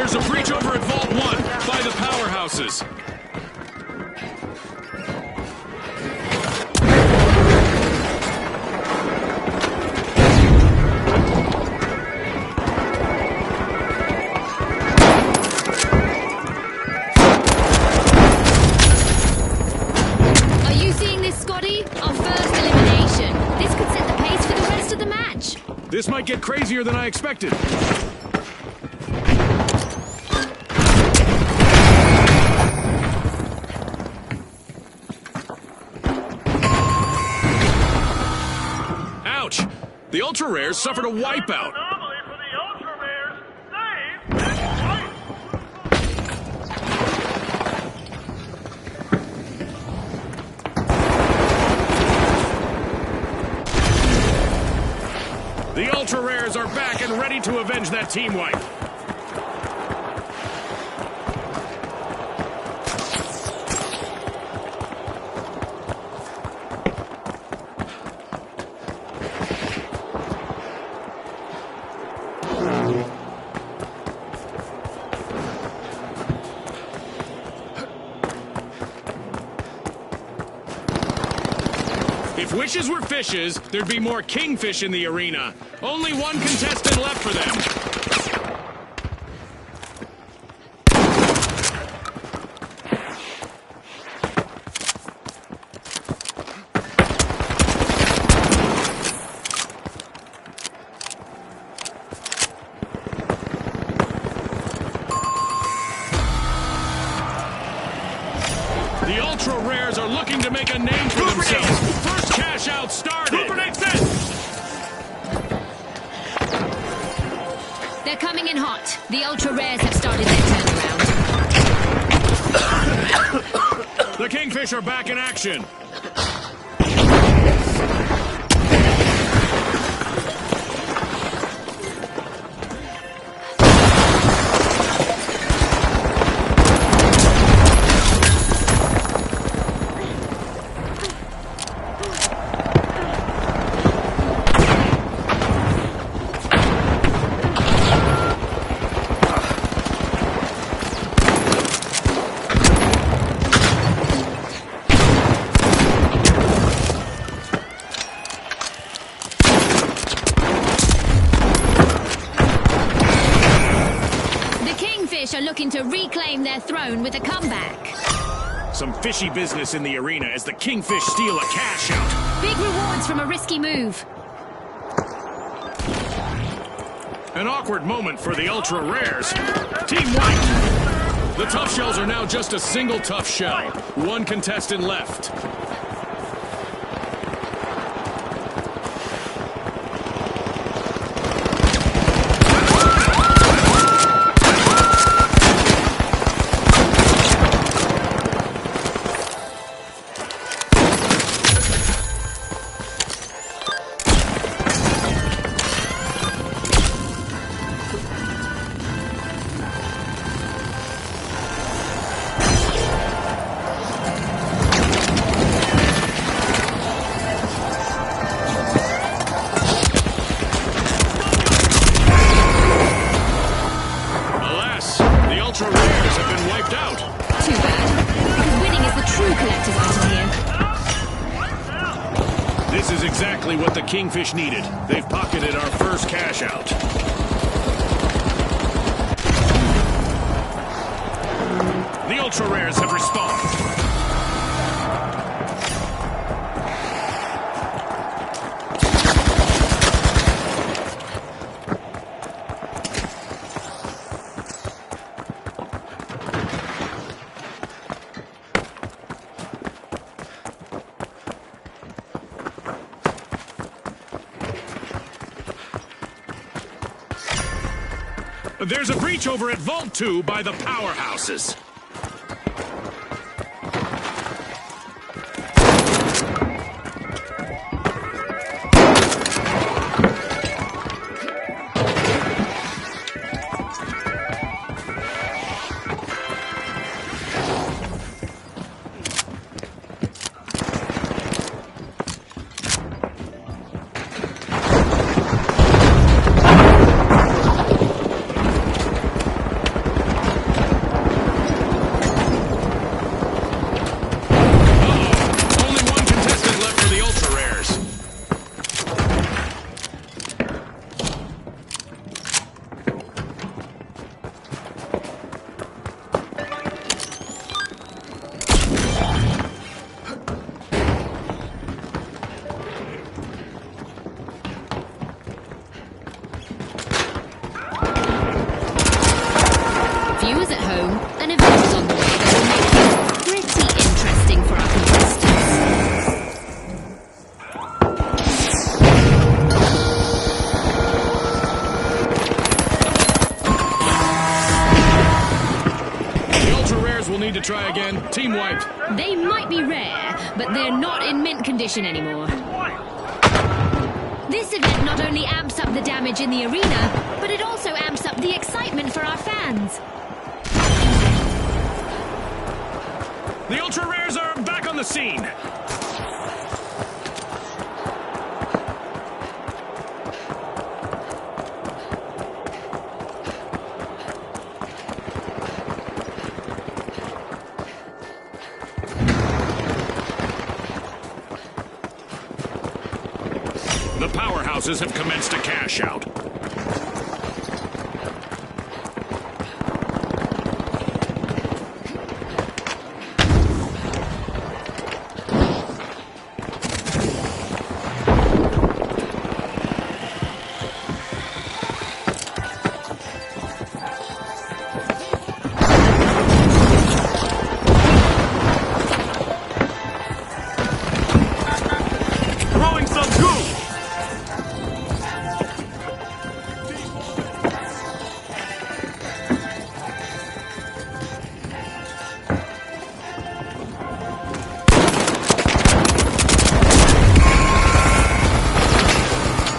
There's a breach over at Vault 1 by the powerhouses. Are you seeing this, Scotty? Our first elimination. This could set the pace for the rest of the match. This might get crazier than I expected. Ouch! The Ultra Rares suffered a wipeout. Anomaly for the Ultra Rares. Save and fight. The Ultra Rares are back and ready to avenge that team wipe. If wishes were fishes, there'd be more kingfish in the arena. Only one contestant left for them. The Ultra Rares are looking to make a name for themselves. First cash out started. Who predicts it? They're coming in hot. The Ultra Rares have started their turnaround. The Kingfish are back in action. Are looking to reclaim their throne with a comeback. Some fishy business in the arena as the Kingfish steal a cash out. Big rewards from a risky move. An awkward moment for the Ultra Rares. Team White. The Tough Shells are now just a single Tough Shell. One contestant left. This is exactly what the Kingfish needed. They've pocketed our first cash out. The Ultra Rares have respawned. There's a breach over at Vault 2 by the powerhouses. wiped. They might be rare, but they're not in mint condition anymore. This event not only amps up the damage in the arena, but it also amps up the excitement for our fans. The Ultra Rares are back on the scene. The powerhouses have commenced a cash out. Throwing some goo!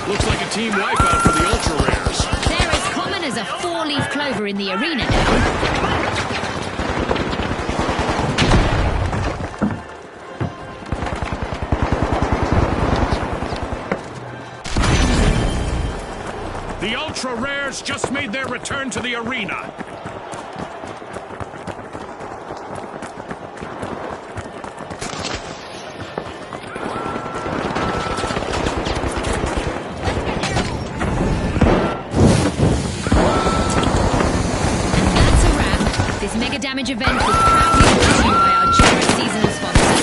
Looks like a team wipeout for the Ultra Rares. They're as common as a four-leaf clover in the arena now. The Ultra Rares just made their return to the arena. That's a wrap. This mega damage event was proudly brought to you by our generous seasonal sponsors.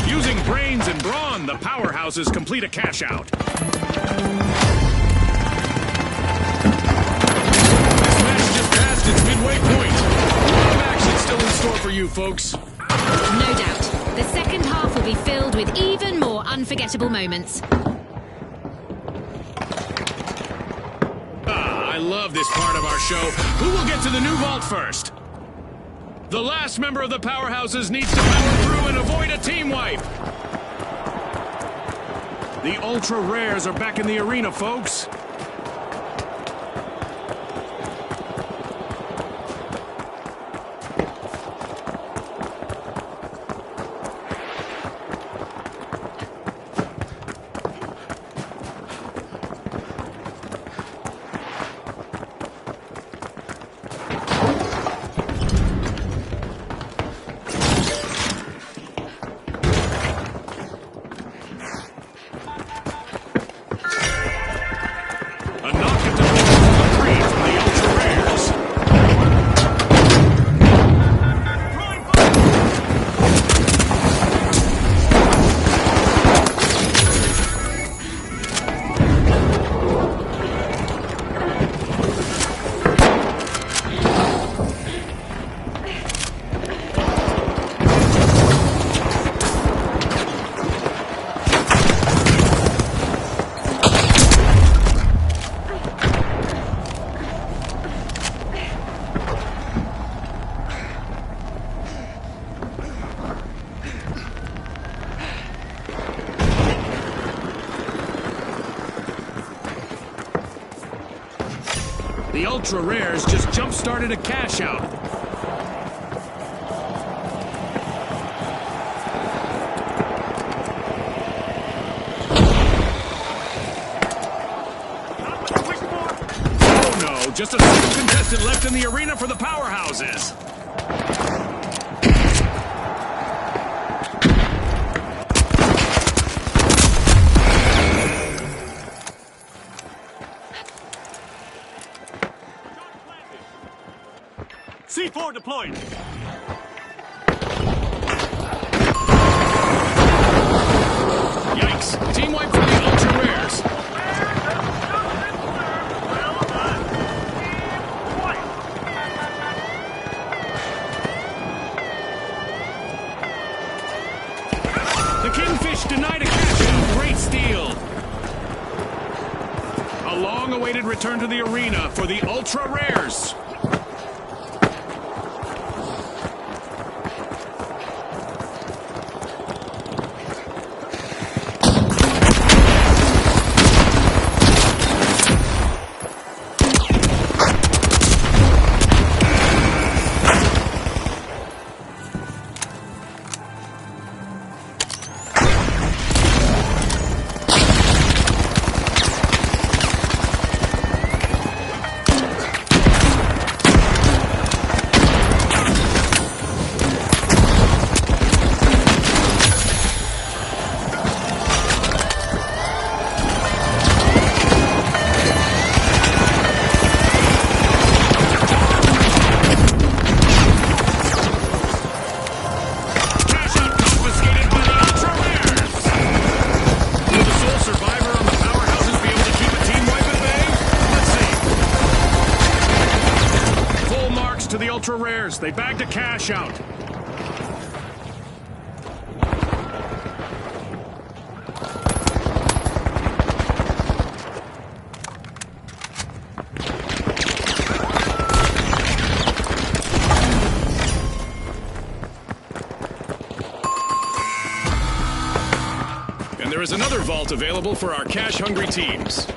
Using brains and brawn, the powerhouses complete a cash out. This match just passed its midway point. A lot of action still in store for you folks. No doubt. The second half will be filled with even more unforgettable moments. I love this part of our show. Who will get to the new vault first? The last member of the powerhouses needs to power through and avoid a team wipe. The Ultra Rares are back in the arena, folks. A knock at the 3 from the Ultra Rares. The Ultra Rares just jump-started a cash out. Oh no, just a single contestant left in the arena for the powerhouses. C4 deployed. Yikes. Team wipe for the Ultra Rares. Well done. Team white. The Kingfish denied a cash-out. Great steal. A long-awaited return to the arena for the Ultra Rares. Ultra Rares. They bagged a cash out. And there is another vault available for our cash-hungry teams.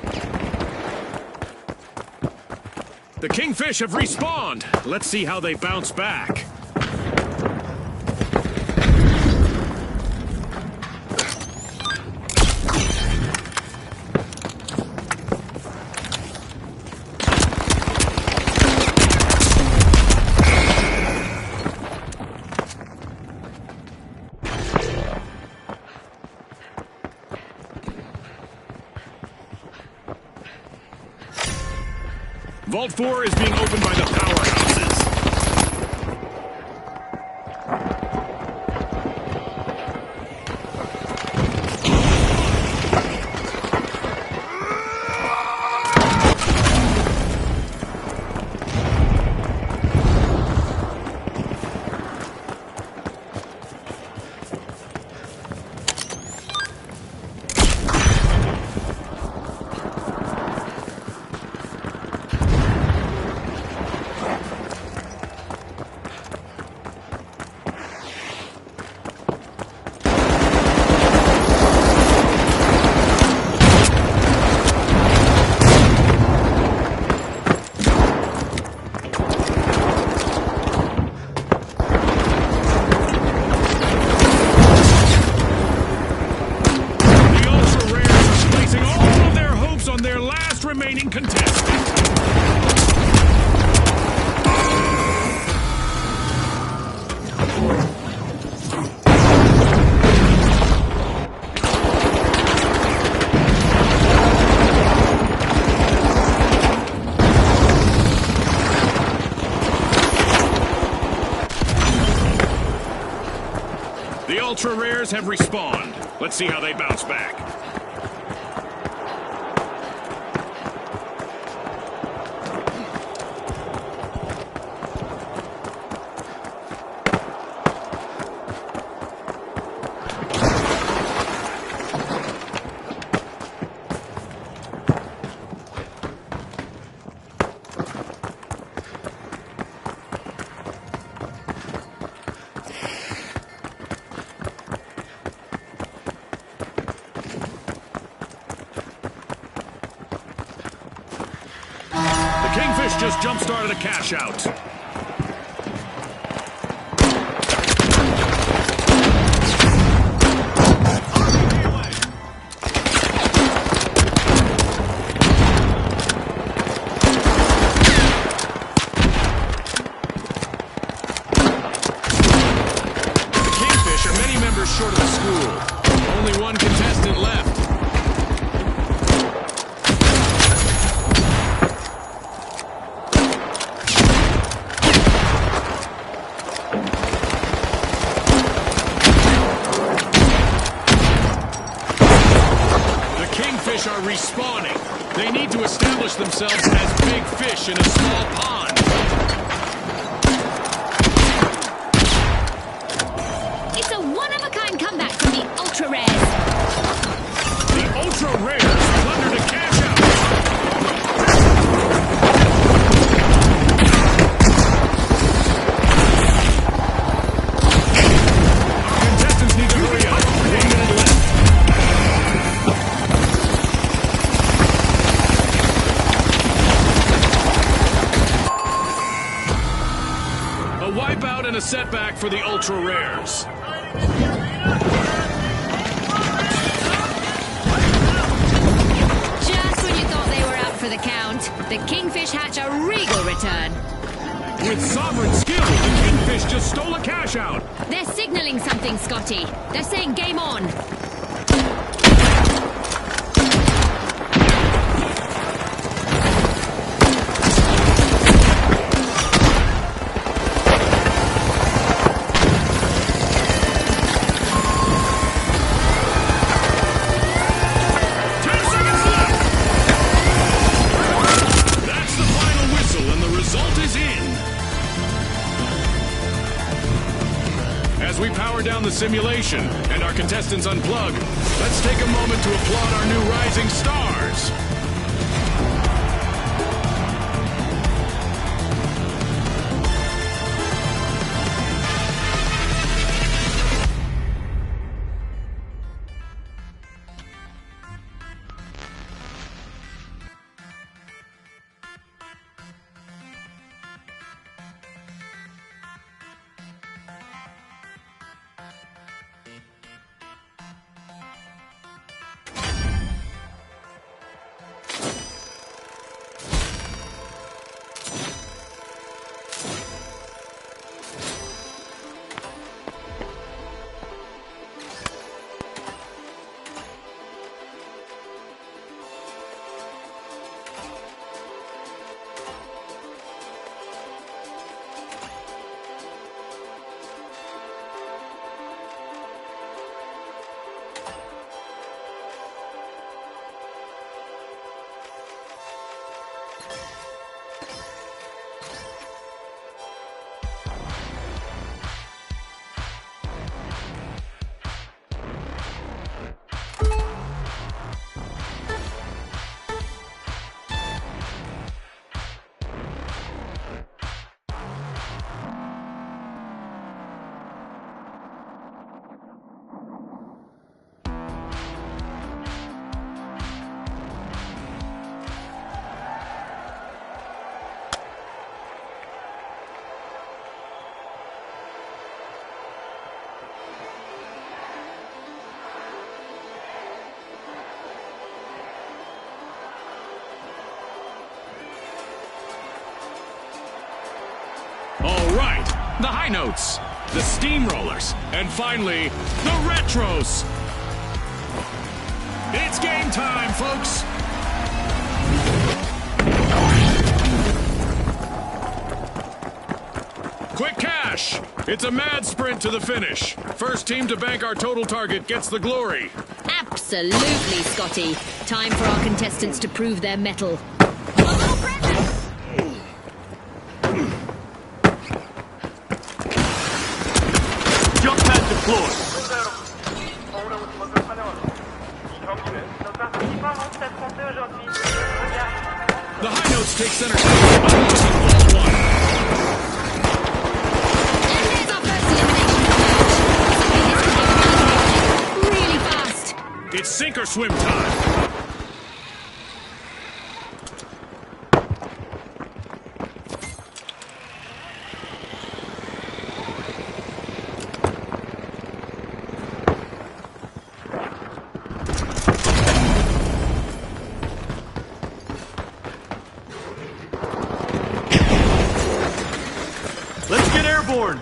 The Kingfish have respawned. Let's see how they bounce back. Vault 4 is being opened by the powerhouses. Remaining contestant. The Ultra Rares have respawned. Let's see how they bounce back. Kingfish just jump-started a cash out. The Kingfish are many members short of the school. Only one contestant left. fish are respawning. They need to establish themselves as big fish in a small pond. It's a one-of-a-kind comeback from the Ultra Rares. The Ultra Rares plundered a cash out. Our contestants need to hurry up. 1 minute left. A wipeout and a setback for the Ultra Rares. Just when you thought they were out for the count, the Kingfish hatch a regal return. With sovereign skill, the Kingfish just stole a cash out. They're signaling something, Scotty. They're saying game on. As we power down the simulation and our contestants unplug, let's take a moment to applaud our new rising stars. All right, the high notes, the steamrollers, and finally, the retros. It's game time, folks. Quick cash. It's a mad sprint to the finish. First team to bank our total target gets the glory. Absolutely, Scotty. Time for our contestants to prove their mettle. Jump pad deployed. The high notes take center stage, unlocking ball one. And there's our first elimination match. Really fast. It's sink or swim time. Let's get airborne.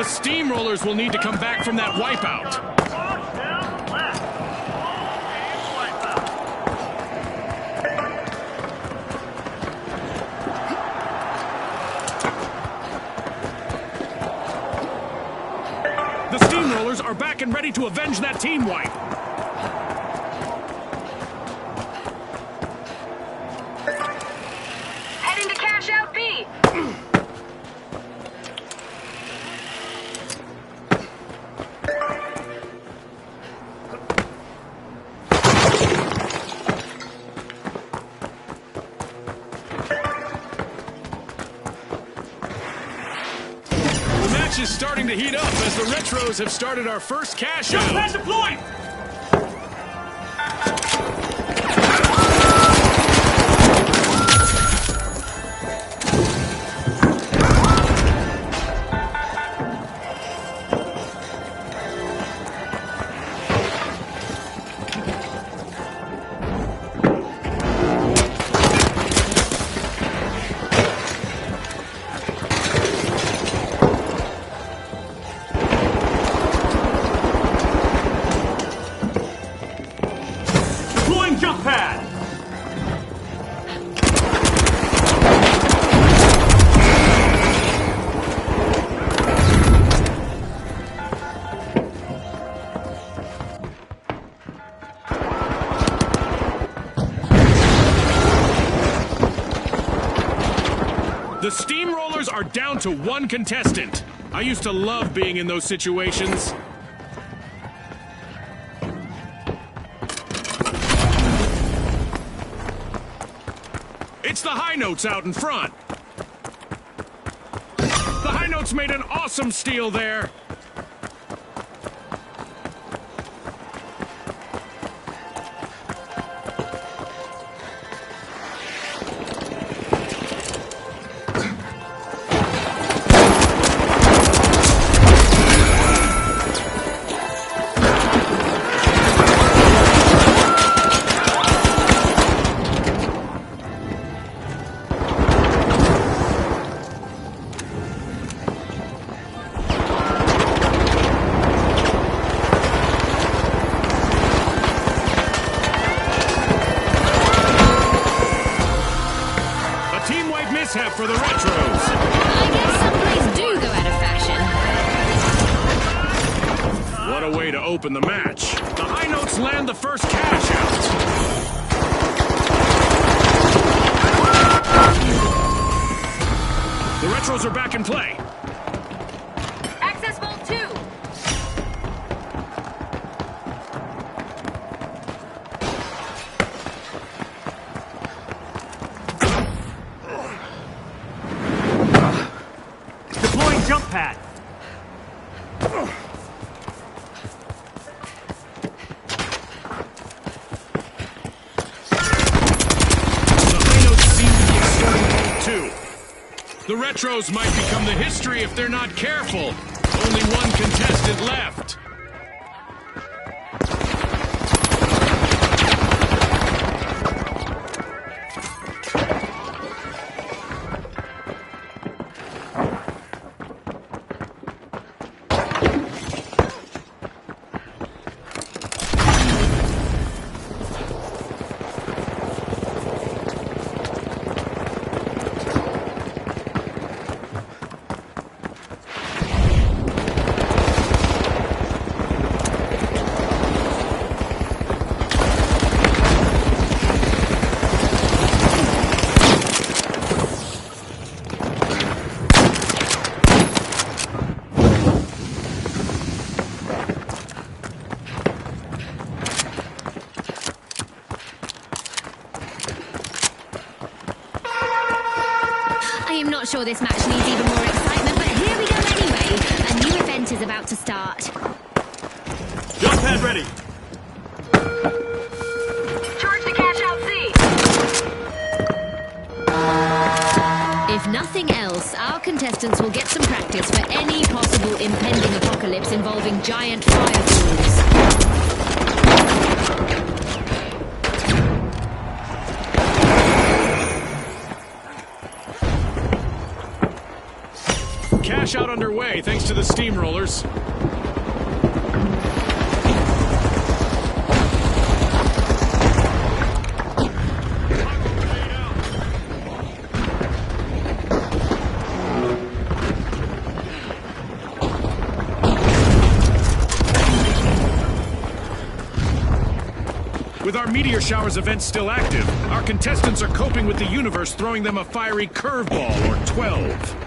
The Steamrollers will need to come back from that wipeout. Wash down left. All teams wipe out. The Steamrollers are back and ready to avenge that team wipe. Heading to cash out B. The match is starting to heat up as the Retros have started our first cash out. Pass deployed. Deploying jump pad. The Steamrollers are down to one contestant. I used to love being in those situations. It's the High Notes out in front. The High Notes made an awesome steal there. Mishap for the Retros. I guess some plays do go out of fashion. What a way to open the match. The High Notes land the first cash out. The Retros are back in play. Access Vault 2. Deploying jump pad. The High Notes seem to be extending Vault 2. The Retros might become the history if they're not careful. Only one contestant left. I am not sure this match needs even more excitement, but here we go anyway. A new event is about to start. Jump pad ready. Charge the cash out Z. If nothing else, our contestants will get some practice for any possible impending apocalypse involving giant fireballs. cash out underway thanks to the steamrollers. With our Meteor Showers event still active, our contestants are coping with the universe throwing them a fiery curveball, or 12.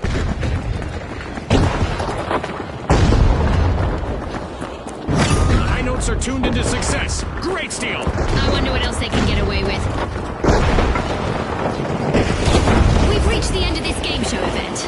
The high notes are tuned into success. Great steal! I wonder what else they can get away with. We've reached the end of this game show event.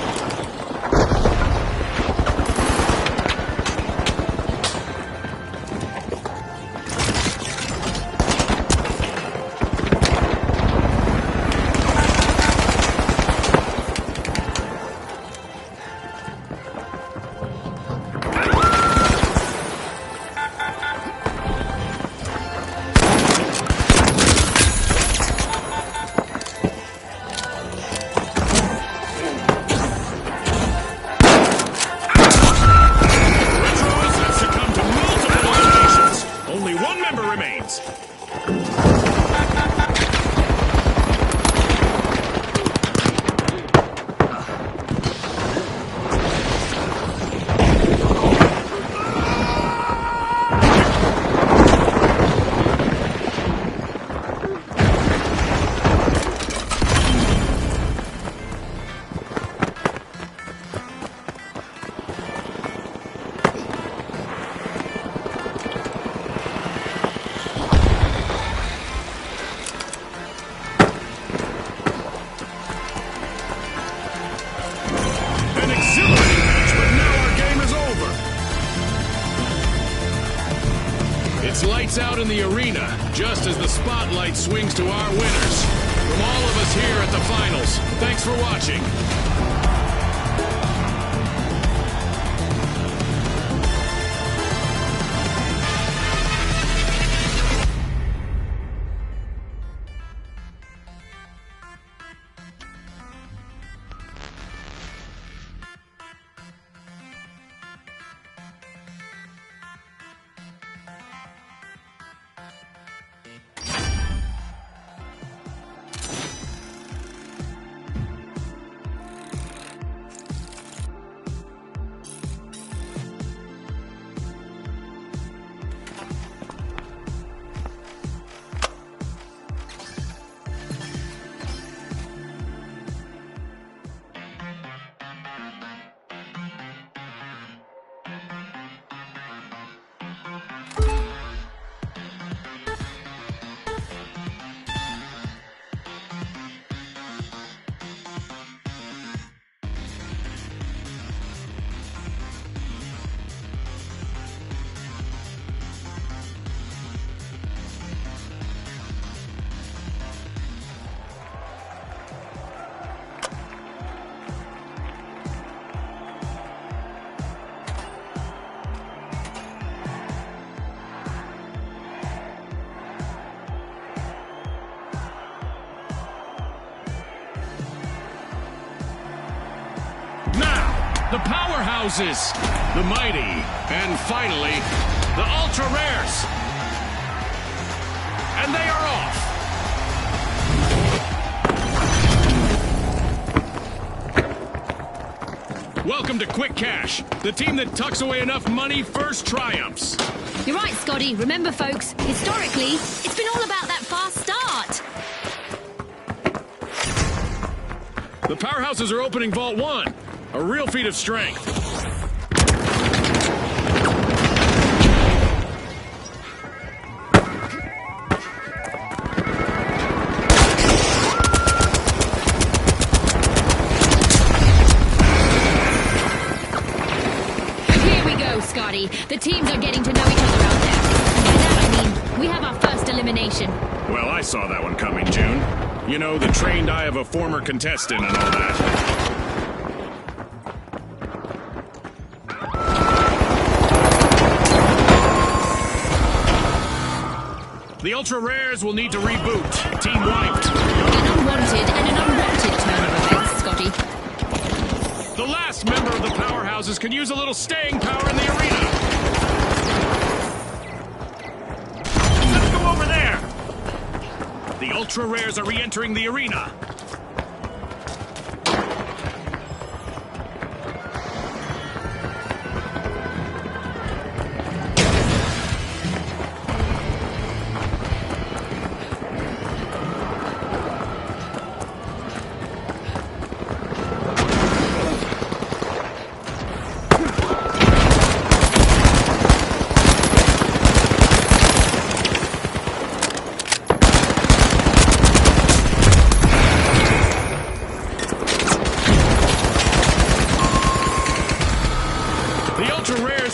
It's lights out in the arena, just as the spotlight swings to our winners. From all of us here at the finals, thanks for watching. The powerhouses, the mighty, and finally, the ultra rares. And they are off. Welcome to Quick Cash. The team that tucks away enough money first triumphs. You're right, Scotty. Remember, folks, historically, it's been all about that fast start. The powerhouses are opening Vault 1. A real feat of strength. Here we go, Scotty. The teams are getting to know each other out there. By that I mean, we have our first elimination. Well, I saw that one coming, June. You know, the trained eye of a former contestant and all that. The Ultra Rares will need to reboot. Team wiped. An unwanted and an unwanted turn of events, Scotty. The last member of the powerhouses can use a little staying power in the arena. Let's go over there. The Ultra Rares are re-entering the arena.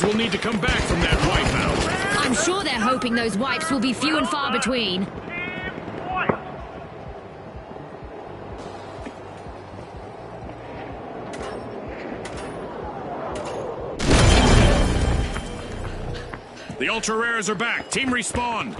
Will need to come back from that wipeout. I'm sure they're hoping those wipes will be few and far between. Team White. The Ultra Rares are back. Team Respawn.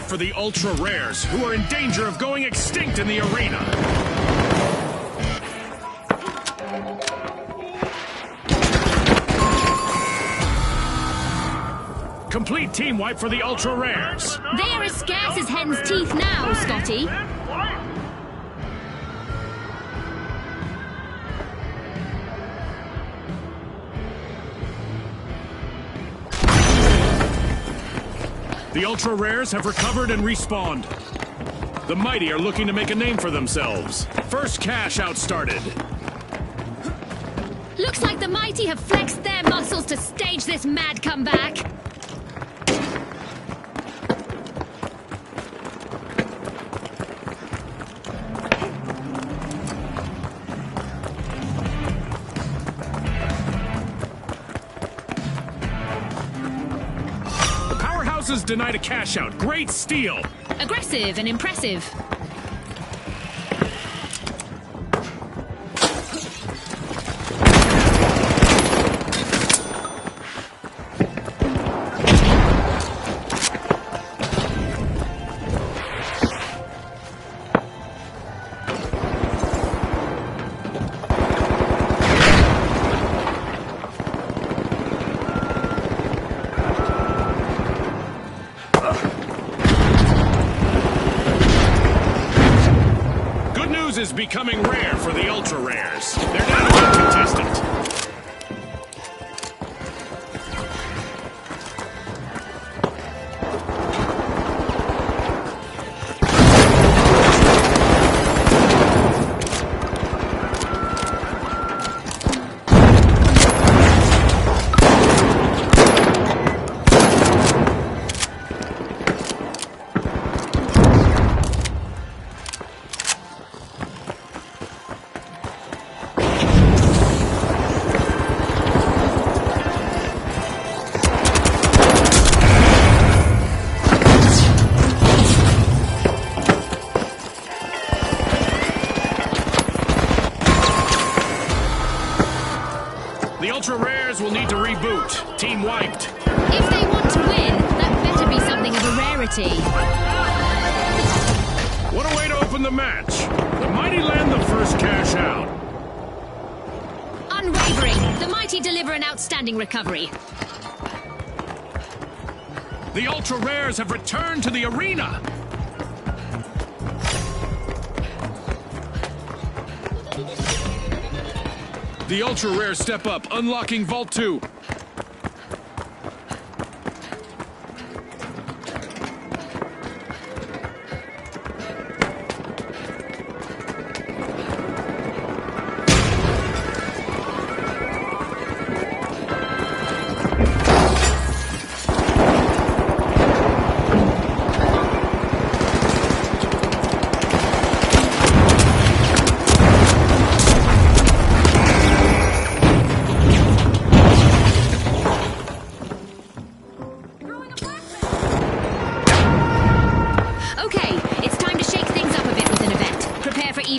For the Ultra Rares, who are in danger of going extinct in the arena. Complete team wipe for the Ultra Rares. They're as scarce as hen's teeth now, Scotty. The Ultra Rares have recovered and respawned. The Mighty are looking to make a name for themselves. First cash out started. Looks like the Mighty have flexed their muscles to stage this mad comeback. Denied a cash out. Great steal. Aggressive and impressive. Is becoming rare for the Ultra Rares. They're down to one contestant. The Ultra Rares will need to reboot. Team wiped. If they want to win, that better be something of a rarity. What a way to open the match. The Mighty land the first cash out. Unwavering, the Mighty deliver an outstanding recovery. The Ultra Rares have returned to the arena. The Ultra Rares step up, unlocking Vault 2.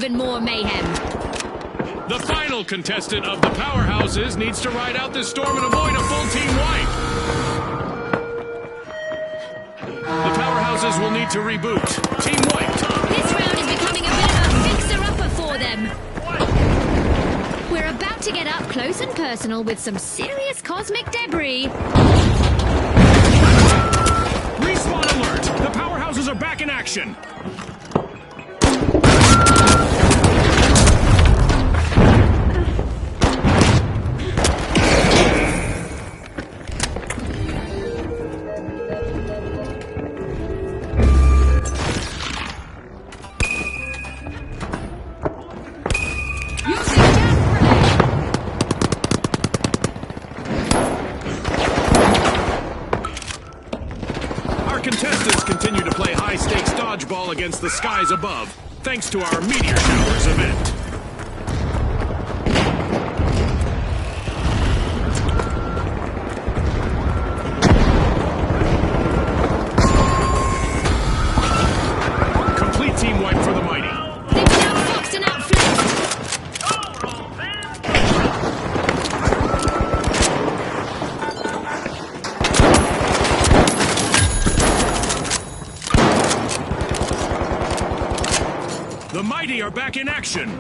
even more mayhem. The final contestant of the powerhouses needs to ride out this storm and avoid a full team wipe. The powerhouses will need to reboot. Team wiped. This round is becoming a bit of a fixer-upper for them. We're about to get up close and personal with some serious cosmic debris. Respawn alert! The powerhouses are back in action. Contestants continue to play high-stakes dodgeball against the skies above, thanks to our Meteor Showers event. Complete team wipe for the mighty. They've been outfoxed and outflanked. The mighty are back in action.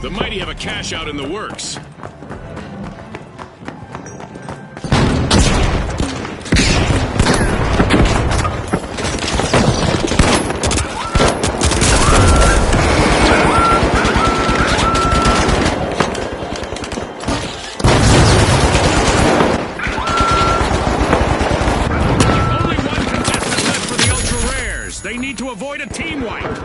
The mighty have a cash out in the works. Only one contestant left for the Ultra Rares. They need to avoid a team wipe.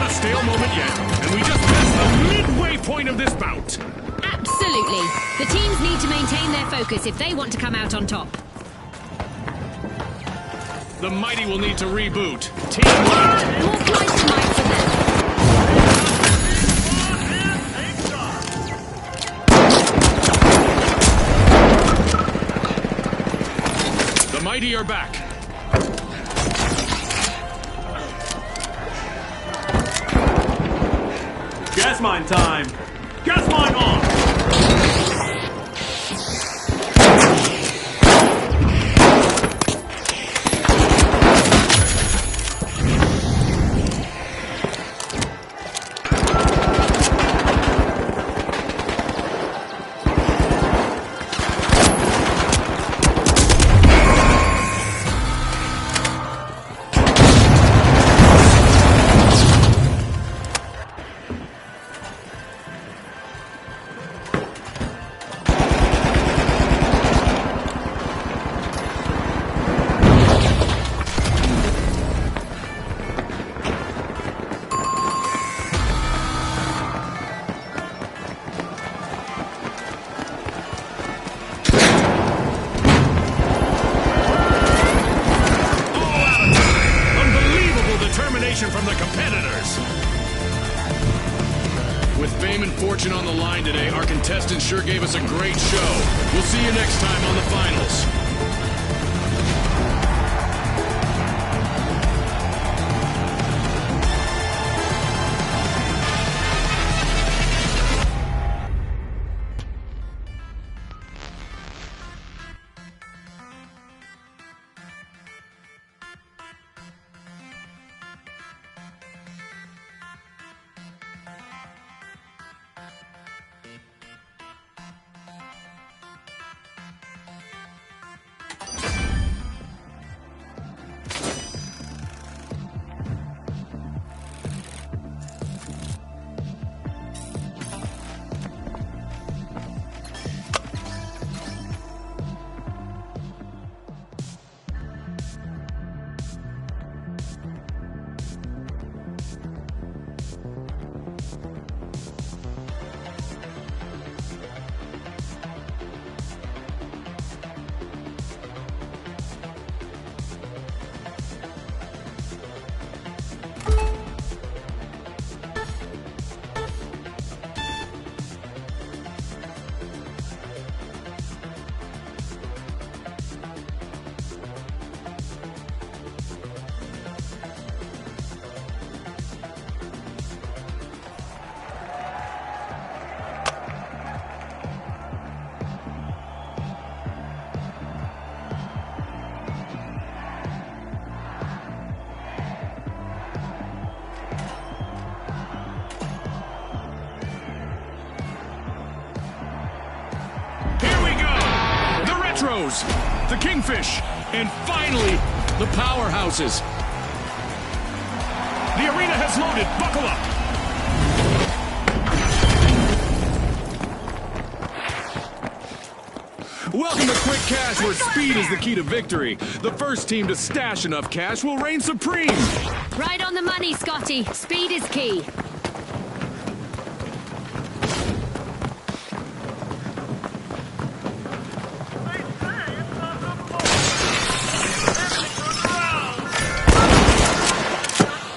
Stale moment yet, and we just passed the midway point of this bout. Absolutely. The teams need to maintain their focus if they want to come out on top. The mighty will need to reboot. Team wipe. More flight tonight for them. The mighty are back. Gas mine time! Gas mine on! From the competitors. With fame and fortune on the line today, our contestants sure gave us a great show. We'll see you next time on the finals. Retros, the Kingfish, and finally, the Powerhouses. The arena has loaded. Buckle up. Welcome to Quick Cash, where speed is the key to victory. The first team to stash enough cash will reign supreme. Right on the money, Scotty. Speed is key.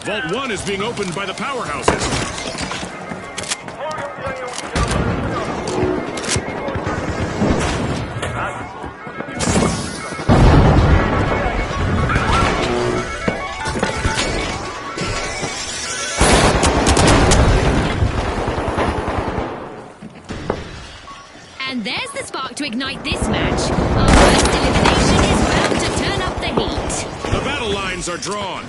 Vault 1 is being opened by the Powerhouses. And there's the spark to ignite this match. Our first elimination is bound to turn up the heat. The battle lines are drawn.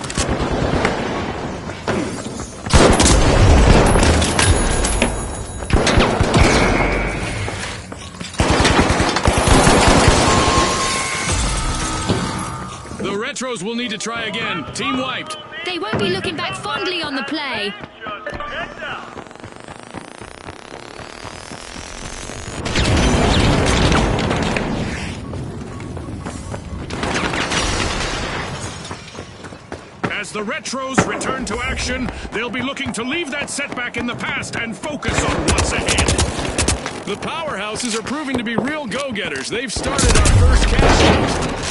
The Retros will need to try again. Team wiped. They won't be looking back fondly on the play. Just head down. As the Retros return to action, they'll be looking to leave that setback in the past and focus on what's ahead. The Powerhouses are proving to be real go-getters. They've started our first cash.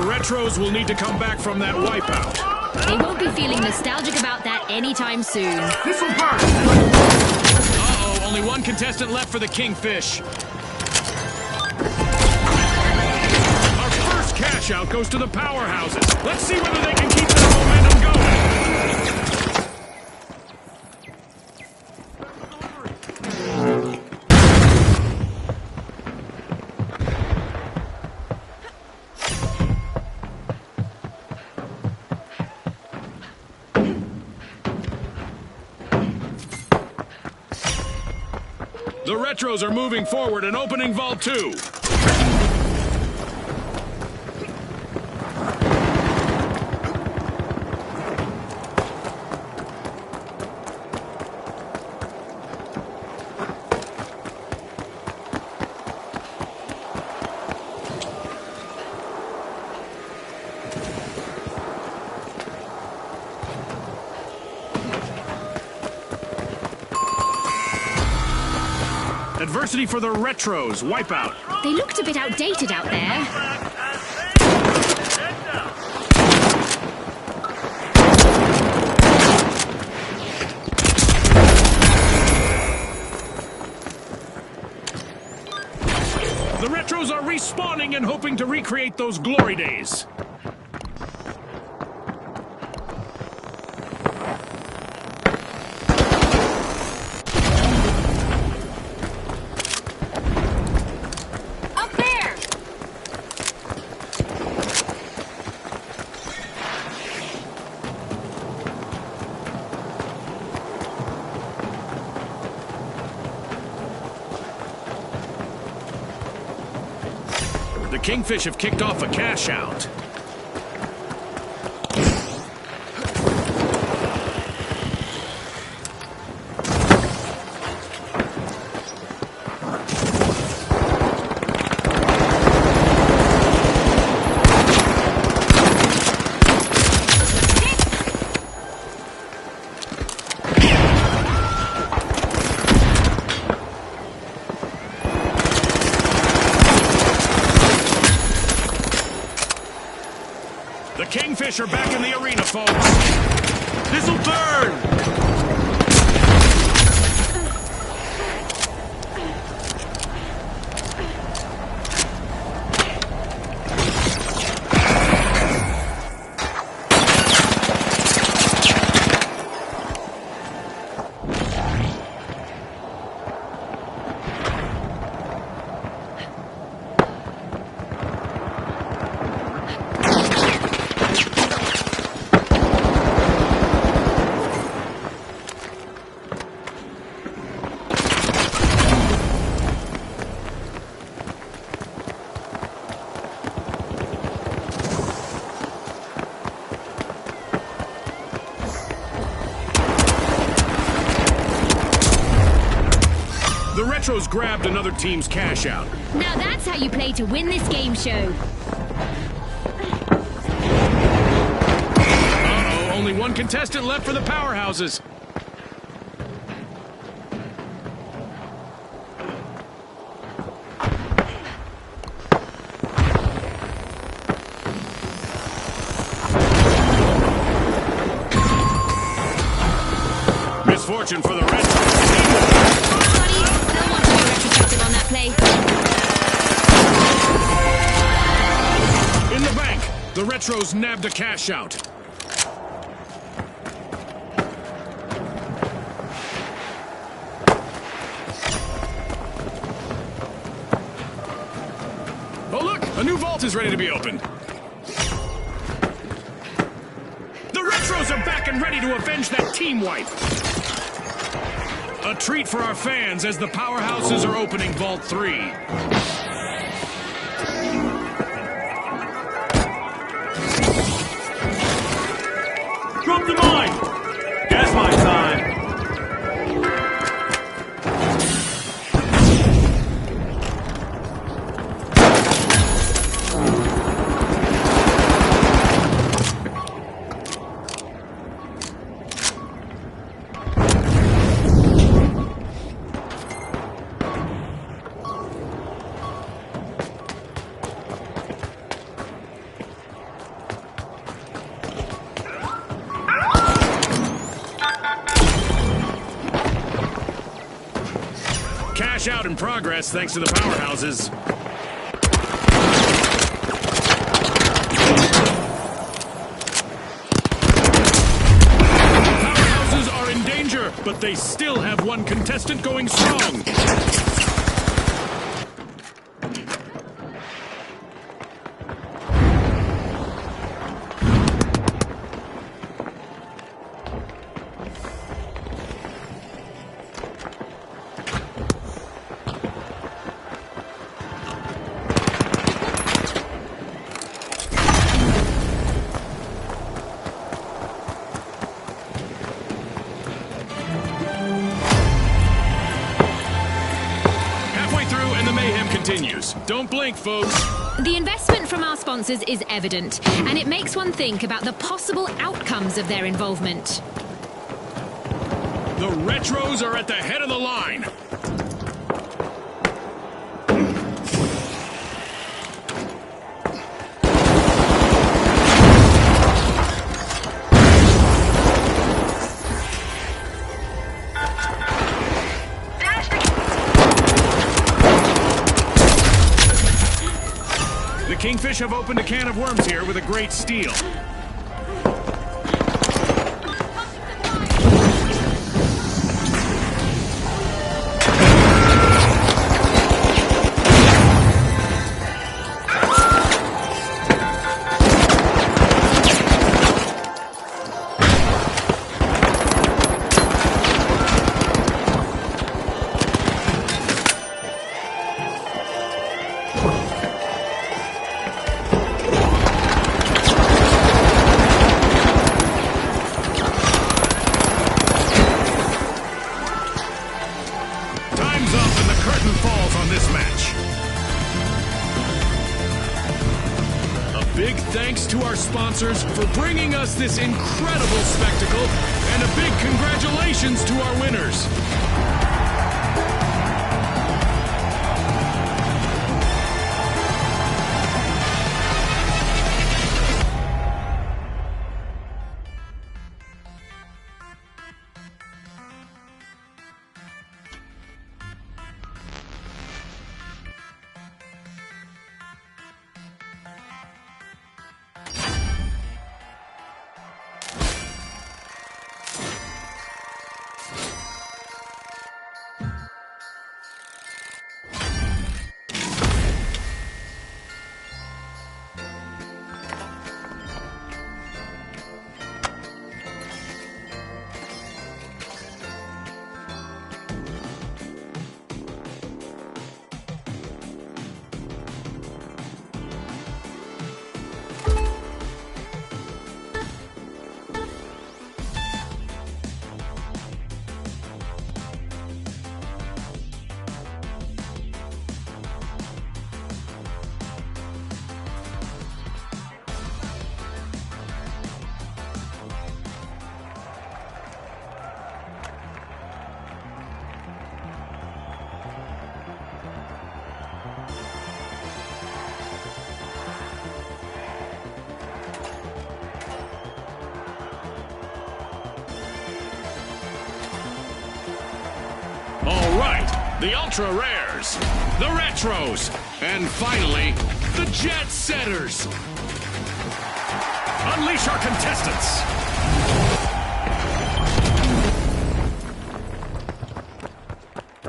Retros will need to come back from that wipeout. They won't be feeling nostalgic about that anytime soon. This one first! Uh-oh, only one contestant left for the Kingfish. Our first cash out goes to the Powerhouses. Let's see whether they can keep that momentum going. The Retros are moving forward and opening Vault 2. Adversity for the Retros. Wipeout. They looked a bit outdated out there. Head down. The Retros are respawning and hoping to recreate those glory days. The Kingfish have kicked off a cash out. The Kingfish are back in the arena, folks. This'll burn! The Retros grabbed another team's cash out. Now that's how you play to win this game show. Uh-oh, only one contestant left for the powerhouses. Misfortune for the Retros. They'll want to be retrospective on that play. In the bank, the Retros nabbed a cash out. Oh look, a new vault is ready to be opened. The Retros are back and ready to avenge that team wipe. A treat for our fans as the powerhouses are opening Vault 3. Drop the mine! Gas mine time! Cash out in progress thanks to the powerhouses. Powerhouses are in danger, but they still have one contestant going strong. Continues. Don't blink, folks. The investment from our sponsors is evident, and it makes one think about the possible outcomes of their involvement. The Retros are at the head of the line. The Kingfish have opened a can of worms here with a great steal. to our sponsors for bringing us this incredible spectacle, and a big congratulations to our winners. All right, the Ultra Rares, the Retros, and finally, the Jet Setters. Unleash our contestants.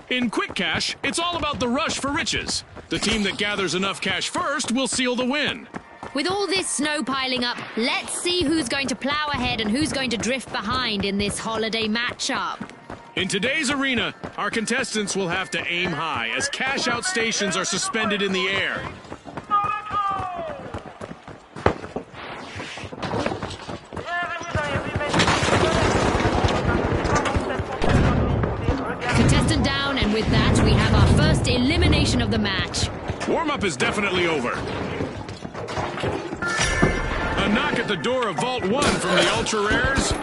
In Quick Cash, it's all about the rush for riches. The team that gathers enough cash first will seal the win. With all this snow piling up, let's see who's going to plow ahead and who's going to drift behind in this holiday matchup. In today's arena, our contestants will have to aim high as cash-out stations are suspended in the air. Contestant down, and with that, we have our first elimination of the match. Warm-up is definitely over. A knock at the door of Vault 1 from the Ultra Rares.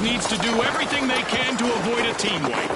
Needs to do everything they can to avoid a team wipe.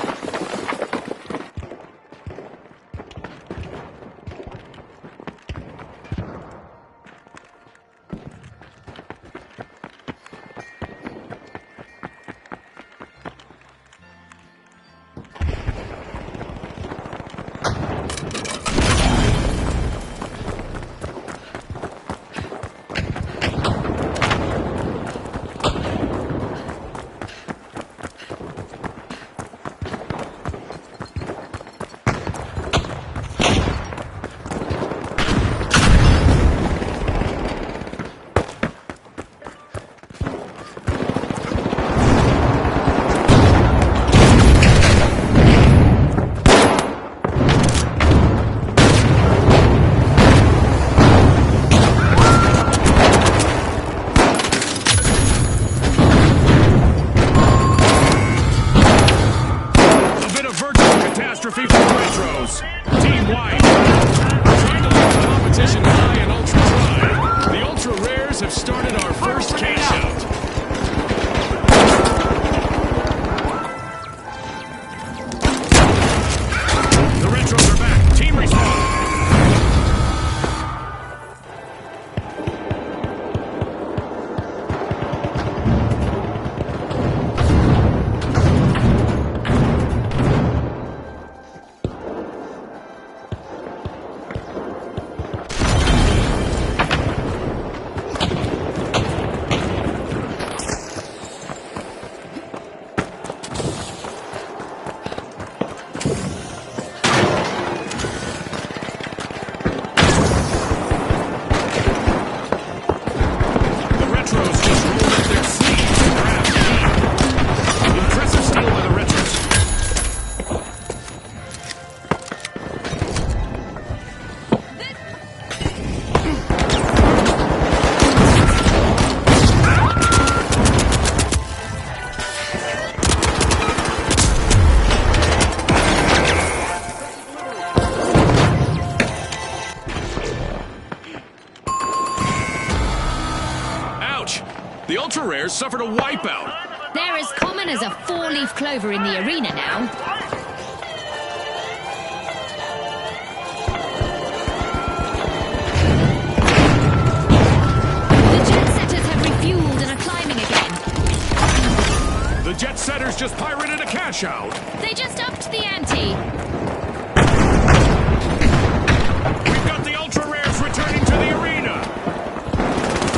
Catastrophe for Retros. Team White. Trying to leave the competition high and ultra dry. The Ultra Rares have started our first cash out. The Retros are back. Team respawn. suffered a wipeout. They're as common as a four-leaf clover in the arena now. The jet setters have refueled and are climbing again. The jet setters just pirated a cash out. They just upped the ante. We've got the ultra rares returning to the arena.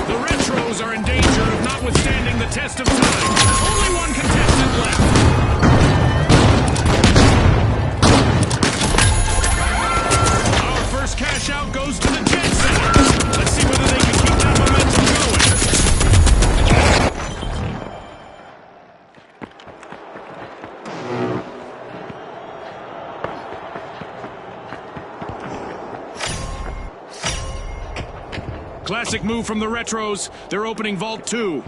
The retros are in danger of not withstanding the test of time. Only one contestant left. Our first cash out goes to the jet setters. Let's see whether they can keep that momentum going. Classic move from the retros. They're opening Vault 2.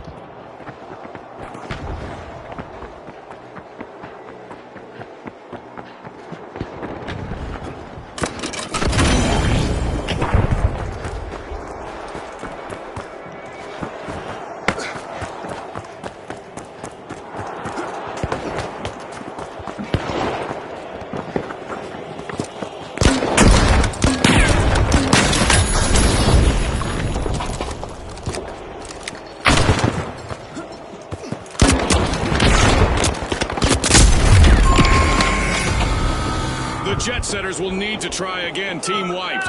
The jet setters will need to try again. Team wiped.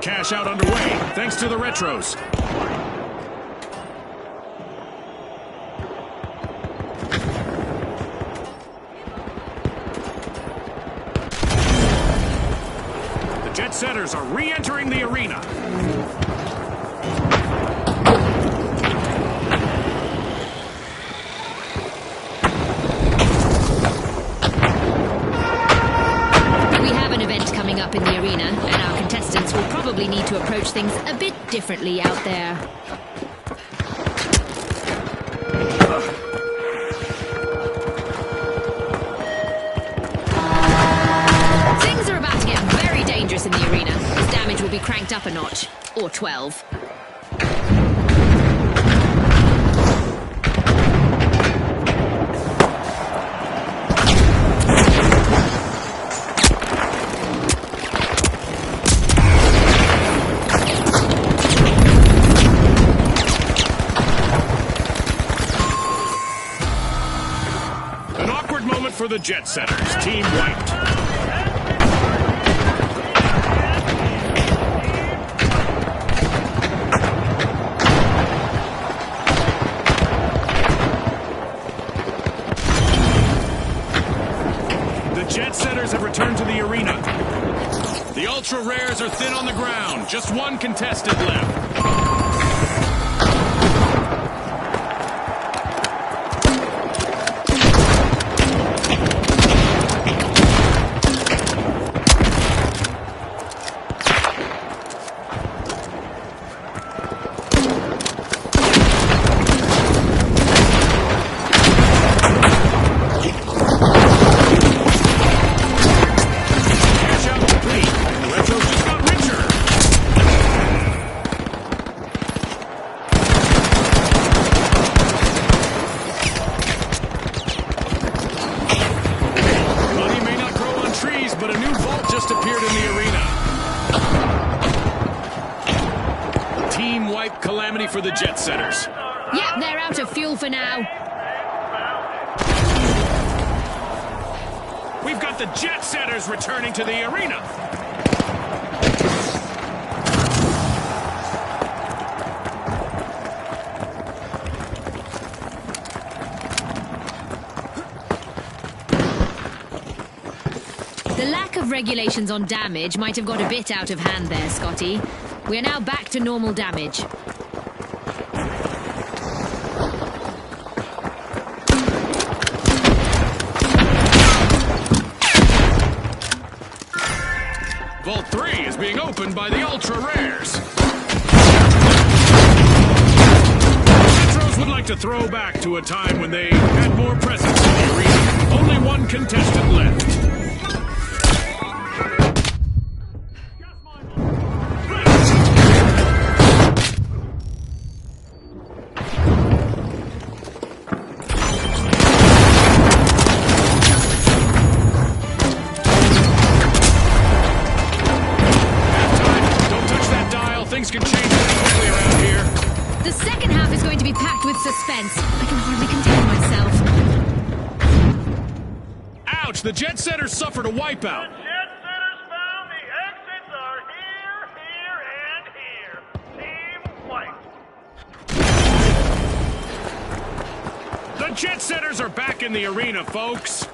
Cash out underway, thanks to the retros. The jet setters are re-entering the arena. Up in the arena, and our contestants will probably need to approach things a bit differently out there. Things are about to get very dangerous in the arena, as damage will be cranked up a notch, or 12. For the jet setters, team wiped. The jet setters have returned to the arena. The ultra rares are thin on the ground. Just one contestant left. Calamity for the jet setters. Yep, they're out of fuel for now. We've got the jet setters returning to the arena. The lack of regulations on damage might have got a bit out of hand there, Scotty. We're now back to normal damage. Vault 3 is being opened by the ultra rares. Retros would like to throw back to a time when they had more presence in the arena. Only one contestant left. Ouch, the jet setters suffered a The wipeout. jet setters found the exits are here, and here. Team white. The jet setters are back in the arena, folks.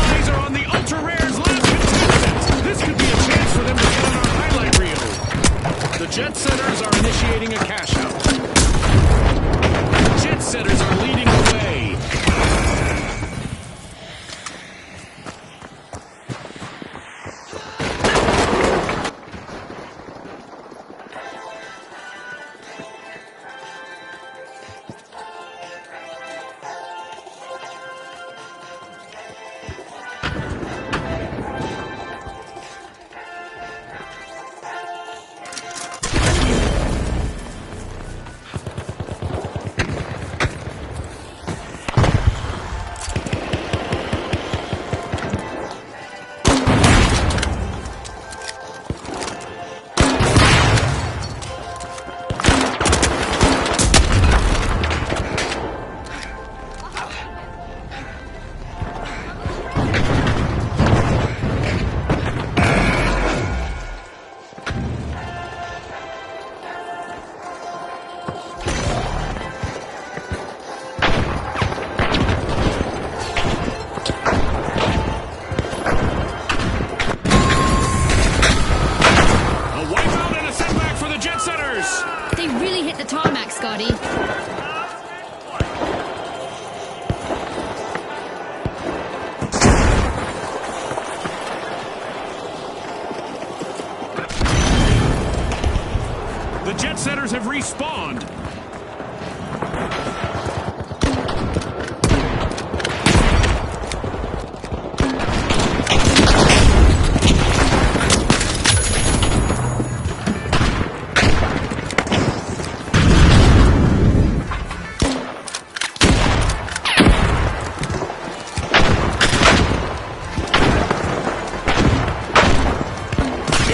Eyes are on the Ultra Rare's last contestant. This could be a chance for them to get on our highlight reel. The jet setters are initiating a cash out. The jet setters are leading the way. A wipeout and a setback for the jet setters. They really hit the tarmac, Scotty. The jet setters have respawned.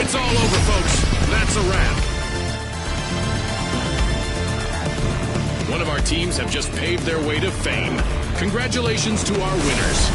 It's all over, folks. That's a wrap. One of our teams have just paved their way to fame. Congratulations to our winners.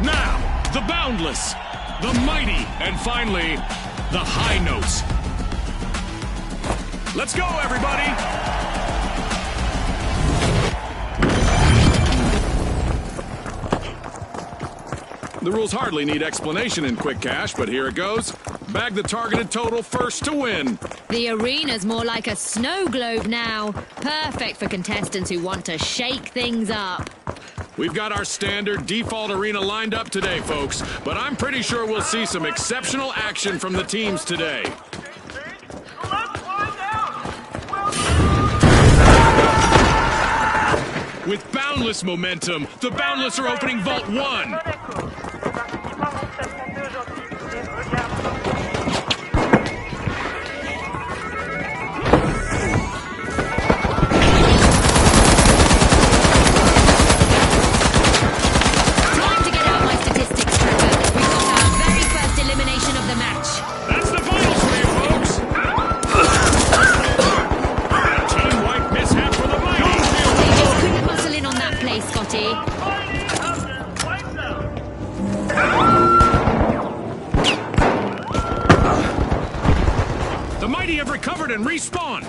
Now, the Boundless, the Mighty, and finally, the High Notes. Let's go, everybody! The rules hardly need explanation in Quick Cash, but here it goes. Bag the targeted total first to win. The arena's more like a snow globe now. Perfect for contestants who want to shake things up. We've got our standard default arena lined up today, folks, but I'm pretty sure we'll see some exceptional action from the teams today. Let's find out. With boundless momentum, the Boundless are opening Vault 1. Time to get out my statistics tracker. We've got our very first elimination of the match. That's the finals for you, folks. Team White mishap for the Mighty. They just couldn't muscle in on that play, Scotty. The Mighty have recovered and respawned.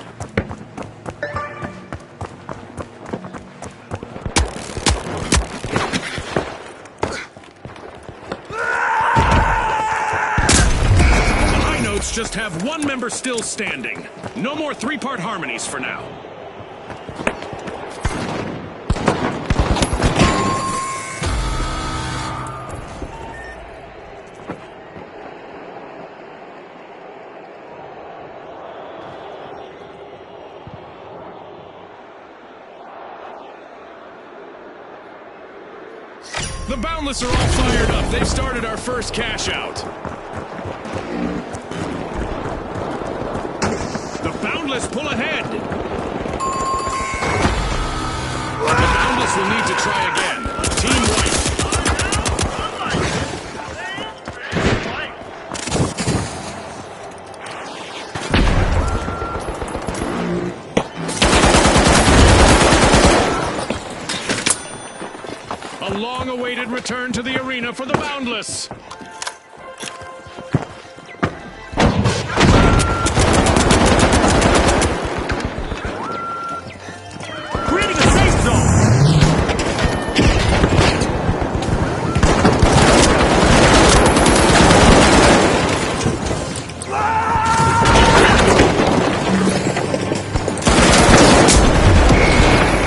The High Notes just have one member still standing. No more three-part harmonies for now. The Boundless are all fired up. They've started our first cash out. The Boundless pull ahead. The Boundless will need to try again. Team White. A long-awaited return to the arena for the Boundless. Creating a safe zone!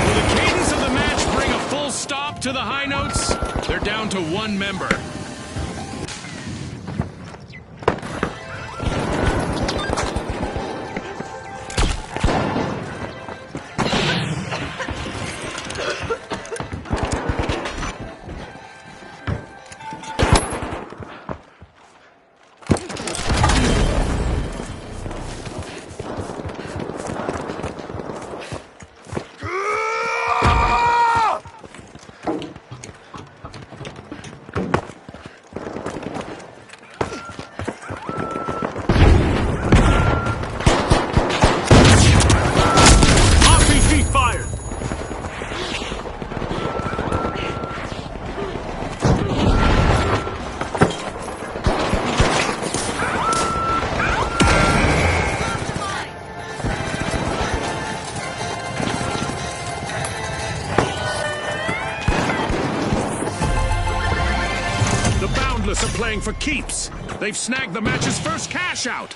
Will the cadence of the match bring a full stop to the High Notes? They're down to one member. RPG fired! The Boundless are playing for keeps. They've snagged the match's first cash out.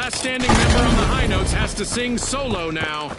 last standing member on the High Notes has to sing solo now.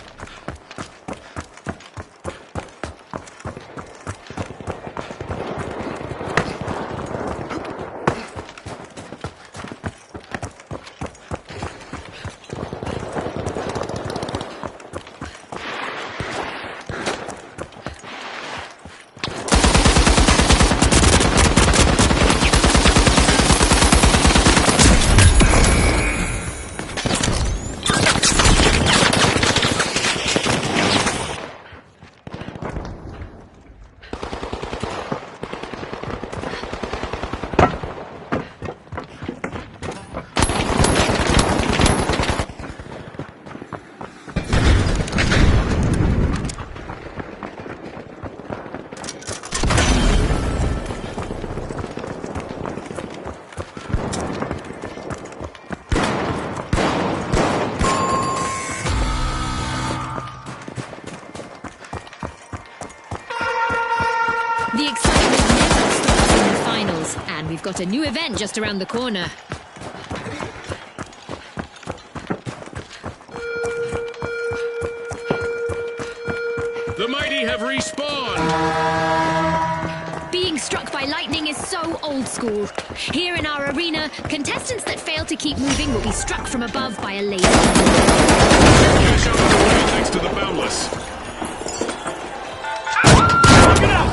The excitement never stops in the finals, and we've got a new event just around the corner. The mighty have respawned! Being struck by lightning is so old school. Here in our arena, contestants that fail to keep moving will be struck from above by a laser. Cash out underway thanks to the Boundless. Get out!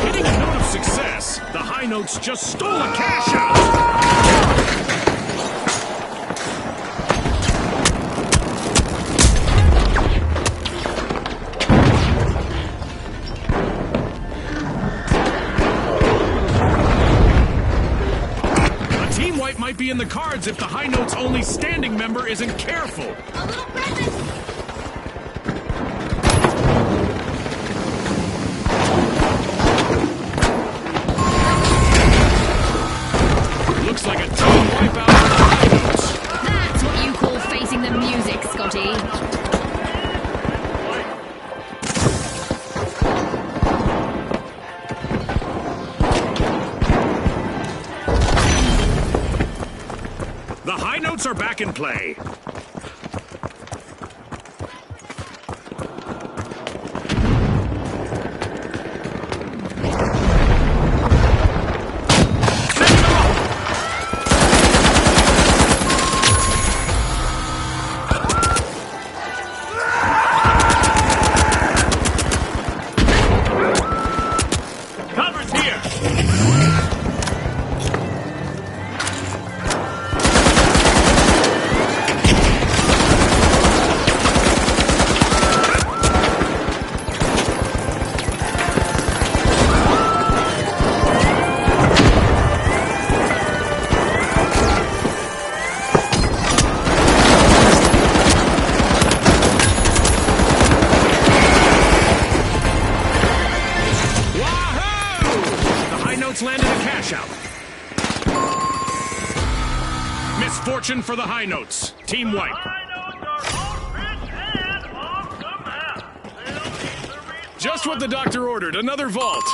Getting a note of success, the High Notes just stole a cash out! A team wipe might be in the cards if the High Notes' only standing member isn't careful. A little present! Looks like a team wipeout for the High Notes. That's what you call facing the music, Scotty. The High Notes are back in play. Cover's here! Wahoo! The High Notes landed a cash out. Misfortune for the High Notes. Team wipe. High Notes are on pitch and off the map. They'll need to respawn. Just what the doctor ordered. Another vault.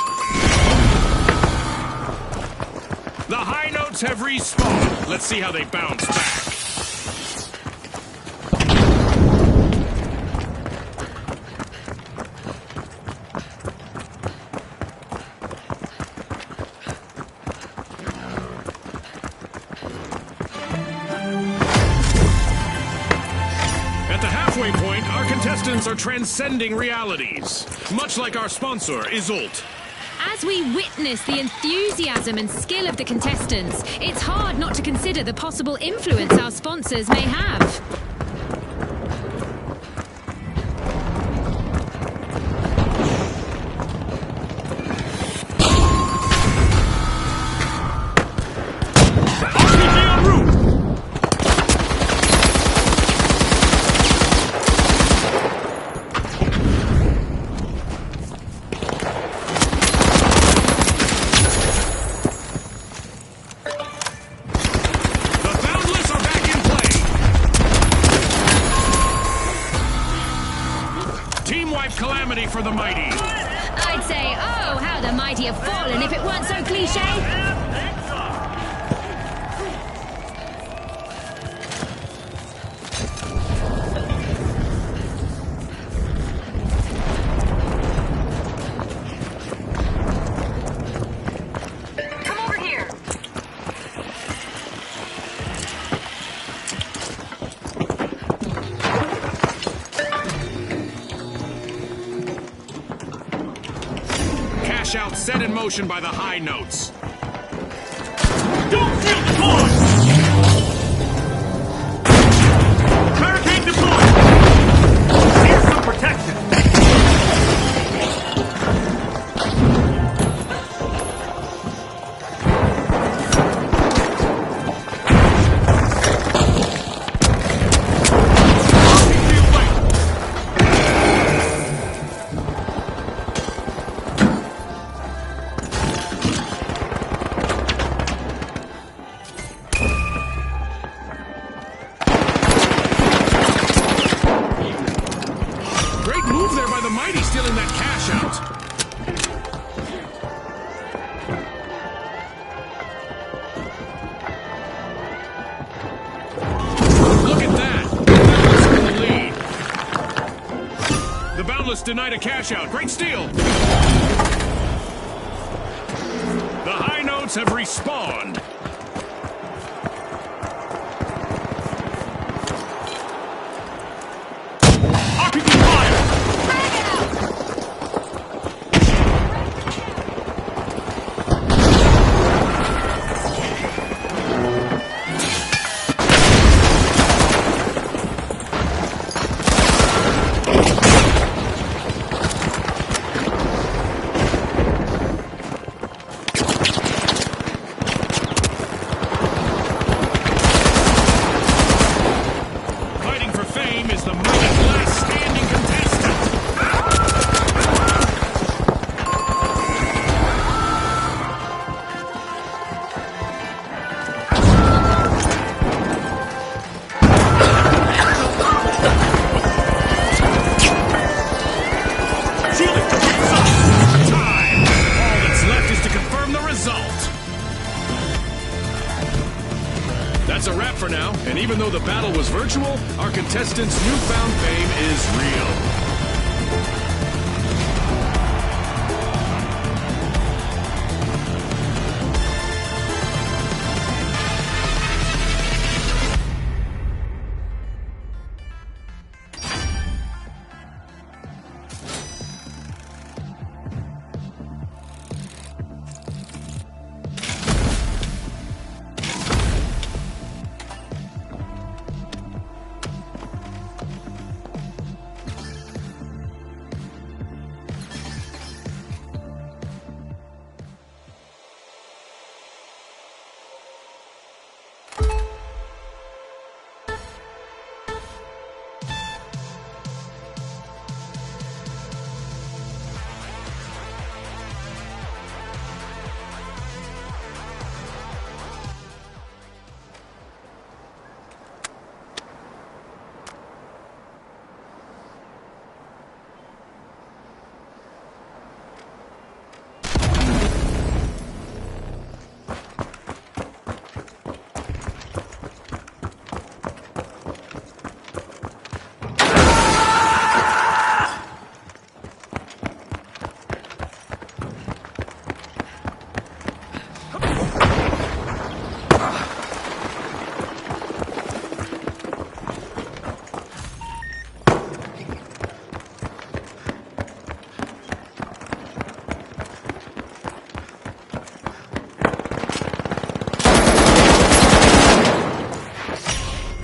The High Notes have respawned. Let's see how they bounce back. At the halfway point, our contestants are transcending realities. Much like our sponsor, Isolt. As we witness the enthusiasm and skill of the contestants, it's hard not to consider the possible influence our sponsors may have. RPG en route! The Boundless are back in play. Team wipe calamity for the mighty. I'd say, oh, how the mighty have fallen if it weren't so cliche? And takes off. Come over here. Cash out set in motion by the high notes. Don't shield deployed! Barricade deployed! Here's some protection! RPG away! Great move there by the mighty, stealing that cash out. Look at that! The Boundless in the lead. The Boundless denied a cash out. Great steal! The high notes have respawned. RPG fire! Fighting for fame is the mighty last standing contestant. Shield it! It's up! Time! All that's left is to confirm the result. That's a wrap for now, and even though the battle was virtual, our contestants' newfound fame is real.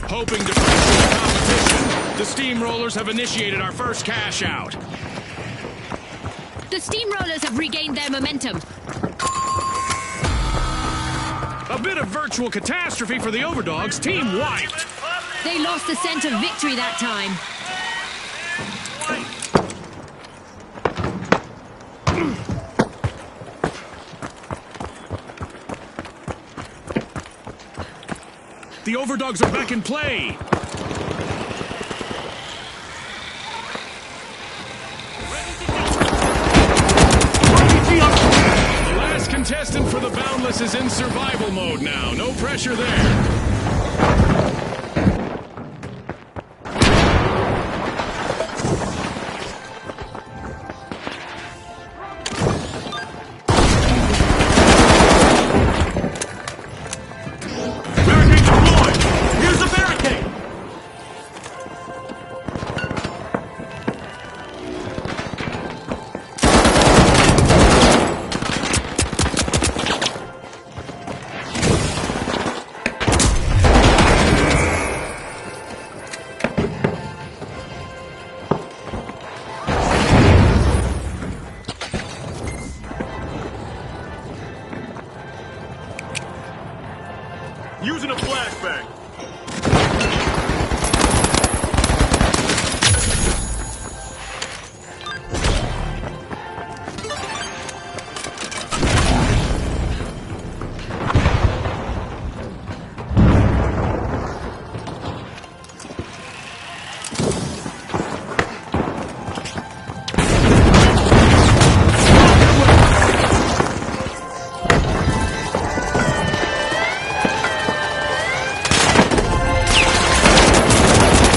Hoping to break through the competition, the Steamrollers have initiated our first cash out. The Steamrollers have regained their momentum. A bit of virtual catastrophe for the Overdogs. Team wiped. They lost the scent of victory that time. The Overdogs are back in play. contestant for the Boundless is in survival mode now. No pressure there. Barricade deployed! Here's the barricade! Using a flashbang.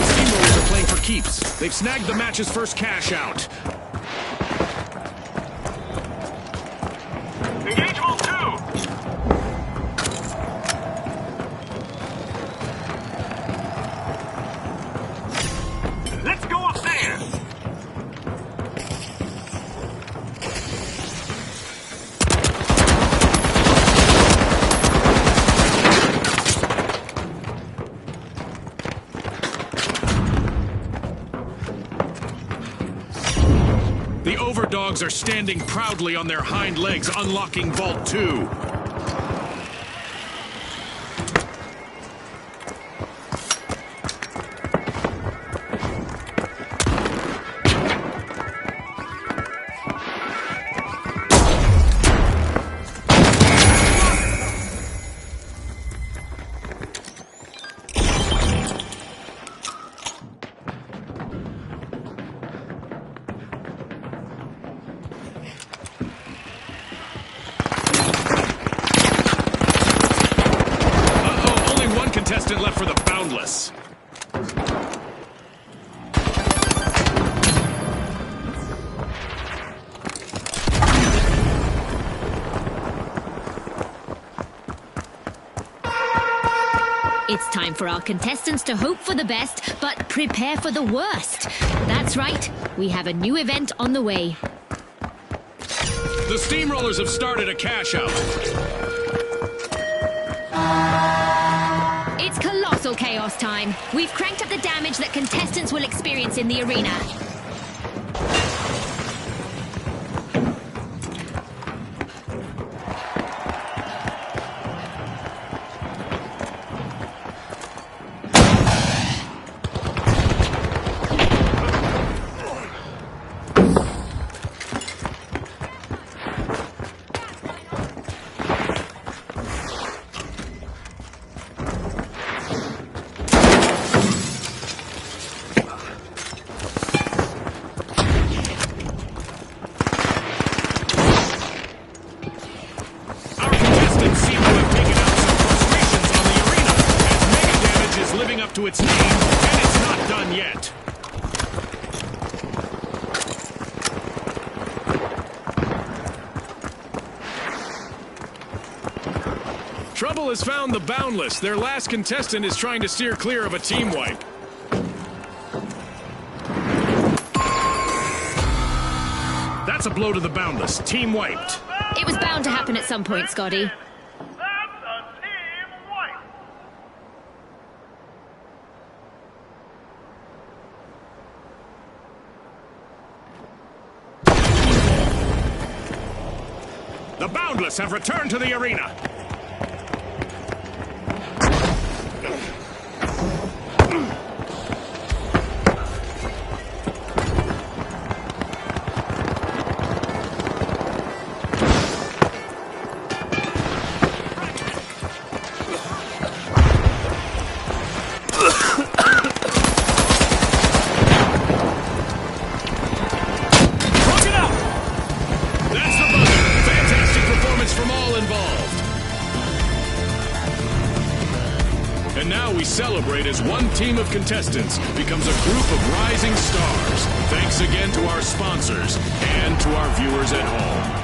Steamrollers are playing for keeps. They've snagged the match's first cash out. Engage Vault 2! Let's go up there! The Overdogs are standing proudly on their hind legs, unlocking Vault 2. Only one contestant left for the Boundless. It's time for our contestants to hope for the best, but prepare for the worst. That's right, we have a new event on the way. The Steamrollers have started a cash out. It's colossal chaos time. We've cranked up the damage that contestants will experience in the arena. Our contestants seem to have taken out some frustrations on the arena, as Mega Damage is living up to its name, and it's not done yet. Trouble has found the Boundless. Their last contestant is trying to steer clear of a team wipe. That's a blow to the Boundless. Team wiped. It was bound to happen at some point, Scotty. That's a team wipe! The Boundless have returned to the arena. That's the buzzer. Fantastic performance from all And now we celebrate as one team of contestants becomes a group of rising stars. Thanks again to our sponsors and to our viewers at home.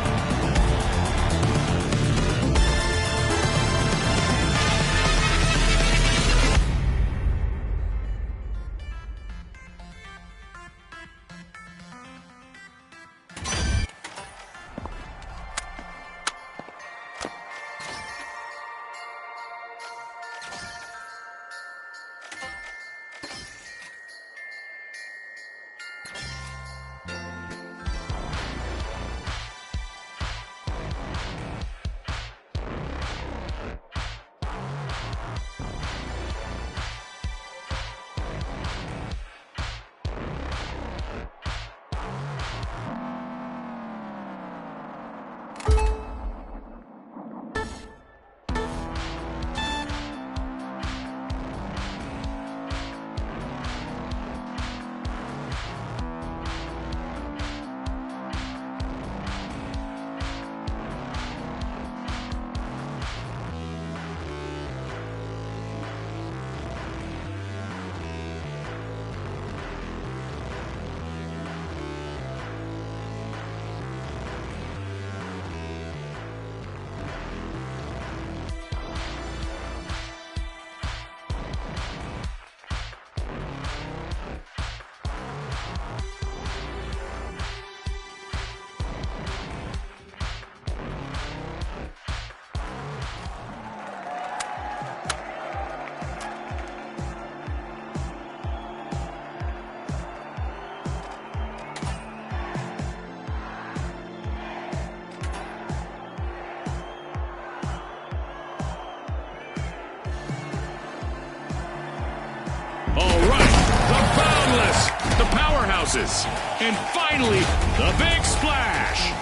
The powerhouses, and finally, the big splash.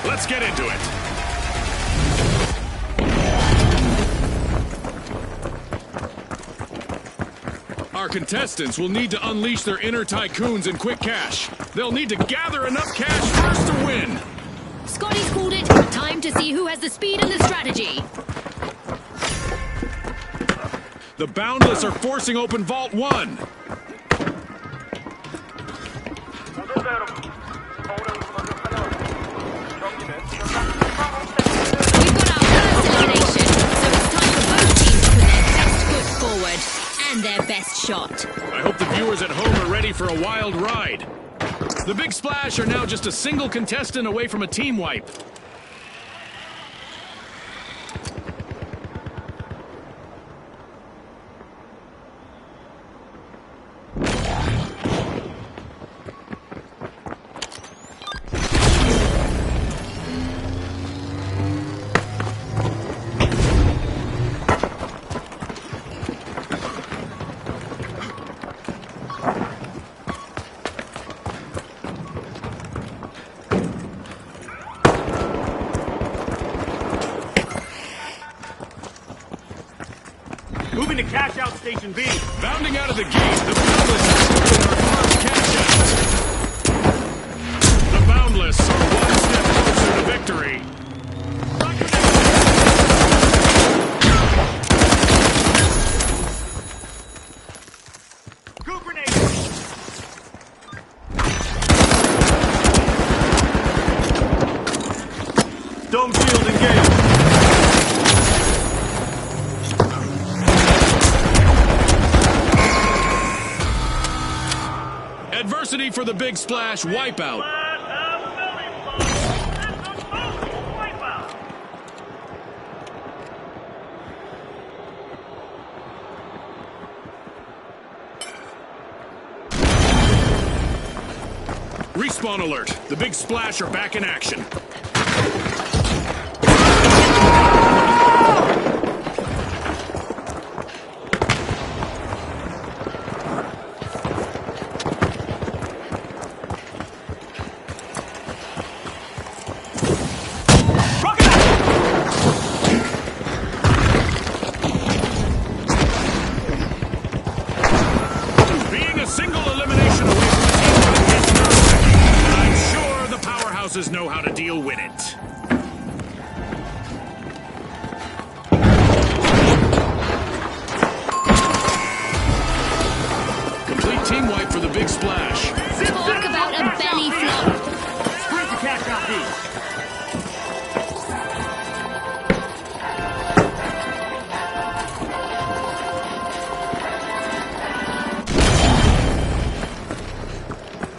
Let's get into it. Our contestants will need to unleash their inner tycoons in quick cash. They'll need to gather enough cash first to win. Scotty's called it. Time to see who has the speed and the strategy. The Boundless are forcing open Vault 1. Their best shot. I hope the viewers at home are ready for a wild ride. The Big Splash are now just a single contestant away from a team wipe. Moving to cash out station B. Bounding out of the gate, the Boundless have stolen our first cash out. The Boundless are one step closer to victory. Goo grenade! Dome shield engaged. Adversity for the Big Splash wipeout. Respawn alert. The Big Splash are back in action. Know how to deal with it.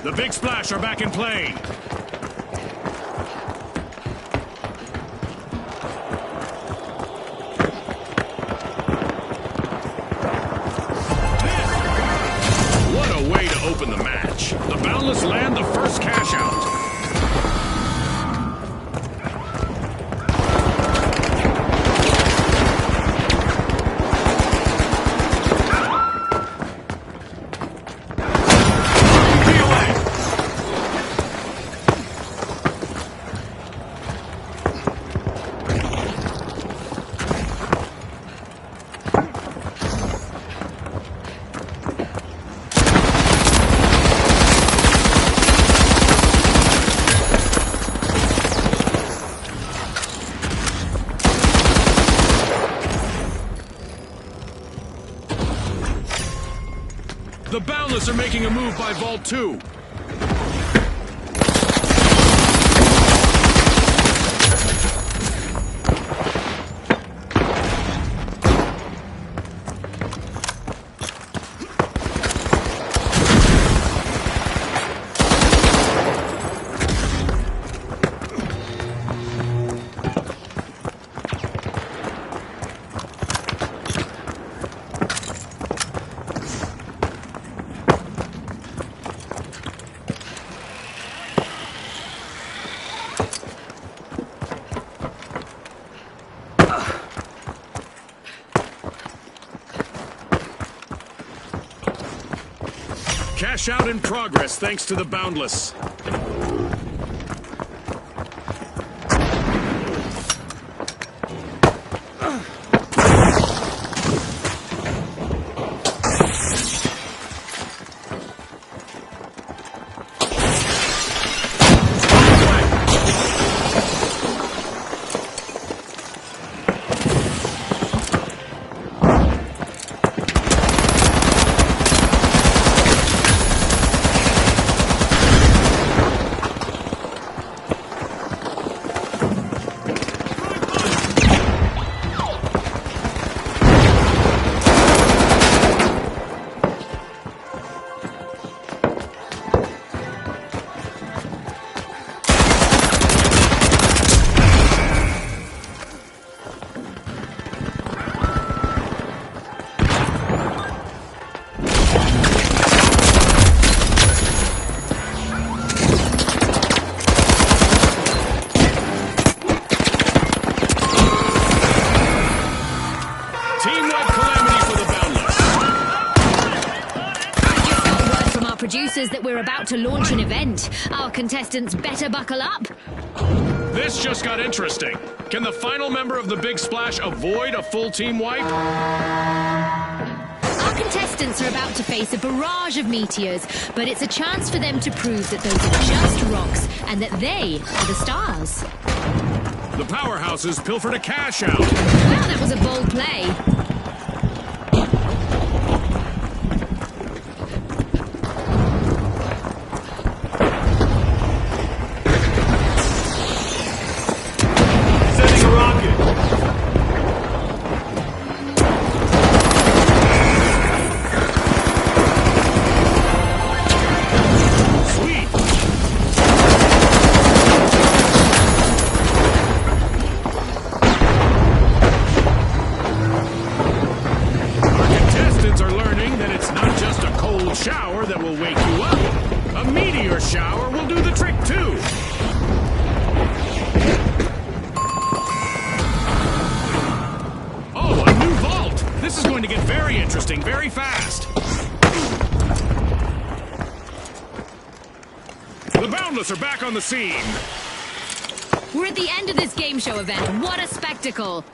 The Big Splash are back in play. What a way to open the match. The Boundless land the first cash out. The Boundless are making a move by Vault 2. Cash out in progress thanks to the Boundless. Producers that we're about to launch an event. Our contestants better buckle up. This just got interesting. Can the final member of the Big Splash avoid a full team wipe? Our contestants are about to face a barrage of meteors, but it's a chance for them to prove that those are just rocks and that they are the stars. The powerhouses pilfered a cash out. Well, that was a bold play. Shower that will wake you up. A meteor shower will do the trick too. Oh, a new vault. This is going to get very interesting very fast. The Boundless are back on the scene. We're at the end of this game show event. What a spectacle.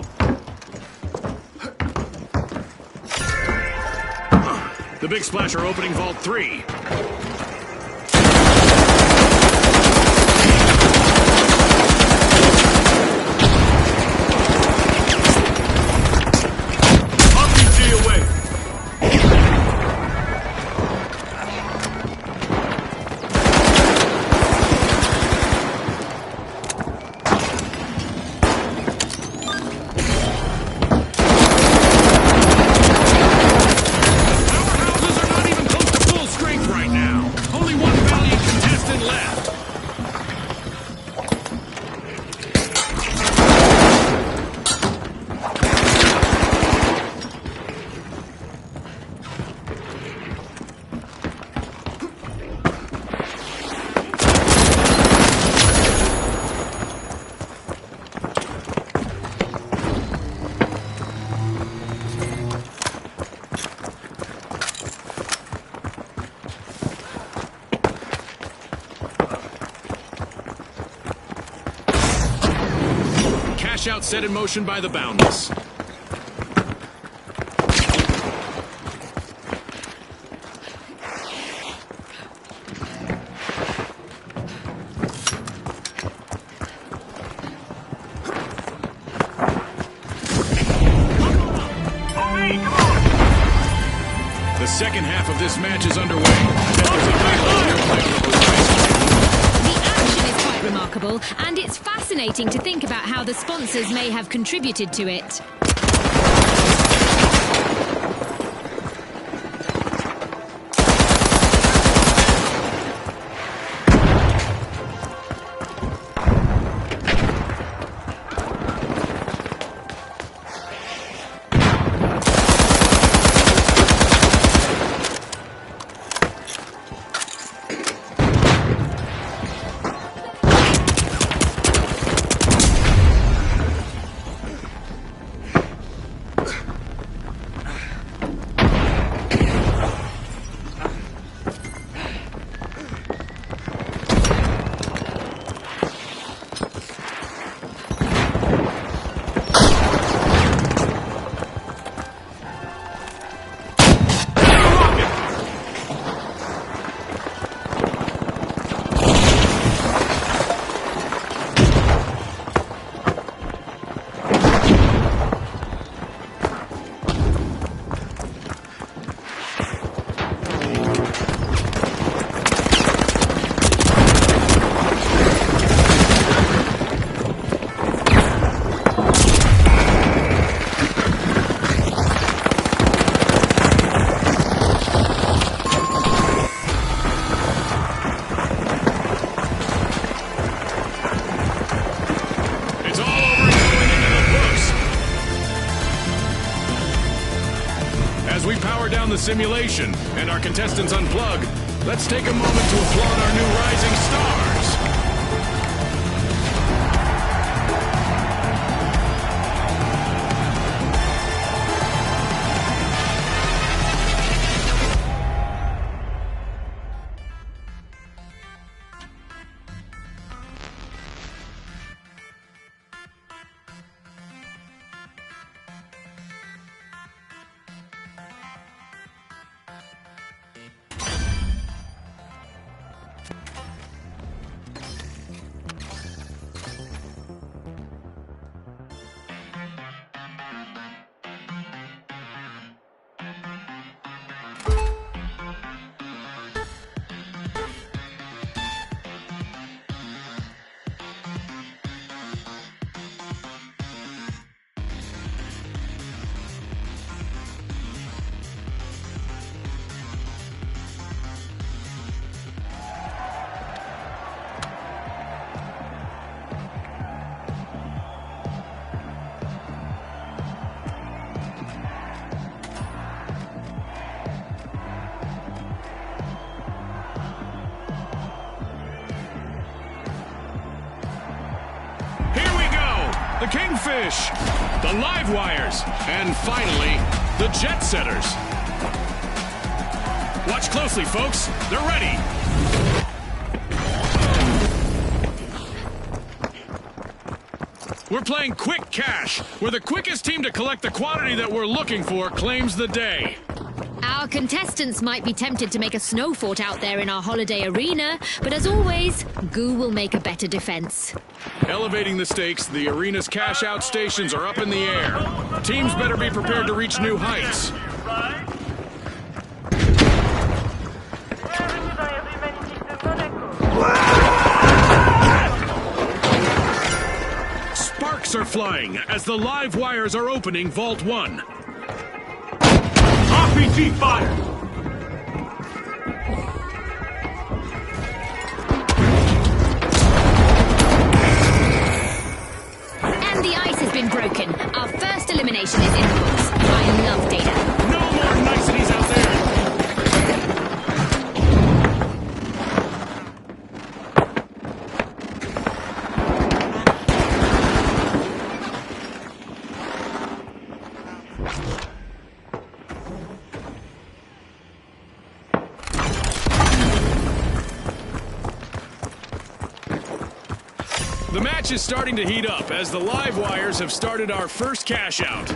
The Big Splash are opening Vault 3. RPG away. Right now. cash-out set in motion by the Boundless. The second half of this match is underway. I bet there's a great deal of real play on the horizon. The action is quite remarkable, and it's fascinating to think about how the sponsors may have contributed to it. As we power down the simulation and our contestants unplug, let's take a moment to applaud our new rising stars. The Kingfish, the Live Wires, and finally, the Jet Setters. Watch closely, folks. They're ready. We're playing Quick Cash, where the quickest team to collect the quantity that we're looking for claims the day. Our contestants might be tempted to make a snow fort out there in our holiday arena, but as always, Goo will make a better defense. Elevating the stakes, the arena's cash-out stations are up in the air. Teams better be prepared to reach new heights. Sparks are flying as the Live Wires are opening Vault 1. RPG fire! And the ice has been broken. Our first elimination is in the books. I love data. No more niceties out there! The The match is starting to heat up as the live wires have started our first cash out.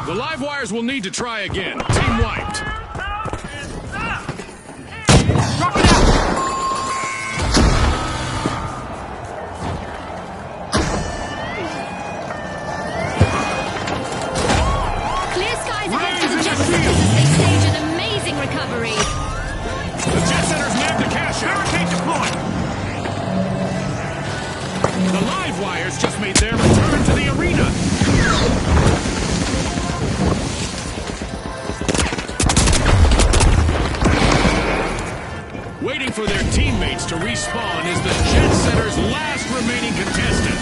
The live wires will need to try again. Team wiped. Drop it out! Clear skies ahead for the Jet Setters as they stage an amazing recovery. The Jet Setters nabbed the cash out. Barricade deployed! The live wires just made their return to the arena. Waiting for their teammates to respawn is the Jet Setters' last remaining contestant.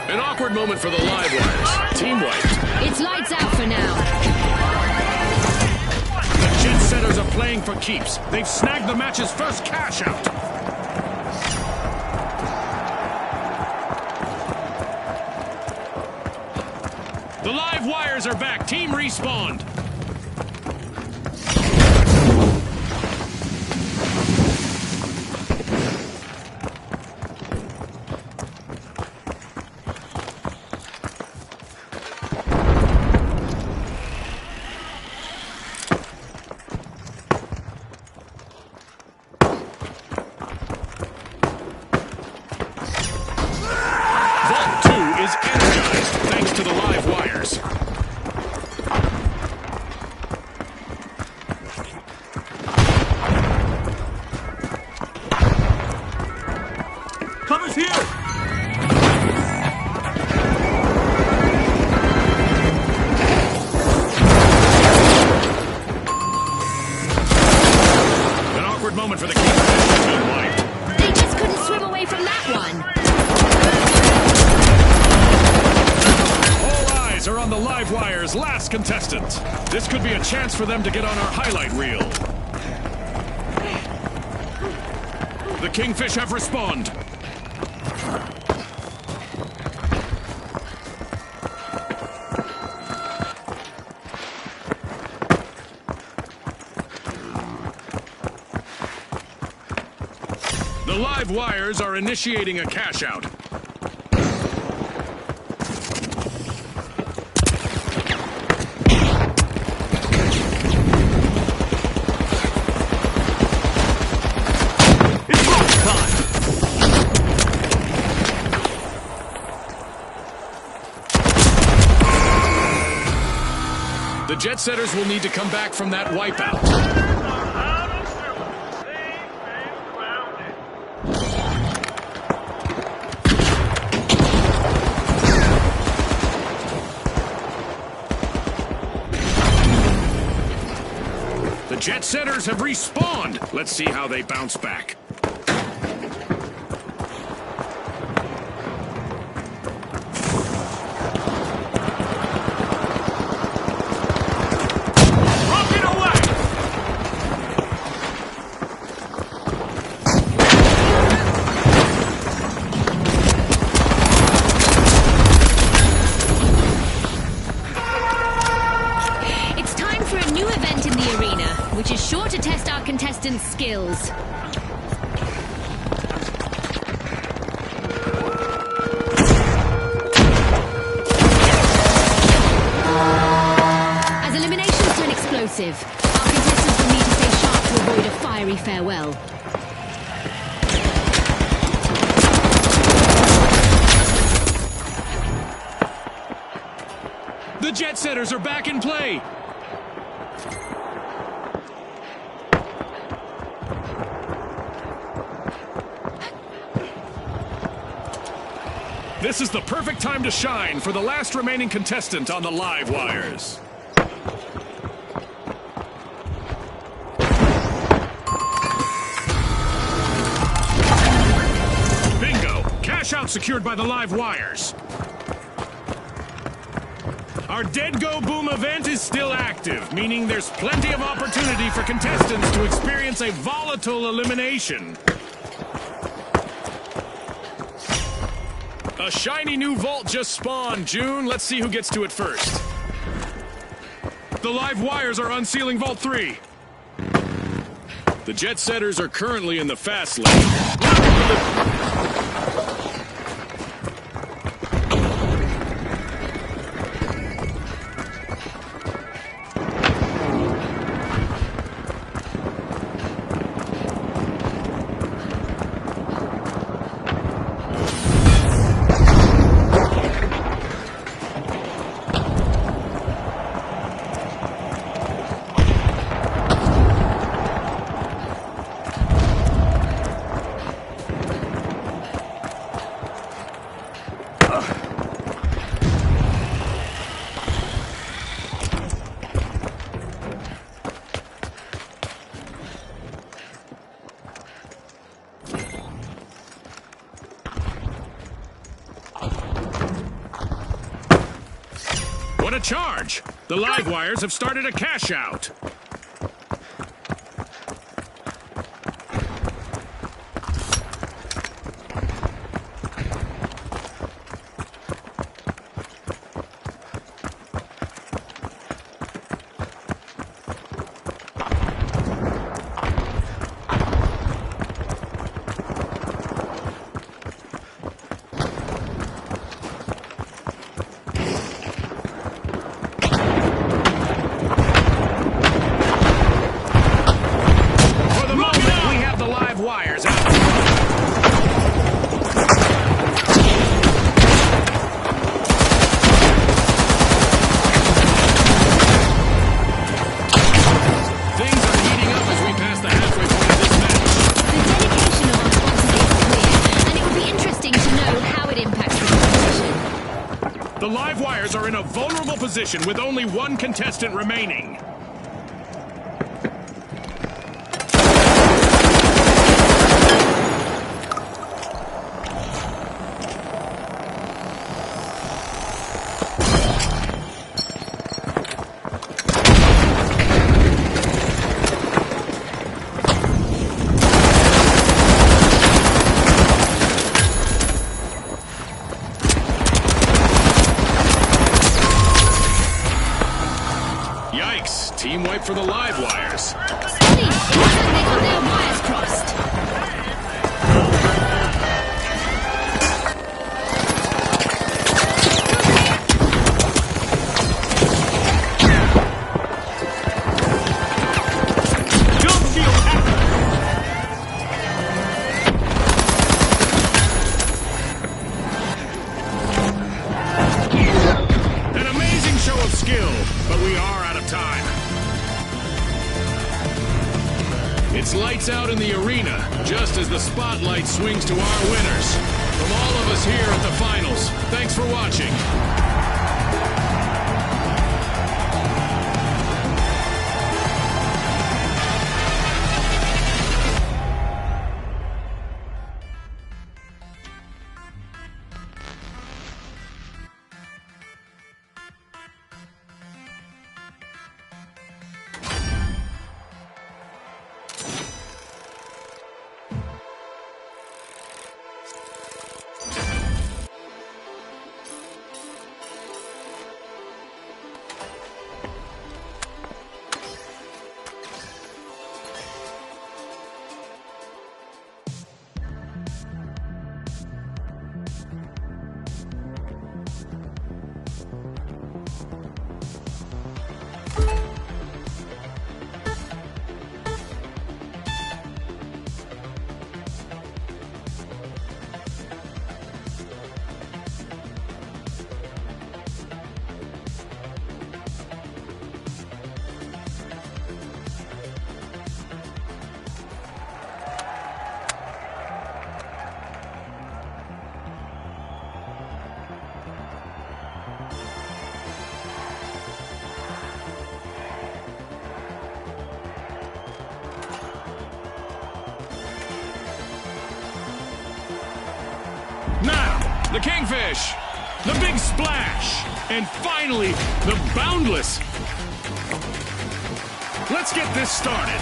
An awkward moment for the live wires. Team wiped. It's lights out for now. The Jet Setters are playing for keeps. They've snagged the match's first cash out. The live wires are back. Team respawned. Vault 2 is energized thanks to the live wires. Cover's here! An awkward moment for the Kingfish. Team wiped. They just couldn't swim away from that one. All eyes are on the live wires' last contestant. This could be a chance for them to get on our highlight reel. The Kingfish have respawned. The live wires are initiating a cash out. It's rock time! The Jet Setters will need to come back from that wipeout. The Jet Setters have respawned. Let's see how they bounce back. Rocket away! It's time for a new event in the arena, which is sure to test our contestants' skills. farewell. The jet setters are back in play! This is the perfect time to shine for the last remaining contestant on the live wires. Bingo! Cash out secured by the live wires. Our Dead Go Boom event is still active, meaning there's plenty of opportunity for contestants to experience a volatile elimination. A shiny new vault just spawned, June. Let's see who gets to it first. The live wires are unsealing Vault 3. The jet setters are currently in the fast lane. What a charge! The live wires have started a cash out. The live wires are in a vulnerable position with only one contestant remaining. Yikes! Team wipe for the live wires. Steady! It looks like they got their wires crossed. Don't feel happy. An amazing show of skill, but we are out of time. It's lights out in the arena, just as the spotlight swings to our winners. From all of us here at the finals, thanks for watching. Now, the Kingfish, the Big Splash, and finally, the Boundless. Let's get this started.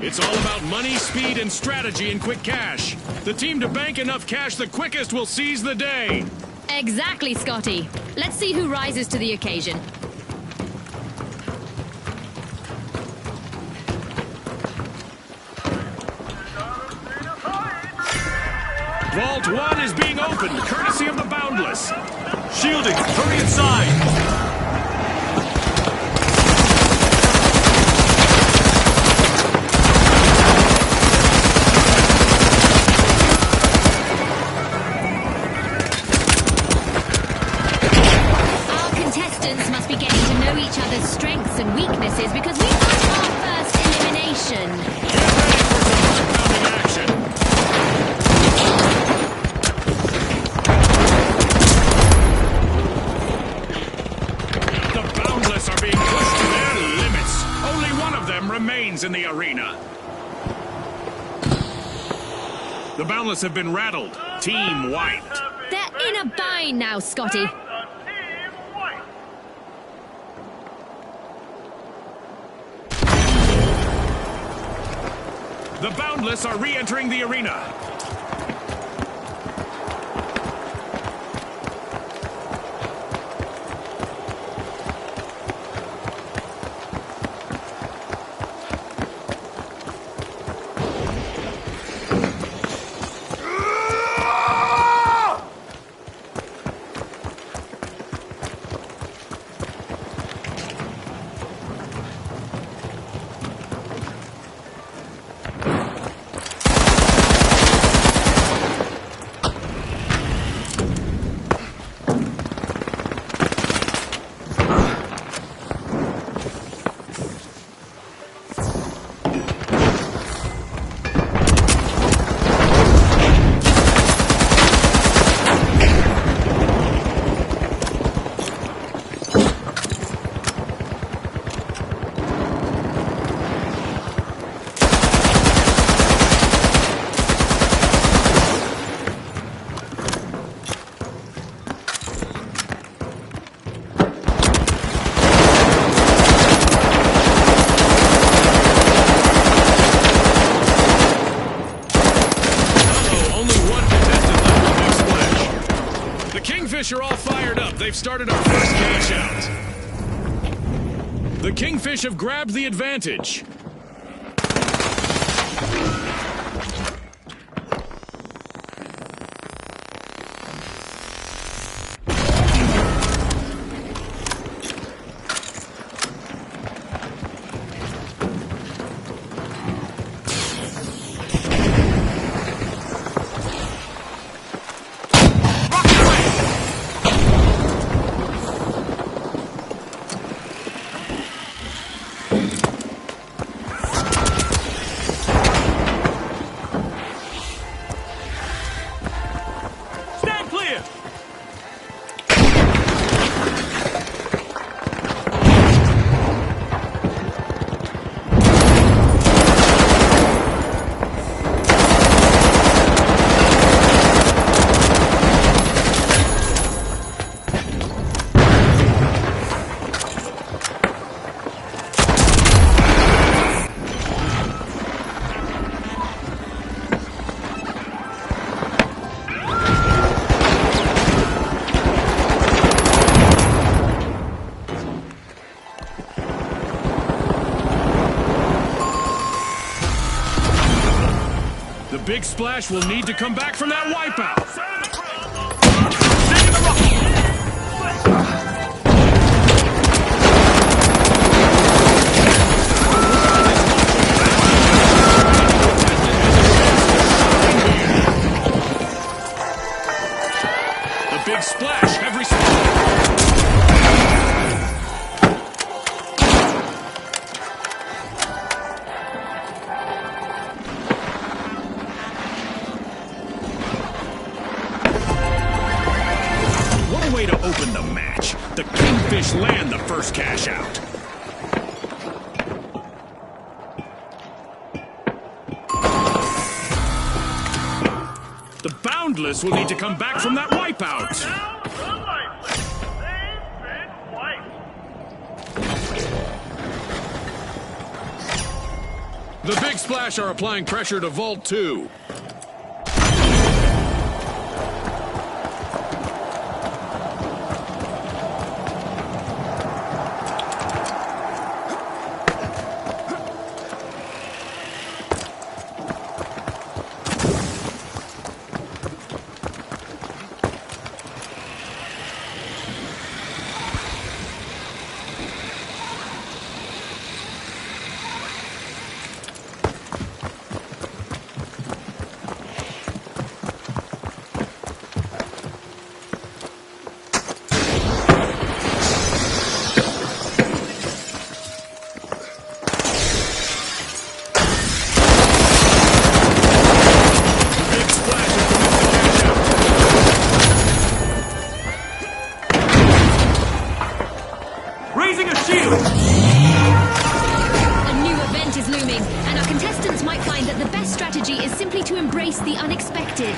It's all about money, speed, and strategy in quick cash. The team to bank enough cash the quickest will seize the day. Exactly, Scotty. Let's see who rises to the occasion. Vault 1 is being opened, courtesy of the Boundless. Shielding! Hurry inside! Our contestants must be getting to know each other's strengths and weaknesses because we've got our first elimination. Get ready for some heart-pounding action. The Boundless are being pushed to their limits. Only one of them remains in the arena. The Boundless have been rattled. Team wiped. They're in a bind now, Scotty. The team white. The Boundless are re-entering the arena. Kingfish are all fired up. They've started our first cash out. The Kingfish have grabbed the advantage. The Big Splash will need to come back from that wipeout. The Big Splash have responded. Way to open the match. The Kingfish land the first cash out. Boundless will need to come back from that wipeout. Now the lifeless. They've been wiped. The Big Splash are applying pressure to Vault 2. Raising a shield! A new event is looming, and our contestants might find that the best strategy is simply to embrace the unexpected.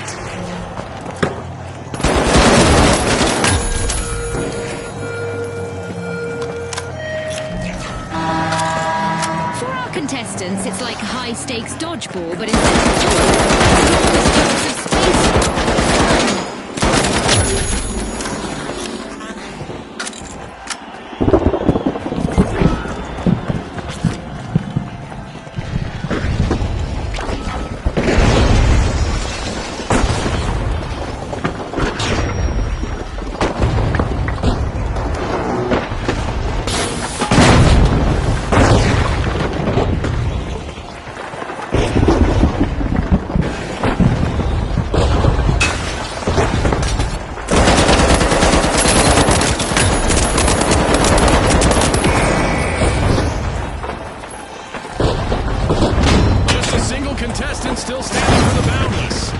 For our contestants, it's like high-stakes dodgeball, but instead of space. Contestant still standing for the Boundless.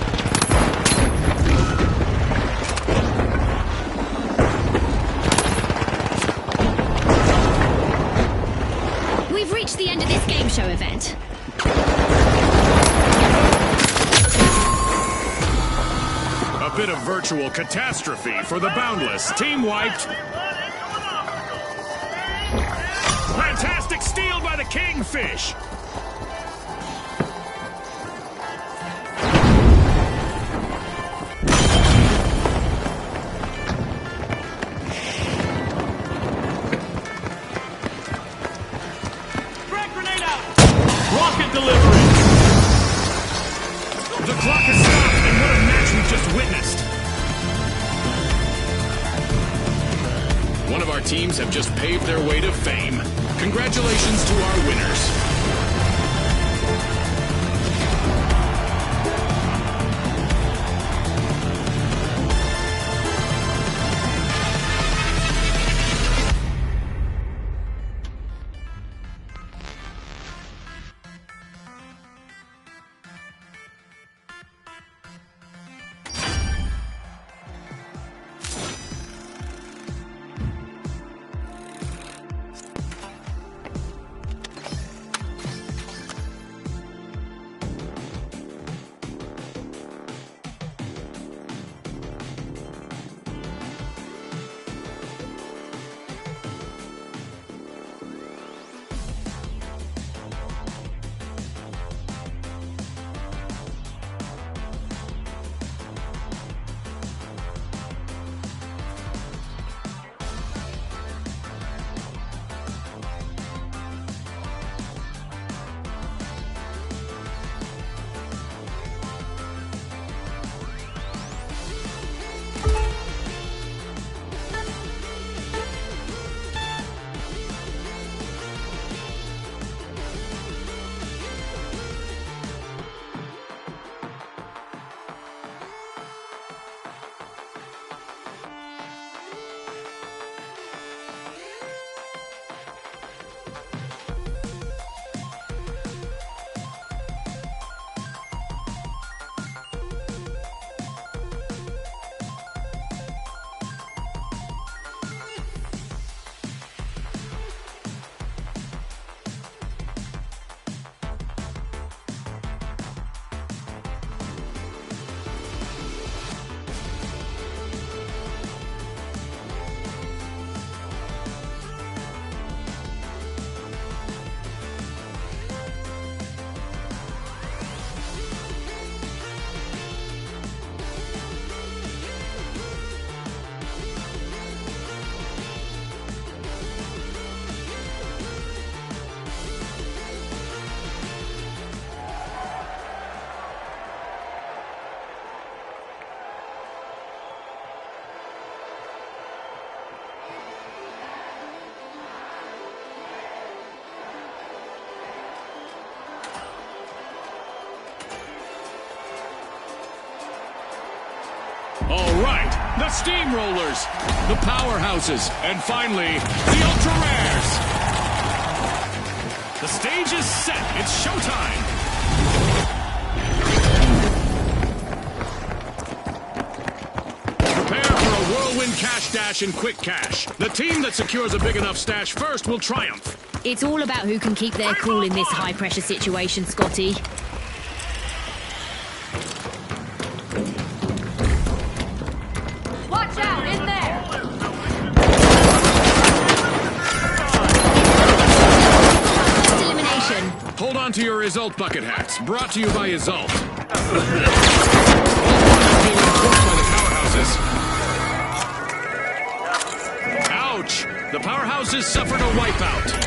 We've reached the end of this game show event. A bit of virtual catastrophe for the Boundless. Team wiped. Fantastic steal by the Kingfish. Delivery. The clock has stopped, and what a match we've just witnessed. One of our teams have just paved their way to fame. Congratulations to our winners. The Steamrollers, the Powerhouses, and finally, the Ultra Rares. The stage is set. It's showtime. Prepare for a whirlwind cash dash and quick cash. The team that secures a big enough stash first will triumph. It's all about who can keep their cool in this high-pressure situation, Scotty. Watch out, in there! Elimination. Hold on to your result bucket hats. Brought to you by Result. Being enforced by the Powerhouses. Ouch! The Powerhouses suffered a wipeout.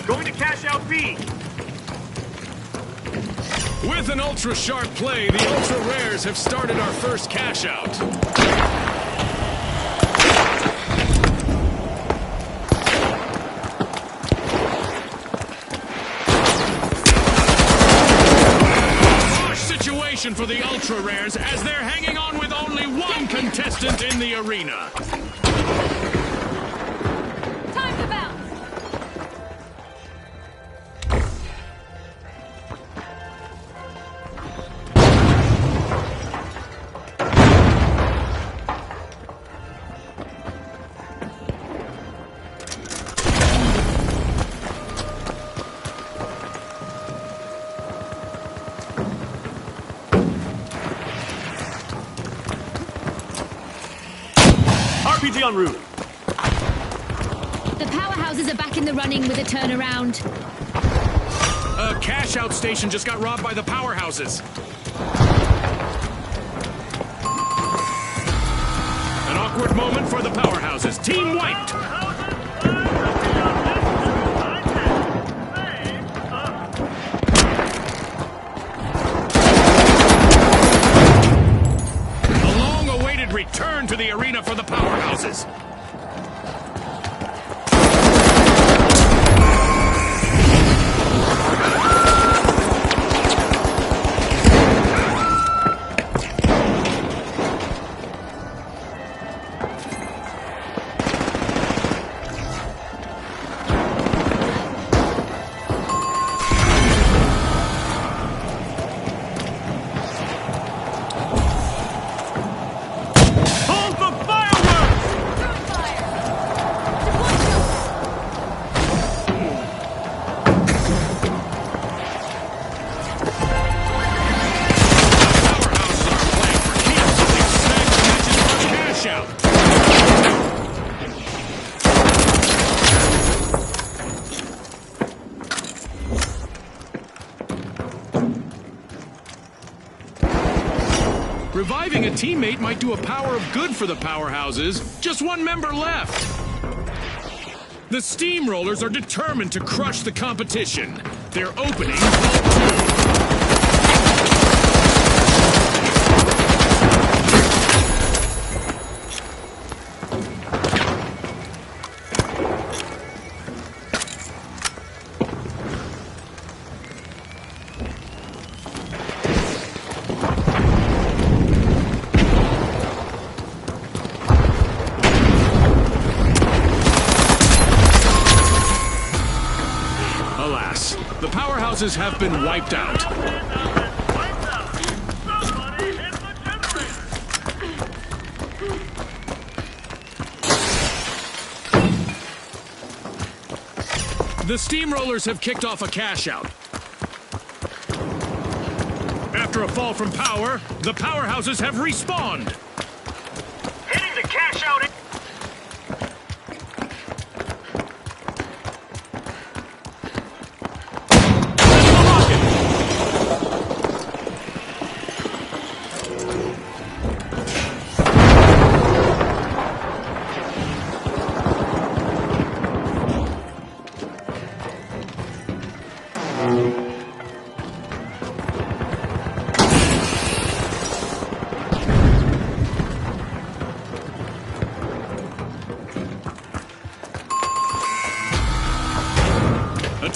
Going to cash out B. With an ultra-sharp play, the Ultra Rares have started our first cash out. Harsh situation for the Ultra Rares as they're hanging on with only one contestant in the arena. Time to bounce! RPG en route. The Powerhouses are back in the running with a turnaround. A cash-out station just got robbed by the Powerhouses. An awkward moment for the Powerhouses. Team wiped. A long-awaited return to the arena for the Powerhouses. Hold the fireworks! Powerhouses are playing for keeps. They've snagged the match's first cash out. Reviving a teammate might do a power of good for the Powerhouses. Just one member left. The Steamrollers are determined to crush the competition. They're opening Vault 2. Alas, the Powerhouses have been wiped out. Somebody hit the generator. The Steamrollers have kicked off a cash out. After a fall from power, the Powerhouses have respawned. Hitting the cash out.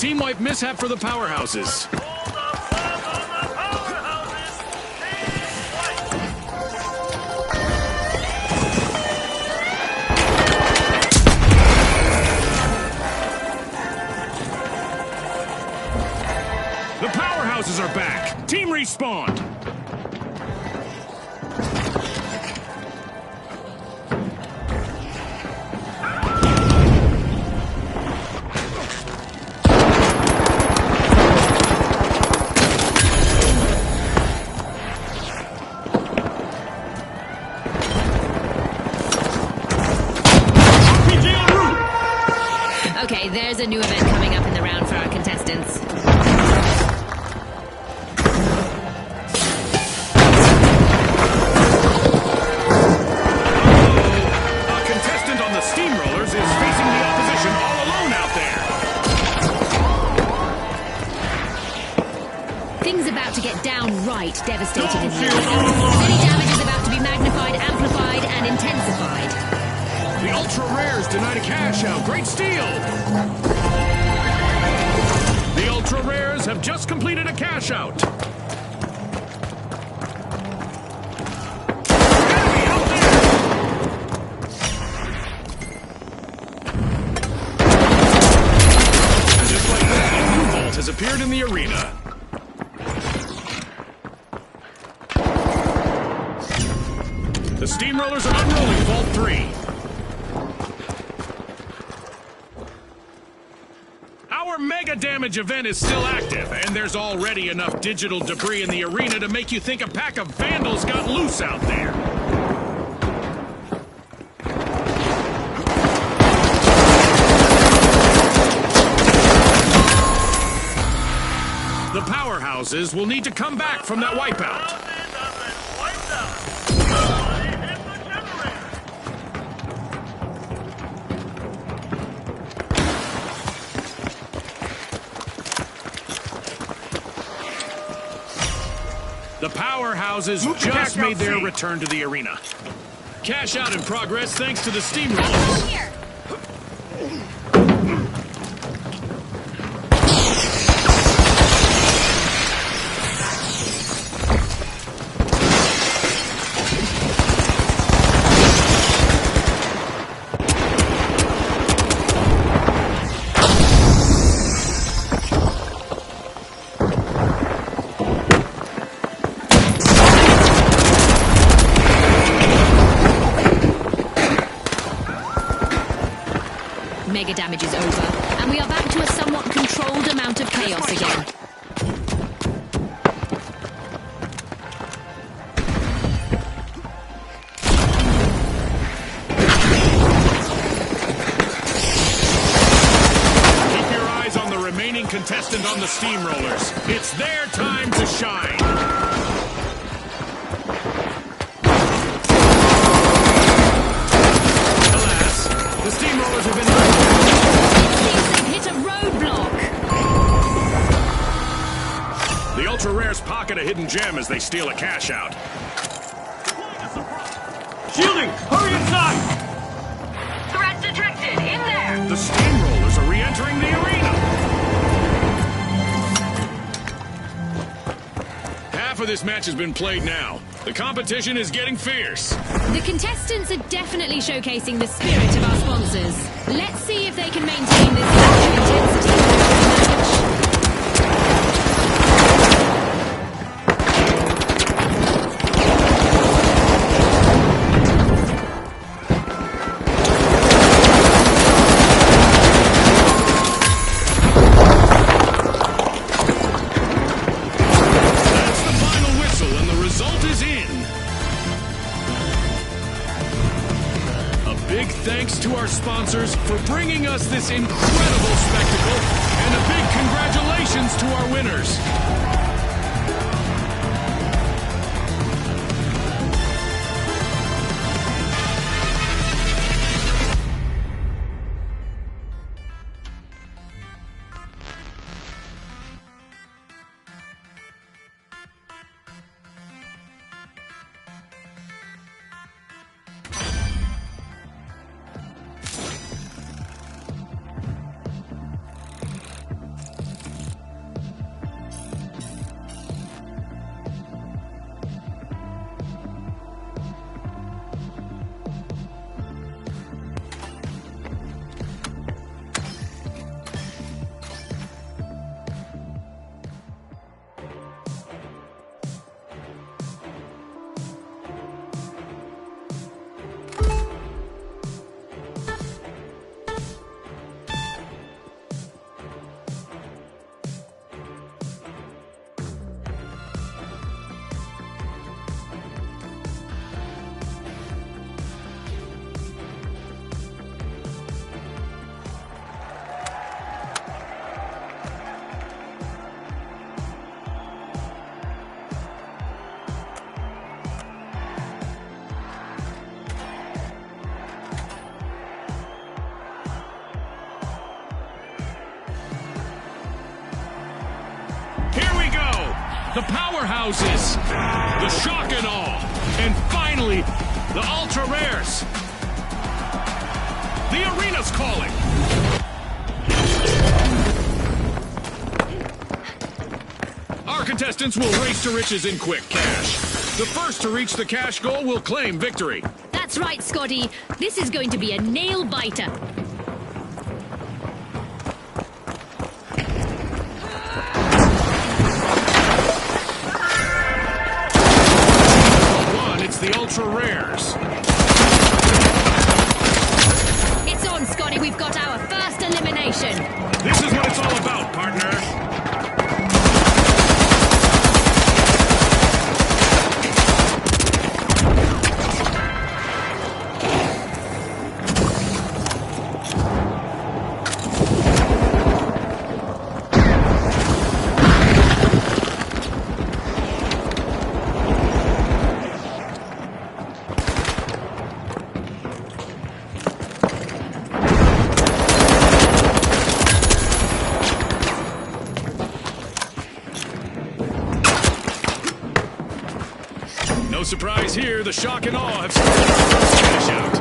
team wipe mishap for the powerhouses. Hold up, love on the powerhouses. The powerhouses are back. Team respawned. Okay, there's a new event coming up in the round for our contestants. A contestant on the Steamrollers is facing the opposition all alone out there. Things about to get downright devastating in the arena. Any damage is about to be magnified, amplified, and intensified. The Ultra Rares denied a cash out. Great steal! The Ultra Rares have just completed a cash out. Enemy out there! And just like that, a new vault has appeared in the arena. The Steamrollers are unrolling Vault 3. Our Mega Damage event is still active, and there's already enough digital debris in the arena to make you think a pack of vandals got loose out there. The powerhouses will need to come back from that wipeout. Houses have been wiped out. Somebody hit the generator. The powerhouses Move to just cash out made their C. return to the arena. Cash out in progress thanks to the Steamrollers. Here! Mega damage is over, and we are back to a somewhat controlled amount of chaos again. Keep your eyes on the remaining contestant on the Steamrollers. It's their time to shine. Alas, the Steamrollers have been Hit a roadblock! The Ultra Rares pocket a hidden gem as they steal a cash out. Shielding! Hurry inside! Threat detected. In there. The Steamrollers are re-entering the arena. Half of this match has been played now. The competition is getting fierce. The contestants are definitely showcasing the spirit of our sponsors. Let's see if they can maintain this level of intensity throughout the match. That's the final whistle, and the result is in. A big thanks to our sponsors for bringing us this incredible spectacle, and a big congratulations to our winners. The powerhouses, the shock and awe, and finally, the ultra rares. The arena's calling. Our contestants will race to riches in quick cash. The first to reach the cash goal will claim victory. That's right, Scotty. This is going to be a nail-biter. It's the ultra rares. It's on, Scotty. We've got our first elimination. This is what it's all about, partner. No surprise here, the shock and awe have started our first cash out.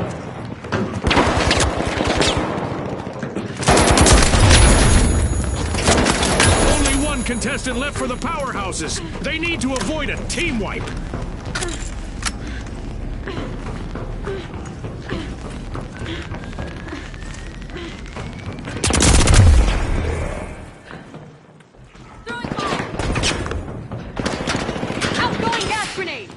Only one contestant left for the powerhouses. They need to avoid a team wipe. Outgoing gas grenade.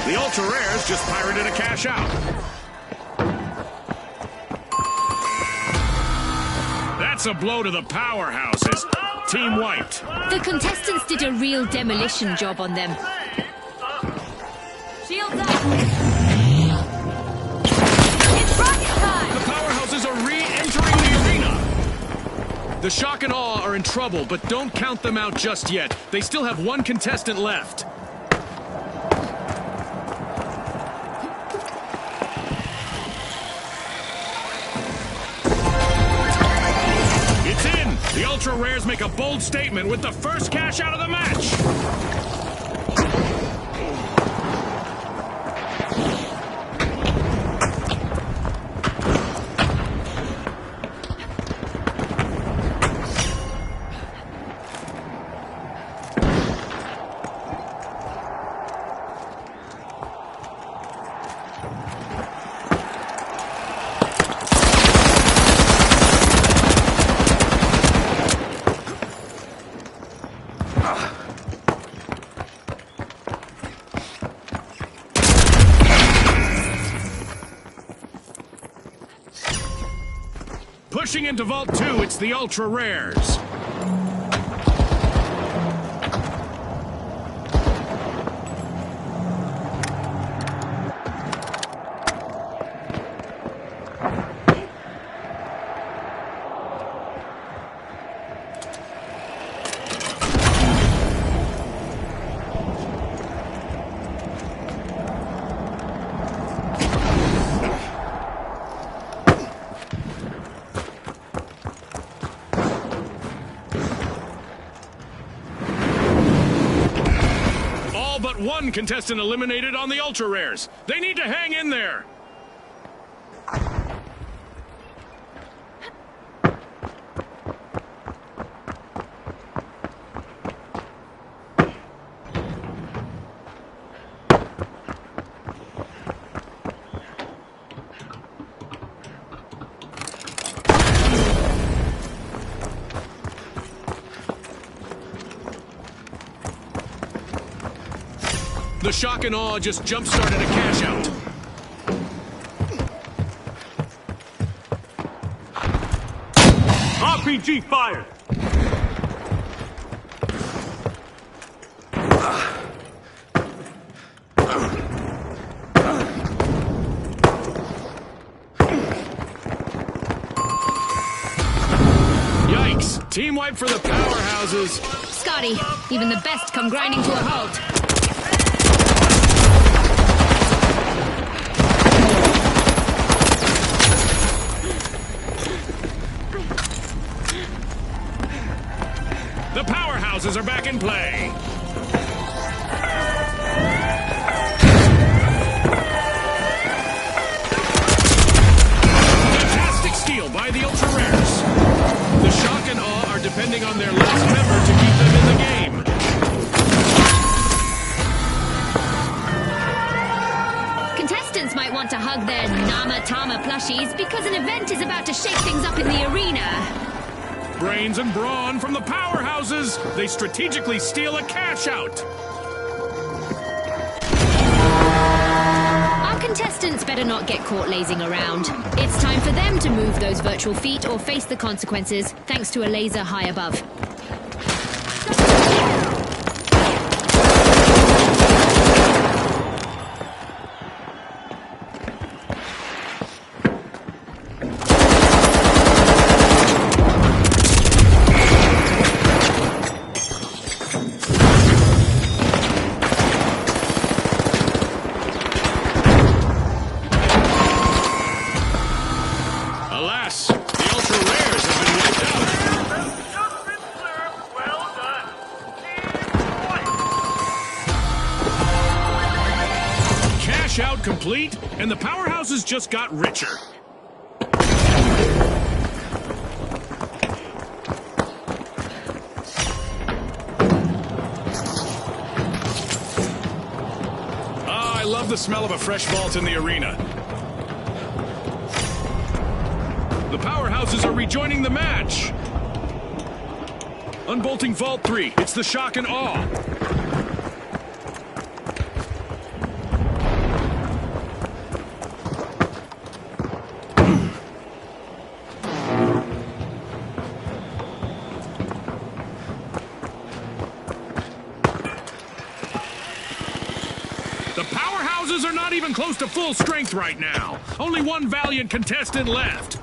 The ultra rares just pirated a cash out. That's a blow to the powerhouses. Team wiped. The contestants did a real demolition job on them. Shields up! It's rocket time! The powerhouses are re-entering the arena. The shock and awe are in trouble, but don't count them out just yet. They still have one contestant left. It's in! The ultra rares make a bold statement with the first cash out of the match. Pushing into Vault 2, it's the ultra rares. But one contestant eliminated on the ultra rares. They need to hang in there. The shock and awe just jump-started a cash out. RPG fired! Yikes! Team wipe for the powerhouses. Scotty, even the best come grinding to a halt. The powerhouses are back in play. Fantastic steal by the Ultra Rares. The shock and awe are depending on their last member to keep them in the game. Contestants might want to hug their Nama Tama plushies because an event is about to shake things up in the arena. Brains and brawn from the powerhouses. They strategically steal a cash out. Our contestants better not get caught lazing around. It's time for them to move those virtual feet or face the consequences, thanks to a laser high above. Alas, the Ultra Rares have been wiped out. Just been served. Well done. Team point. Cash out complete, and the powerhouses just got richer. I love the smell of a fresh vault in the arena. The powerhouses are rejoining the match. Unbolting Vault 3. It's the shock and awe. The powerhouses are not even close to full strength right now. Only one valiant contestant left.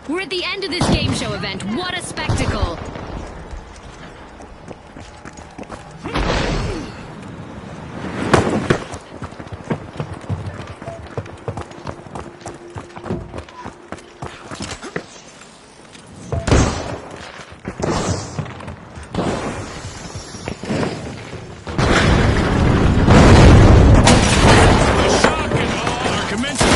We're at the end of this game show event. What a spectacle! The shock and awe are commencing.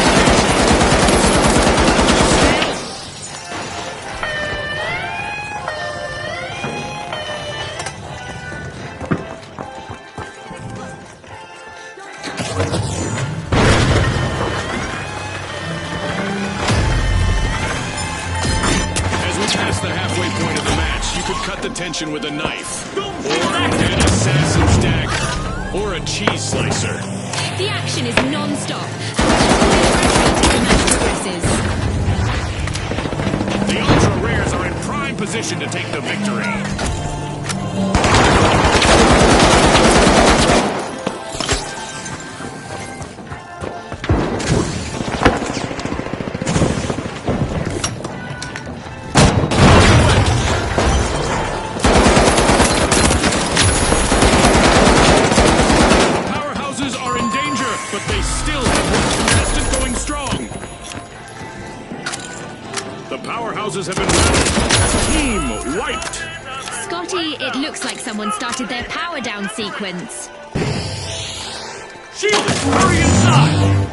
Past the halfway point of the match, you could cut the tension with a knife, or an assassin's dagger, or a cheese slicer. The action is non-stop. The match progresses. The Ultra Rares are in prime position to take the victory. But they still have one contestant going strong. The powerhouses have been routed. Team wiped. Scotty, it looks like someone started their power down sequence. Shielded! Hurry inside!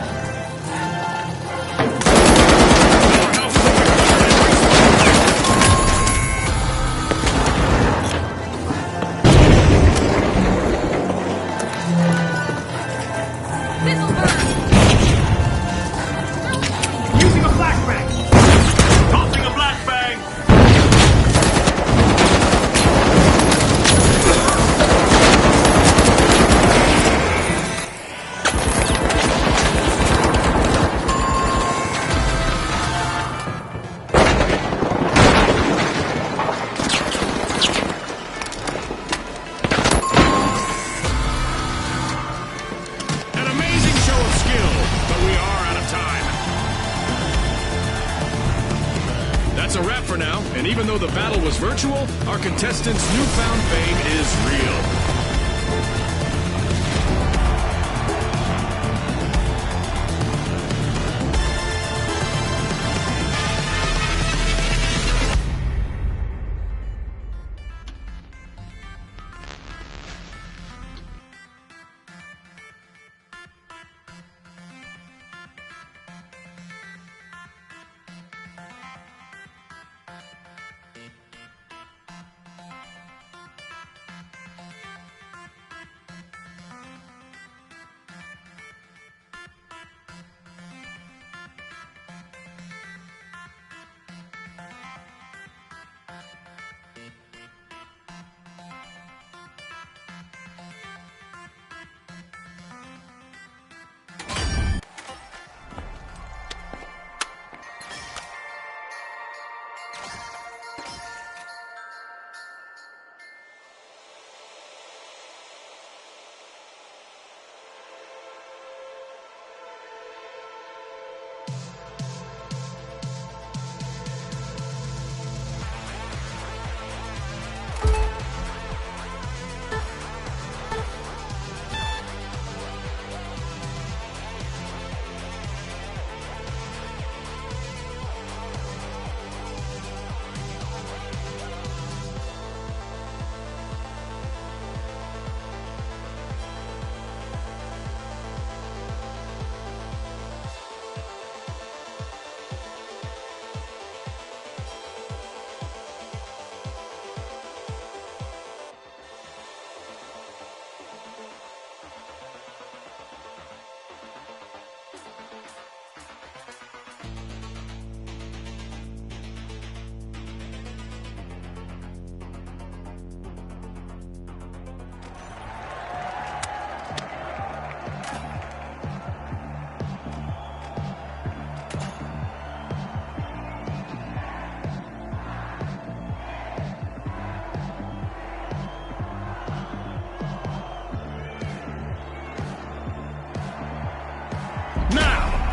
Even though the battle was virtual, our contestants' newfound fame is real.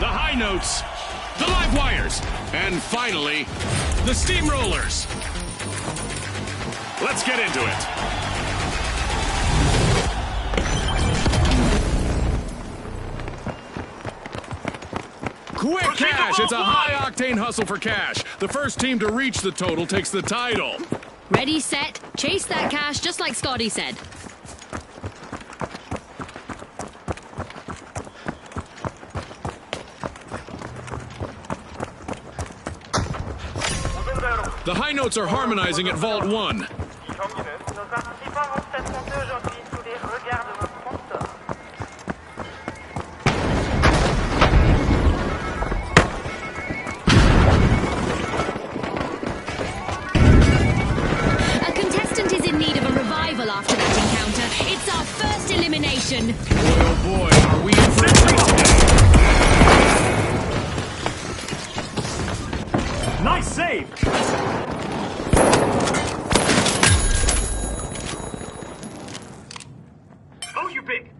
The high notes, the live wires, and finally, the steamrollers. Let's get into it. Quick cash! It's a high-octane hustle for cash. The first team to reach the total takes the title. Ready, set, chase that cash just like Scotty said. The high notes are harmonizing at Vault 1. Nos participants vont s'être montés aujourd'hui sous les regards de nos sponsors. A contestant is in need of a revival after that encounter. It's our first elimination. Boy, oh boy, are we in for a treat today? Nice save! Oh, you big!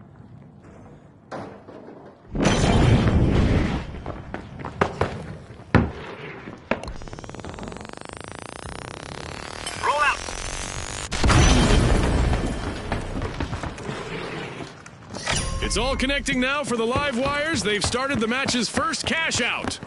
Roll out! It's all connecting now for the live wires. They've started the match's first cash out.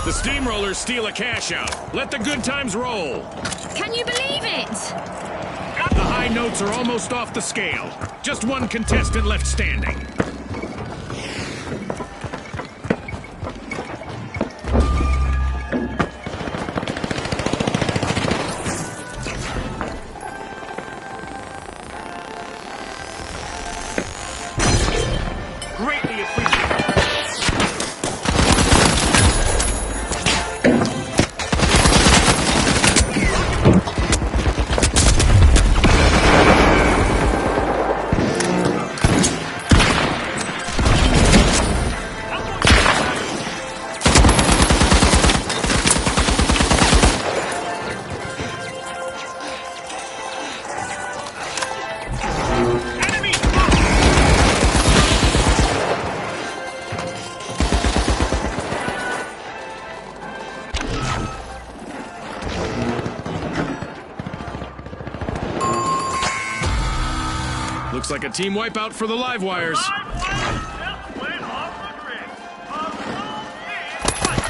The steamrollers steal a cash out. Let the good times roll. Can you believe it? The high notes are almost off the scale. Just one contestant left standing. Greatly appreciated. Looks like a team wipeout for the live wires. Live wires just went off the grid. A full team fight.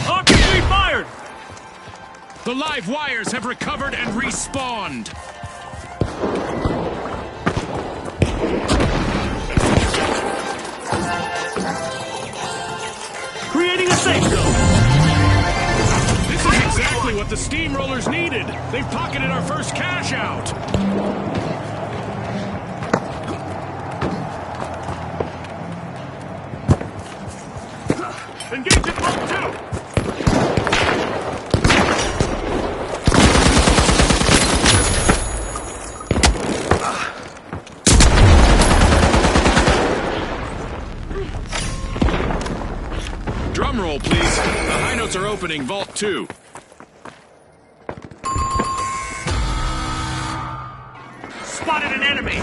RPG fired! The live wires have recovered and respawned. Creating a safe zone! This is exactly what the steamrollers needed. They've pocketed our first cash out. Engage in Vault 2! Drum roll, please. The high notes are opening Vault 2. Spotted an enemy!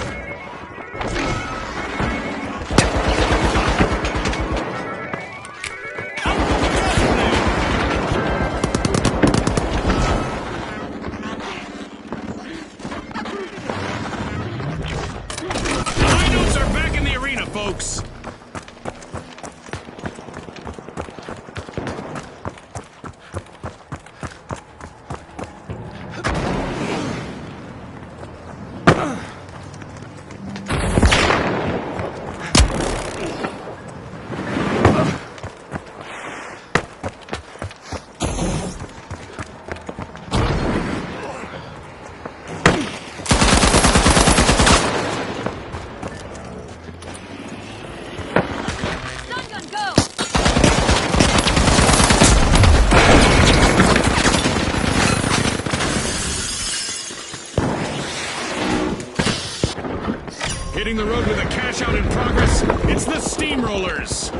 The high notes are back in the arena, folks. Stun gun, go! Hitting the road with a cash out in progress. It's the steamrollers.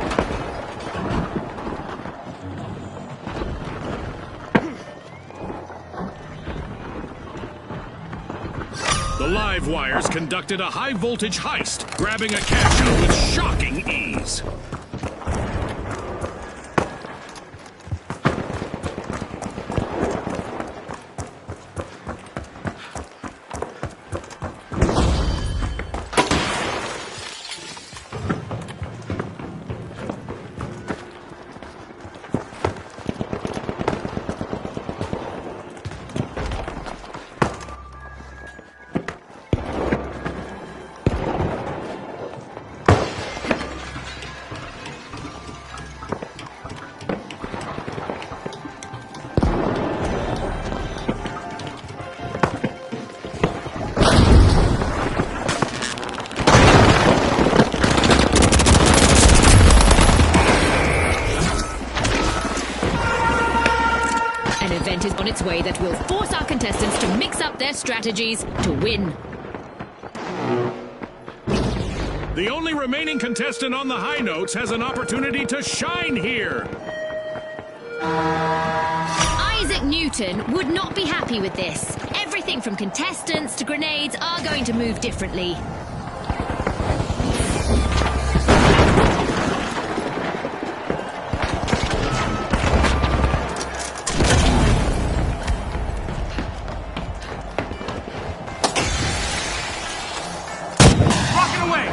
The live wires conducted a high voltage heist, grabbing a cash out with shocking ease. An event is on its way that will force our contestants to mix up their strategies to win. The only remaining contestant on the high notes has an opportunity to shine here. Isaac Newton would not be happy with this. Everything from contestants to grenades are going to move differently. Rocket away!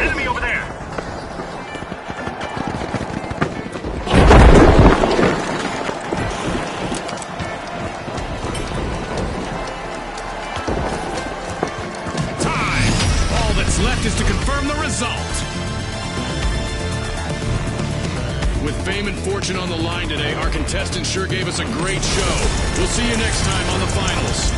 Enemy over there! Time! All that's left is to confirm the result. With fame and fortune on the line today, our contestants sure gave us a great show. We'll see you next time on the finals.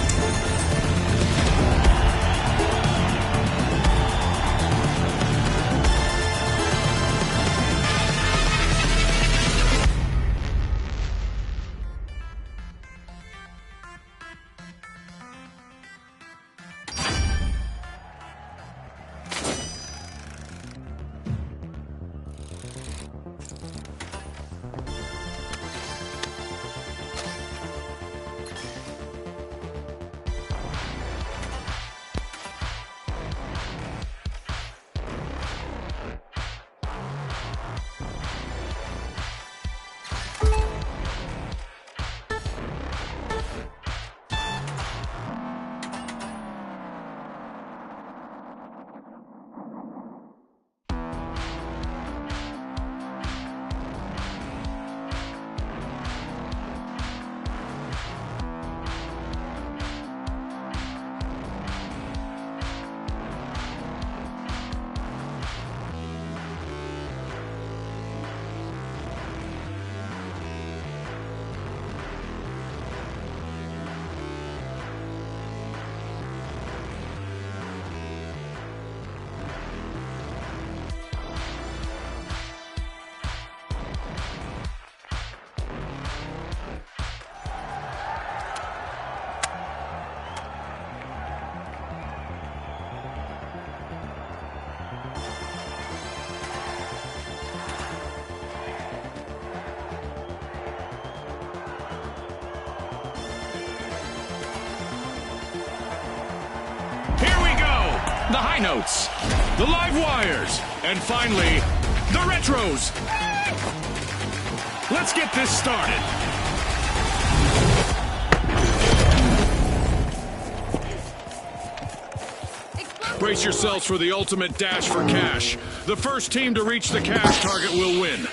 the high notes, the live wires, and finally, the retros. Let's get this started. Brace yourselves for the ultimate dash for cash. The first team to reach the cash target will win.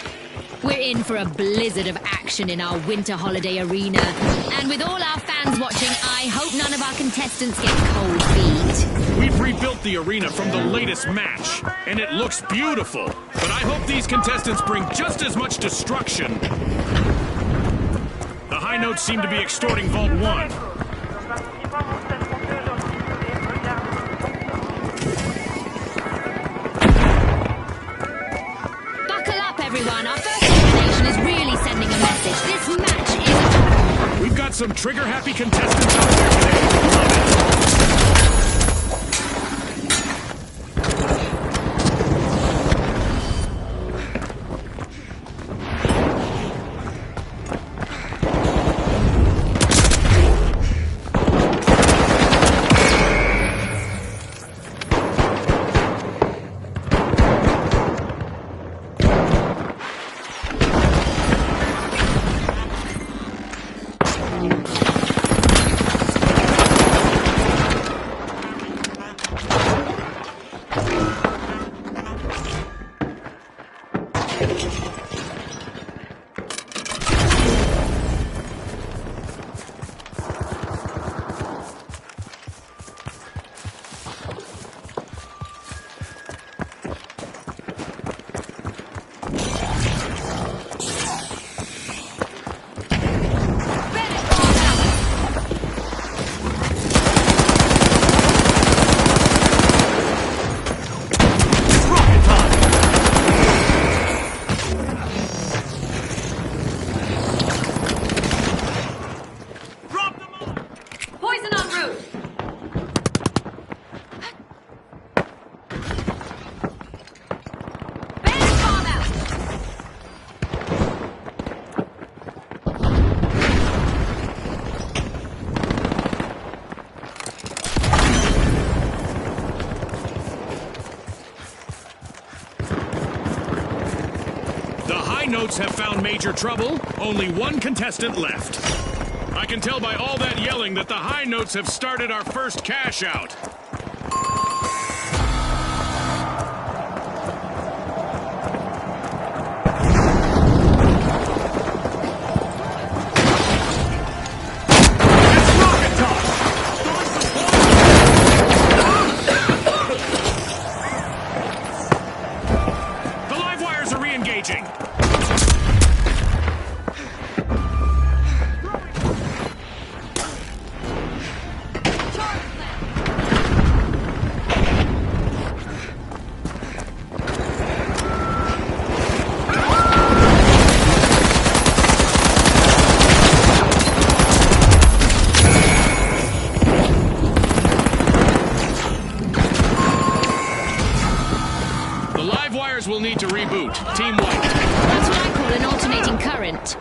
We're in for a blizzard of action in our winter holiday arena. And with all our fans watching, I hope none of our contestants get cold feet. We've rebuilt the arena from the latest match, and it looks beautiful. But I hope these contestants bring just as much destruction. The high notes seem to be extorting Vault 1. Everyone, our first elimination is really sending a message. This match is... We've got some trigger-happy contestants out there today. Love it. Poison en route. Bandit bomb out. The high notes have found major trouble. Only one contestant left. I can tell by all that yelling that the high notes have started our first cash out. It's rocket toss! The live wires are re-engaging. Will need to reboot. Team White. That's what I call an alternating current.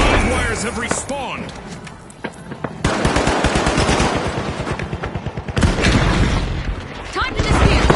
Live wires have respawned. Time to dispute.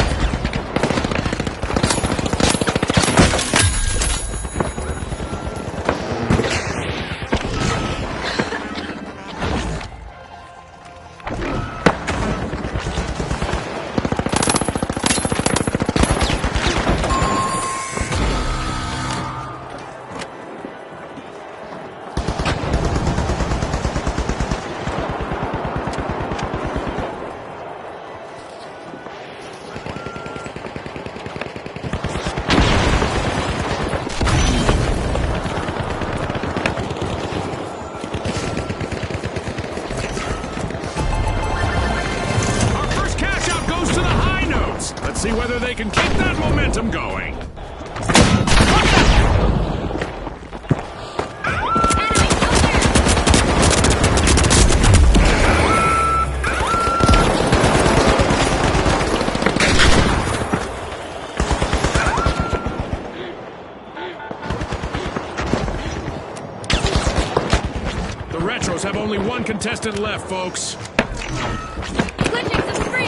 See whether they can keep that momentum going. Retros have only one contestant left, folks. Glitching some free!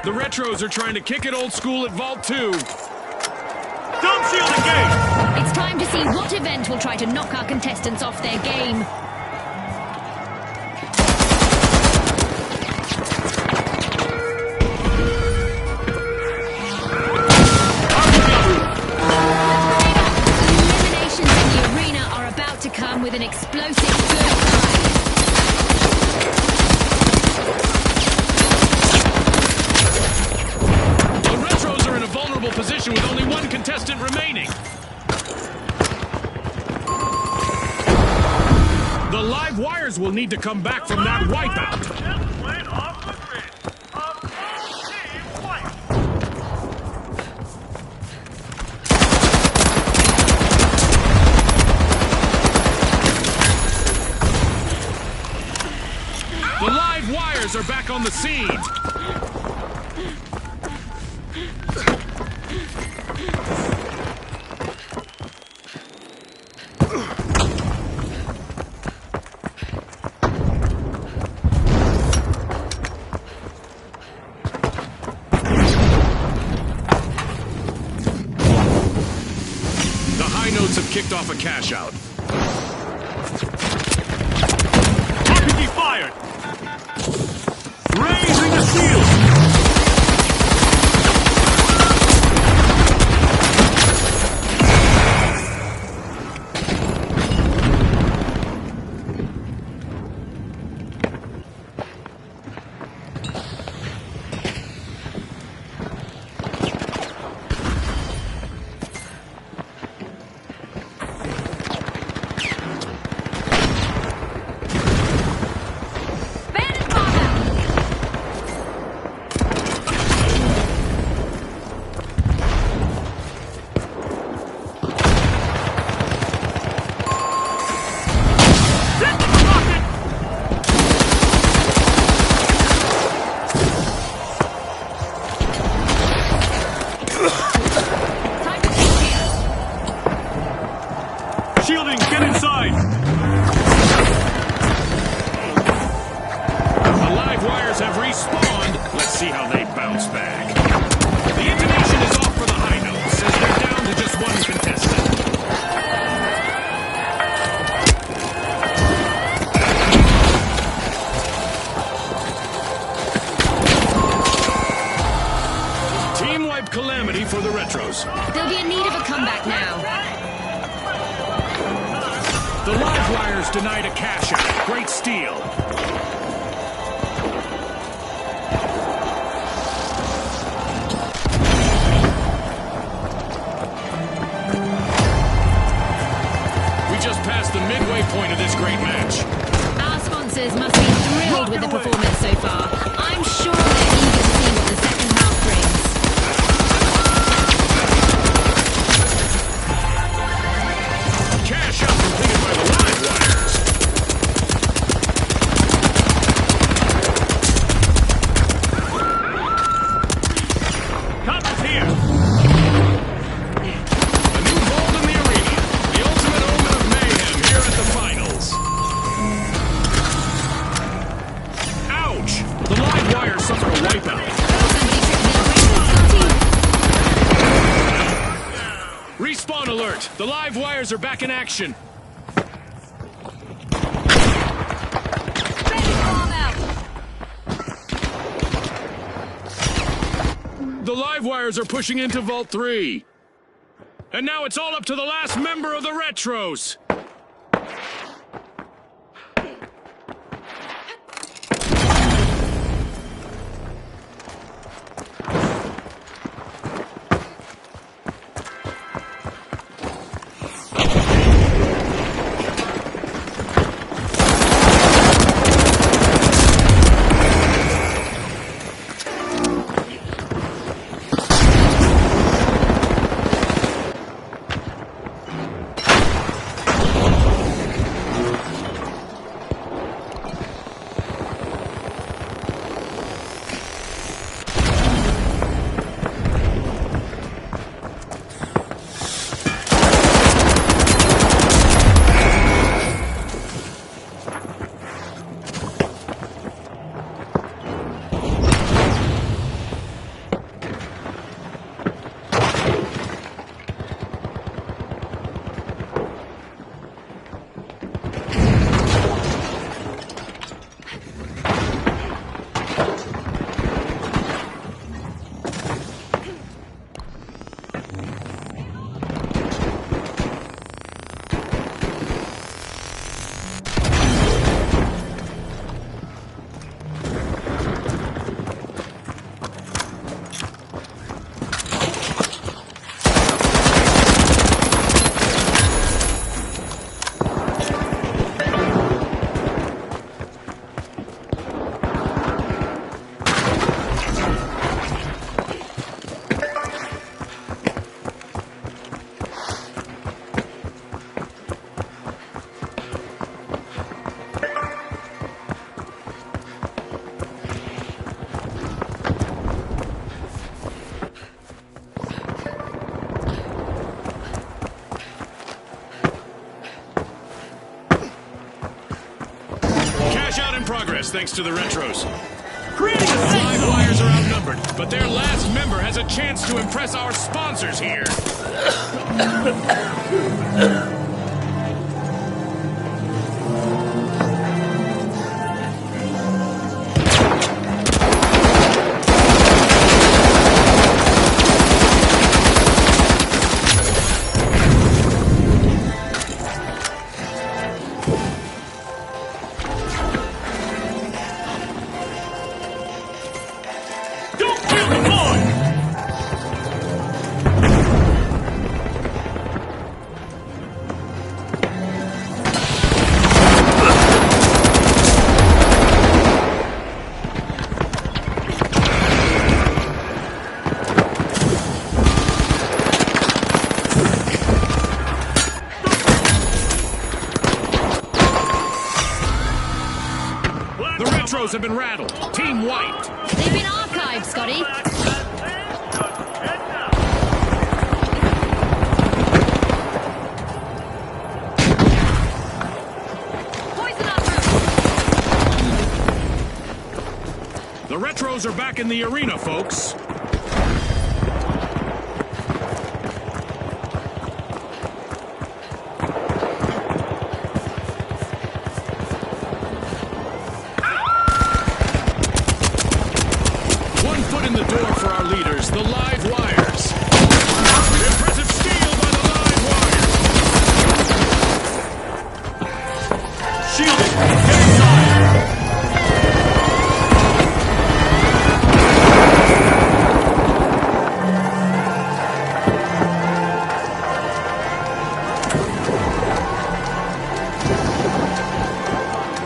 The Retros are trying to kick it old school at Vault 2. Dome shield engaged! It's time to see what event will try to knock our contestants off their game. Eliminations in the arena are about to come with an explosive good prize. The Retros are in a vulnerable position with only one contestant remaining. The live wires will need to come back from that wipeout. Just went off the grid. A full team wipe. The live wires are back on the scene. The high notes have kicked off a cash out. RPG fired! Raising the shield! Bandit bomb out! Hit the rocket! Time to kick here! Shielding, get inside! The live wires have respawned. Let's see how they bounce back. The intonation is off for the high notes as they're down to just one contestant. Team wipe calamity for the Retros. They'll be in need of a comeback now. The live wires denied a cash out. Great steal. We just passed the midway point of this great match. Our sponsors must be thrilled with the performance so far. I'm sure they're eager to see what the second half brings. Cash out completed by the live wires. Copper's here! A new vault in the arena. The ultimate omen of mayhem here at the finals. Ouch! The live wires suffered a wipeout. Respawn alert! The live wires are back in action. Bandit bomb out! live wires are pushing into Vault 3. And now it's all up to the last member of the Retros. Progress thanks to the Retros. Creating a Live signal! wires are outnumbered, but their last member has a chance to impress our sponsors here. The Retros have been rattled. Team wiped. They've been archived, Scotty. Poison up room. The Retros are back in the arena, folks. One foot in the door for our leaders, the live wires. Impressive steal by the live wires. Shielded! Get inside!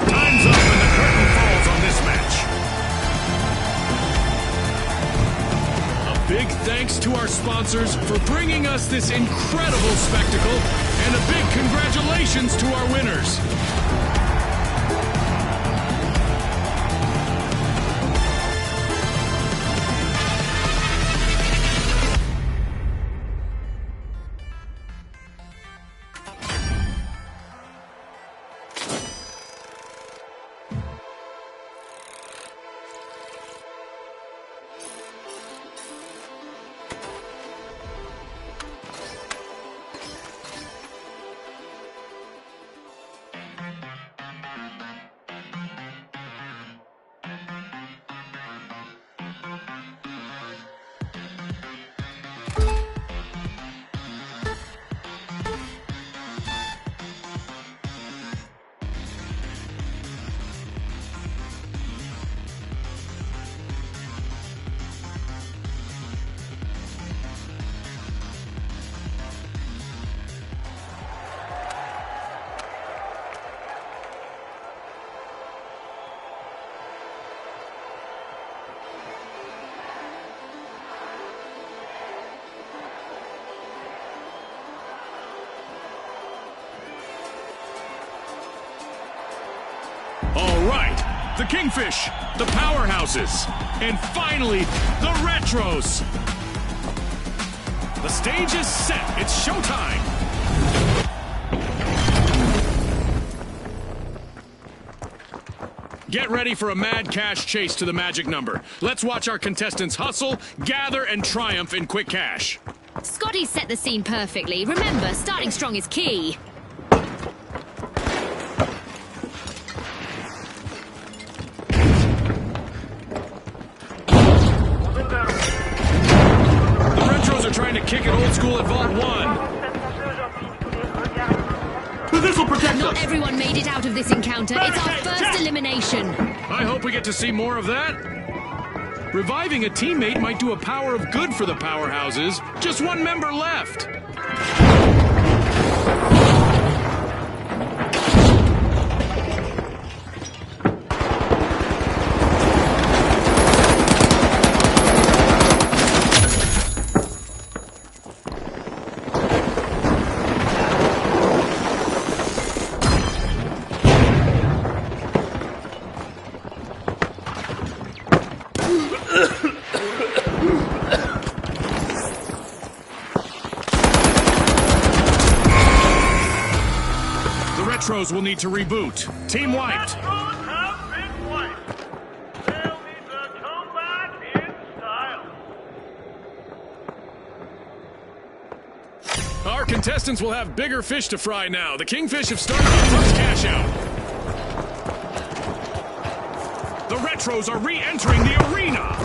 Time's up and the curtain falls on this match. A big thanks to our sponsors for bringing us this incredible spectacle, and a big congratulations to our winners. the Kingfish, the Powerhouses, and finally, the Retros. The stage is set. It's showtime. Get ready for a mad cash chase to the magic number. Let's watch our contestants hustle, gather, and triumph in quick cash. Scotty set the scene perfectly. Remember, starting strong is key. The Retros are trying to kick it old school at Vault 1. This will protect Not us! everyone made it out of this encounter. It's our first elimination. I hope we get to see more of that. Reviving a teammate might do a power of good for the Powerhouses. Just one member left. Retros will need to reboot. Team wiped. Retros have been wiped. They'll need to come back in style. Our contestants will have bigger fish to fry now. The Kingfish have started the first cash out. The Retros are re-entering the arena.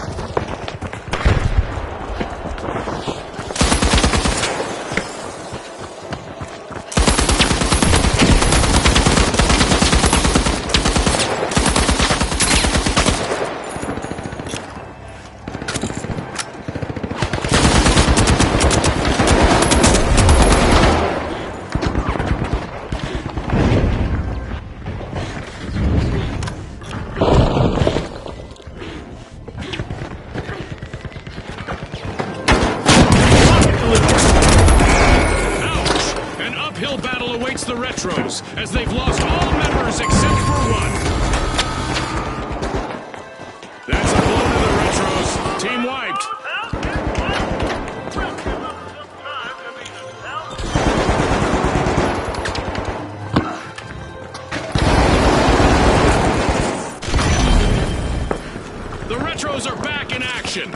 The Retros, as they've lost all members except for one. That's a blow to the Retros. Team wiped. Have been wiped. We'll give them some time to be themselves. The Retros are back in action.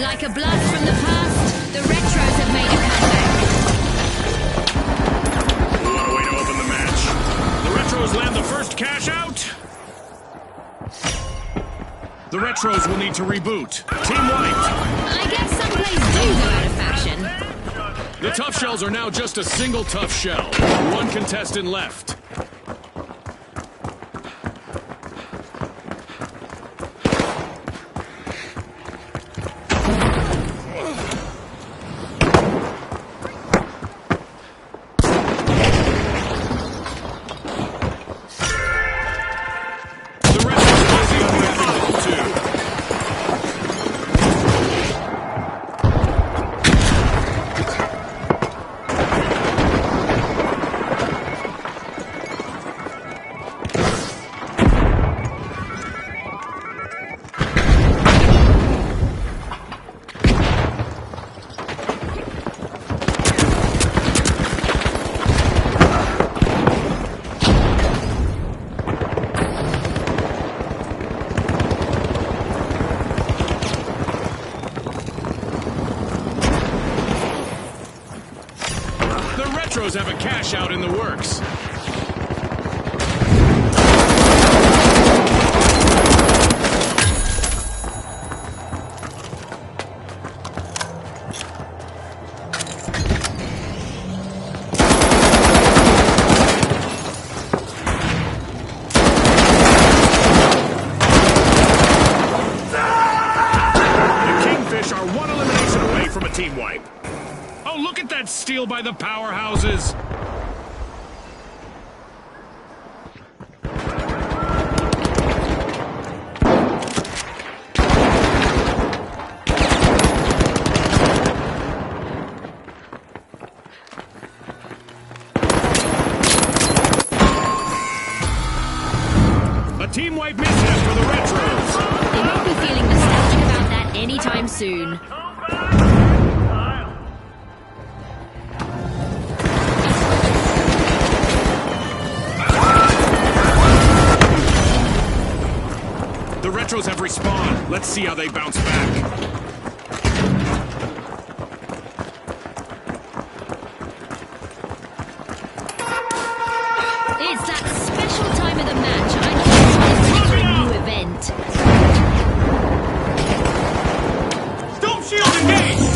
Like a blast from the past, the Retros have made a comeback. What a way to open the match. The Retros land the first cash out. The Retros will need to reboot. Team wiped. I guess some plays do go out of fashion. The Tough Shells are now just a single Tough Shell. One contestant left. Retros have a cash out in the works. Let's steal by the powerhouses. A team wipe mishap for the Retros. They won't be feeling nostalgic about that anytime soon. Come back in style. The Retros have respawned. Let's see how they bounce back. It's that special time of the match. I'm curious for a new event. Storm shield engaged!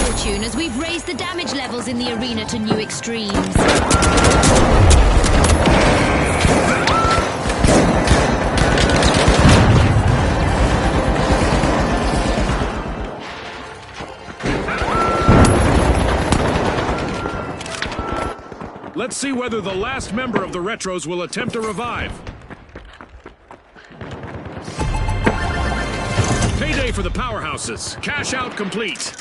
Fortune as we've raised the damage levels in the arena to new extremes. Let's see whether the last member of the Retros will attempt a revive. Payday for the powerhouses. Cash out complete.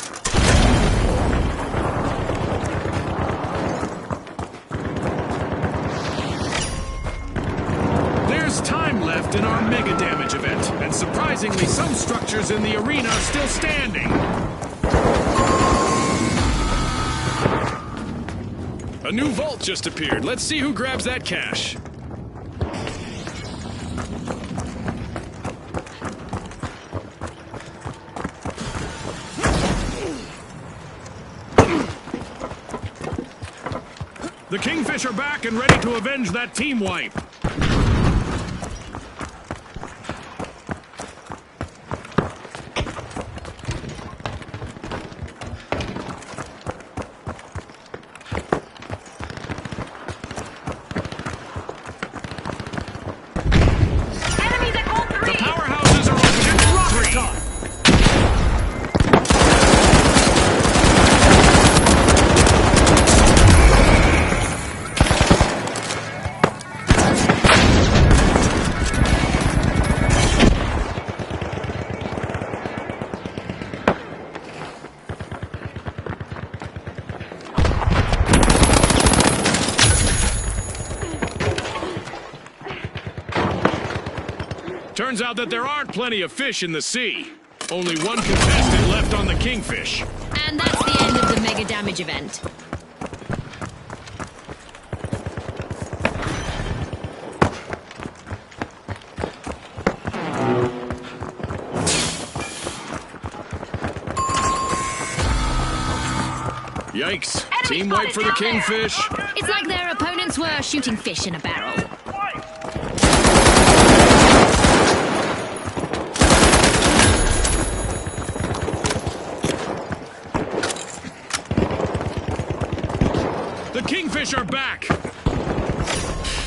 There's time left in our mega damage event, and surprisingly, some structures in the arena are still standing. A new vault just appeared. Let's see who grabs that cash. The Kingfish are back and ready to avenge that team wipe. Enemies at Gold The 3! powerhouses are open at three. Turns out that there aren't plenty of fish in the sea. Only one contestant left on the Kingfish. And that's the end of the mega damage event. Yikes. Enemy Team wipe spotted for the down there. Kingfish. It's like their opponents were shooting fish in a barrel. The Kingfish are back.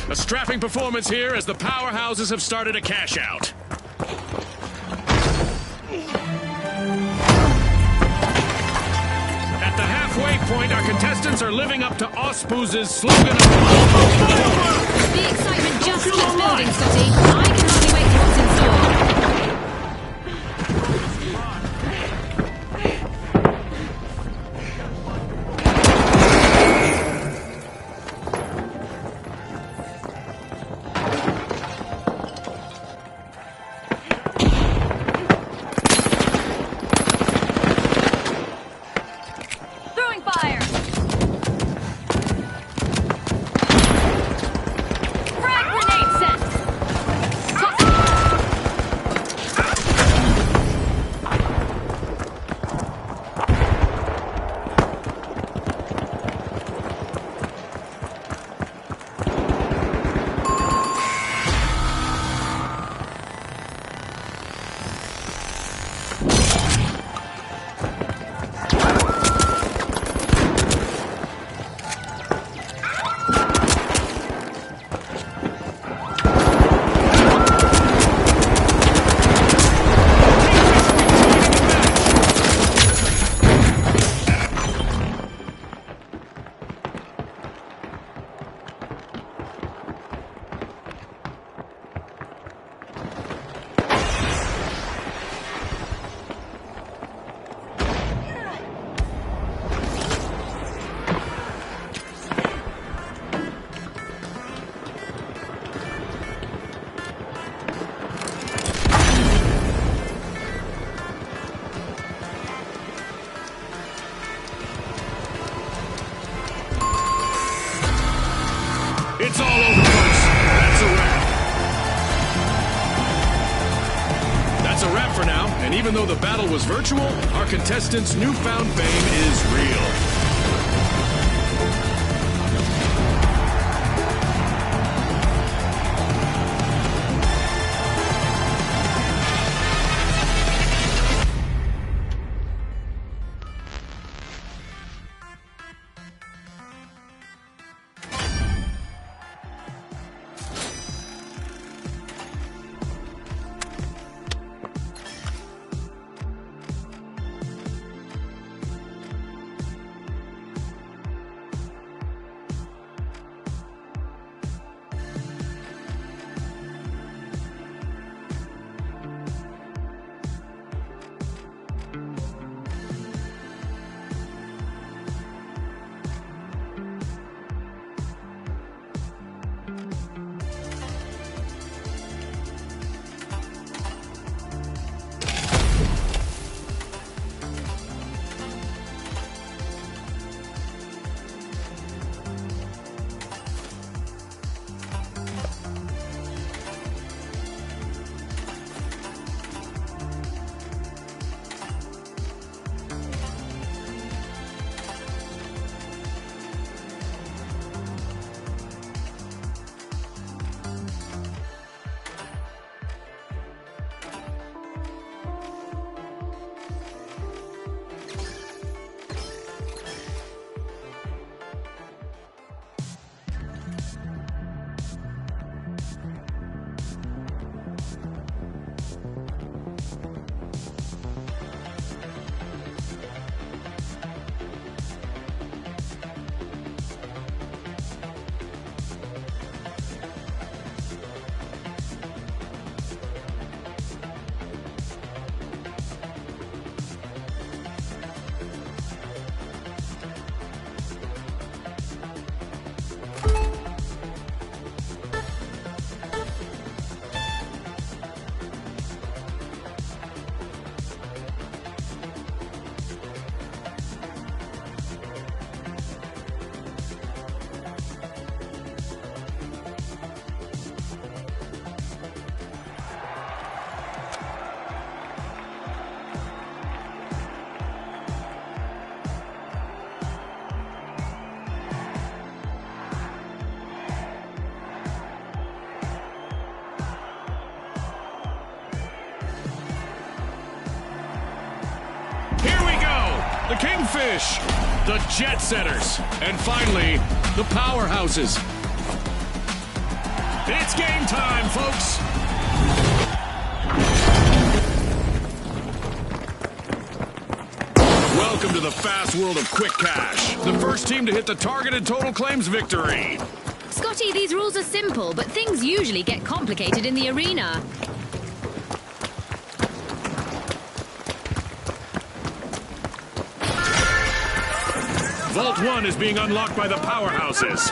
A strapping performance here as the powerhouses have started a cash out. At the halfway point, our contestants are living up to Ospuz's slogan of The excitement just keeps building, Scotty. I can hardly wait for what's in store. Throwing fire! Frag grenade set! Even though the battle was virtual, our contestants' newfound fame is real. The Kingfish, the Jet Setters, and finally, the Powerhouses. It's game time, folks! Welcome to the fast world of quick cash. The first team to hit the targeted total claims victory. Scotty, these rules are simple, but things usually get complicated in the arena. Vault 1 is being unlocked by the Powerhouses.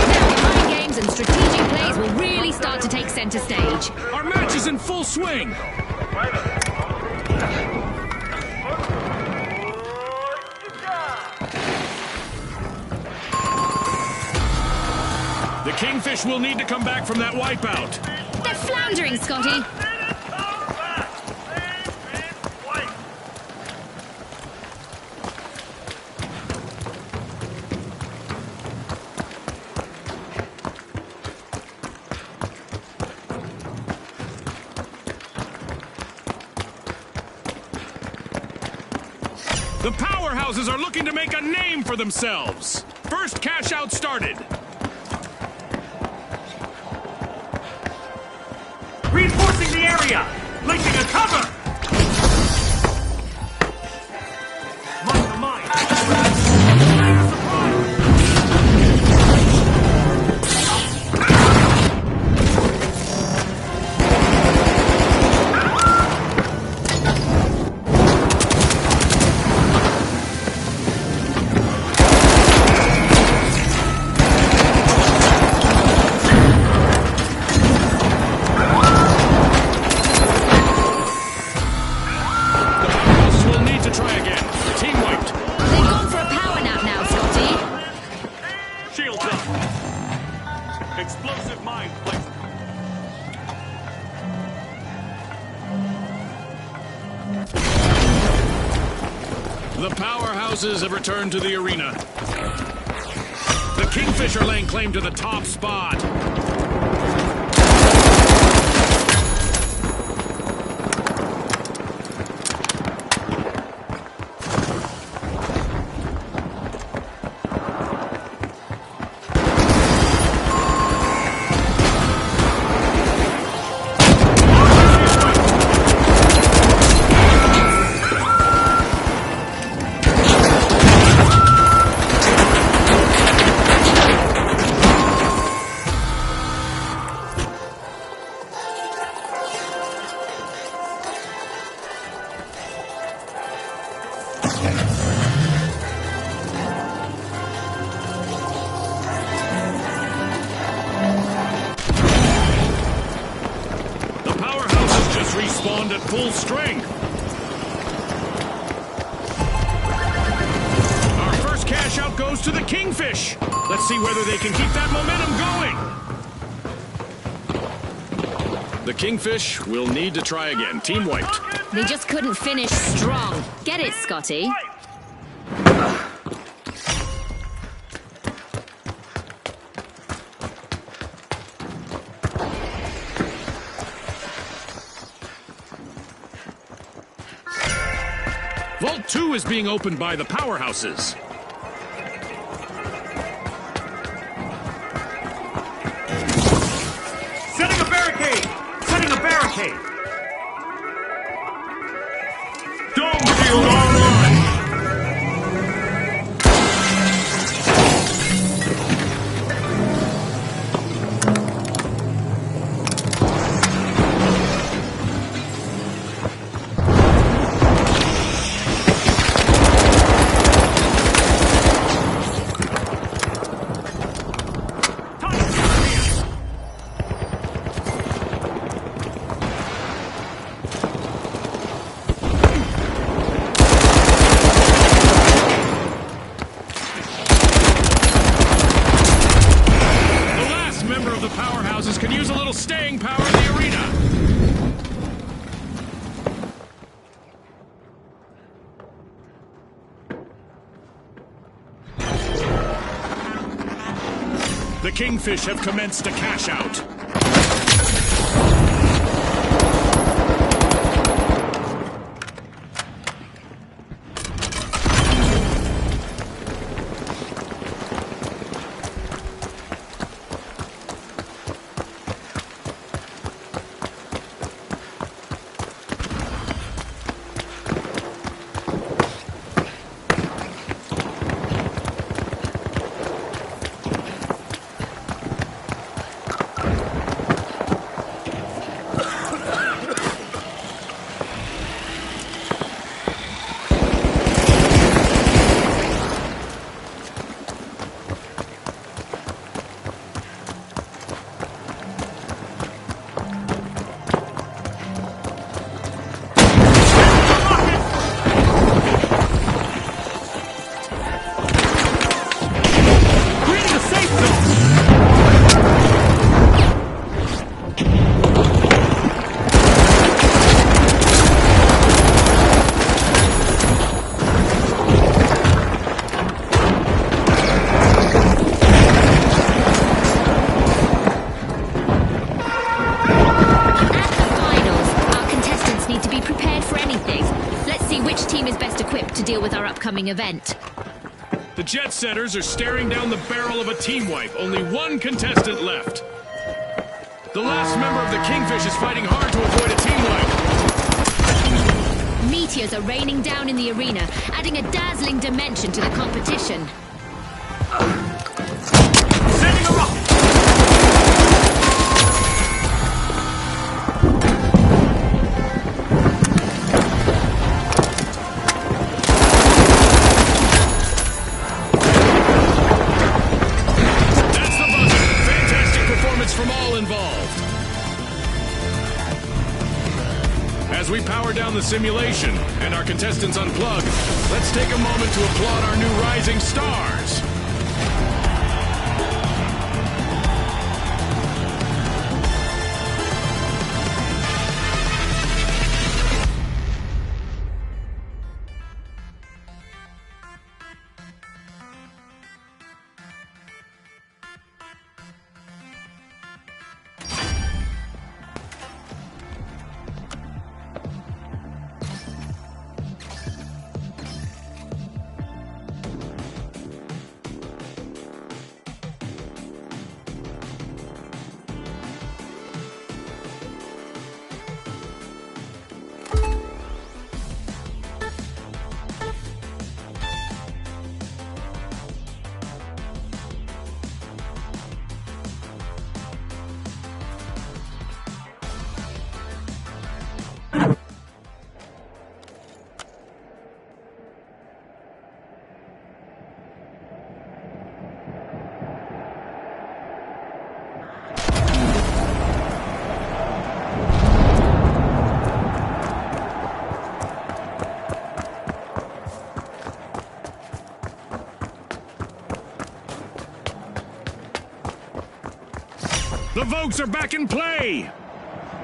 Now, mind games and strategic plays will really start to take center stage. Our match is in full swing. The Kingfish will need to come back from that wipeout. They're floundering, Scotty. The Powerhouses are looking to make a name for themselves. First cash out started. Reinforcing the area! Placing a cover! Mind the mine! Explosive mine placed. The powerhouses have returned to the arena. The Kingfisher laying claim to the top spot. Respawned at full strength. Our first cash out goes to the Kingfish. Let's see whether they can keep that momentum going. The Kingfish will need to try again. Team wiped. They just couldn't finish strong. Get it, Scotty? Vault 2 is being opened by the powerhouses. Setting a barricade! Setting a barricade! Dome shield online! Can use a little staying power in the arena. The Kingfish have commenced a cash out. Upcoming event. The Jet Setters are staring down the barrel of a team wipe. Only one contestant left. The last member of the Kingfish is fighting hard to avoid a team wipe. Meteors are raining down in the arena, adding a dazzling dimension to the competition. Sending a rocket! From all involved. As we power down the simulation and our contestants unplug, let's take a moment to applaud our new rising stars. The Vogues are back in play!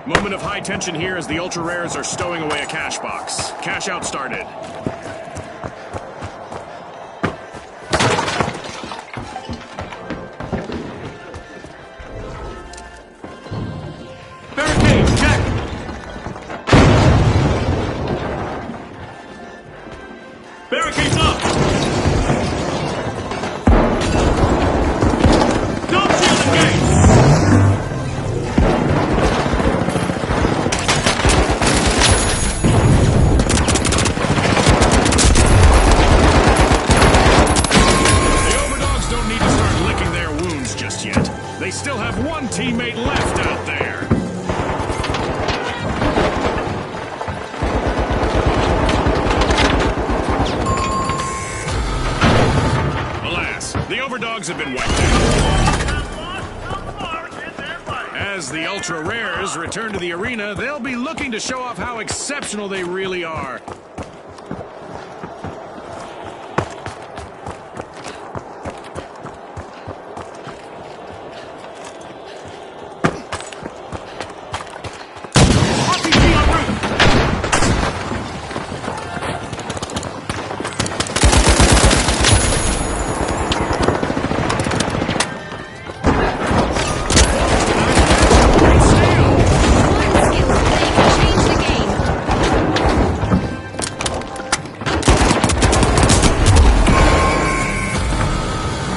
Moment of high tension here as the Ultra Rares are stowing away a cash box. Cash out started. Barricade, check! Barricades up! Don't shield engage! The Overdogs don't need to start licking their wounds just yet. They still have one teammate left out there. Alas, the Overdogs have been wiped out. Have lost some mark in their fight. As the Ultra Rares return to the arena, they'll be looking to show off how exceptional they really are. RPG en route! One skill play can change the game.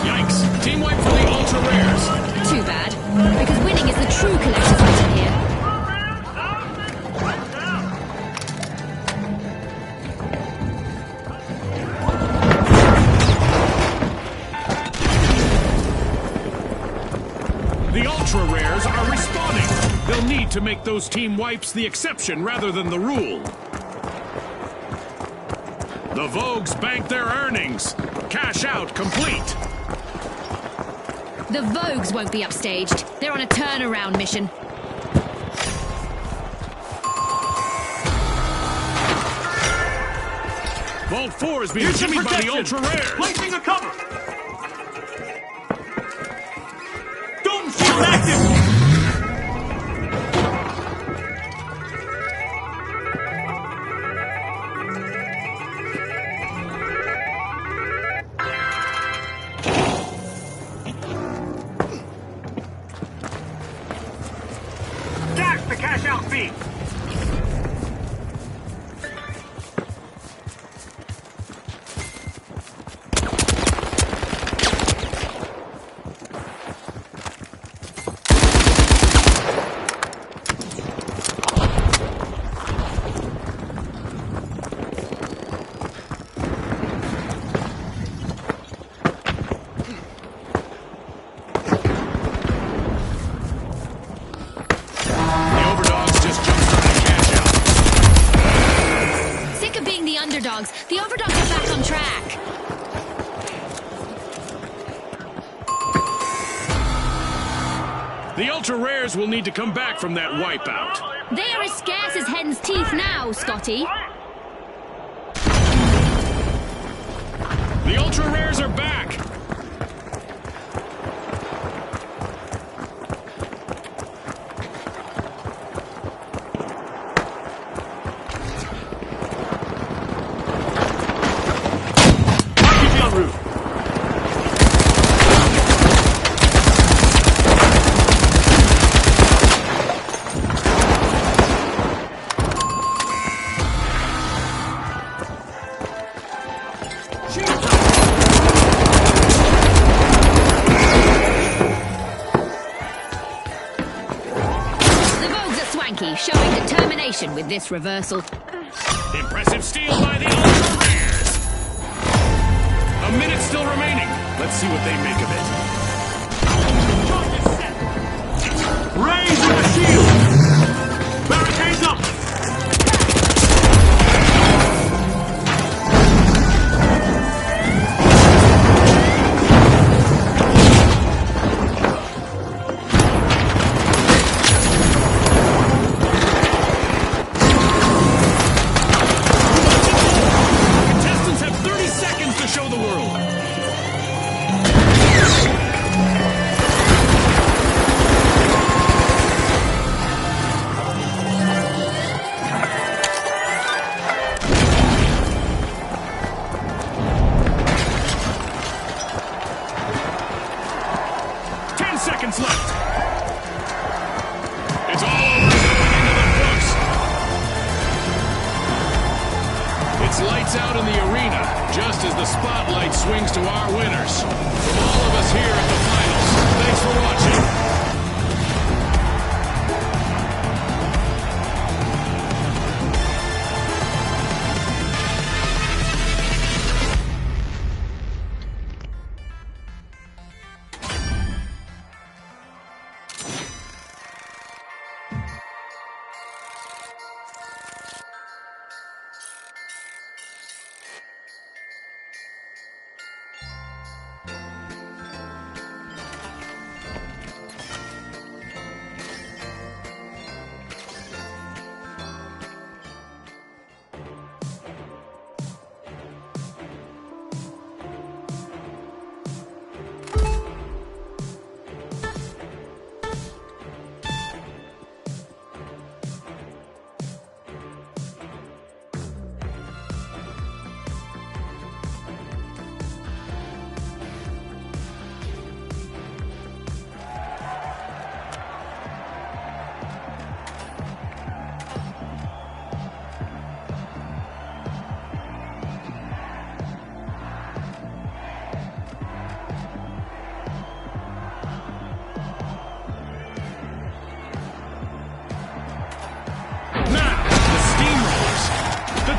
Yikes! Team wipe for the Ultra Rares. Too bad, because winning is the true collective item here. The Ultra Rares are respawning. They'll need to make those team wipes the exception rather than the rule. The Vogues bank their earnings. Cash out complete. The Vogues won't be upstaged. They're on a turnaround mission. Vault 4 is being Here's some jimmied by the protection! Ultra Rares. Placing a cover! Dome shield active! Dash the cash out feed! The Overdogs just jump-started cash out. Sick of being the underdogs, the Overdogs are back on track. The Ultra Rares will need to come back from that wipeout. They are as scarce as hen's teeth now, Scotty. The Ultra Rares are back. RPG en route! The Vogues are swanky, showing determination with this reversal. Impressive steal by the Ultra Rares. A minute still remaining. Let's see what they make of it. Raise the shield! Barricades up! Contestants have 30 seconds to show the world. It's lights out in the arena, just as the spotlight swings to our winners. From all of us here at the finals, thanks for watching.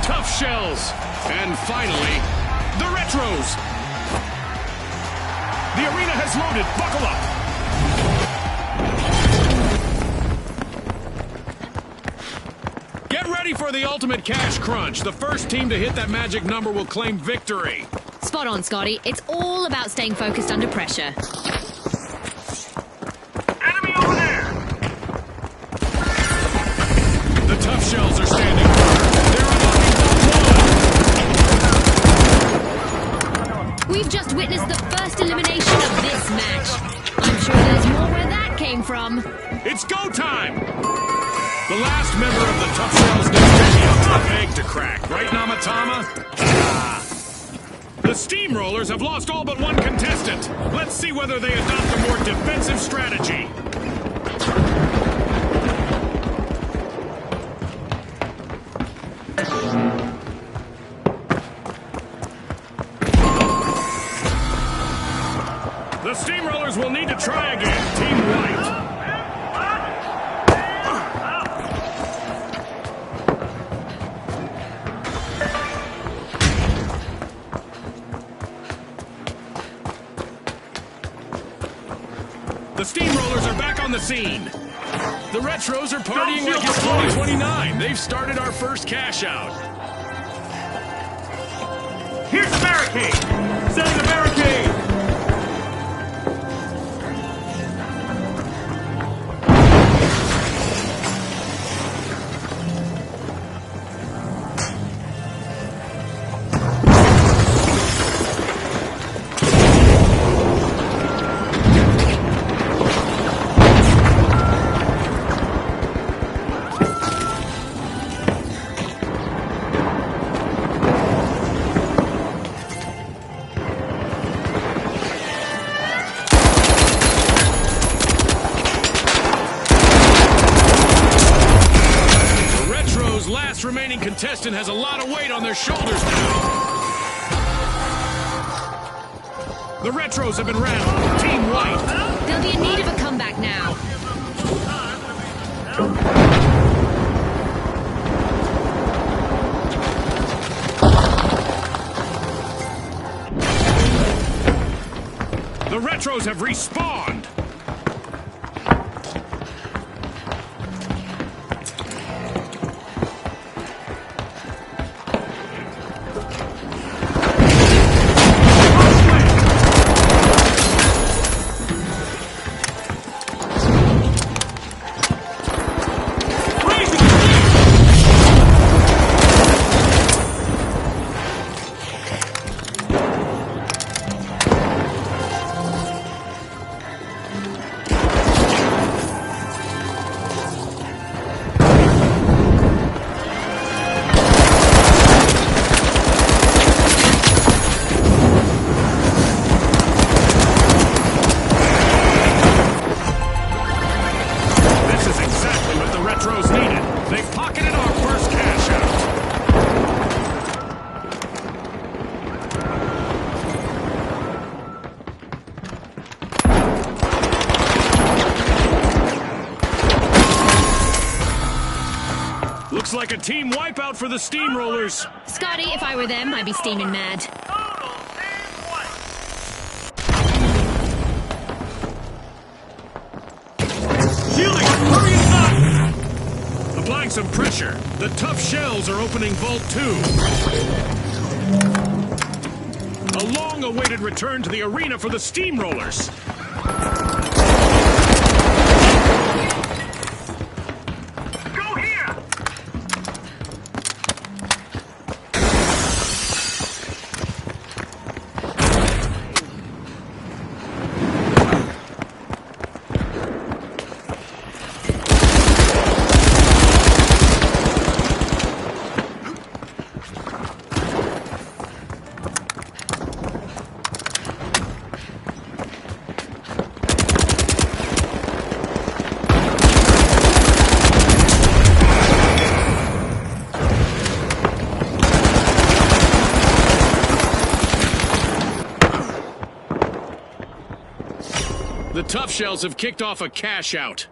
Tough Shells. And finally, the Retros. The arena has loaded. Buckle up. Get ready for the ultimate cash crunch. The first team to hit that magic number will claim victory. Spot on, Scotty. It's all about staying focused under pressure. Enemy over there! The Tough Shells are standing firm. They're unlocking We've just witnessed the first elimination of this match. I'm sure there's more where that came from. It's go time! The last member of the Tough Shells needs to be a tough egg to crack, right, Namatama? The Steamrollers have lost all but one contestant. Let's see whether they adopt a more defensive strategy. The Steamrollers will need to try again. Team White. The Steamrollers are back on the scene. The Retros are partying like it's 2029. They've started our first cash out. Here's the barricade! Setting the barricade! Remaining contestant has a lot of weight on their shoulders now. The Retros have been rattled. Team White. They'll be in need of a comeback now. The Retros have respawned. a team wipeout for the Steamrollers. Scotty, if I were them, I'd be steaming mad. Total team wipe. Shielding! Hurry inside! Applying some pressure. The tough shells are opening Vault 2. A long-awaited return to the arena for the Steamrollers. Go here. The tough shells have kicked off a cash out.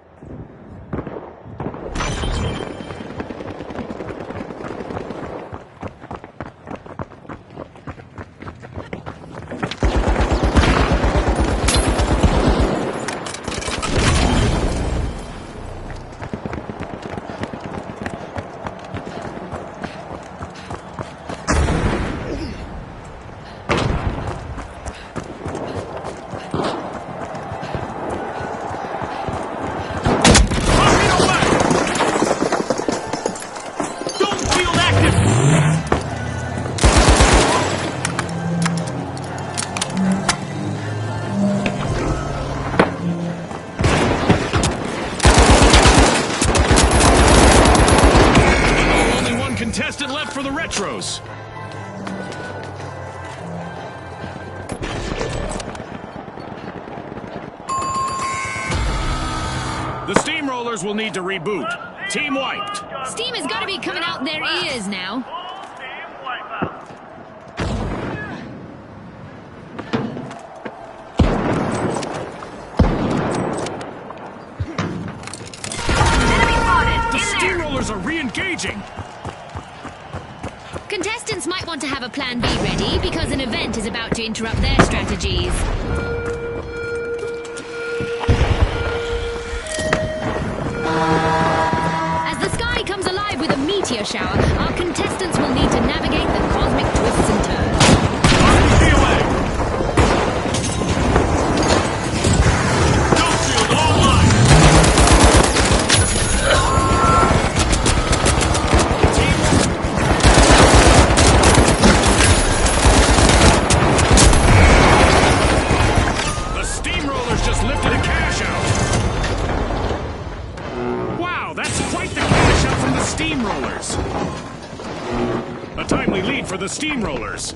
Contestant left for the Retros. The Steamrollers will need to reboot. Team wiped. Steam has got to be coming out their ears now. Full team wipeout. Enemy spotted. The In there. Steamrollers are re-engaging. Contestants might want to have a plan B ready because an event is about to interrupt their strategies. As the sky comes alive with a meteor shower, our contestants will need to navigate the cosmic twists and turns. RPG away! Dome shield online! The Steamrollers just lifted a cash out. Wow, that's quite the cash out from the Steamrollers. A timely lead for the Steamrollers.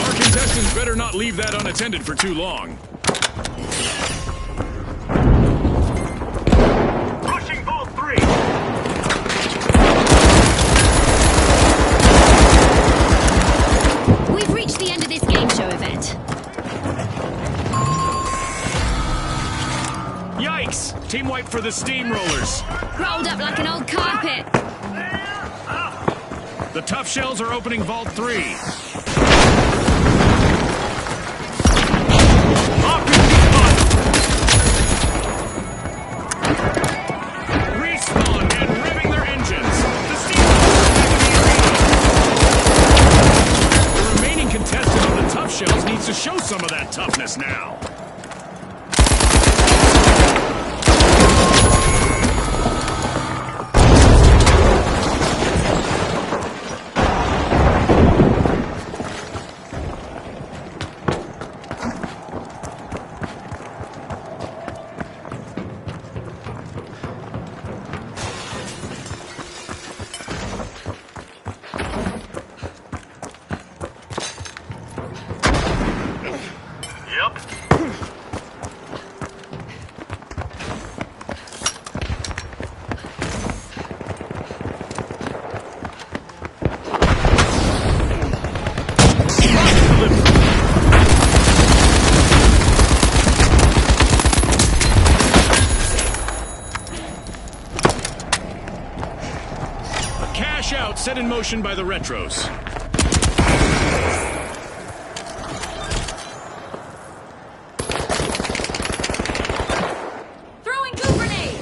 Our contestants better not leave that unattended for too long. Rushing Vault 3! We've reached the end of this game show event. Yikes! Team wipe for the Steamrollers. Rolled up like an old carpet. The tough shells are opening Vault 3. RPG spotted! Respawn and revving their engines. The Steamrollers are back in the arena. The remaining contestant on the tough shells needs to show some of that toughness now. set in motion by the Retros. Throwing goo grenade!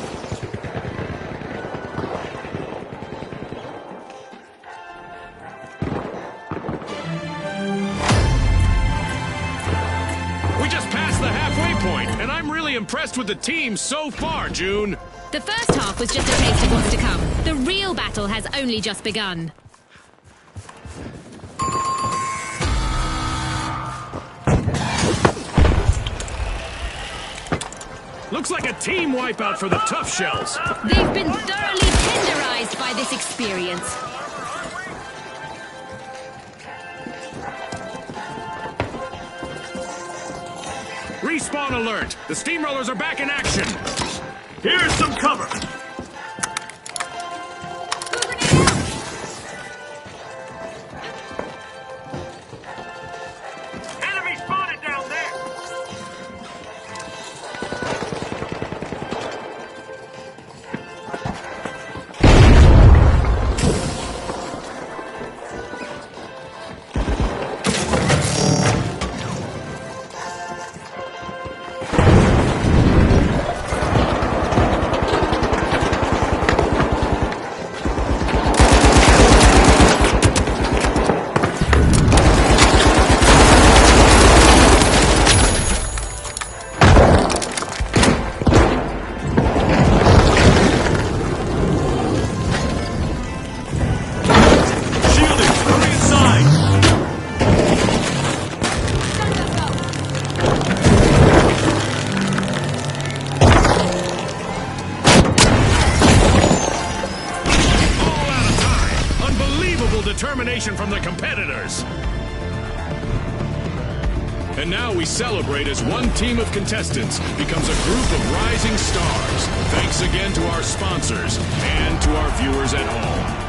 We just passed the halfway point, and I'm really impressed with the team so far, June. The first half was just a taste of what's to come. The real battle has only just begun. Looks like a team wipeout for the Tough Shells. They've been thoroughly tenderized by this experience. Respawn alert! The steamrollers are back in action! Here's some cover. Enemy spotted down there! Shielding, hurry inside. All out of time! Unbelievable determination from the competitors! And now we celebrate as one team of contestants becomes a group of rising stars. Thanks again to our sponsors and to our viewers at home.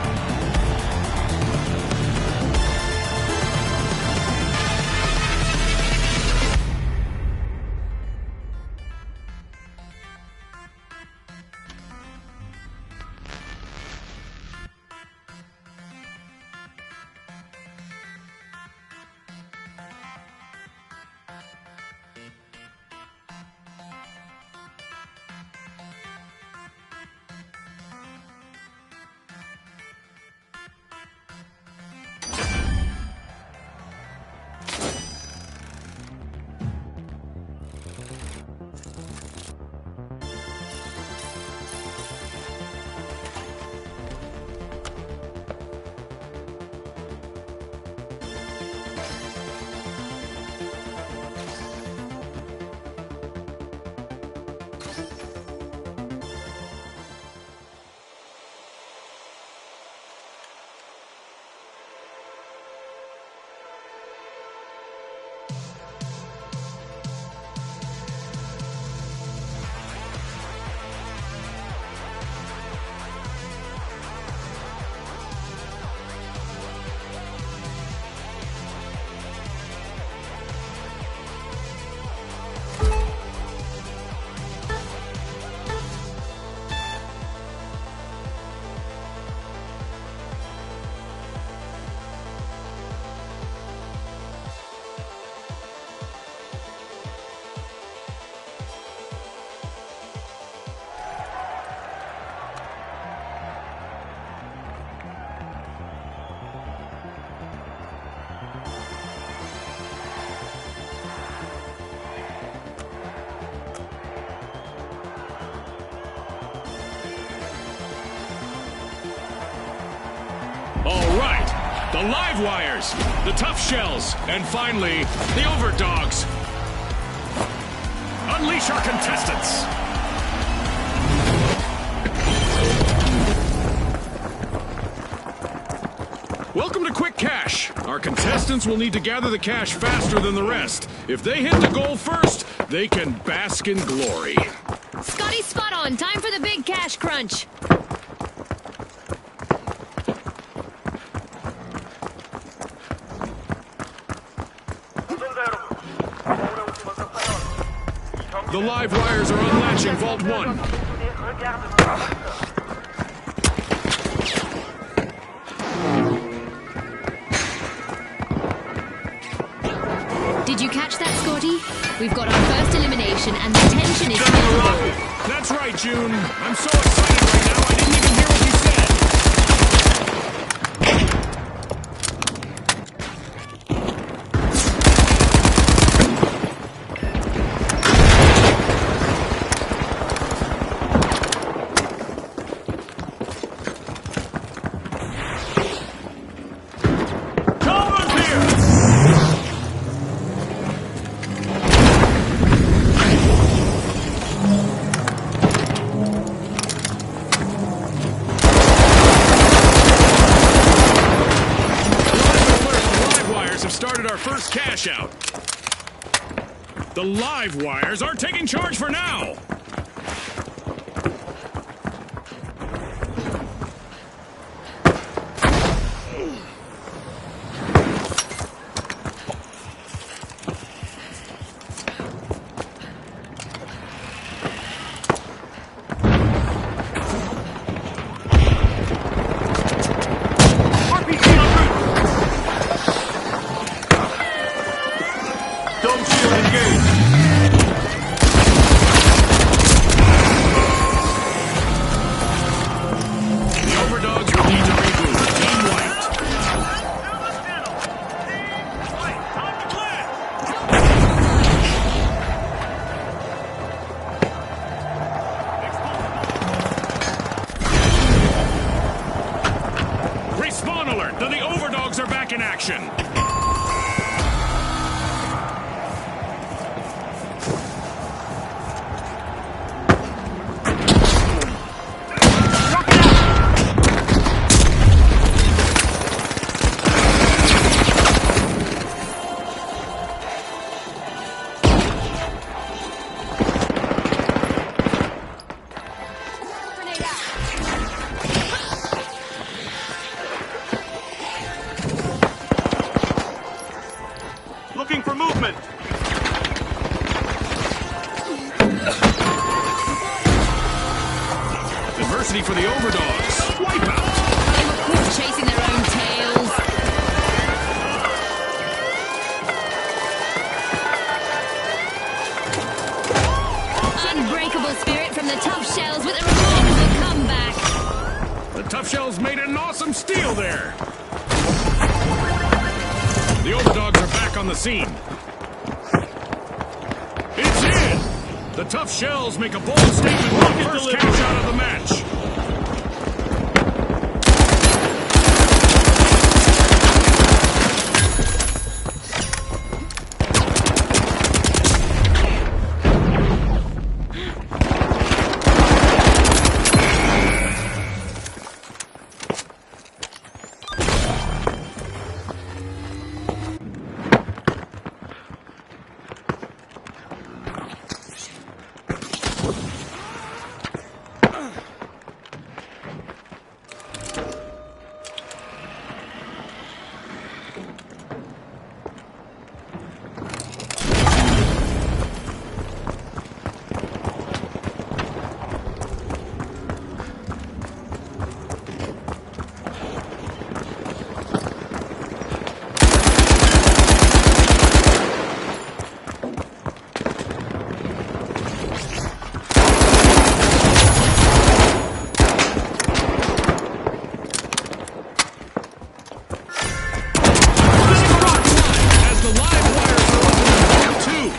All right, the Live Wires, the Tough Shells, and finally, the Overdogs. Unleash our contestants! Welcome to Quick Cash. Our contestants will need to gather the cash faster than the rest. If they hit the goal first, they can bask in glory. Scotty, spot on. Time for the big cash crunch. The Live Wires are unlatching Vault 1. Did you catch that, Scotty? We've got our first elimination and the tension is palpable. That's right, June. I'm so excited right now, I didn't even hear what you said. Cover's here! Live wires have started our first cash out. The live wires are taking charge for now. RPG en route! Dome shield engaged. The overdogs will need to reboot. Team wiped. Wait, time to blast! Respawn alert! The overdogs are back in action. Looking for movement. Adversity for the overdogs. Wipeout. They were caught chasing their own tails. Unbreakable spirit from the tough shells with a remarkable comeback. The tough shells made an awesome steal there. The overdogs are back on the scene. It's in! The tough shells make a bold statement with the first cash out of the match. As the live wires are opening round two.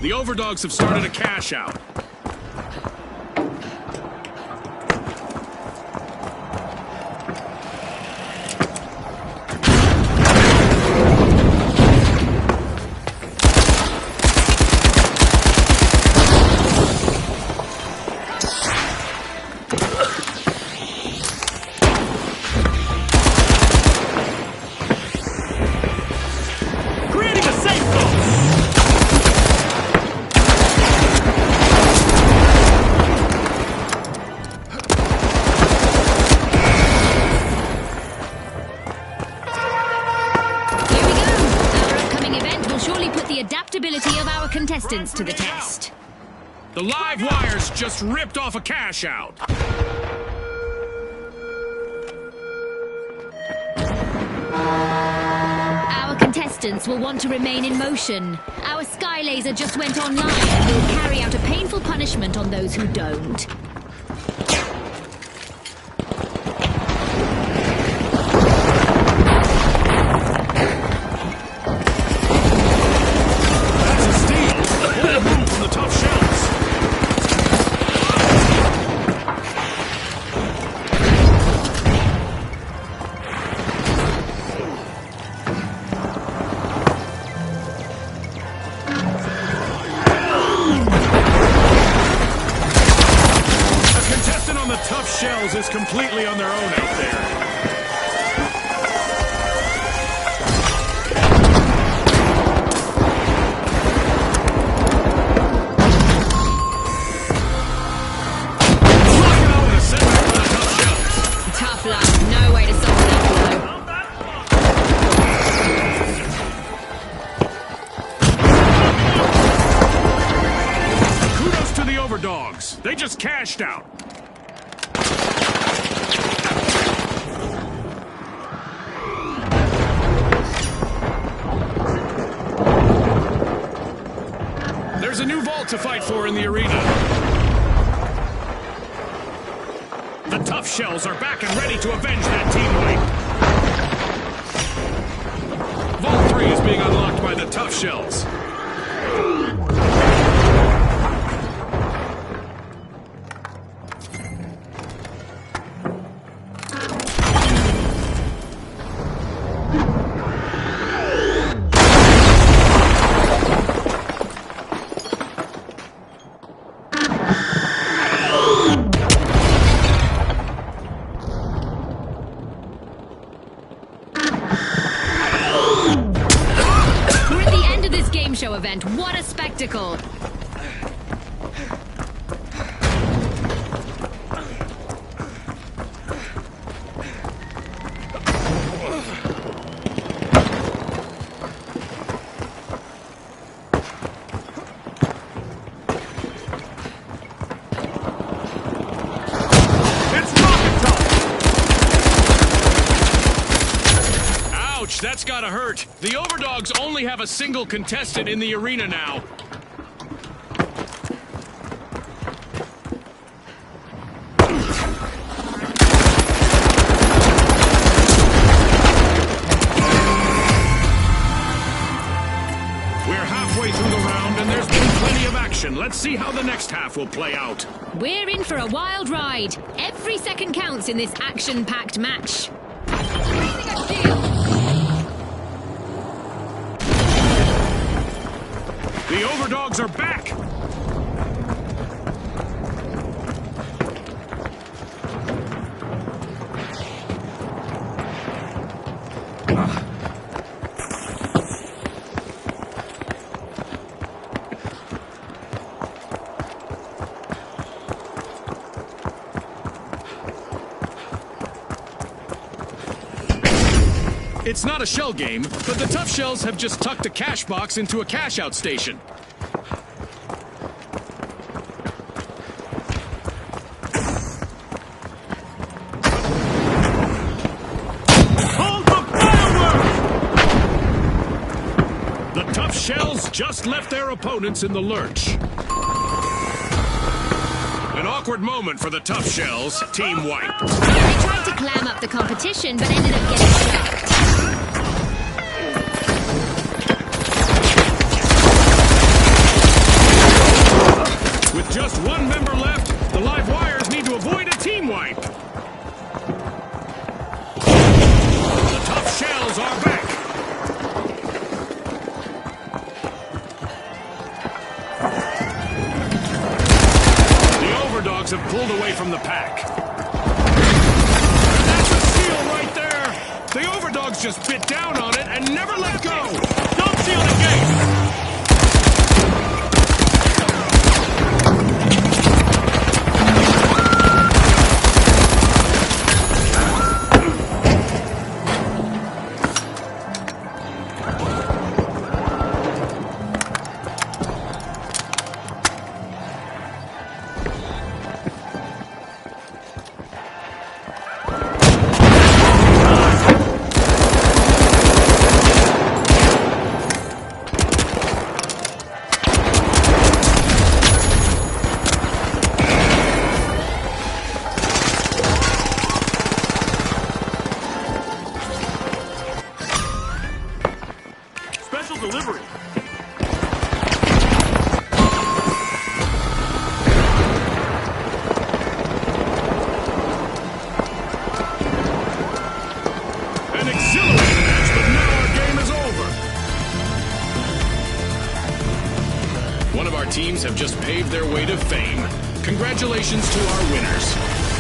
The overdogs have started a cash out. contestants to the test. The live wires just ripped off a cash out. Our contestants will want to remain in motion. Our sky laser just went online and will carry out a painful punishment on those who don't. That's a steal. What a move from the tough shells. The tough shells is completely on their own out there. Rocking out with a setback for the tough shells. Tough luck. No way to solve that blow. Kudos to the overdogs. They just cashed out. There's a new vault to fight for in the arena. The tough shells are back and ready to avenge that team wipe. Vault 3 is being unlocked by the tough shells. Show event. What a spectacle! Ouch, that's gotta hurt. The overdogs only have a single contestant in the arena now. We're halfway through the round and there's been plenty of action. Let's see how the next half will play out. We're in for a wild ride. Every second counts in this action-packed match. The overdogs are back! It's not a shell game, but the tough shells have just tucked a cash box into a cash-out station. The tough shells just left their opponents in the lurch. An awkward moment for the tough shells. Team wipe. They tried to clam up the competition, but ended up getting shocked. With just one member left, the live wires need to avoid a team wipe. The tough shells are back. Overdogs have pulled away from the pack. That's a steal right there! The overdogs just bit down on it and never let go! Don't seal the gate! teams have just paved their way to fame. Congratulations to our winners.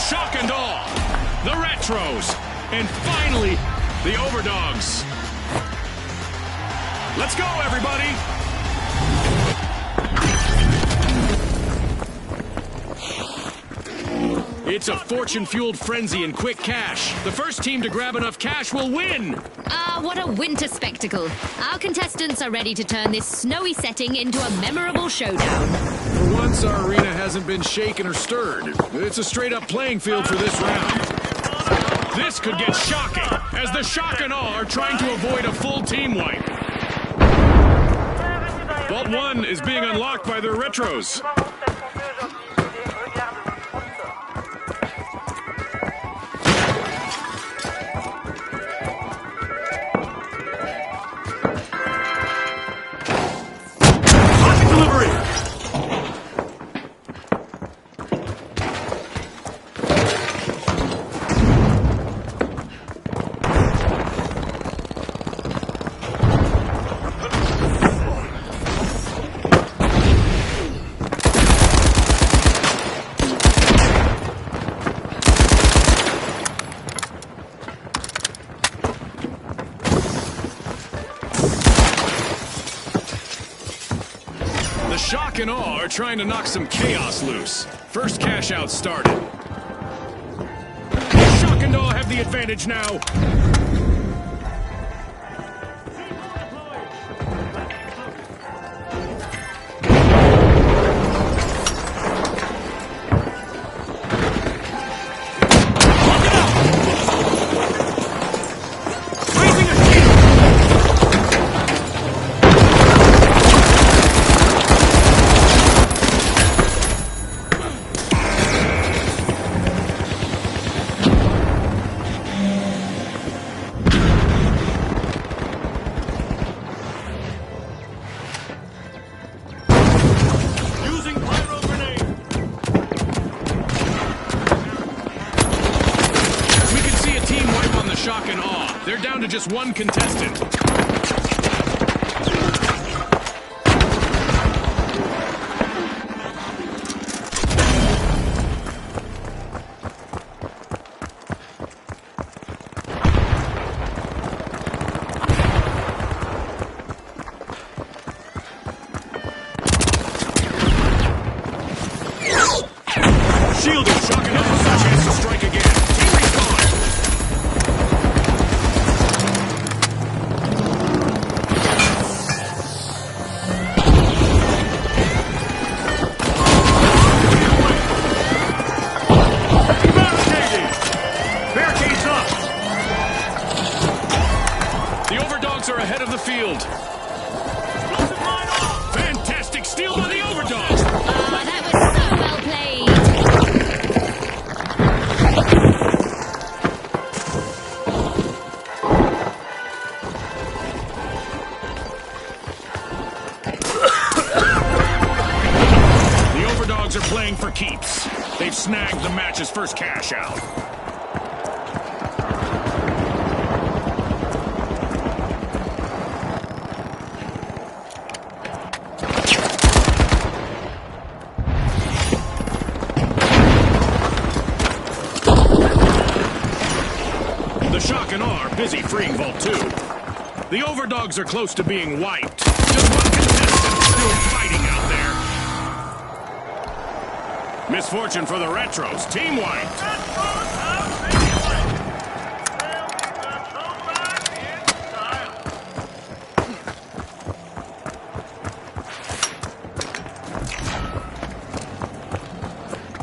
shock and awe, the Retros, and finally, the Overdogs. Let's go, everybody! It's a fortune-fueled frenzy in quick cash. The first team to grab enough cash will win! Ah, what a winter spectacle. Our contestants are ready to turn this snowy setting into a memorable showdown. For once, our arena hasn't been shaken or stirred. It's a straight-up playing field for this round. This could get shocking, as the shock and awe are trying to avoid a full team wipe. Vault 1 is being unlocked by their Retros. The shock and awe are trying to knock some chaos loose. First cash out started. Shock and awe have the advantage now. Shock and awe. They're down to just one contestant. Shielded, shock and awe. Chance to strike again. Are ahead of the field. Fantastic steal by the Overdogs. Ah, that was so well played. The Overdogs are playing for keeps. They've snagged the match's first cash out. Shock and awe are busy freeing Vault 2. The Overdogs are close to being wiped. Just one contestant still fighting out there. Misfortune for the Retros. Team wiped.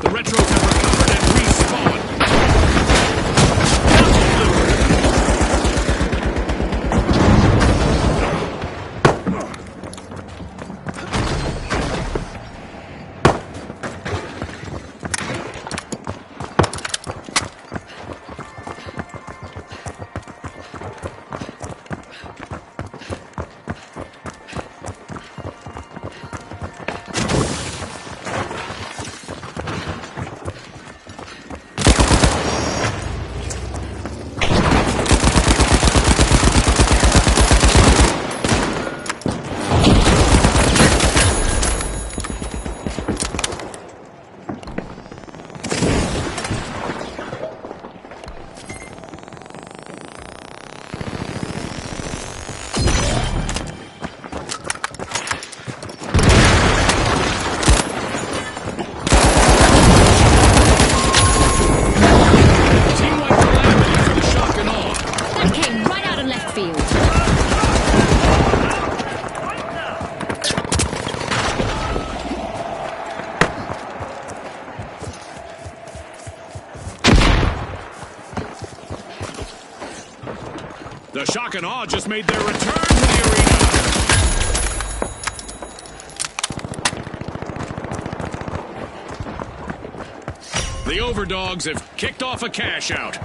The Retros have recovered and respawned. The Shock and Awe just made their return to the arena. The Overdogs have kicked off a cash out.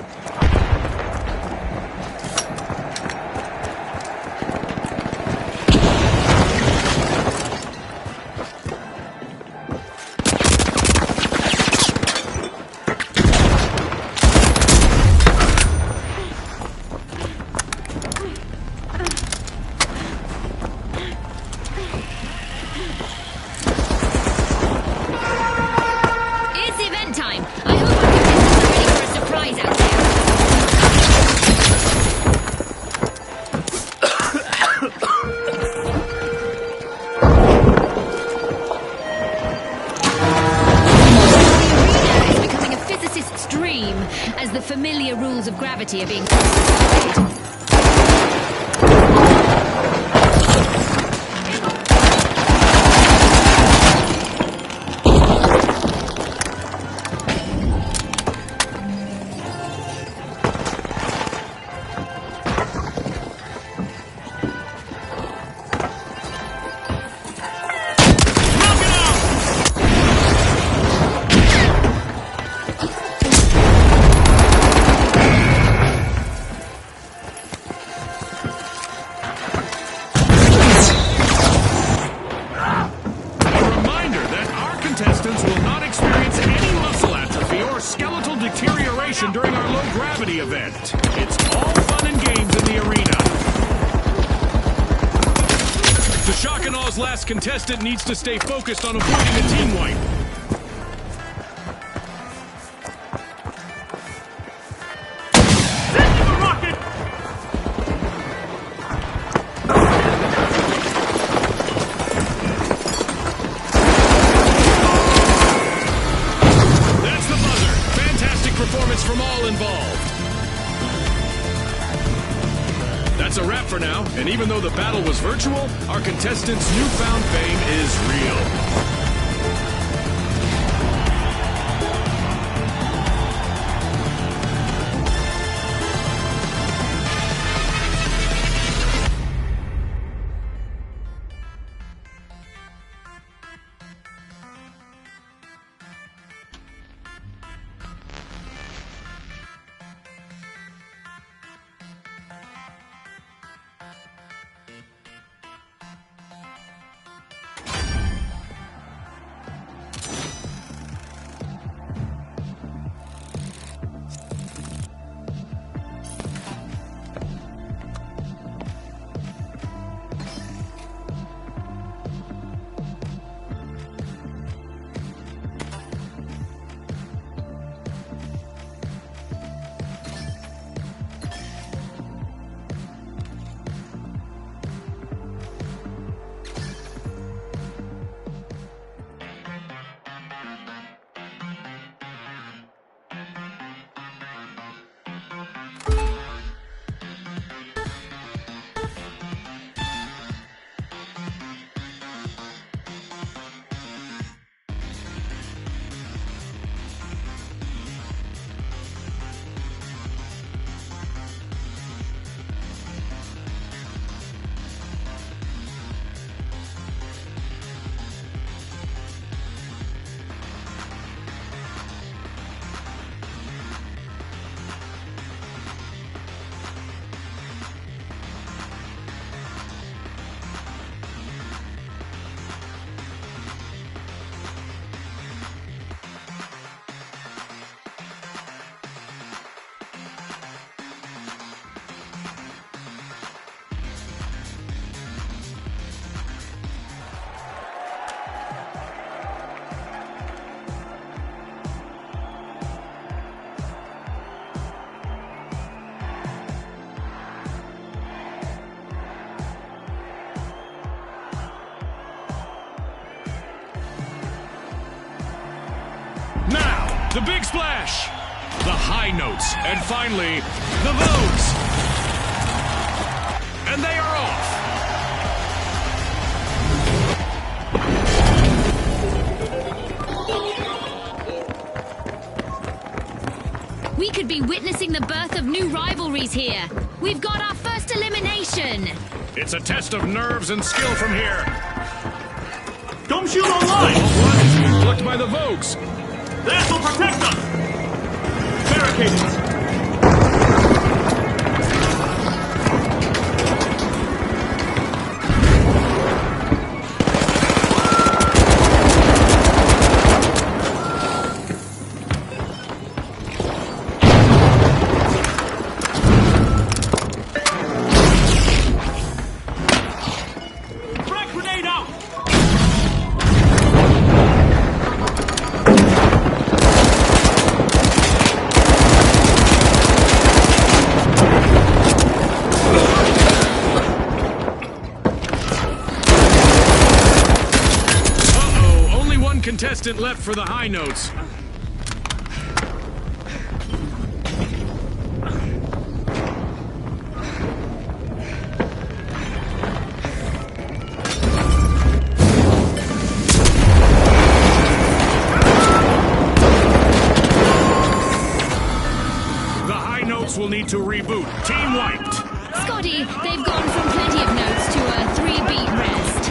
It's event time. I hope our contestants are ready for a surprise out there. The arena is becoming a physicist's dream as the familiar rules of gravity are being displayed. Contestants will not experience any muscle atrophy or skeletal deterioration during our low-gravity event. It's all fun and games in the arena. The Shock and Aw's last contestant needs to stay focused on avoiding a team wipe. Send the rocket! That's the buzzer. Fantastic performance from all involved. That's a wrap for now, and even though the battle was virtual, our contestants' newfound fame is real. Now, the big splash, the high notes, and finally, the votes. And they are off. We could be witnessing the birth of new rivalries here. We've got our first elimination! It's a test of nerves and skill from here. Dome shield online! One is being plucked by the Vogues. This will protect us! Barricades! Frag grenade out! Uh-oh, only one contestant left for the high notes. The high notes will need to reboot. Team wiped. Scotty, they've gone from plenty of notes to a 3-beat rest.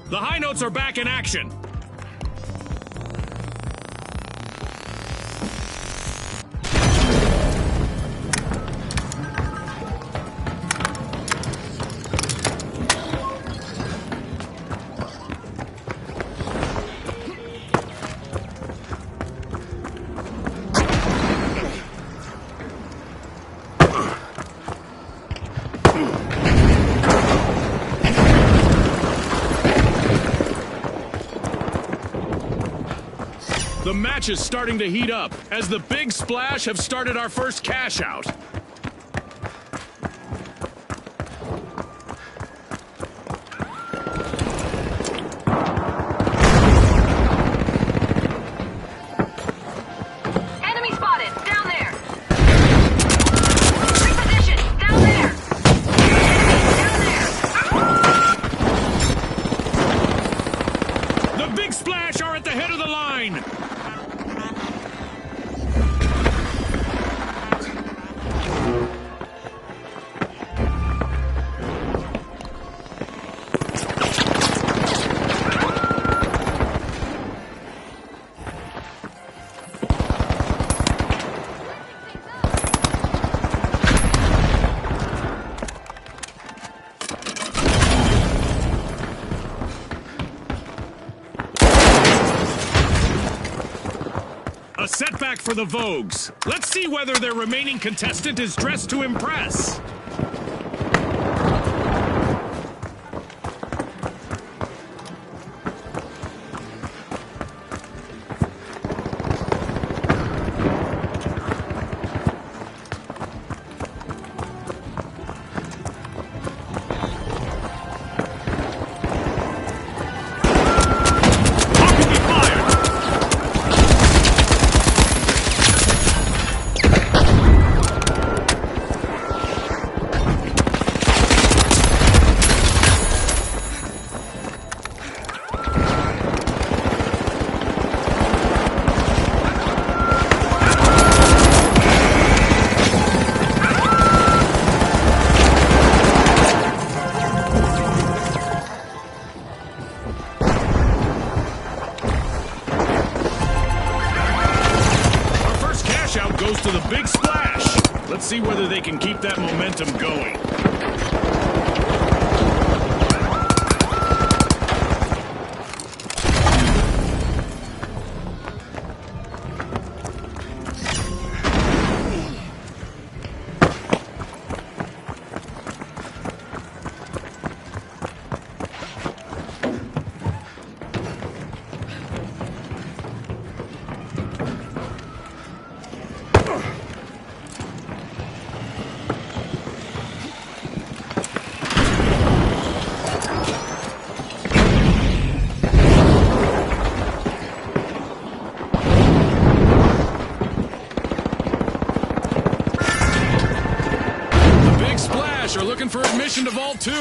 The high notes are back in action. The match is starting to heat up, as the Big Splash have started our first cash out. Enemy spotted! Down there! Reposition! Down there! Down there! The Big Splash are at the head of the line. A setback for the Vogues. Let's see whether their remaining contestant is dressed to impress. Occupy fire! Our first cash out goes to the Big Splash. Let's see whether they can keep that momentum going. Are looking for admission to Vault 2.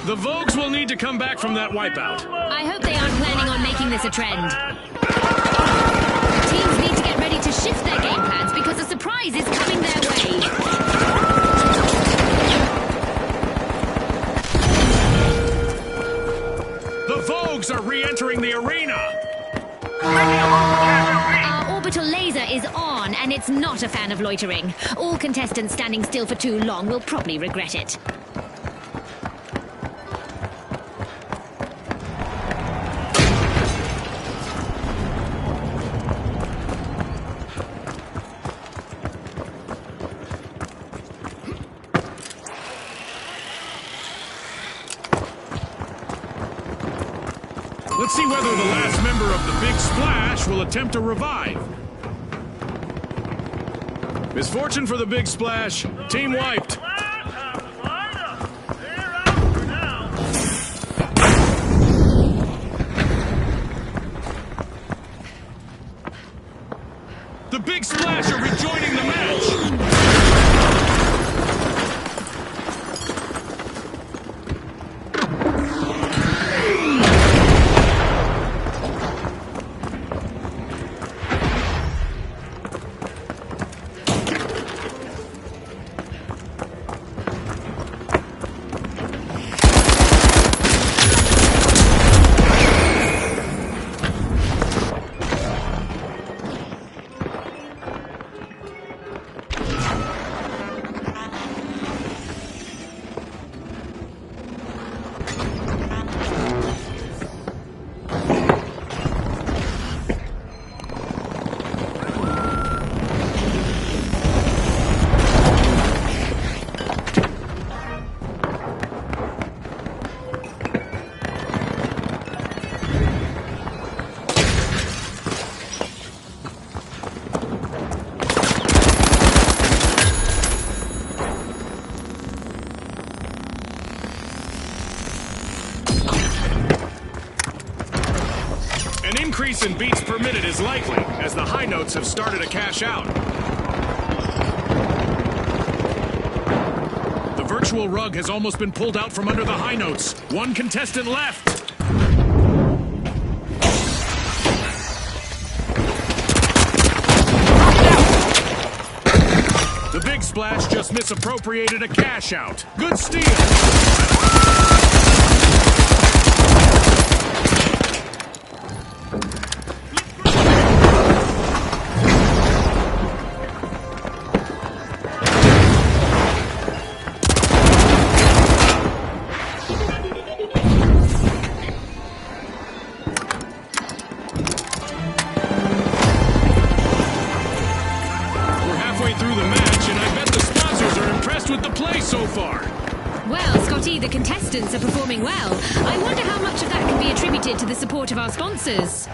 The Vogues will need to come back from that wipeout. I hope they aren't planning on making this a trend. Teams need to get ready to shift their game plans because a surprise is coming their way. The Vogues are re-entering the arena. Our orbital laser is on, and it's not a fan of loitering. All contestants standing still for too long will probably regret it. Let's see whether the last member of the Big Splash will attempt a revive. Misfortune for the Big Splash. Team wiped. The Big Splash are rejoining the match. An increase in beats per minute is likely, as the high notes have started to cash out. The virtual rug has almost been pulled out from under the high notes. One contestant left. The Big Splash just misappropriated a cash out. Good steal. Through the match, and I bet the sponsors are impressed with the play so far. Well, Scotty, the contestants are performing well. I wonder how much of that can be attributed to the support of our sponsors.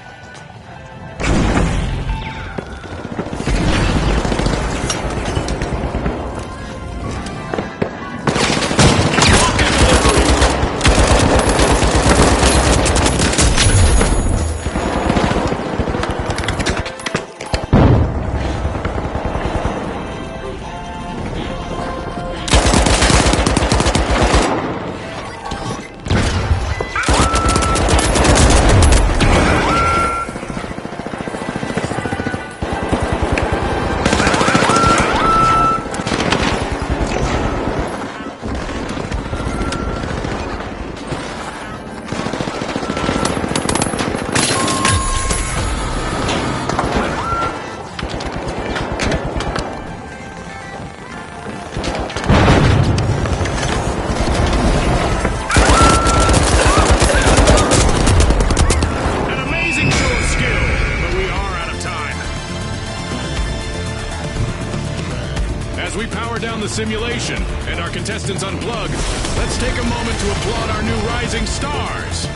As we power down the simulation and our contestants unplug, let's take a moment to applaud our new rising stars.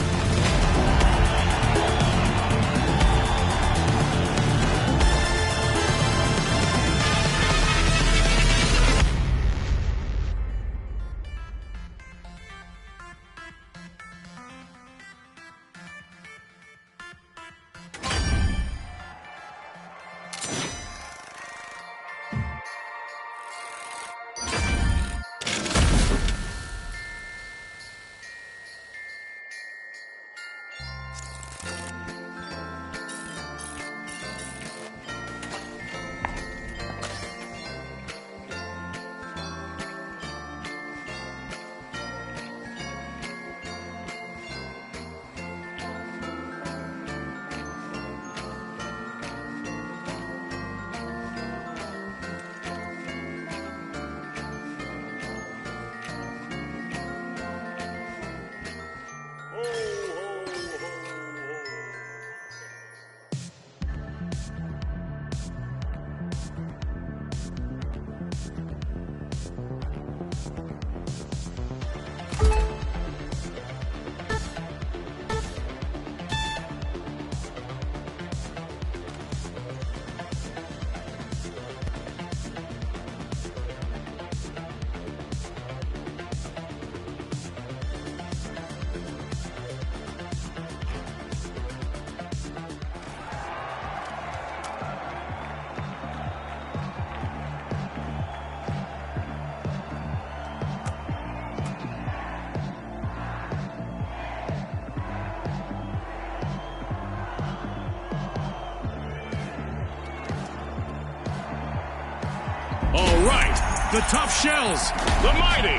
The tough shells. The mighty.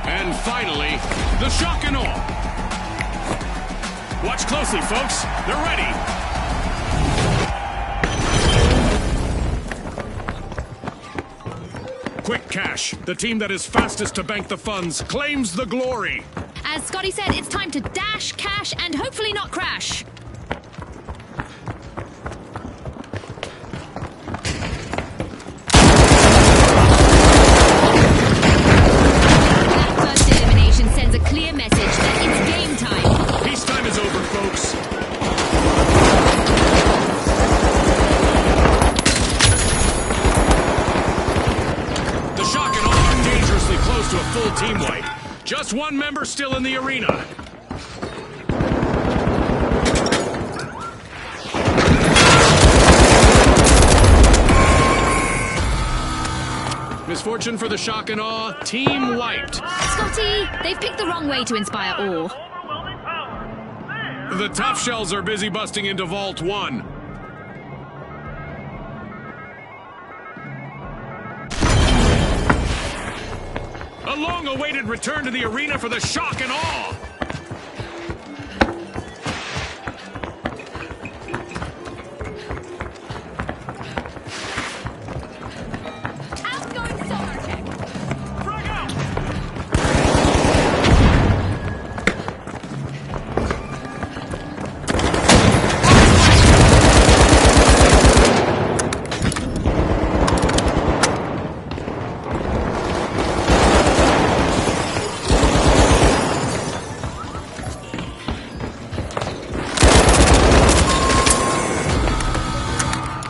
And finally, the shock and awe. Watch closely, folks. They're ready. Quick cash. The team that is fastest to bank the funds claims the glory. As Scotty said, it's time to dash, cash, and hopefully not crash. That first elimination sends a clear message that it's game time. Peacetime is over, folks. The shock and awe are dangerously close to a full team wipe. Just one member still in the arena. Misfortune for the shock and awe. Team wiped. Scotty, they've picked the wrong way to inspire awe. Overwhelming power. The tough shells are busy busting into Vault 1. A long-awaited return to the arena for the shock and awe. Outgoing sonar check. Frag out.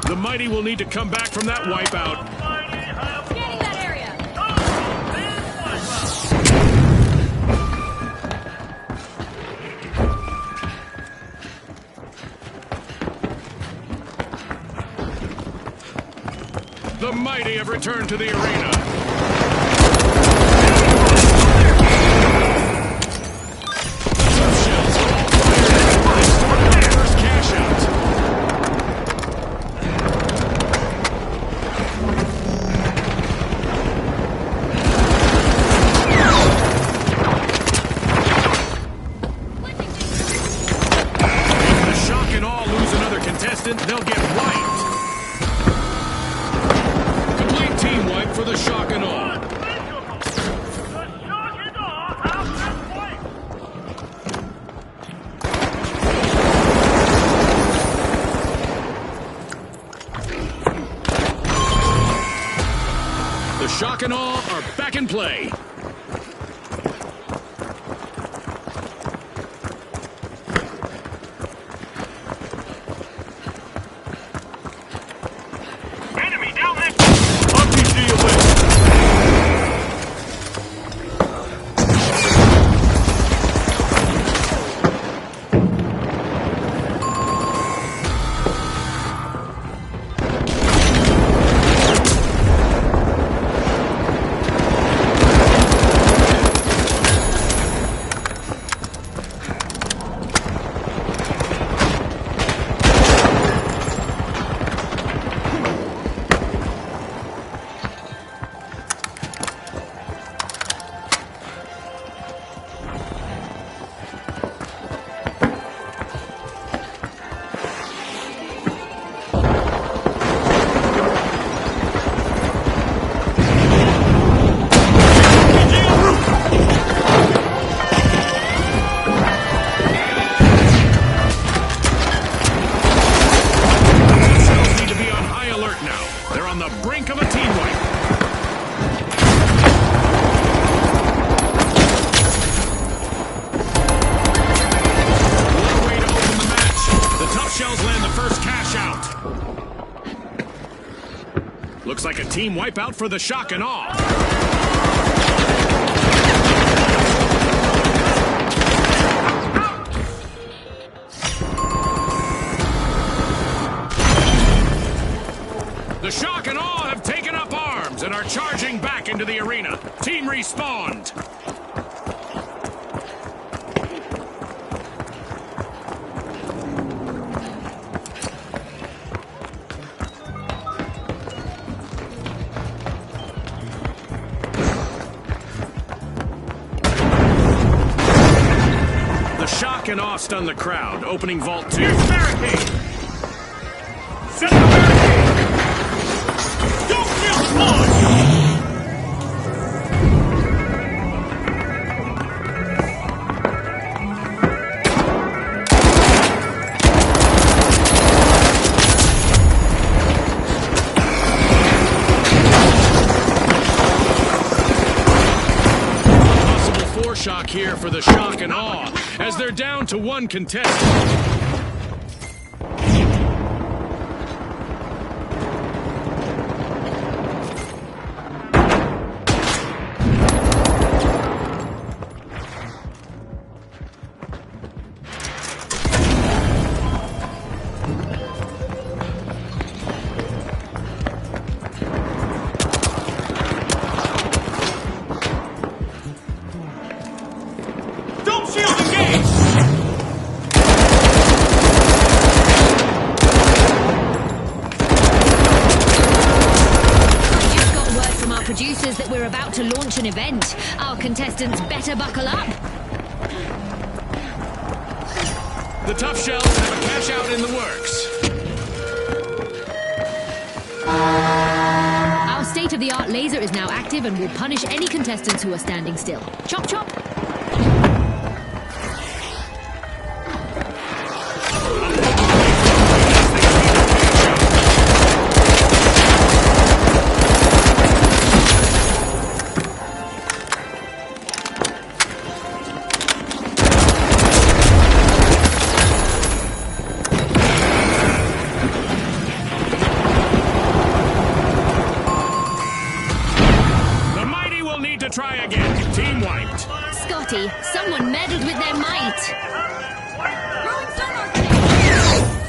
The mighty will need to come back from that wipeout. Mighty have Scanning that area. The mighty have returned to the arena. Tough shells are all fired. Starting their first cash out. If the shock and awe lose another contestant, they'll get wiped. Complete team wipe for the shock and awe. Unbreakable. The shock and awe have been wiped. The shock and awe are back in play. Enemy down there. RPG away. Cells need to be on high alert now. They're on the brink of a team wipe. What a way to open the match. The tough shells land the first cash out. Looks like a team wipeout for the shock and awe. The shock and awe have taken up arms and are charging back into the arena. Team respawned. and awe stun the crowd, opening Vault 2. Here's the barricade! Set the barricade! Don't kill one! Shock here for the shock and awe, as they're down to one contestant. Producers that we're about to launch an event. Our contestants better buckle up. The Tough Shells have a cash out in the works. Our state-of-the-art laser is now active and will punish any contestants who are standing still. Chop chop. Try again. Team wiped. Scotty, someone meddled with their might.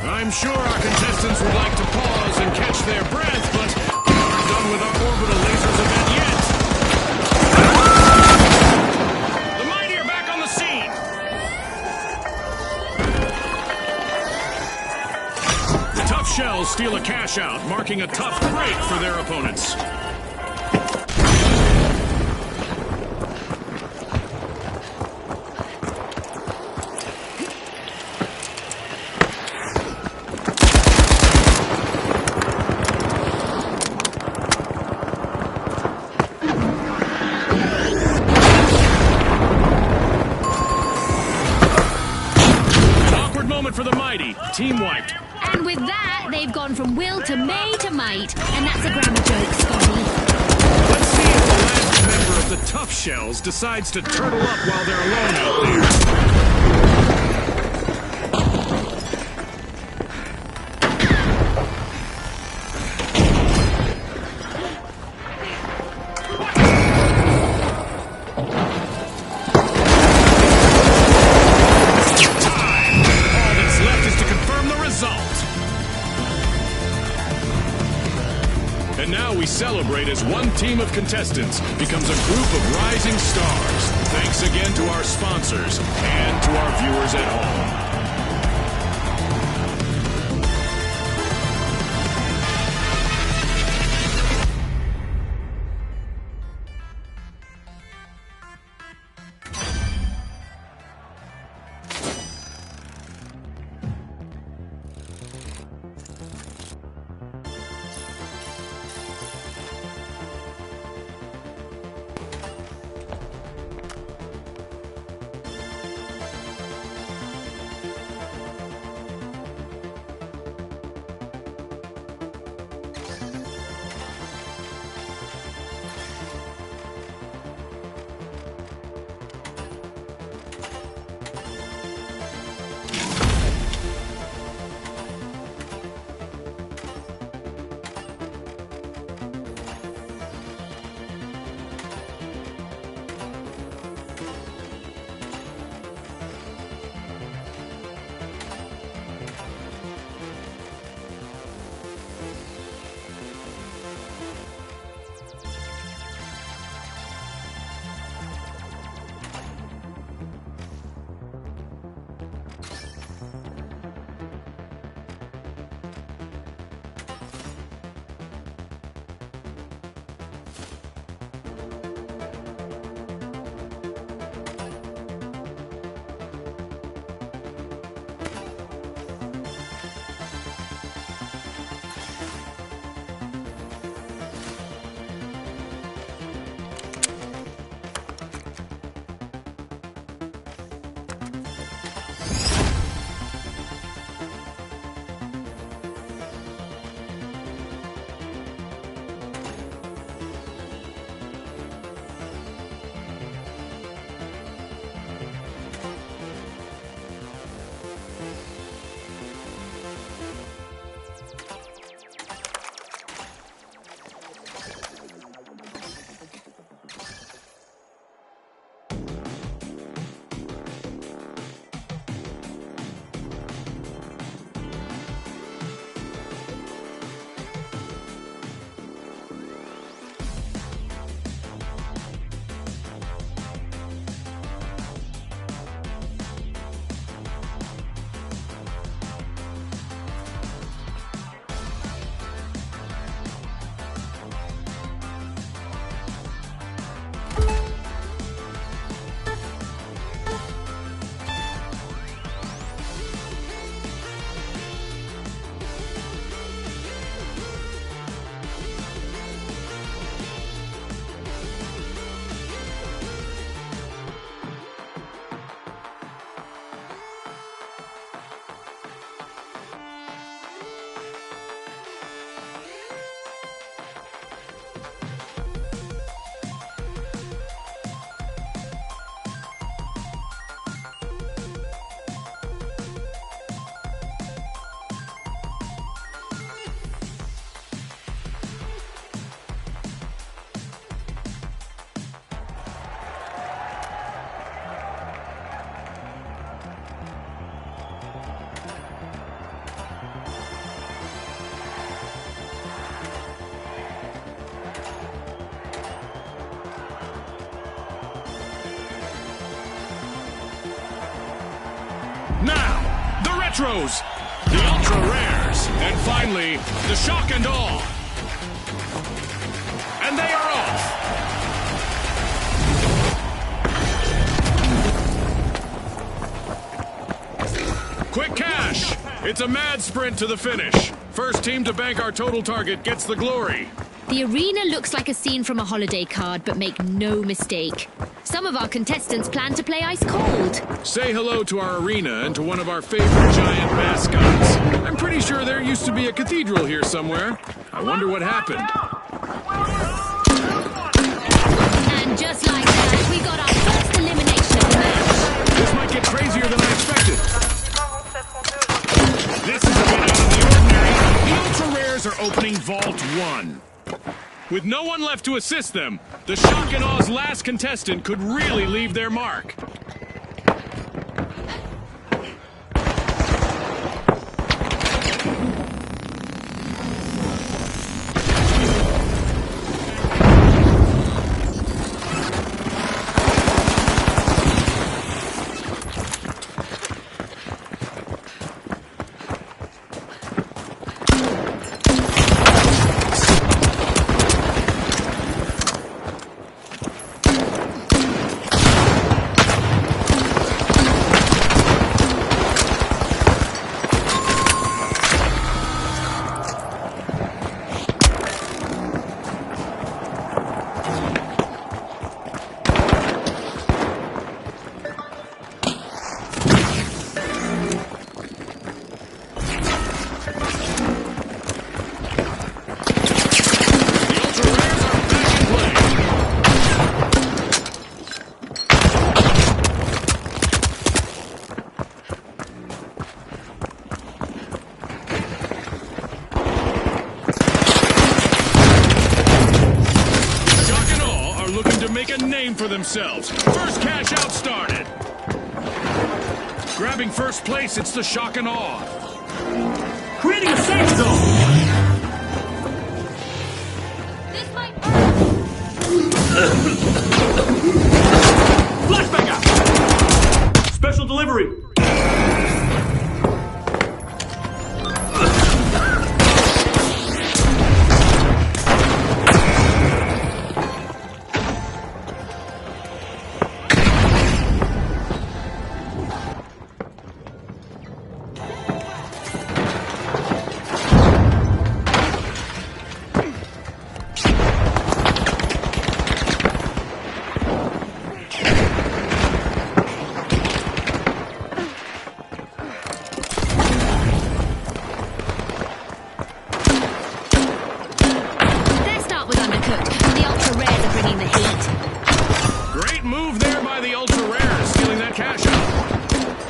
I'm sure our contestants would like to pause and catch their breath, but we're not done with our orbital lasers event yet. The Mighty are back on the scene. The Tough Shells steal a cash out, marking a tough break for their opponents. For the Mighty, team wiped. And with that, they've gone from will to may to might. And that's a grammar joke, Scotty. Let's see if the last member of the Tough Shells decides to turtle up while they're alone out there. And now we celebrate as one team of contestants becomes a group of rising stars. Thanks again to our sponsors and to our viewers at home. Now, the Retros, the Ultra Rares, and finally, the Shock and Awe. And they are off. Quick cash! It's a mad sprint to the finish. First team to bank our total target gets the glory. The arena looks like a scene from a holiday card, but make no mistake. Some of our contestants plan to play ice cold. Say hello to our arena and to one of our favorite giant mascots. I'm pretty sure there used to be a cathedral here somewhere. I wonder what happened. And just like that, we got our first elimination of the match. This might get crazier than I expected. This is a bit out of the ordinary. The Ultra Rares are opening Vault 1. With no one left to assist them, the Shock and Awe's last contestant could really leave their mark. For themselves. First cash out started. Grabbing first place, it's the Shock and Awe. Creating a safe zone. This might... Flashbang out. Special delivery.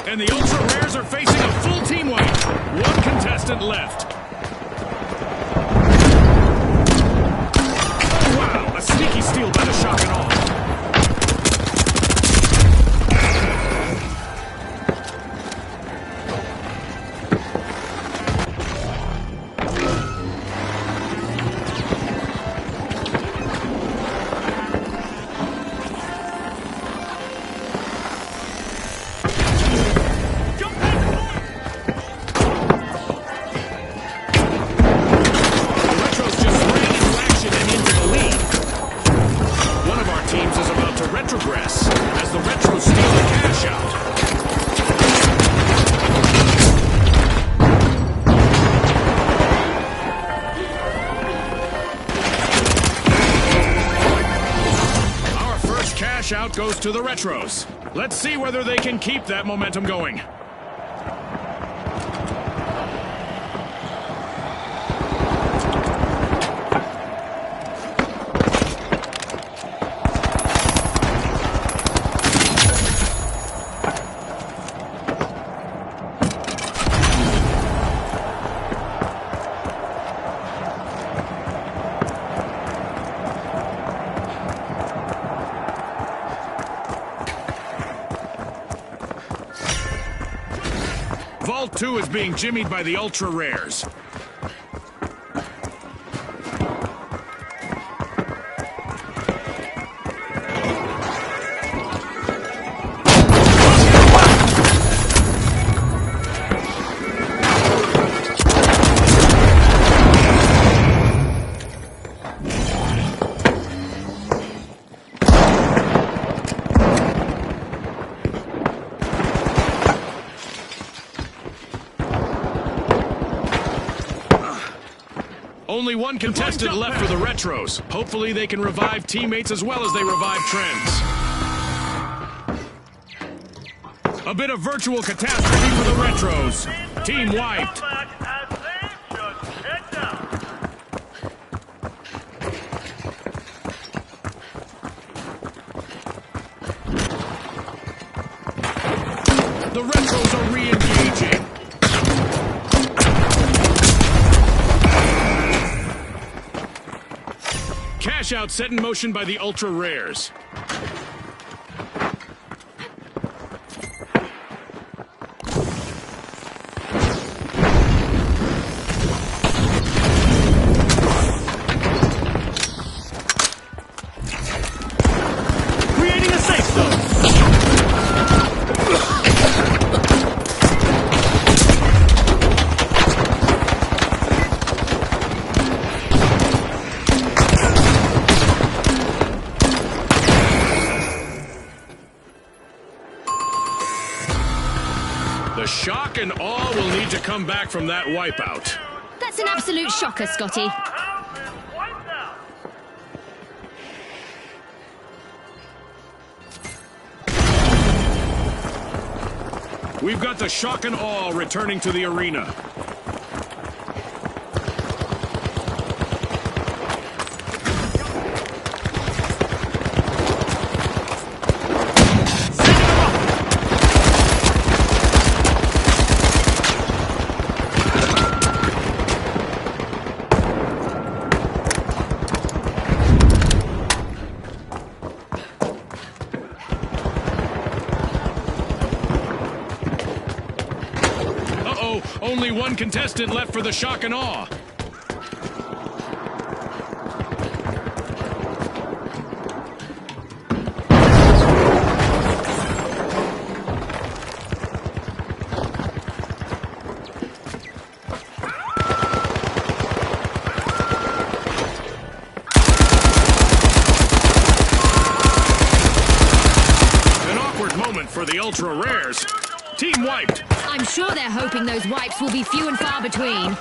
And the Ultra Rares are facing a full team weight. One contestant left. Oh, wow, a sneaky steal by the Shock and Awe. Out goes to the Retros. Let's see whether they can keep that momentum going. Vault 2 is being jimmied by the Ultra Rares. Only one contestant left for the Retros. Hopefully they can revive teammates as well as they revive trends. A bit of virtual catastrophe for the Retros. Team wiped. Come back as they should head down. The Retros are re-engaging. Cash out set in motion by the Ultra Rares. Creating a safe zone. The shock and awe will need to come back from that wipeout. That's an absolute shocker, Scotty. House is wiped out. We've got the shock and awe returning to the arena. Only one contestant left for the shock and awe. An awkward moment for the Ultra Rares. Team wiped. I'm sure they're hoping those wipes will be few and far between.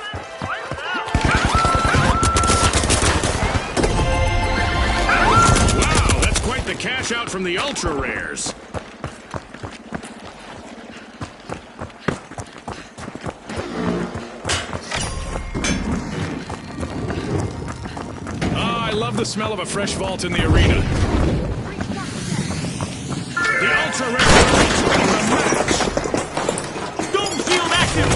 Wow, that's quite the cash out from the Ultra Rares. I love the smell of a fresh vault in the arena. The Ultra Rares are returning the match. Dome shield active.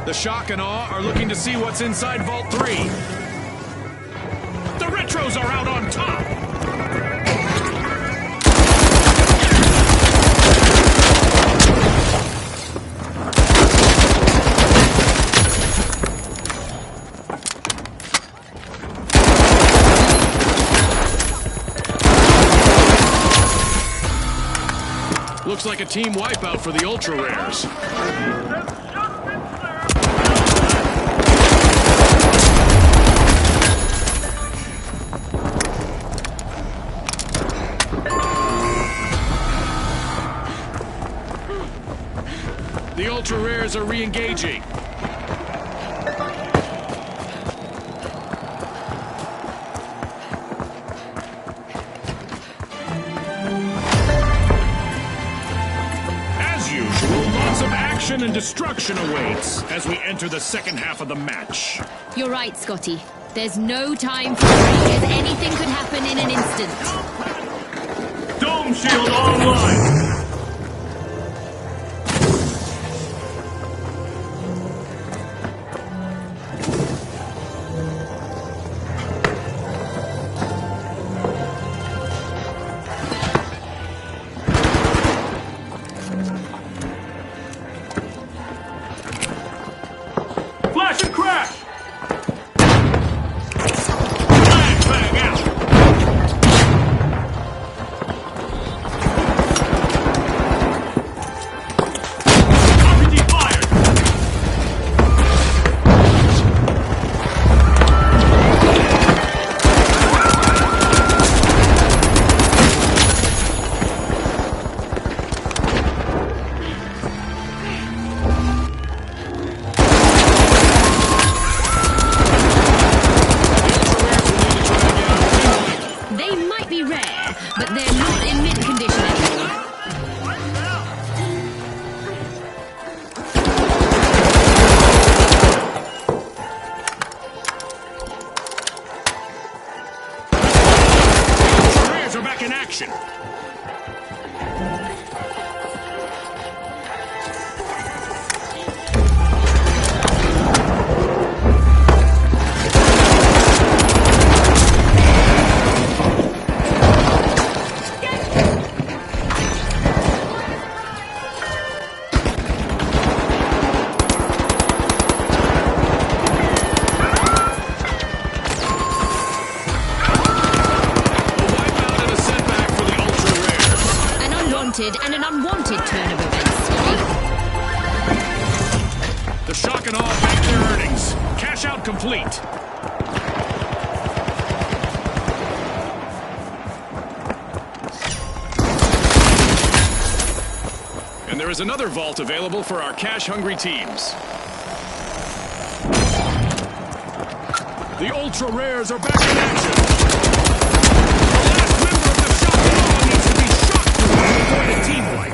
The shock and awe are looking to see what's inside Vault 3. The Retros are out on top. Looks like a team wipeout for the Ultra Rares. The Ultra Rares are re-engaging. As usual, lots of action and destruction awaits as we enter the second half of the match. You're right, Scotty. There's no time for worry, as anything could happen in an instant. Dome shield online. Flash and crash. Flag out. but they're not in mint condition anymore. Rares are back in action. And an unwanted turn of events. The shock and awe bank their earnings. Cash out complete. And there is another vault available for our cash-hungry teams. The ultra rares are back in action. Avoid a team wipe.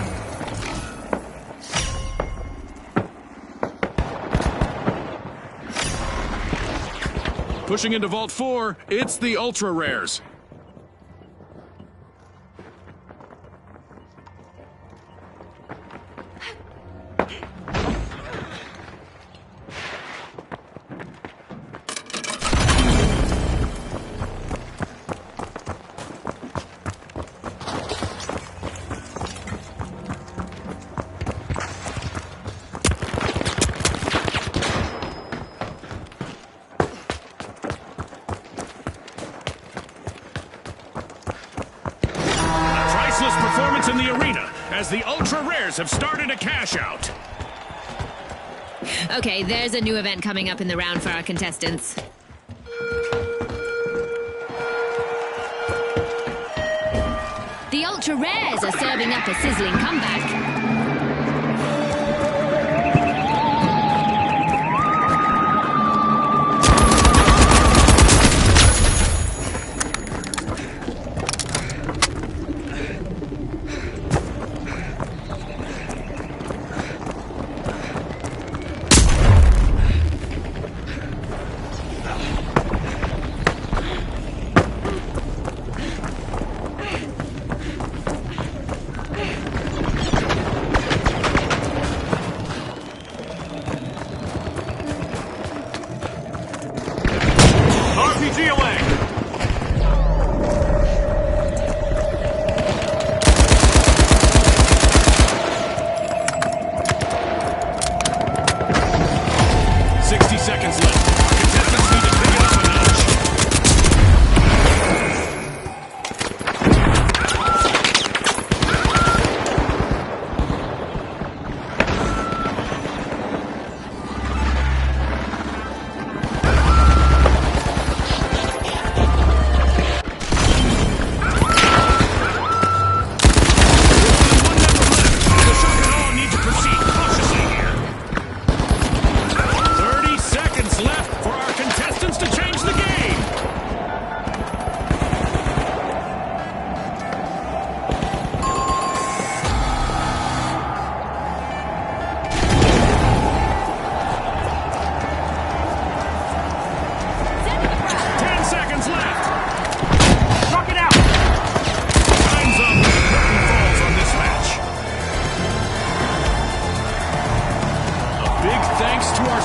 Pushing into Vault 4, it's the Ultra Rares. Performance in the arena as the Ultra Rares have started a cash out. Okay, there's a new event coming up in the round for our contestants. The Ultra Rares are serving up a sizzling comeback. RPG away!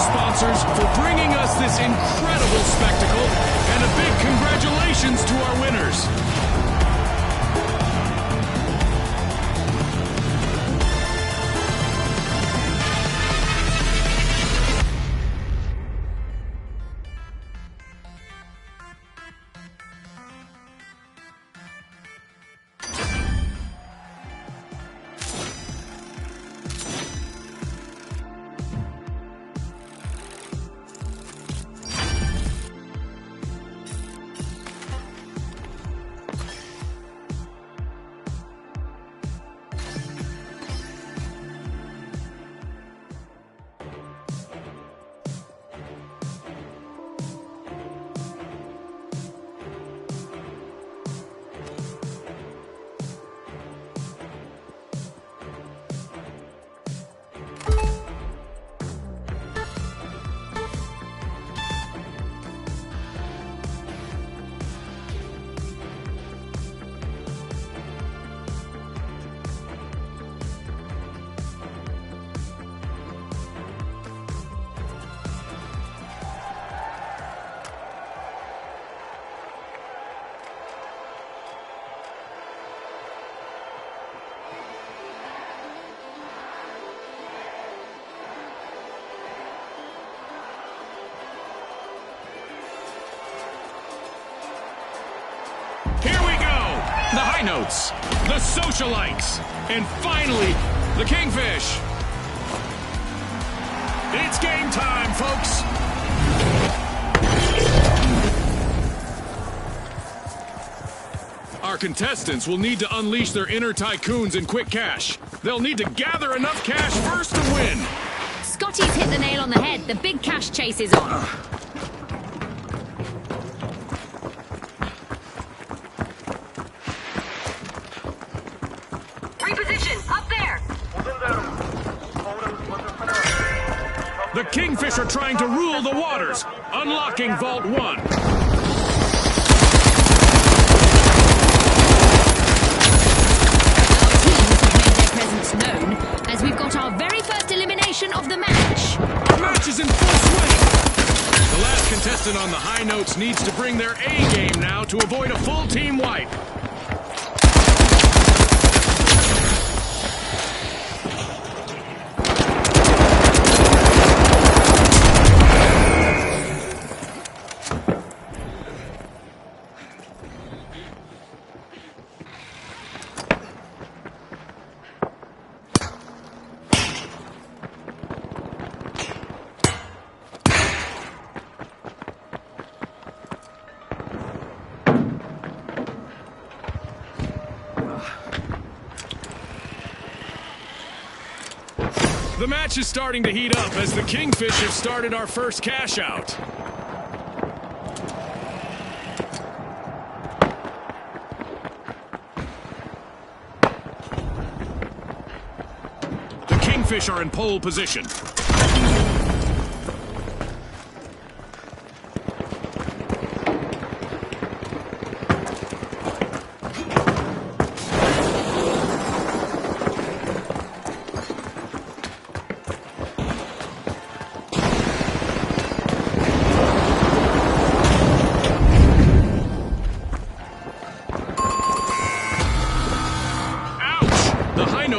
sponsors for bringing us this incredible spectacle, and a big congratulations to our winners. High Notes, the Socialites, and finally, the Kingfish. It's game time, folks. Our contestants will need to unleash their inner tycoons in quick cash. They'll need to gather enough cash first to win. Scotty's hit the nail on the head. The big cash chase is on. Reposition, up there! The Kingfish are trying to rule the waters, unlocking Vault 1. Known as we've got our very first elimination of the match. Our match is in full swing. The last contestant on the High Notes needs to bring their A game now to avoid a full team wipe. The match is starting to heat up as the Kingfish have started our first cash out. The Kingfish are in pole position.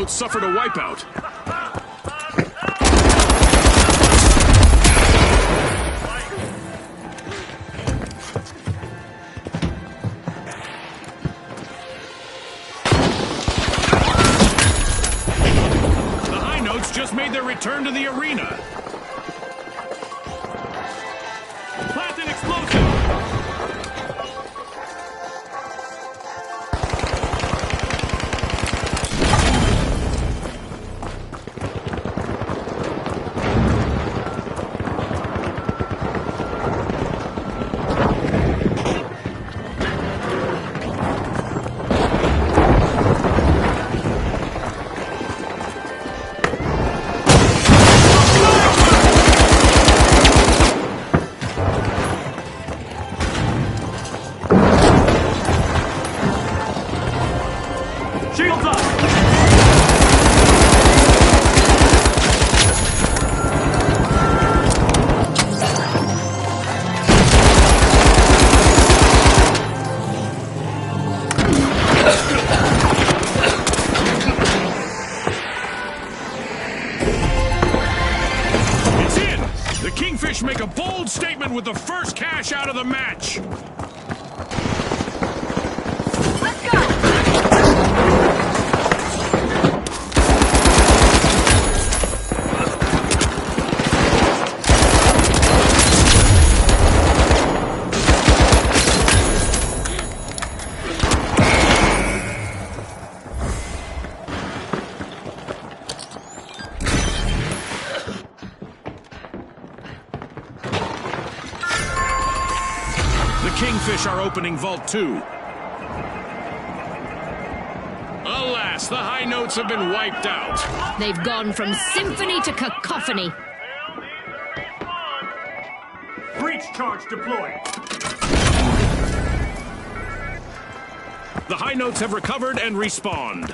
Suffered a wipeout. The High Notes just made their return to the arena. Plant an explosive. Shields up! It's in! The Kingfish make a bold statement with the first cash out of the match. Let's go! The Kingfish are opening Vault 2. Alas, the High Notes have been wiped out. They've gone from symphony to cacophony. Breach charge deployed. The High Notes have recovered and respawned.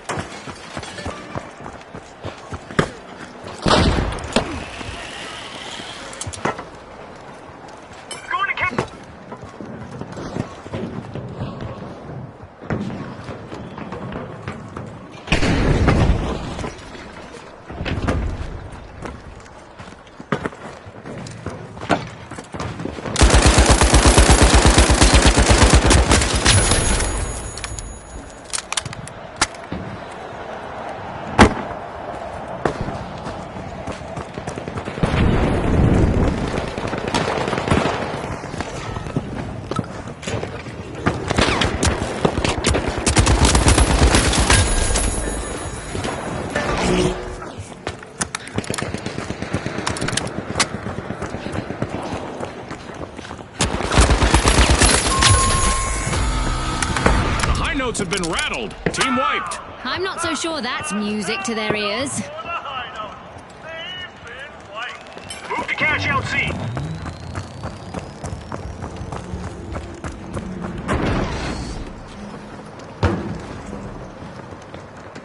Going to catch. battled. Team wiped. I'm not so sure that's music to their ears. For the hideout. They've been wiped. Move to cash out C.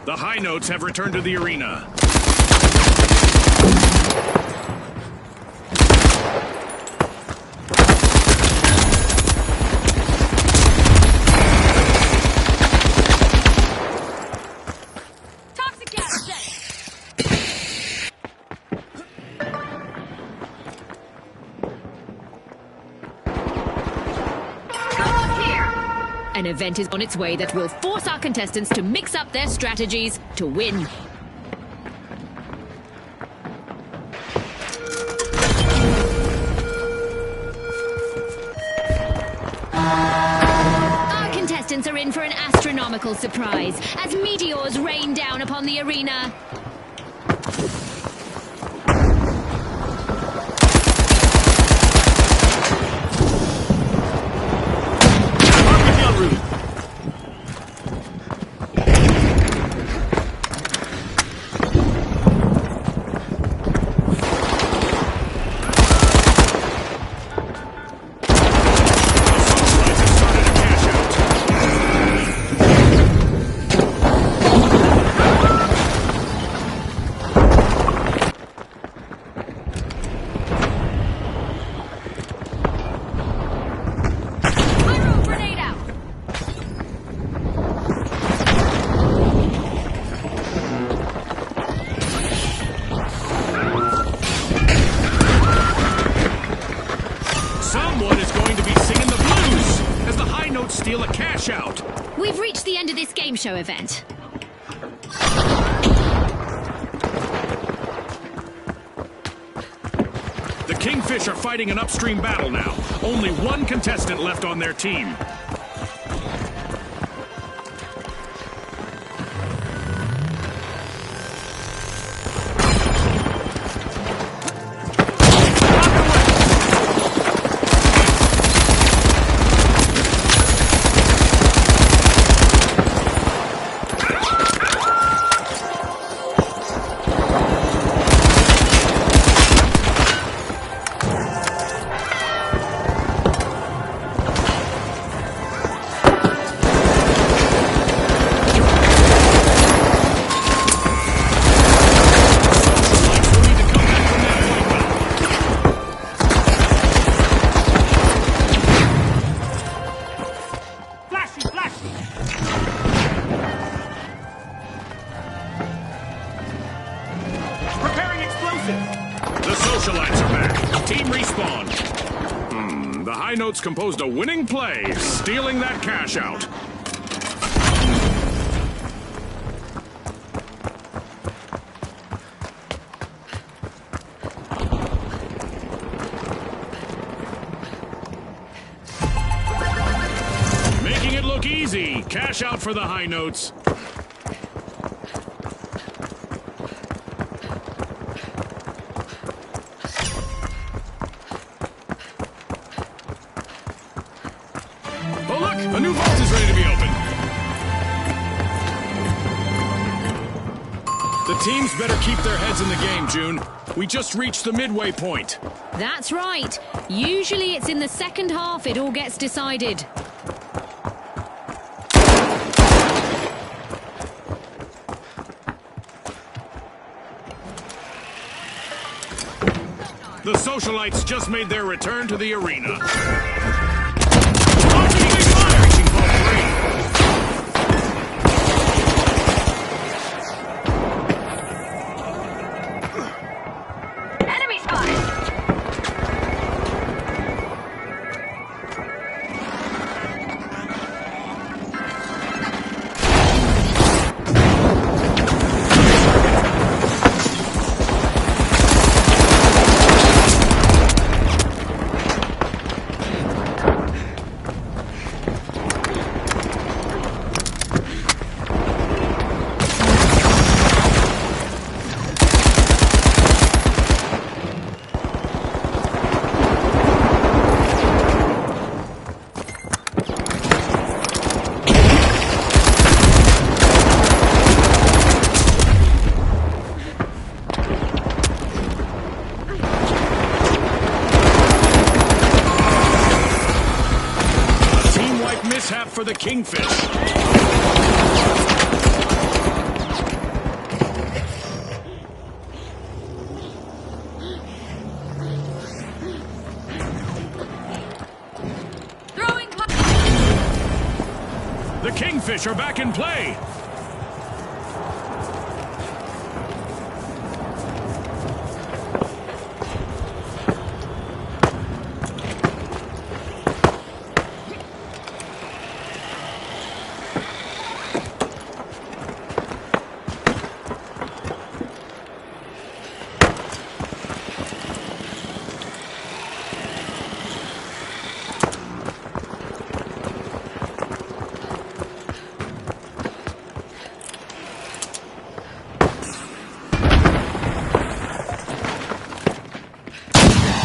The High Notes have returned to the arena. Toxic gas set. Go up here. An event is on its way that will force our contestants to mix up their strategies to win. Our contestants are in for an astronomical surprise as meteors rain down upon the arena. Mark the kill route. Pyro grenade out. Someone is going to be singing the blues as the High Notes steal a cash out. We've reached the end of this game show event. The Kingfish are fighting an upstream battle now. Only one contestant left on their team. Will need to come back from that wipeout. Flashy, flashy. Preparing explosives. The socialites are back. Team respawn. The High Notes composed a winning play, stealing that cash out. Making it look easy. Cash out for the High Notes. Oh look, a new vault is ready to be opened. The teams better keep their heads in the game, June. We just reached the midway point. That's right. Usually it's in the second half it all gets decided. The socialites just made their return to the arena. Reaching vault three. Enemy spotted. Kingfish are back in play.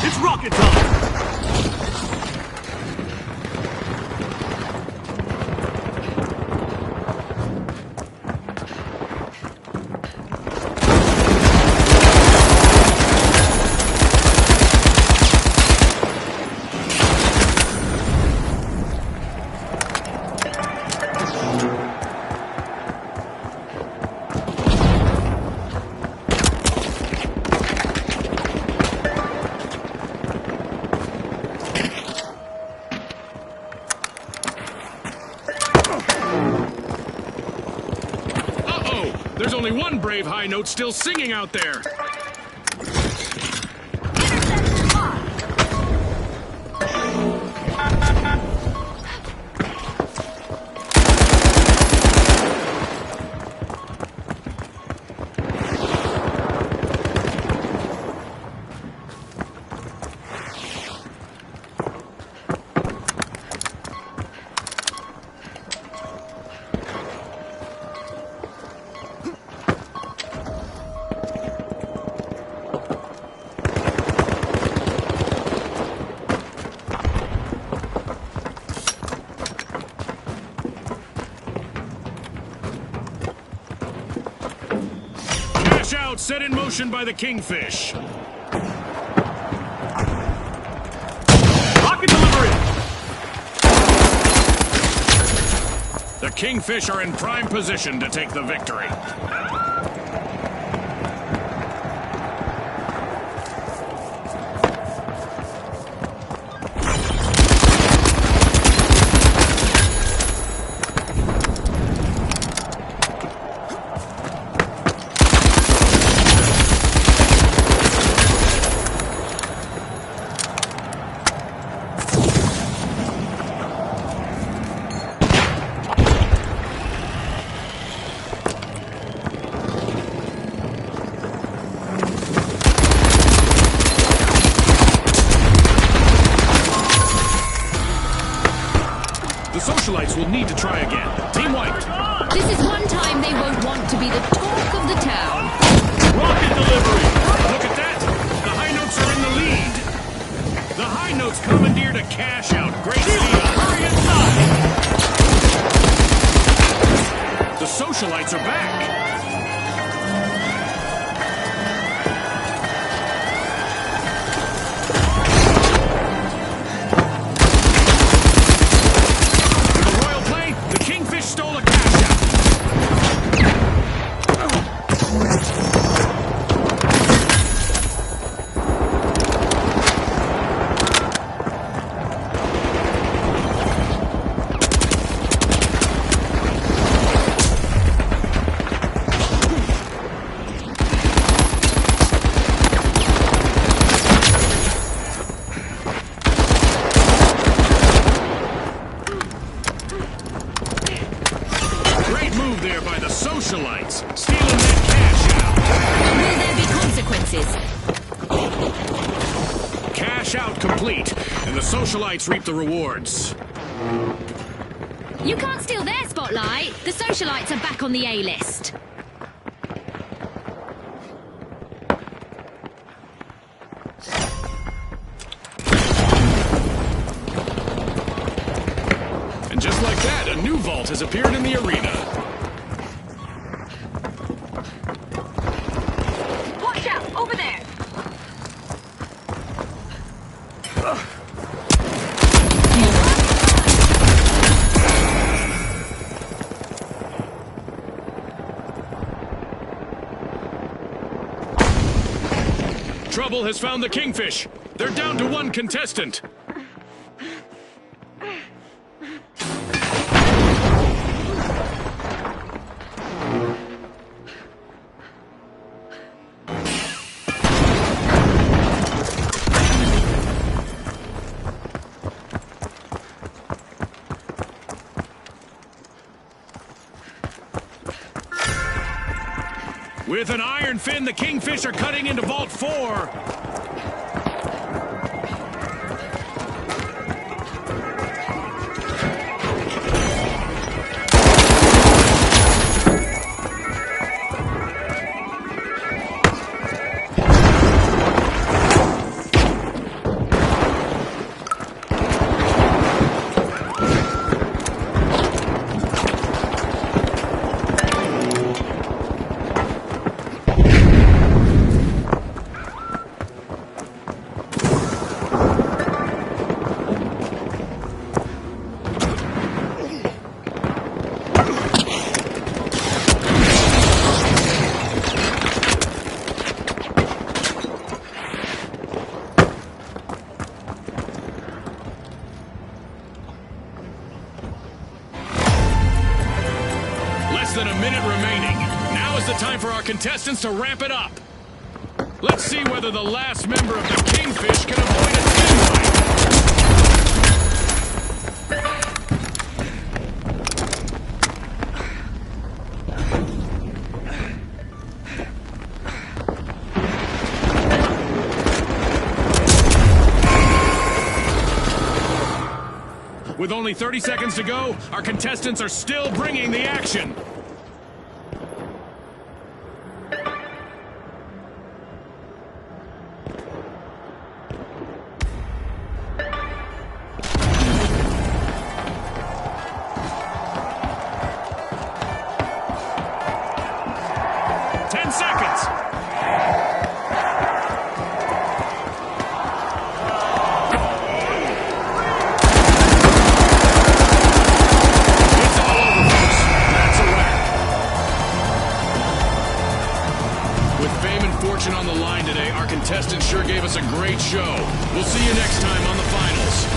It's rocket time! There's only one brave high note still singing out there. Interceptor lost. Cash out set in motion by the Kingfish. Rocket delivery! The Kingfish are in prime position to take the victory. The Socialites will need to try again. Team White. This is one time they won't want to be the talk of the town. Rocket delivery! Look at that! The High Notes are in the lead. The High Notes commandeered a cash out. Great steal. Hurry inside! The Socialites are back. Stole a cash out. Great move there by the Socialites, stealing that cash out. Will there be consequences? Cash out complete, and the Socialites reap the rewards. You can't steal their spotlight. The Socialites are back on the A-list. And just like that, a new vault has appeared in the arena. Watch out! Over there! Trouble has found the Kingfish. They're down to one contestant. With an iron fin, the Kingfish are cutting into Vault 4. Less than a minute remaining. Now is the time for our contestants to ramp it up. Let's see whether the last member of the Kingfish can avoid a team wipe. With only 30 seconds to go, our contestants are still bringing the action. On the line today, our contestants sure gave us a great show. We'll see you next time on the finals.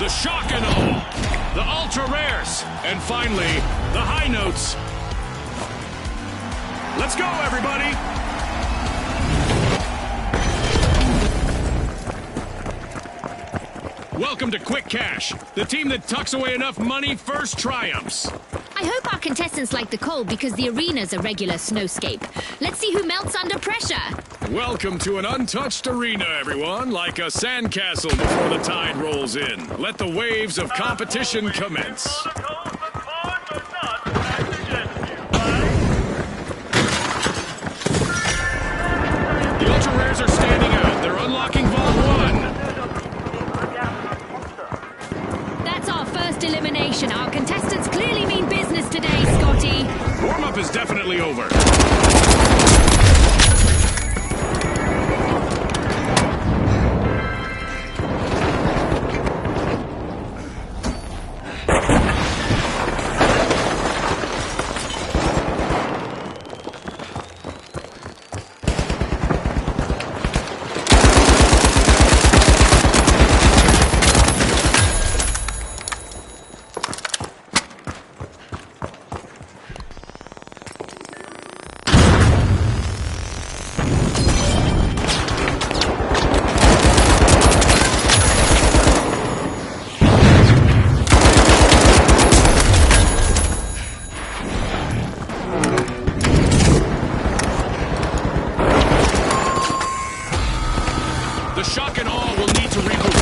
the shock and awe, the ultra rares, and finally, the high notes. Let's go, everybody! Welcome to Quick Cash. The team that tucks away enough money first triumphs. I hope our contestants like the cold because the arena's a regular snowscape. Let's see who melts under pressure. Welcome to an untouched arena, everyone, like a sandcastle before the tide rolls in. Let the waves of competition commence. Protocols and cards are not as suggested, right? The ultra rares are standing out. They're unlocking Vault 1. That's our first elimination. Our contestants clearly mean business today, Scotty. Warm-up is definitely over. The shock and awe will need to reboot.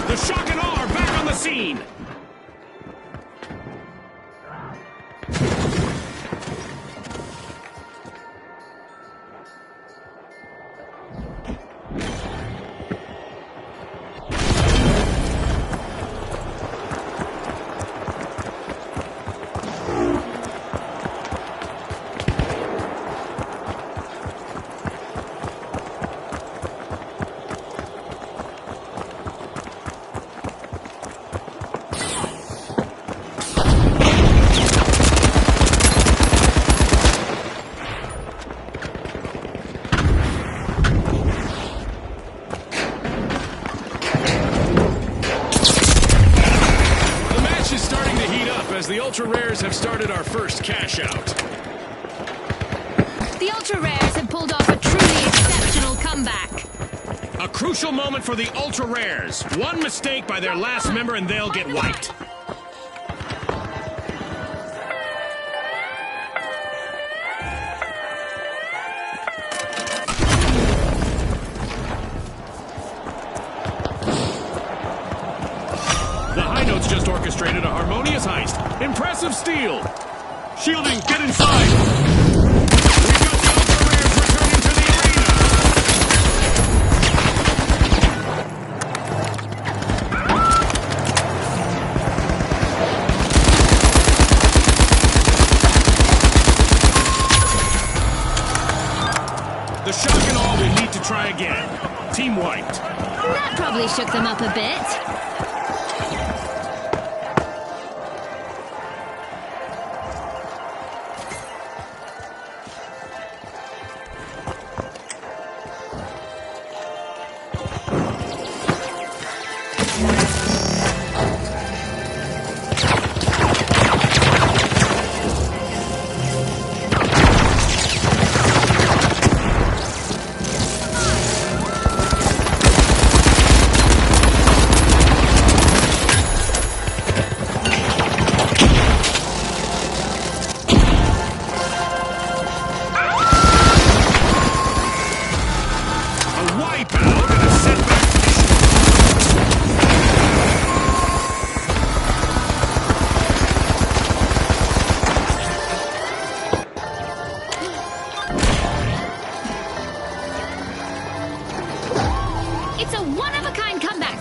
The shock and awe are back on the scene. As the ultra rares have started our first cash out. The ultra rares have pulled off a truly exceptional comeback. A crucial moment for the ultra rares. One mistake by their last member and they'll get wiped. The high notes just orchestrated a harmonious heist. Impressive steal. Shielding, get inside. We've got the ultra rares returning to the arena. The shock and awe will need to try again. Team wiped. That probably shook them up a bit.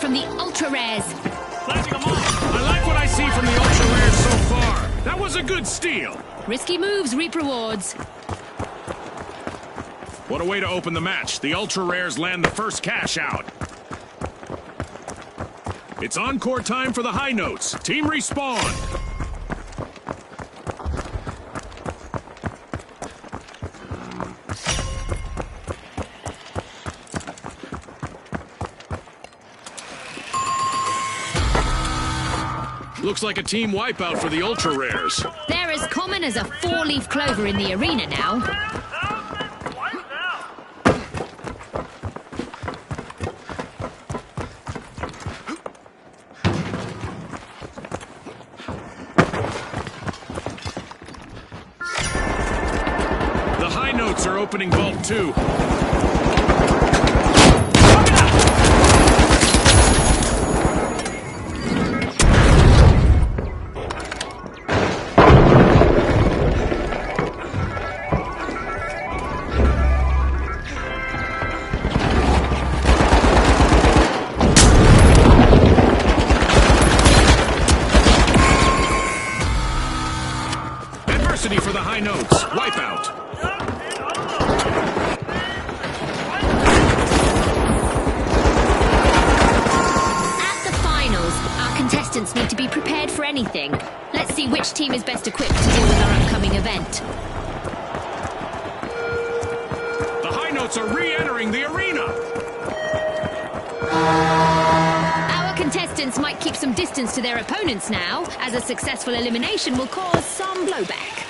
from the ultra rares. Flashing them off. I like what I see from the ultra rares so far. That was a good steal. Risky moves reap rewards. What a way to open the match. The ultra rares land the first cash out. It's encore time for the high notes. Team respawn. Looks like a team wipeout for the ultra rares. They're as common as a four-leaf clover in the arena now. Wiped out. The high notes are opening Vault 2. Adversity for the high notes. Wipeout. At the finals, our contestants need to be prepared for anything. Let's see which team is best equipped to deal with our upcoming event. The high notes are re-entering the arena. Our contestants might keep some distance to their opponents now, as a successful elimination will cause some blowback.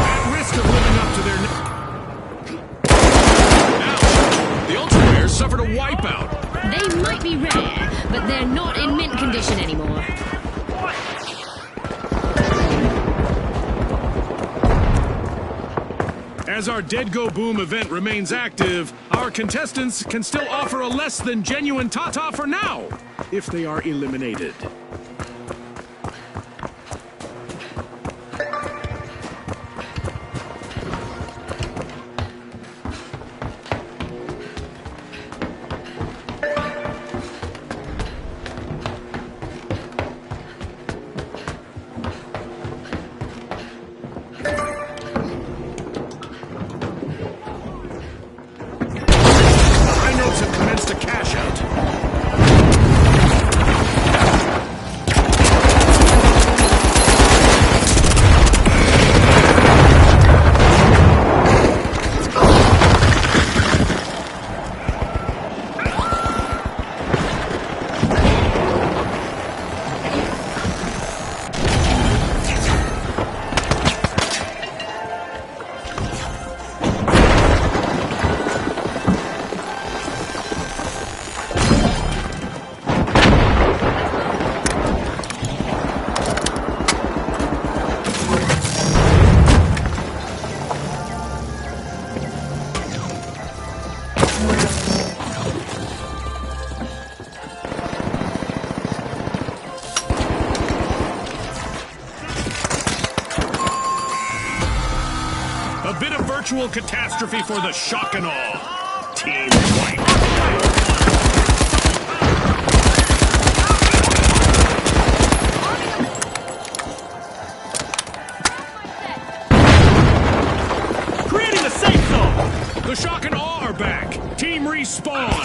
At risk of living up to their... Ouch! The ultra rares suffered a wipeout. They might be rare, but they're not in mint condition anymore. As our Dead Go Boom event remains active, our contestants can still offer a less than genuine Tata for now, if they are eliminated. High notes have commenced a cash out. A bit of virtual catastrophe for the shock and awe. Team wipe. Creating a safe zone! The shock and awe are back. Team respawn.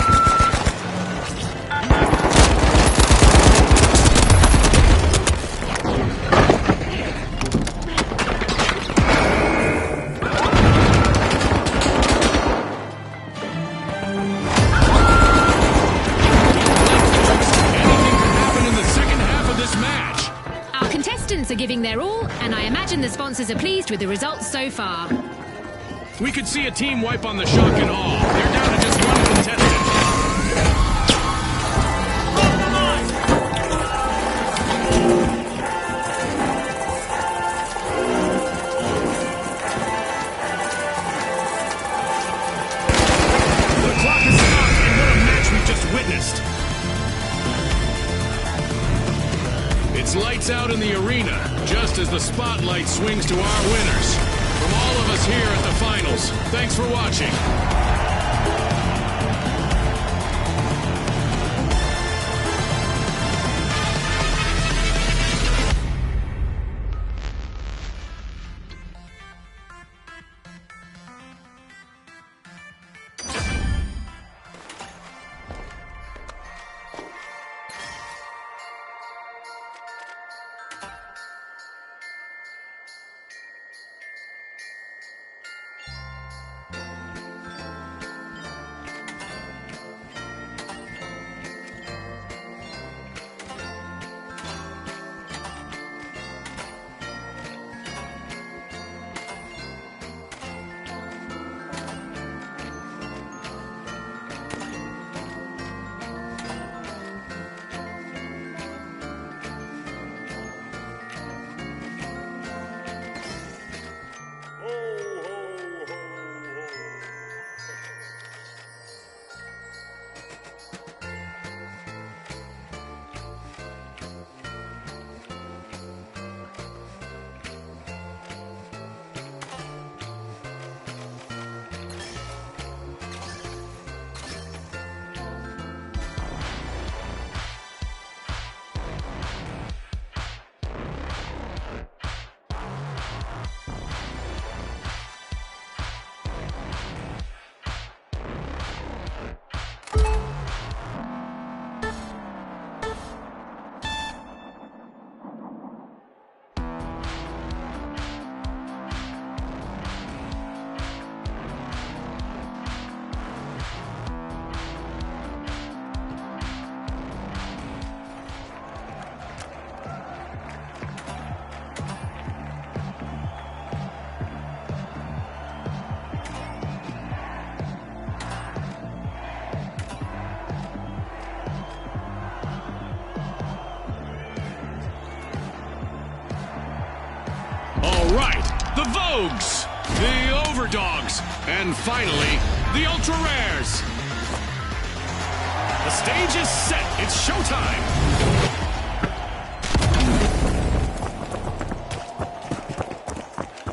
Our contestants are giving their all, and I imagine the sponsors are pleased with the results so far. We could see a team wipe on the shock and awe. They're down to just one contestant. The clock is stopped, and what a match we've just witnessed. It's lights out in the arena, just as the spotlight swings to our winners. From all of us here at the finals, thanks for watching. All right, the Vogues, the Overdogs, and finally, the Ultra Rares. The stage is set. It's showtime.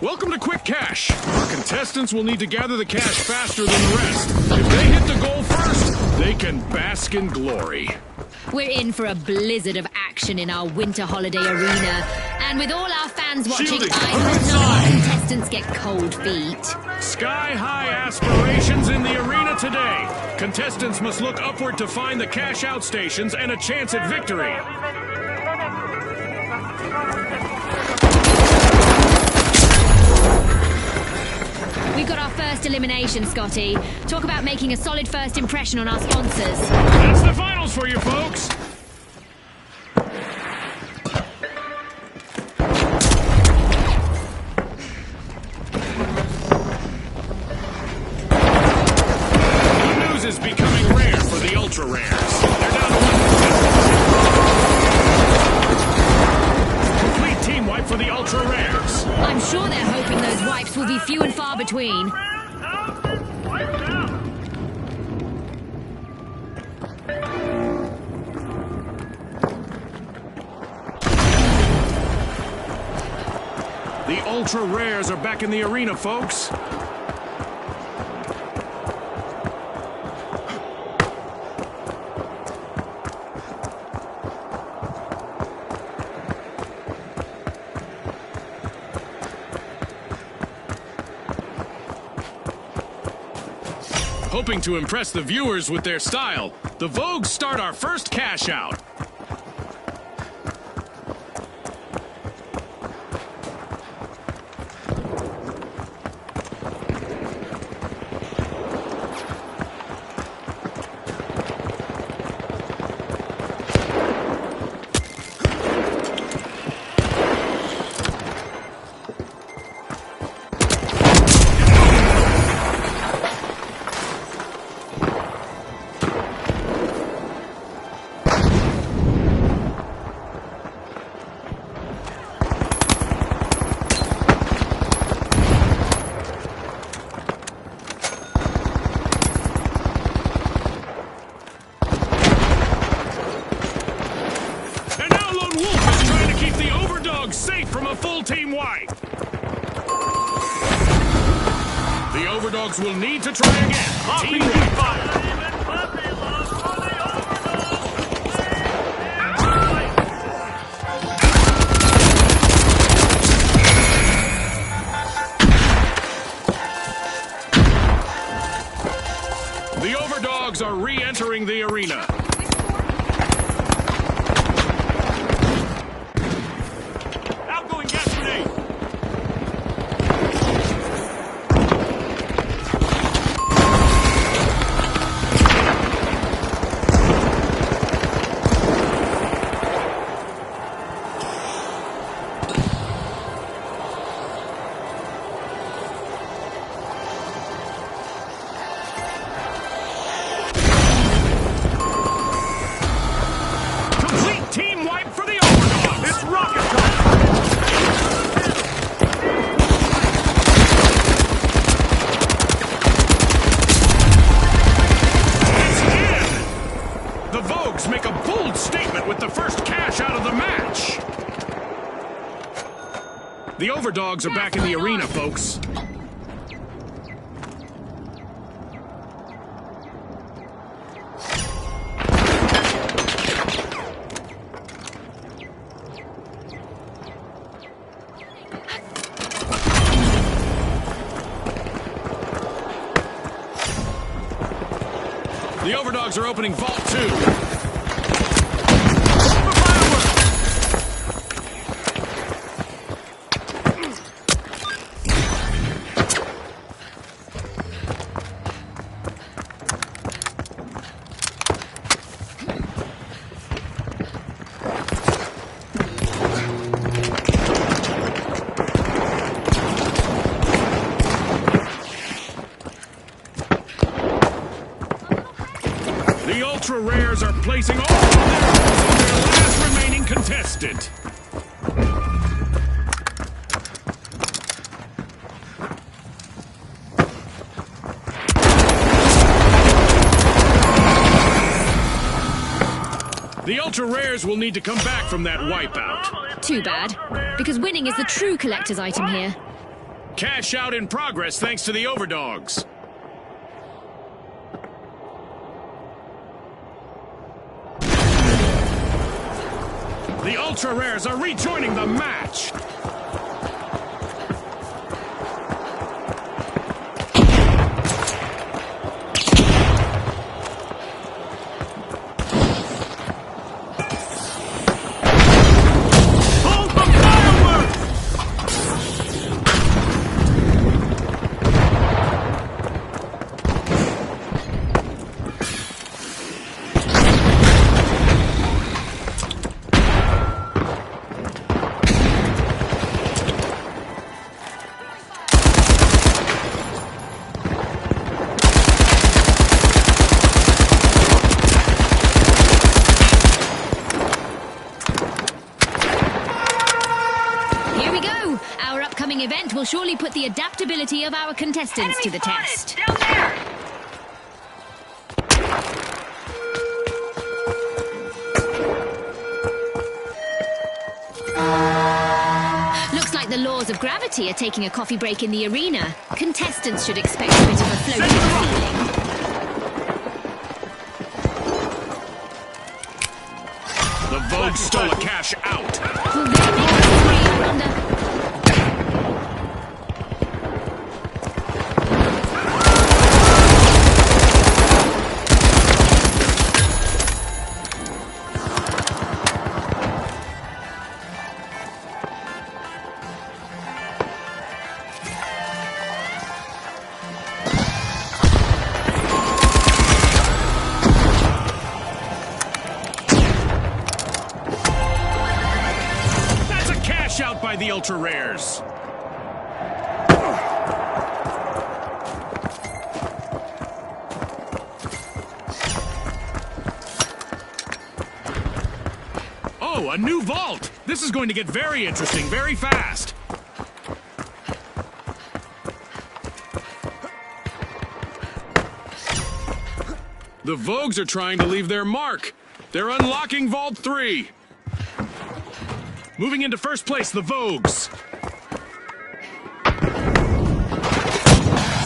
Welcome to Quick Cash. Our contestants will need to gather the cash faster than the rest. If they hit the goal first, they can bask in glory. We're in for a blizzard of action in our winter holiday arena. And with all our fans watching, Shielding, I hurry hope none of inside. our contestants get cold feet. Sky-high aspirations in the arena today. Contestants must look upward to find the cash-out stations and a chance at victory. We got our first elimination, Scotty. Talk about making a solid first impression on our sponsors. That's the finals for you, folks. The news is becoming rare for the Ultra Rares. They're down to one contestant. Complete team wipe for the Ultra Rares. I'm sure they're hoping those wipes will be few and far between. The Ultra Rares are back in the arena, folks. Hoping to impress the viewers with their style, the Vogues start our first cash out. Safe from a full team wipe. The Overdogs will need to try again. Team wipe. The Overdogs are re-entering the arena. Make a bold statement with the first cash out of the match. The Overdogs are back in the arena, folks. The Overdogs are opening Vault 2. The Ultra Rares are placing all of their hopes on their last remaining contestant. The Ultra Rares will need to come back from that wipeout. Too bad, because winning is the true collector's item here. Cash out in progress thanks to the Overdogs. The Ultra Rares are rejoining the match. Hold the fireworks! Here we go. Our upcoming event will surely put the adaptability of our contestants to the test. Down there! Looks like the laws of gravity are taking a coffee break in the arena. Contestants should expect a bit of a floating feeling. The Vogue stole a cash out. Will they make it free, I wonder? That's a cash out by the Ultra Rares. Oh, a new vault! This is going to get very interesting very fast. The Vogues are trying to leave their mark. They're unlocking Vault 3. Moving into first place, the Vogues.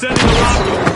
Sending the rocket.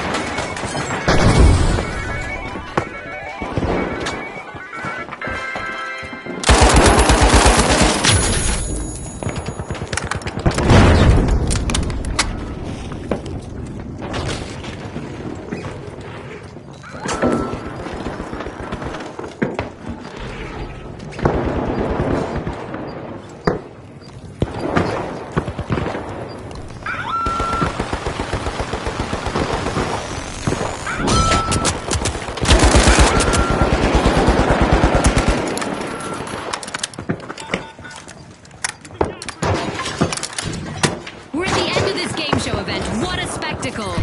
We're at the end of this game show event. What a spectacle!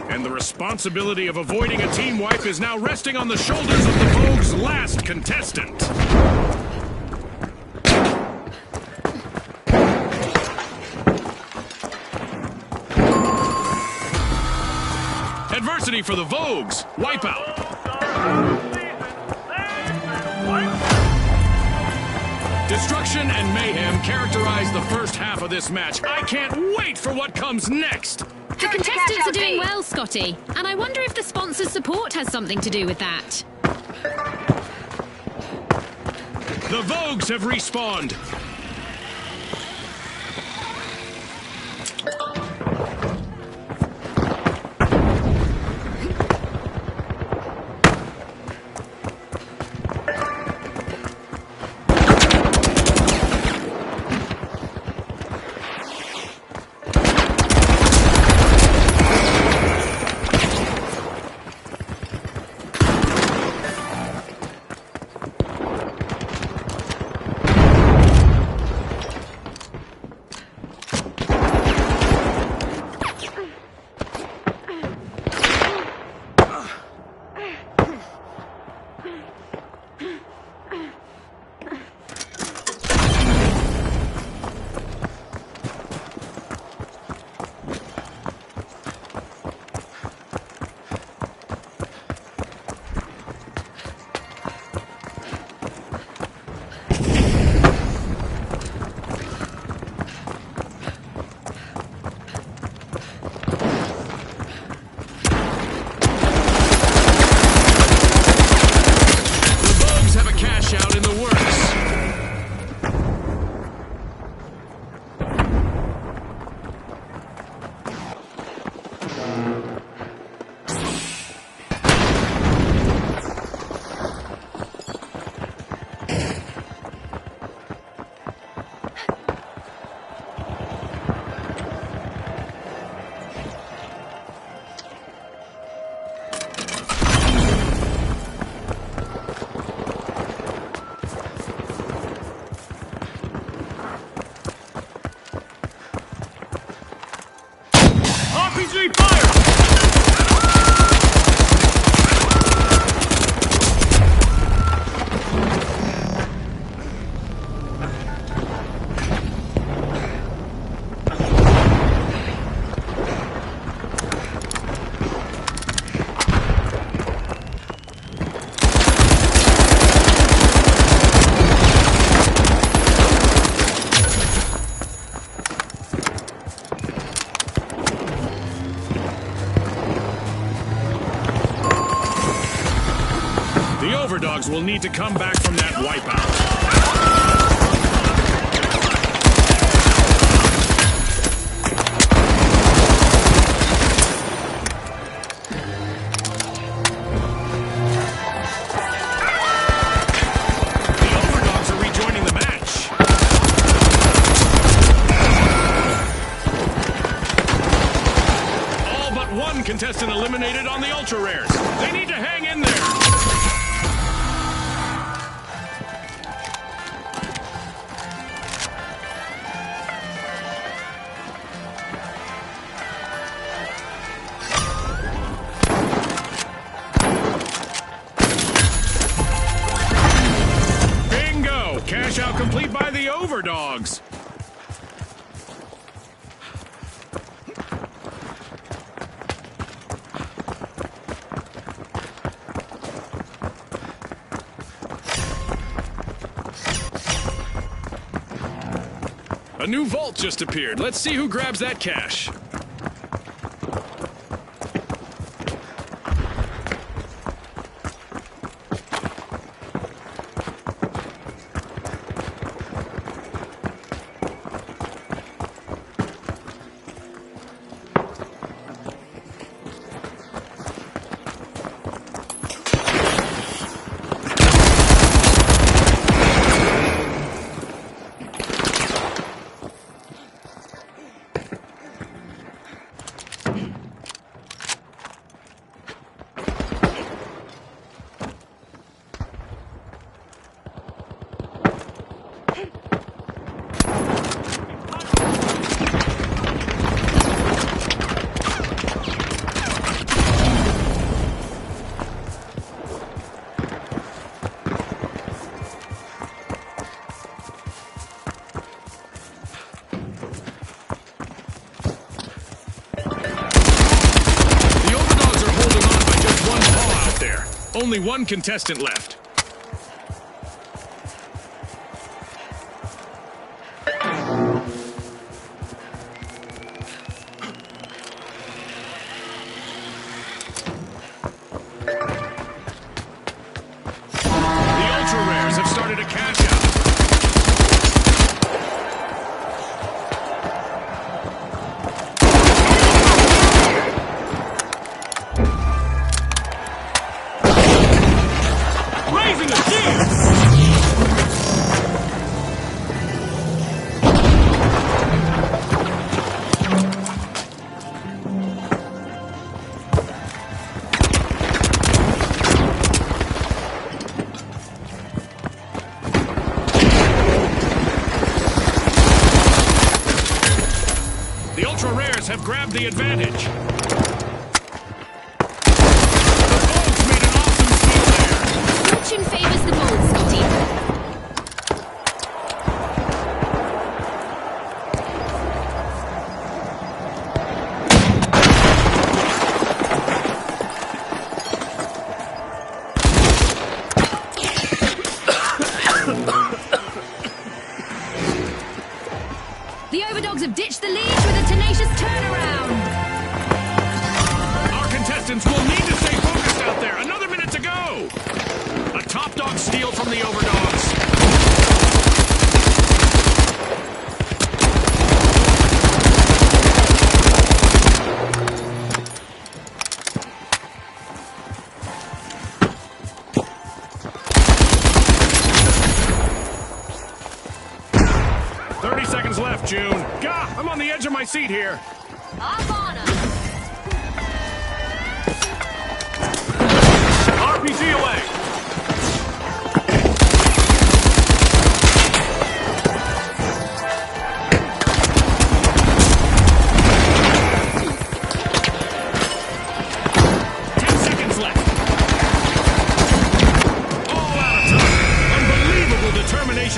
And the responsibility of avoiding a team wipe is now resting on the shoulders of the Vogue's last contestant. Adversity for the Vogues. Wipeout. Destruction and mayhem characterize the first half of this match. I can't wait for what comes next. The contestants are doing well, Scotty, and I wonder if the sponsor's support has something to do with that. The Vogues have respawned. RPG fire! The overdogs will need to come back from that wipeout. The overdogs are rejoining the match. All but one contestant eliminated on the ultra rares. They need to hang in there. Bingo! Cash out complete by the overdogs. A new vault just appeared. Let's see who grabs that cash. Only one contestant left. The ultra rares have started a cash out. Raising the shield! The ultra rares have grabbed the advantage. Fortune favors the bold, Scotty. The overdogs have ditched the lead with a tenacious turnaround. Our contestants will need to stay focused out there. Another minute to go. A top dog steal from the overdogs. 30 seconds left, June. Gah! I'm on the edge of my seat here. Up on 'em. RPG away!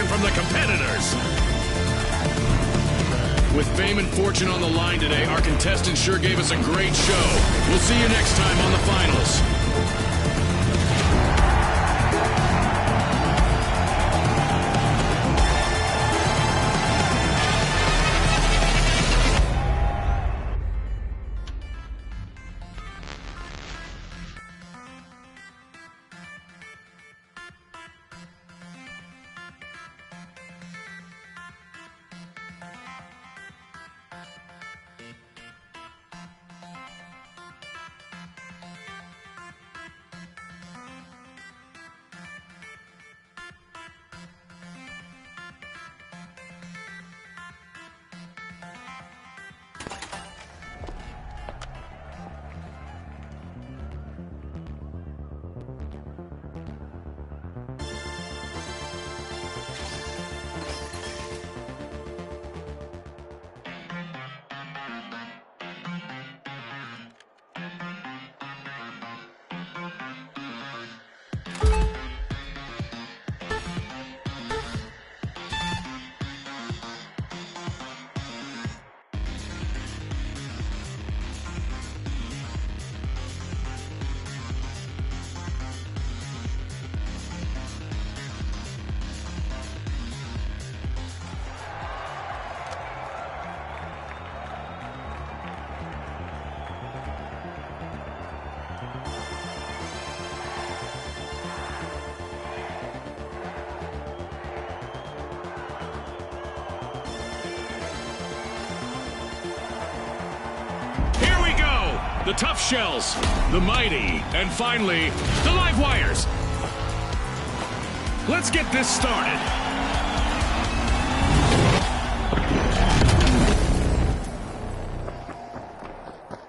From the competitors. With fame and fortune on the line today, our contestants sure gave us a great show. We'll see you next time on the finals. The Tough Shells, the Mighty, and finally, the Live Wires. Let's get this started.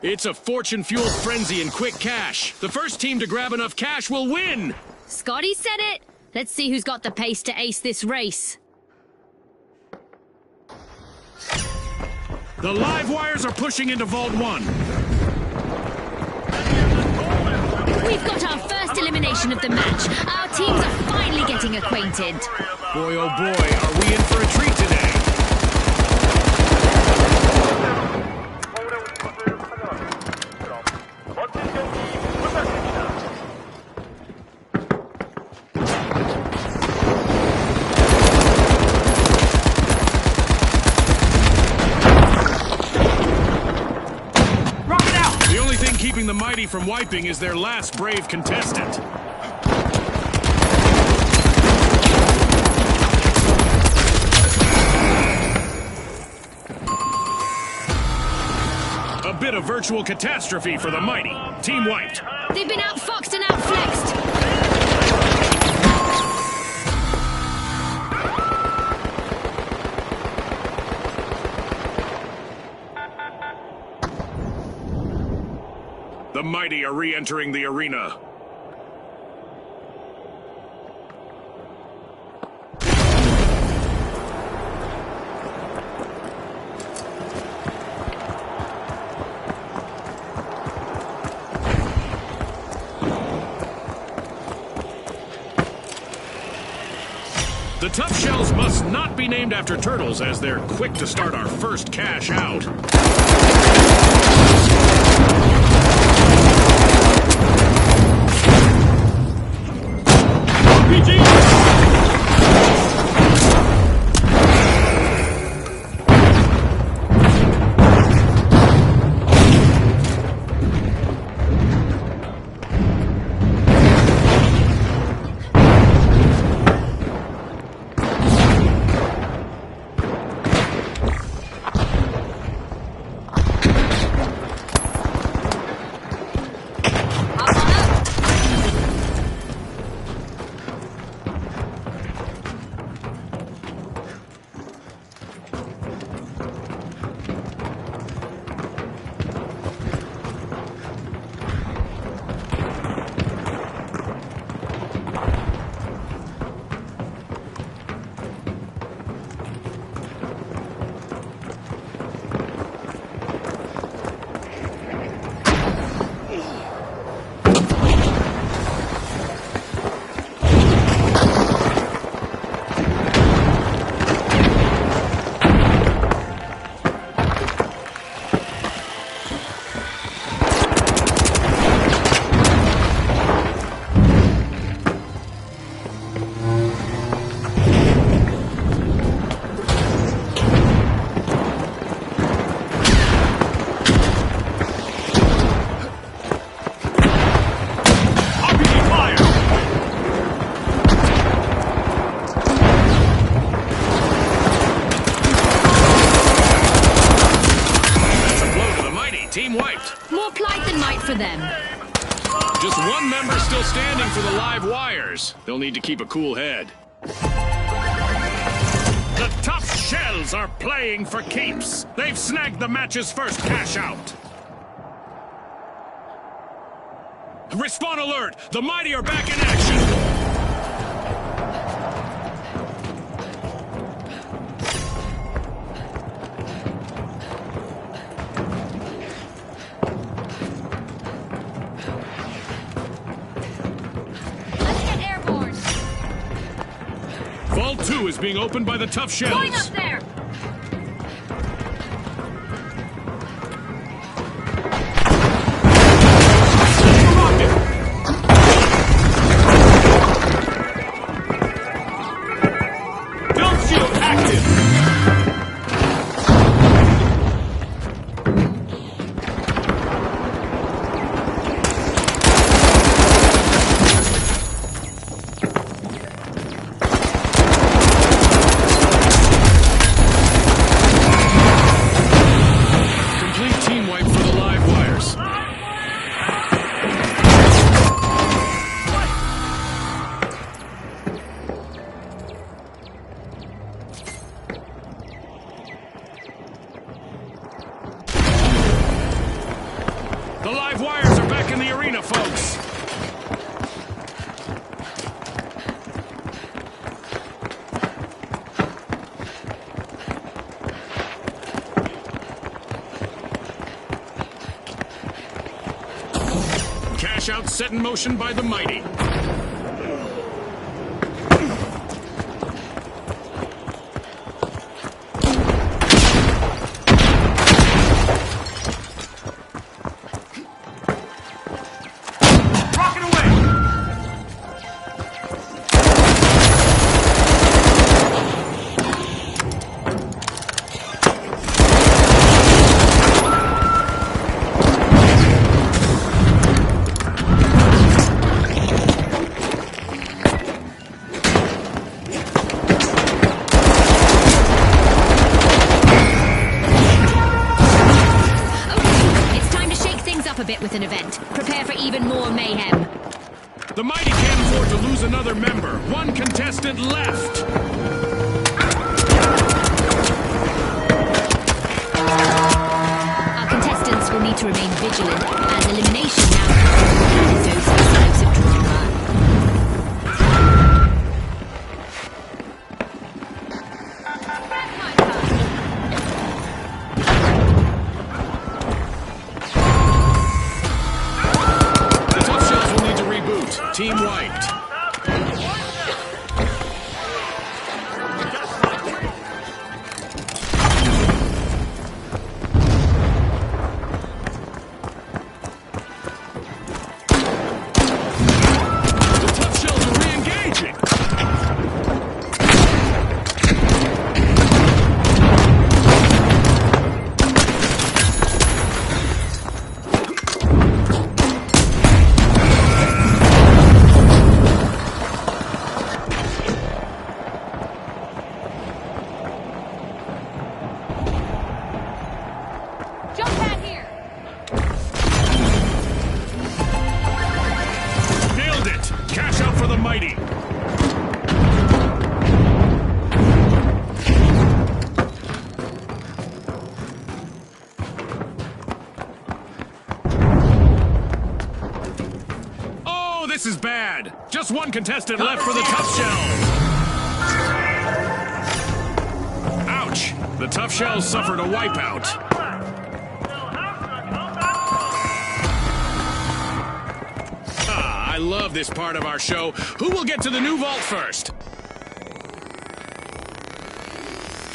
It's a fortune-fueled frenzy and quick cash. The first team to grab enough cash will win. Scotty said it. Let's see who's got the pace to ace this race. The Live Wires are pushing into Vault 1. We've got our first elimination of the match. Our teams are finally getting acquainted. Boy, oh boy, are we in for a treat today. The Mighty from wiping is their last brave contestant. A bit of virtual catastrophe for the Mighty. Team wiped. They've been outfoxed and outflexed. The Mighty are re-entering the arena. The Tough Shells must not be named after turtles, as they're quick to start our first cash out. them. Just one member still standing for the live wires. They'll need to keep a cool head. The Tough Shells are playing for keeps. They've snagged the match's first cash out. Respawn alert! The Mighty are back in action! Let's get airborne. Vault 2 is being opened by the Tough Shells. Going up there! Film shield active! Complete team wipe for the live wires. The live wires are back in the arena, folks. Cash out set in motion by the Mighty. Rocket away! Okay, it's time to shake things up a bit with an event. Prepare for even more mayhem. The Mighty can't afford to lose another member. One contestant left. Our contestants will need to remain vigilant as elimination now comes with a dose of explosive drama. The Tough Shells will need to reboot. Team wiped. The Tough Shells are re-engaging. Jump pad here! Nailed it. Cash out for the Mighty. Oh, this is bad. Just one contestant left for the Tough Shells. Ouch. The Tough Shells suffered a wipeout. I love this part of our show. Who will get to the new vault first?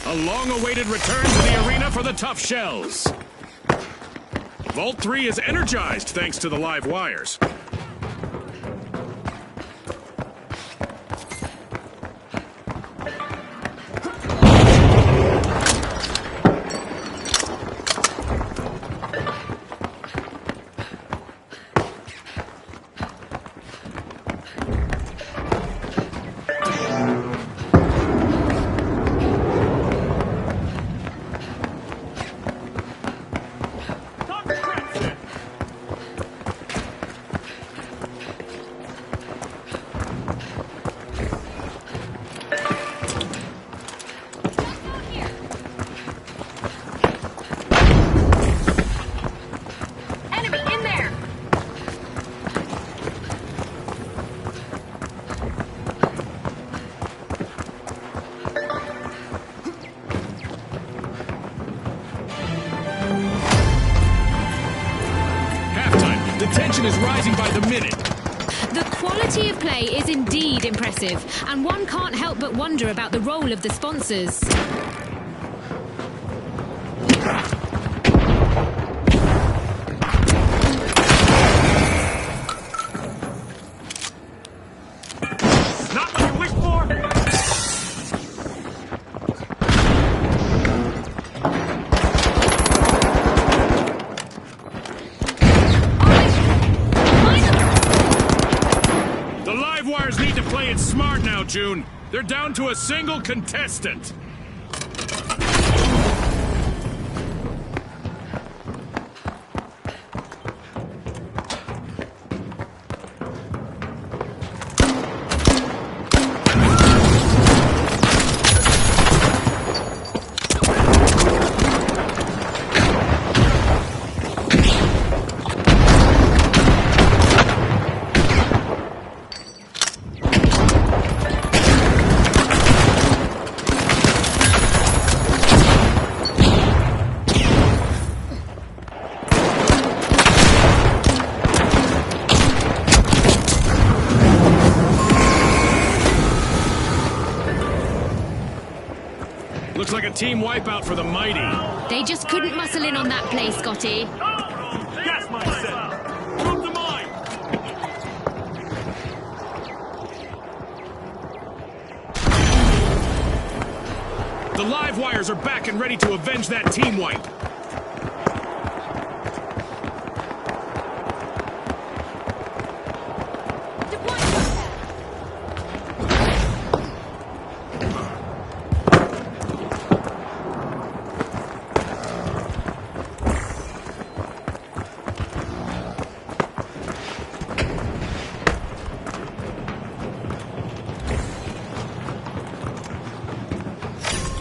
A long-awaited return to the arena for the Tough Shells. Vault 3 is energized thanks to the live wires. tension is rising by the minute. The quality of play is indeed impressive, and one can't help but wonder about the role of the sponsors. Not what you wished for? The live wires need to play it smart now, June. They're down to a single contestant. Looks like a team wipeout for the Mighty. They just couldn't muscle in on that play, Scotty. Gas mine set. Move the mine. The live wires are back and ready to avenge that team wipe.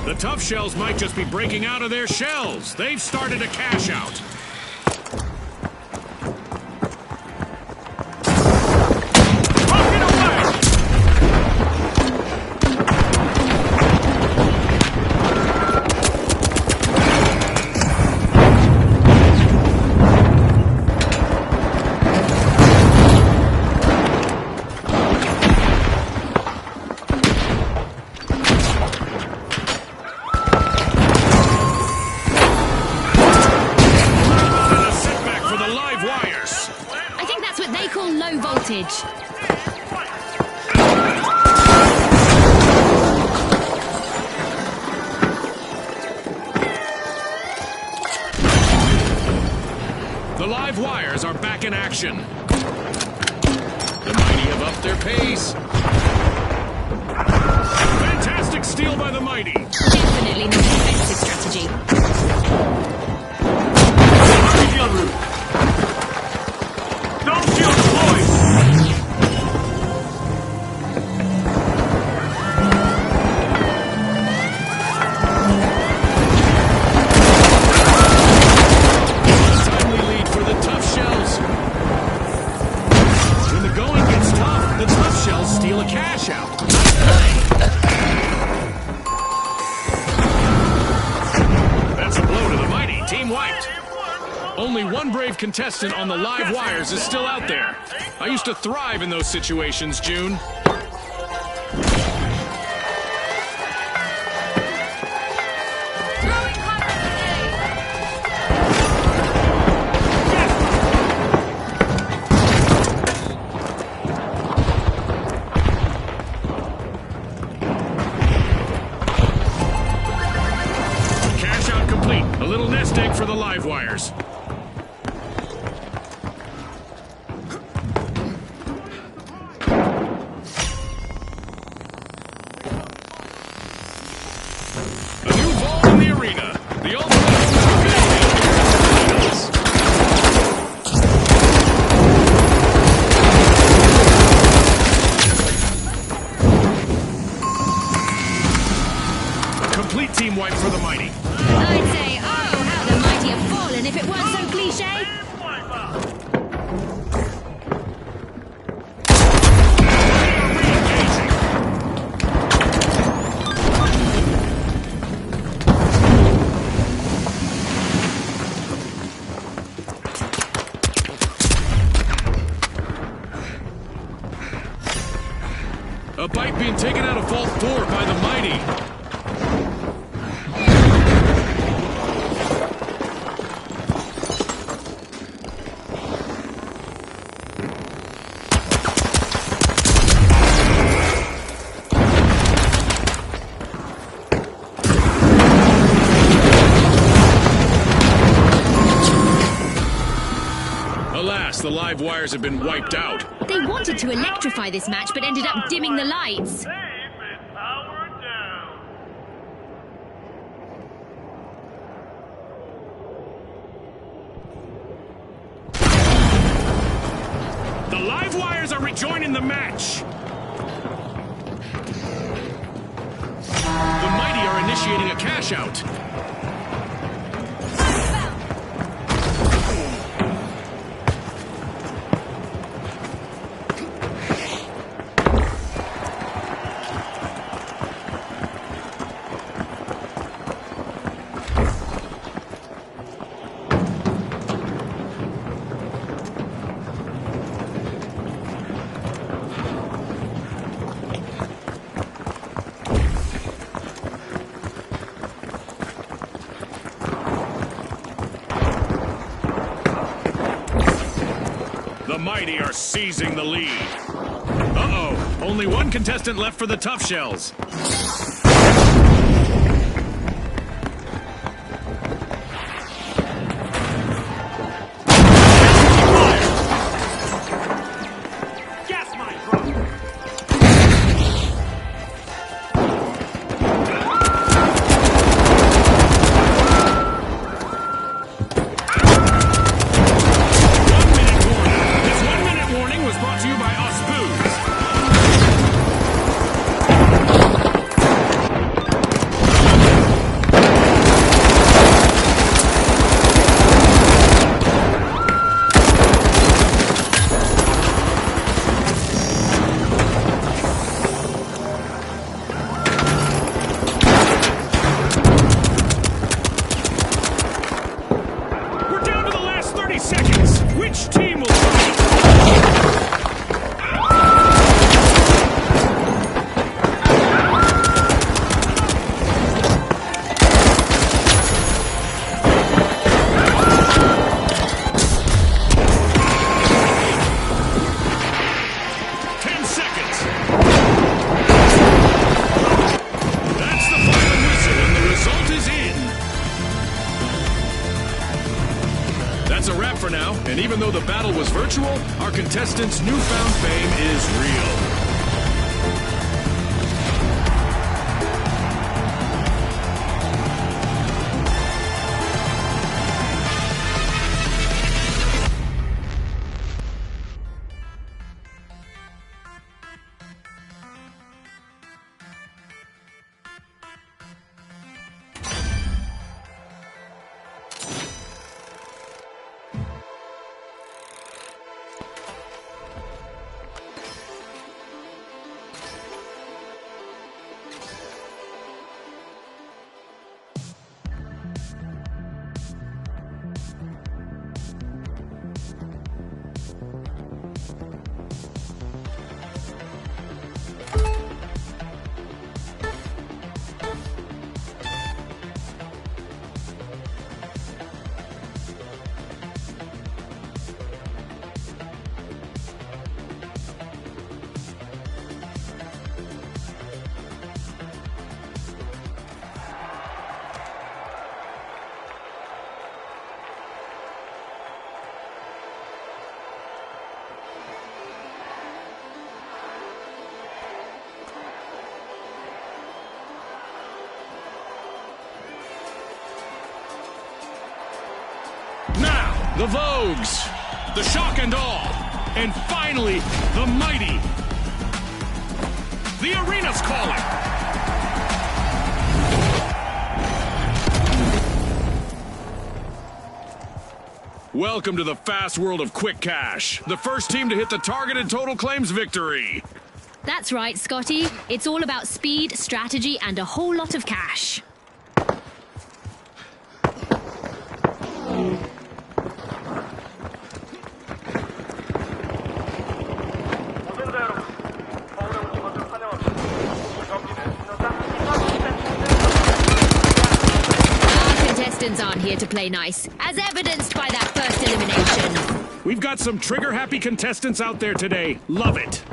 The tough shells might just be breaking out of their shells. They've started a cash out. Rocket away! And a setback for the live wires. I think that's what they call low voltage. The live wires are back in action. The Mighty have upped their pace. Fantastic steal by the Mighty. Definitely not a defensive strategy. Shield route. Dome shield deployed. Timely lead for the tough shells. When the going gets tough, the tough shells steal a cash out. That's a blow to the Mighty. Team wiped. Only one brave contestant on the live wires is still out there. I used to thrive in those situations, June. Throwing cover grenade. Cash out complete. A little nest egg for the live wires. A new ball in the arena. The ultimate finals. Complete team wipe for the Mighty. I'd say, oh, how the Mighty have fallen if it weren't so cliche. Re-engaging. a false fort by the mighty. Alas, the live wires have been wiped out. They wanted to electrify this match, but ended up dimming the lights. They've been powered down. The live wires are rejoining the match. The mighty are initiating a cash out. The mighty are seizing the lead. Uh-oh, only one contestant left for the Tough Shells. Gas mine drop. This 1 minute warning was brought to you by Us Booze. We're down to the last 30 seconds. Which team will win? Ten seconds. That's the final whistle, and the result is in. That's a wrap for now, and even though the battle was virtual, our contestants' newfound fame is real. Now, the Vogues, the Shock and Awe, and finally, the Mighty. The arena's calling. Welcome to the fast world of Quick Cash, the first team to hit the targeted total claims victory. That's right, Scotty. It's all about speed, strategy, and a whole lot of cash. 모든 여러분, 서울에 오신 것을 환영합니다. Spartans aren't here to play nice, as evidenced by that first elimination. We've got some trigger-happy contestants out there today. Love it.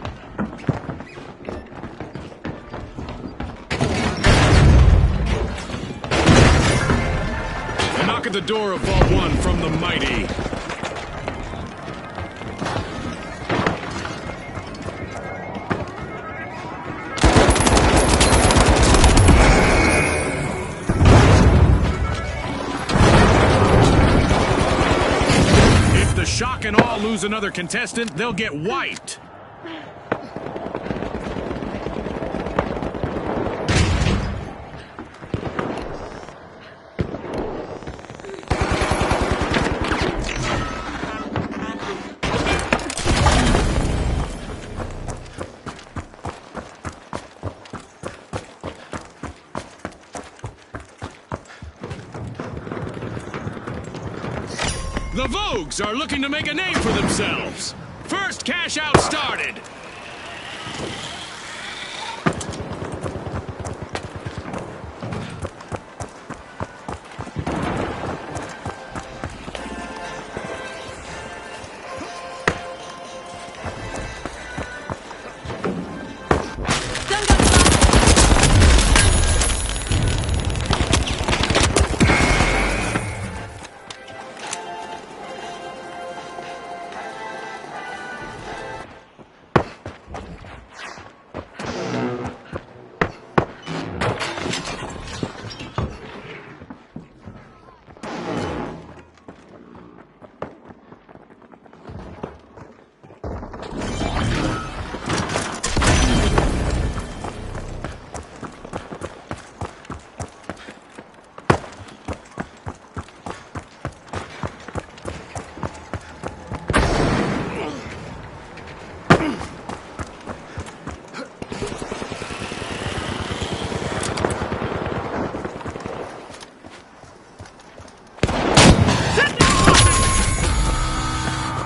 A knock at the door of Vault 1 from the mighty. Shock and Awe lose another contestant, they'll get wiped. The Vogues are looking to make a name for themselves. First cash out started.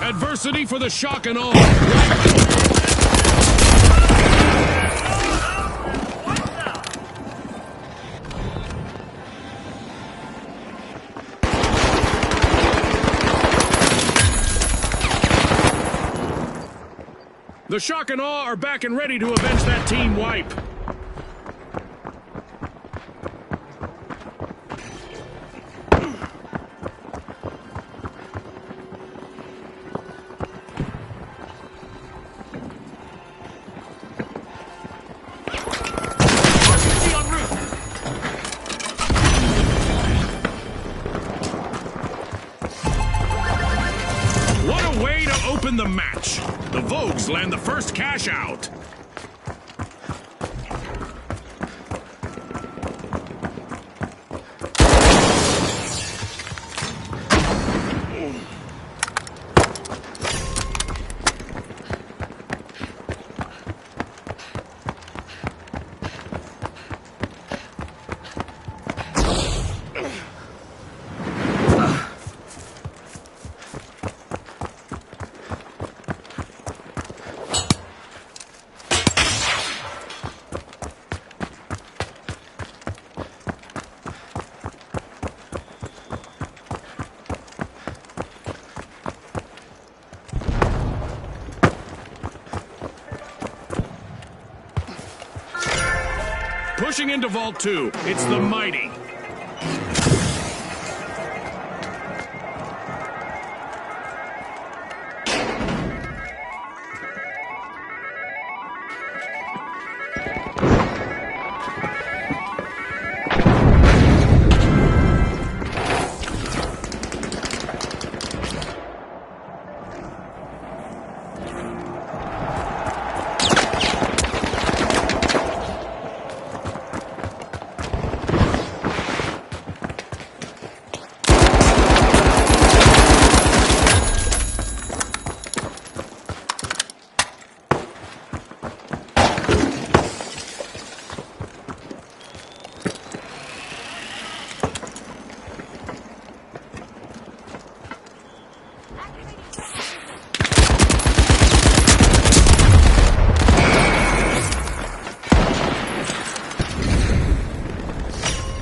Adversity for the Shock and Awe. The Shock and Awe are back and ready to avenge that team wipe. Open the match. The Vogues land the first cash out. Pushing into Vault 2, it's the mighty.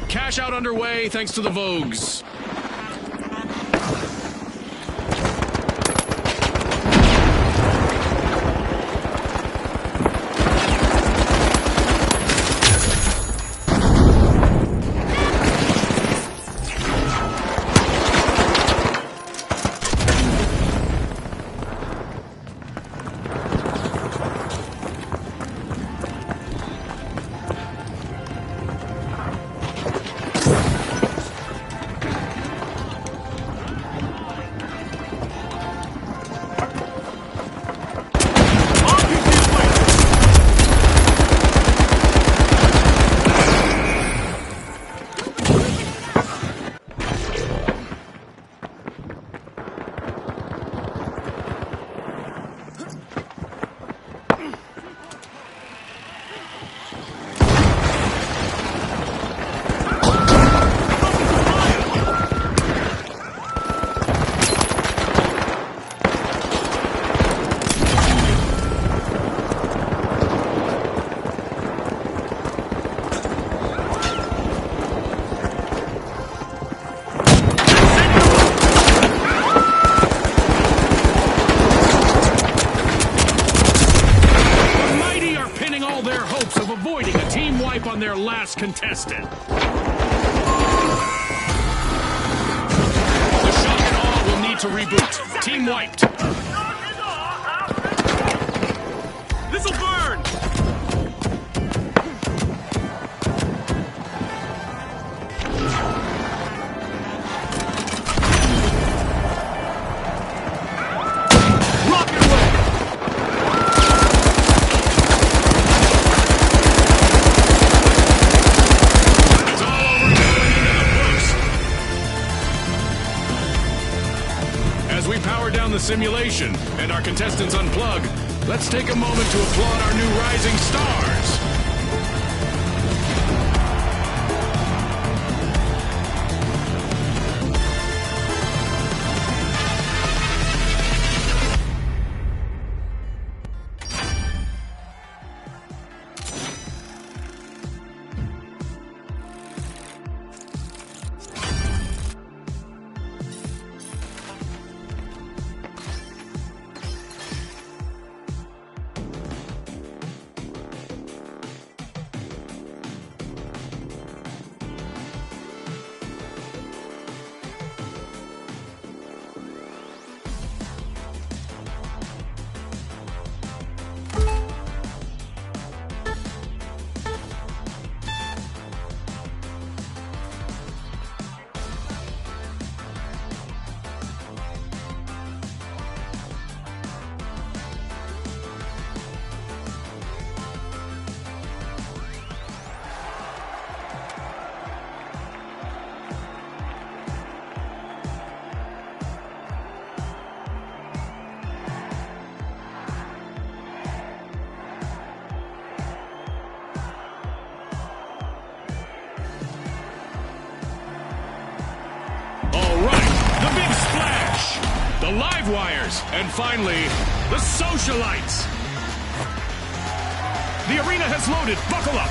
Cash out underway thanks to the Vogues. last contestant. The shock and awe will need to reboot. Team wiped. This'll burn! Rocket away! It's all over and going into the books. As we power down the simulation and our contestants unplug, let's take a moment to applaud our new rising stars. The live wires, and finally, the socialites. The arena has loaded. Buckle up.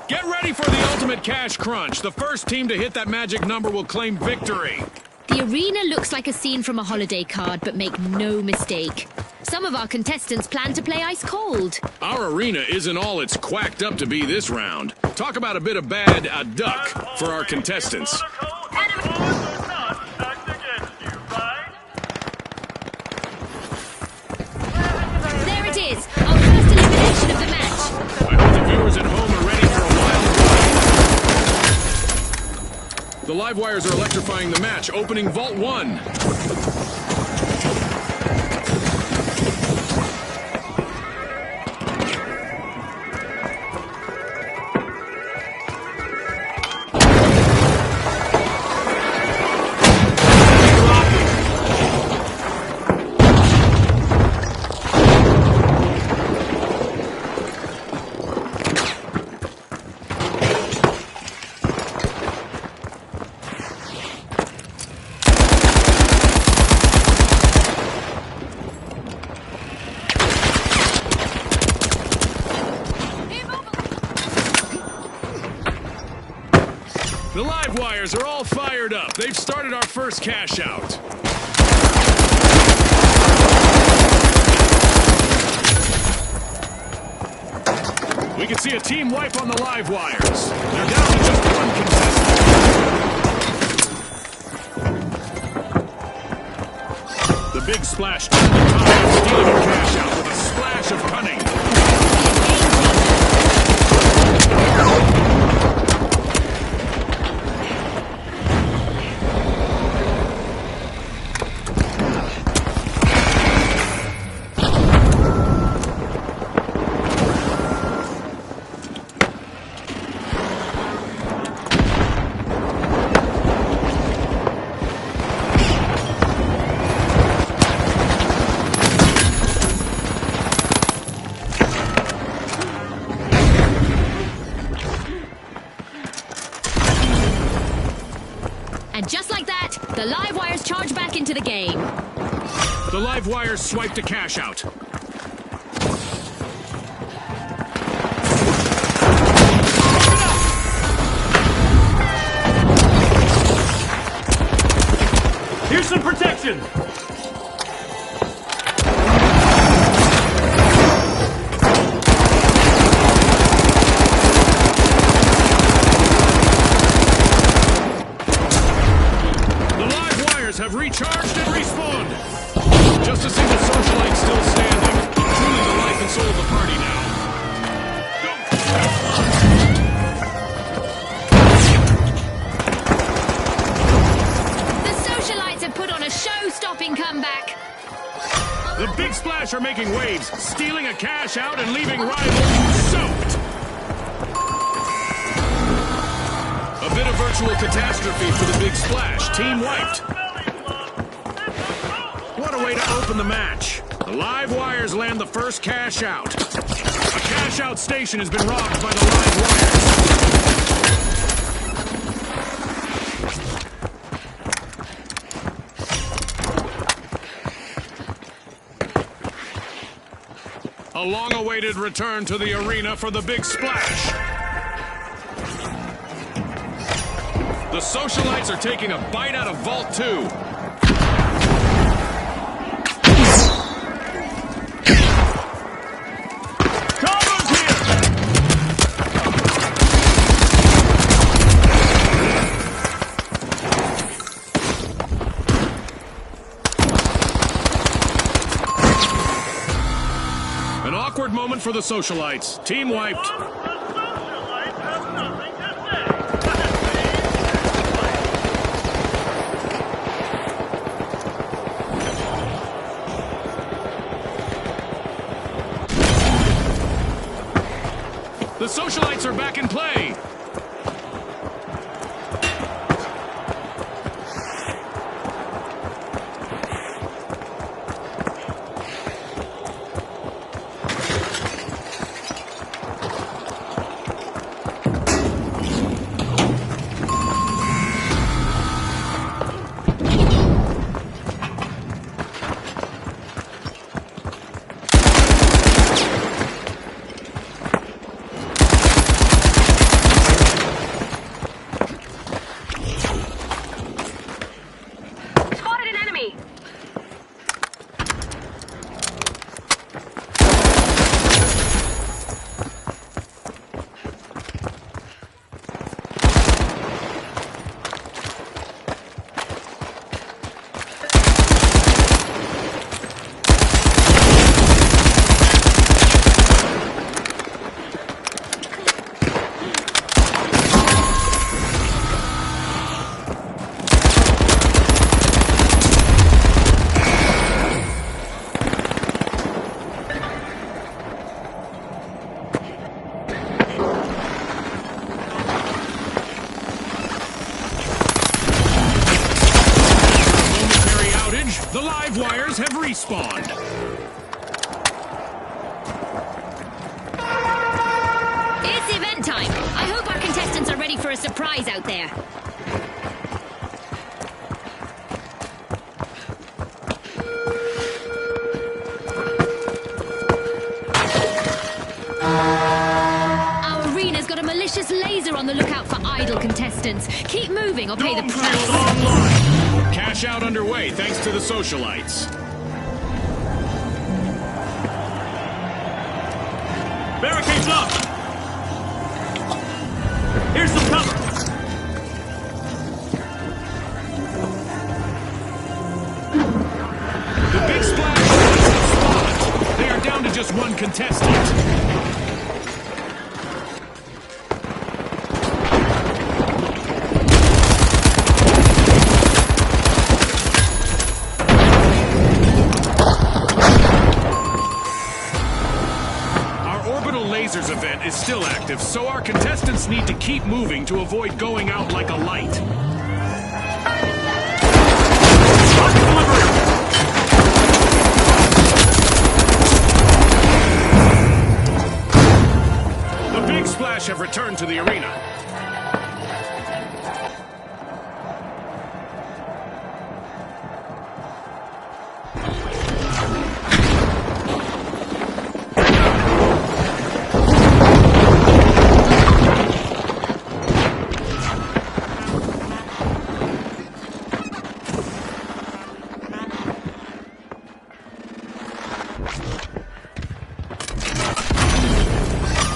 Get ready for the ultimate cash crunch. The first team to hit that magic number will claim victory. The arena looks like a scene from a holiday card, but make no mistake. Some of our contestants plan to play ice cold. Our arena isn't all it's quacked up to be this round. Talk about a bit of bad duck for our contestants. There it is, our first elimination of the match. I hope the viewers at home are ready for a wild ride. The live wires are electrifying the match, opening Vault 1. The live wires are all fired up. They've started our first cash out. We can see a team wipe on the live wires. They're down to just one contestant. The big splash turned the tide, stealing a cash out with a splash of cunning. And just like that, the live wires charge back into the game. The live wires swiped a cash out. Here's some protection! making waves, stealing a cash out and leaving rivals soaked. A bit of virtual catastrophe for the big splash. Team wiped. What a way to open the match. The live wires land the first cash out. A cash out station has been robbed by the live wires. A long-awaited return to the arena for the big splash. The socialites are taking a bite out of Vault 2. An awkward moment for the socialites. Team wiped. The socialites have nothing to say. The socialites are back in play. Spotted an enemy. Momentary outage. The live wires have respawned. It's event time. I hope our contestants are ready for a surprise out there. Our arena's got a malicious laser on the lookout for idle contestants. Keep moving or pay the Dome price. field online. Cash out underway thanks to the socialites. Barricades up! Here's some cover! The big splash is a spot. They are down to just one contestant. Our orbital lasers event is still active, so our contestants need to keep moving to avoid going out like a light. Rocket delivery! The big splash have returned to the arena.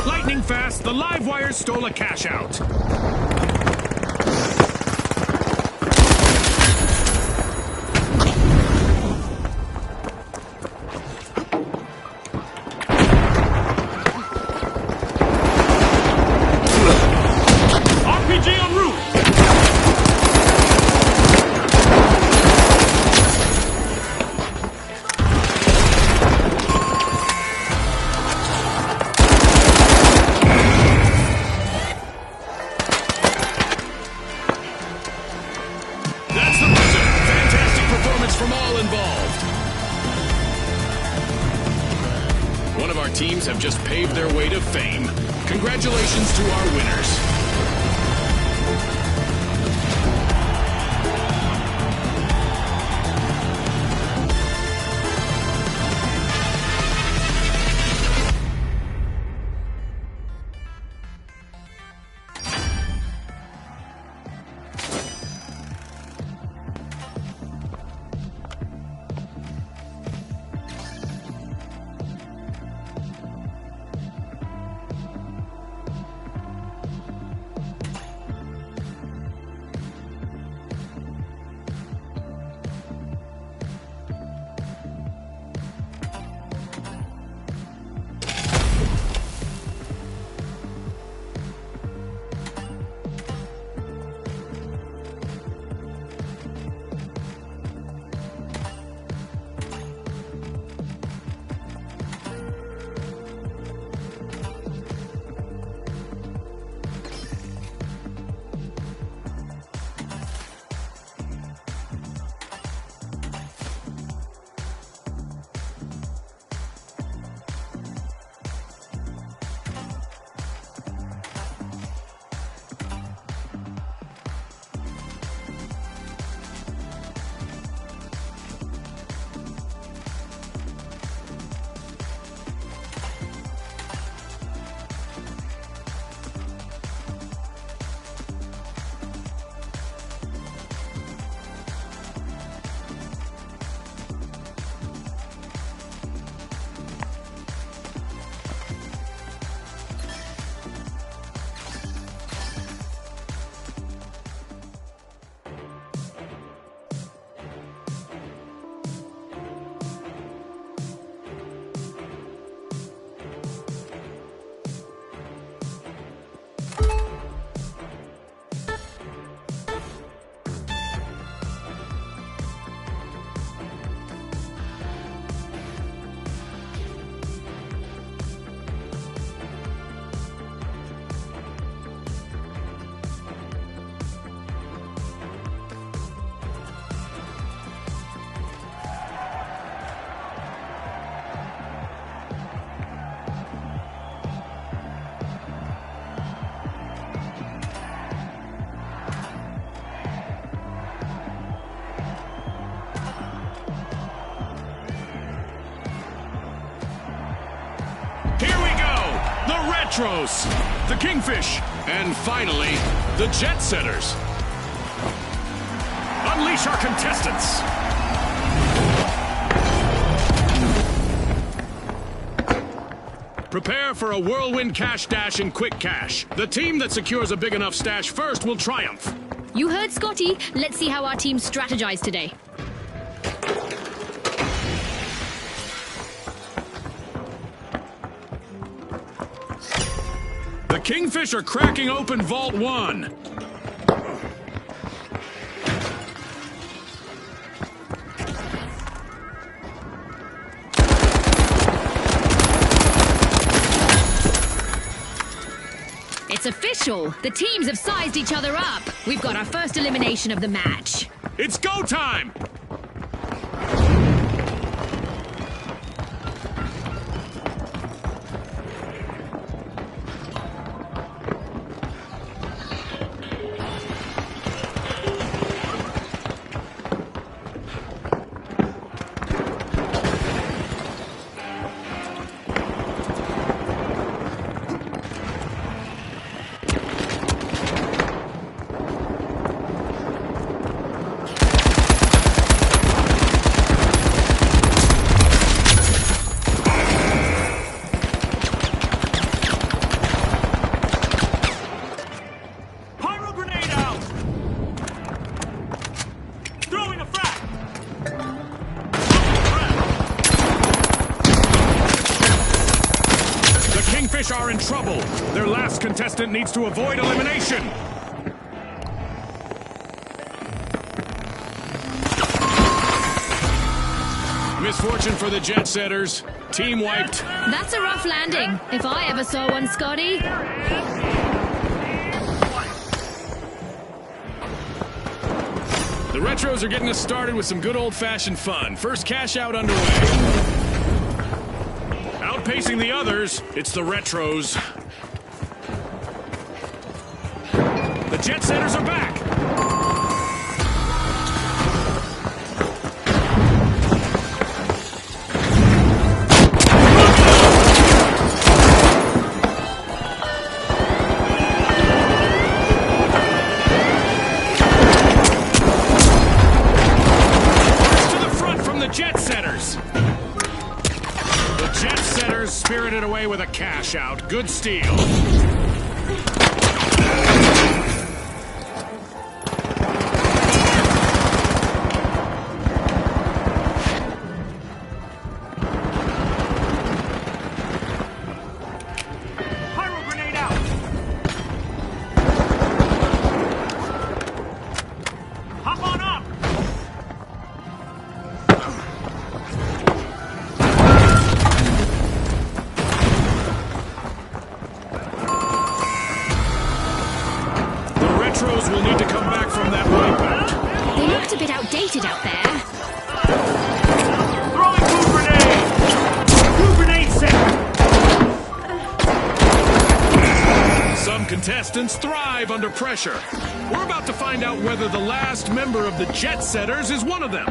Lightning fast, the live wires stole a cash out. RPG en route! One of our teams have just paved their way to fame. Congratulations to our winners. Retros, the Kingfish, and finally, the Jet Setters. Unleash our contestants! Prepare for a whirlwind cash dash and quick cash. The team that secures a big enough stash first will triumph. You heard Scotty. Let's see how our team strategize today. The Kingfish are cracking open Vault 1. It's official. The teams have sized each other up. We've got our first elimination of the match. It's go time! Are in trouble. Their last contestant needs to avoid elimination. Misfortune for the Jet Setters. Team wiped. That's a rough landing. If I ever saw one, Scotty. The Retros are getting us started with some good old-fashioned fun. First cash out underway. Out outpacing the others. It's the Retros. The Jet Setters are back. Spirited away with a cash out. Good steal. Pyro grenade out! Hop on up! Retros will need to come back from that wipeout. They looked a bit outdated out there. Throwing blue grenade! Blue grenade set! Some contestants thrive under pressure. We're about to find out whether the last member of the Jet Setters is one of them.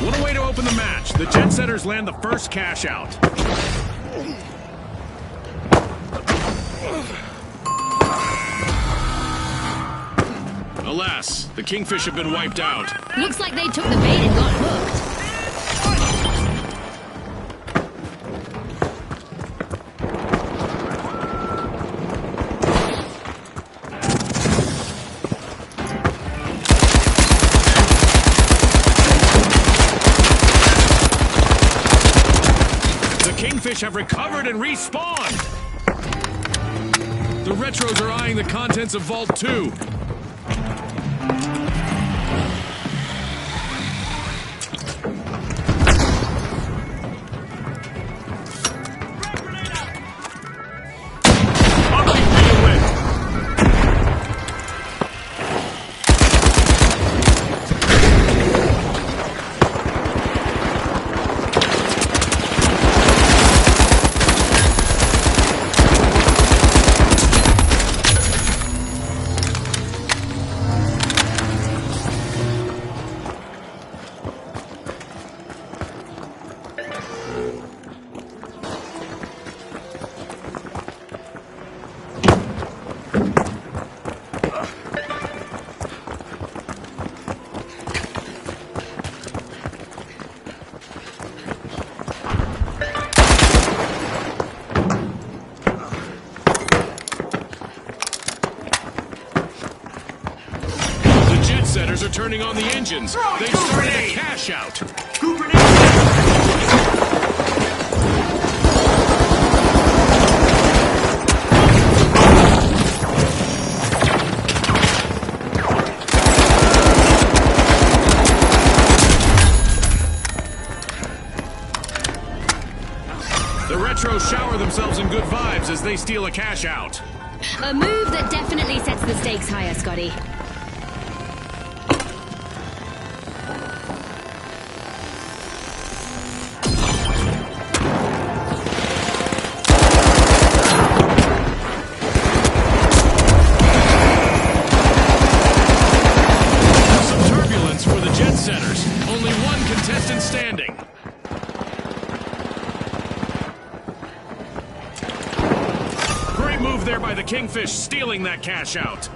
What a way to open the match. The Jet Setters land the first cash out. Alas, the Kingfish have been wiped out. Looks like they took the bait and got hooked. Kingfish have recovered and respawned. The Retros are eyeing the contents of Vault 2. Setters are turning on the engines. They've started a cash out. The Retros shower themselves in good vibes as they steal a cash out. A move that definitely sets the stakes higher, Scotty. Standing. Great move there by the Kingfish, stealing that cash out.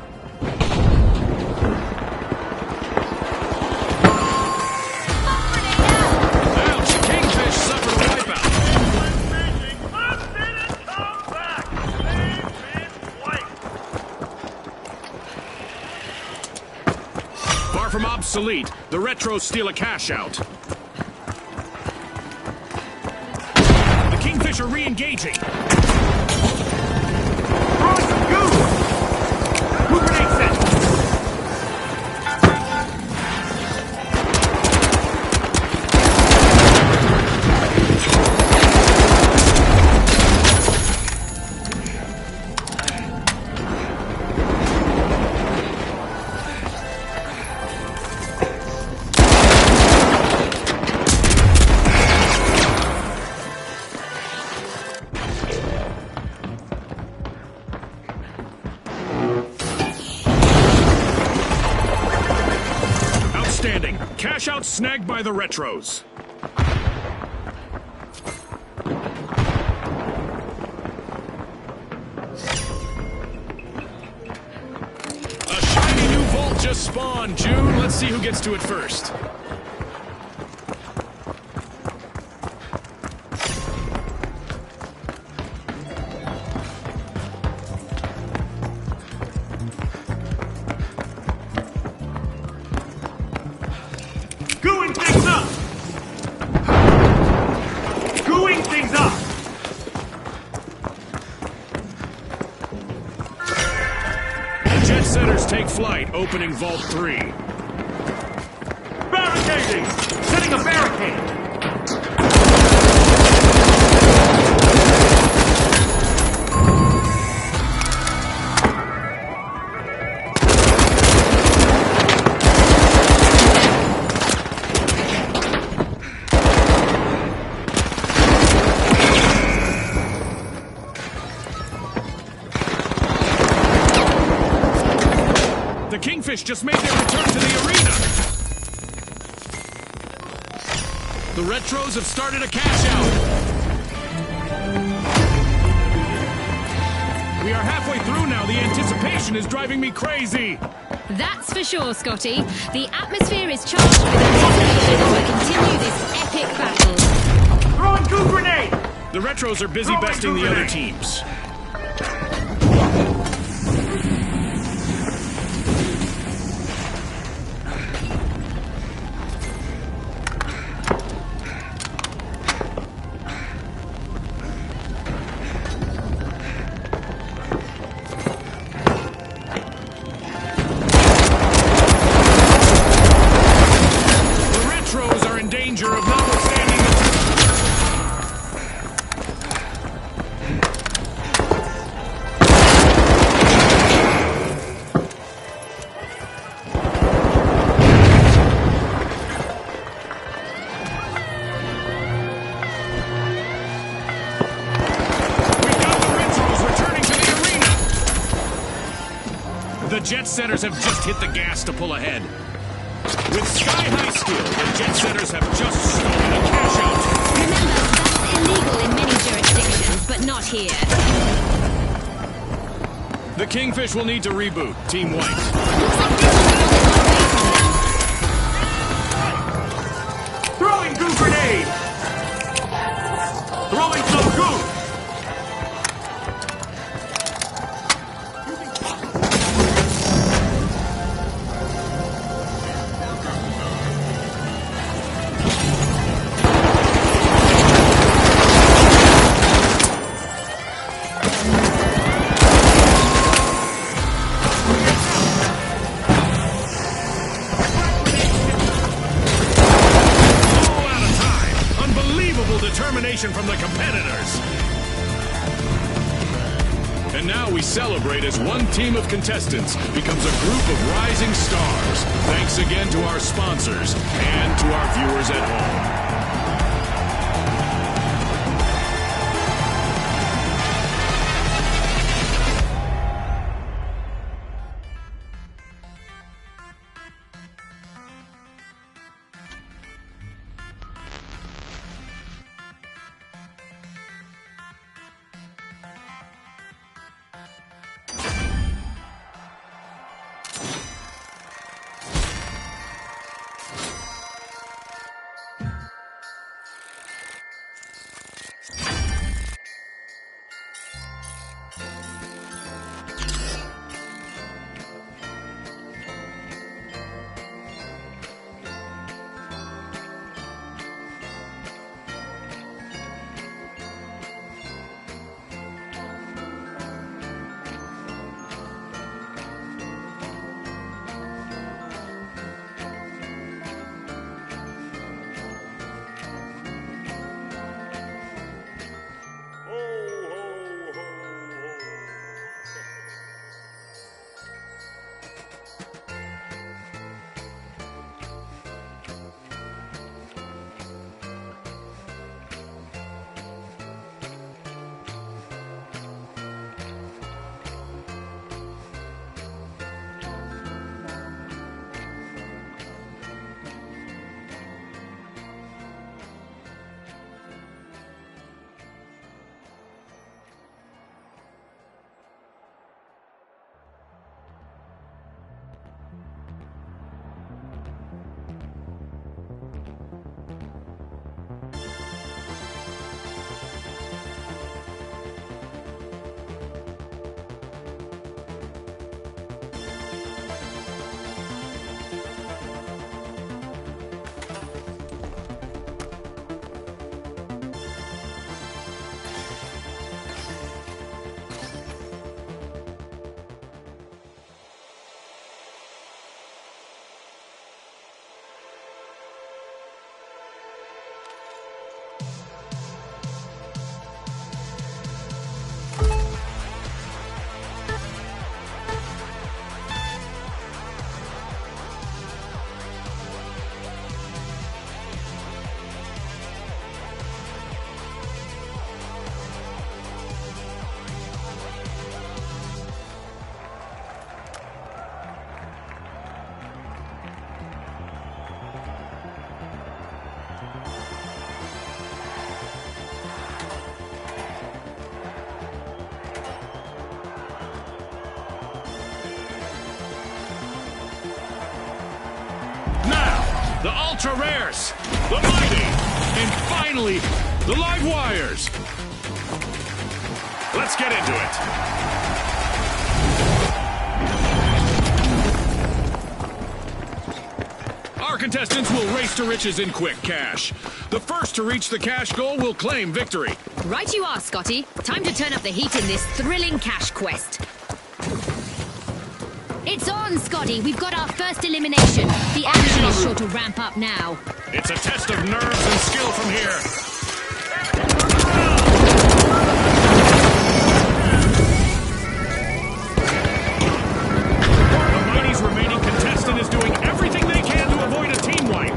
Ouch, Kingfish suffered a wipeout. Far from obsolete, the Retros steal a cash out. Kingfish are re-engaging. Throwing some goo! Goo grenade set! Outstanding. Cash out snagged by the Retros. A shiny new vault just spawned, June. Let's see who gets to it first. Gooing things up! Gooing things up! The Jet Setters take flight, opening Vault 3. Barricading! Setting a barricade! The Kingfish just made their return to the arena. The Retros have started a cash out. We are halfway through now. The anticipation is driving me crazy. That's for sure, Scotty. The atmosphere is charged with anticipation as we continue this epic battle. Throwing goo grenade! The Retros are busy besting the other teams. The Retros are in danger of notwithstanding the The Jet Setters have just hit the gas to pull ahead. With sky-high skill, the Jet Setters have just stolen a cash out. Remember, that's illegal in many jurisdictions, but not here. The Kingfish will need to reboot. Team White. Looks like this will be Throwing goo grenade! Throwing some goo! All out of time. Unbelievable determination from the competitors. And now we celebrate as one team of contestants becomes a group of rising stars. Thanks again to our sponsors and to our viewers at home. the ultra rares, the mighty, and finally, the live wires. Let's get into it. Our contestants will race to riches in quick cash. The first to reach the cash goal will claim victory. Right you are, Scotty. Time to turn up the heat in this thrilling cash quest. It's on, Scotty. We've got our first elimination. The action is sure to ramp up now. It's a test of nerves and skill from here. The Mighty's remaining contestant is doing everything they can to avoid a team wipe.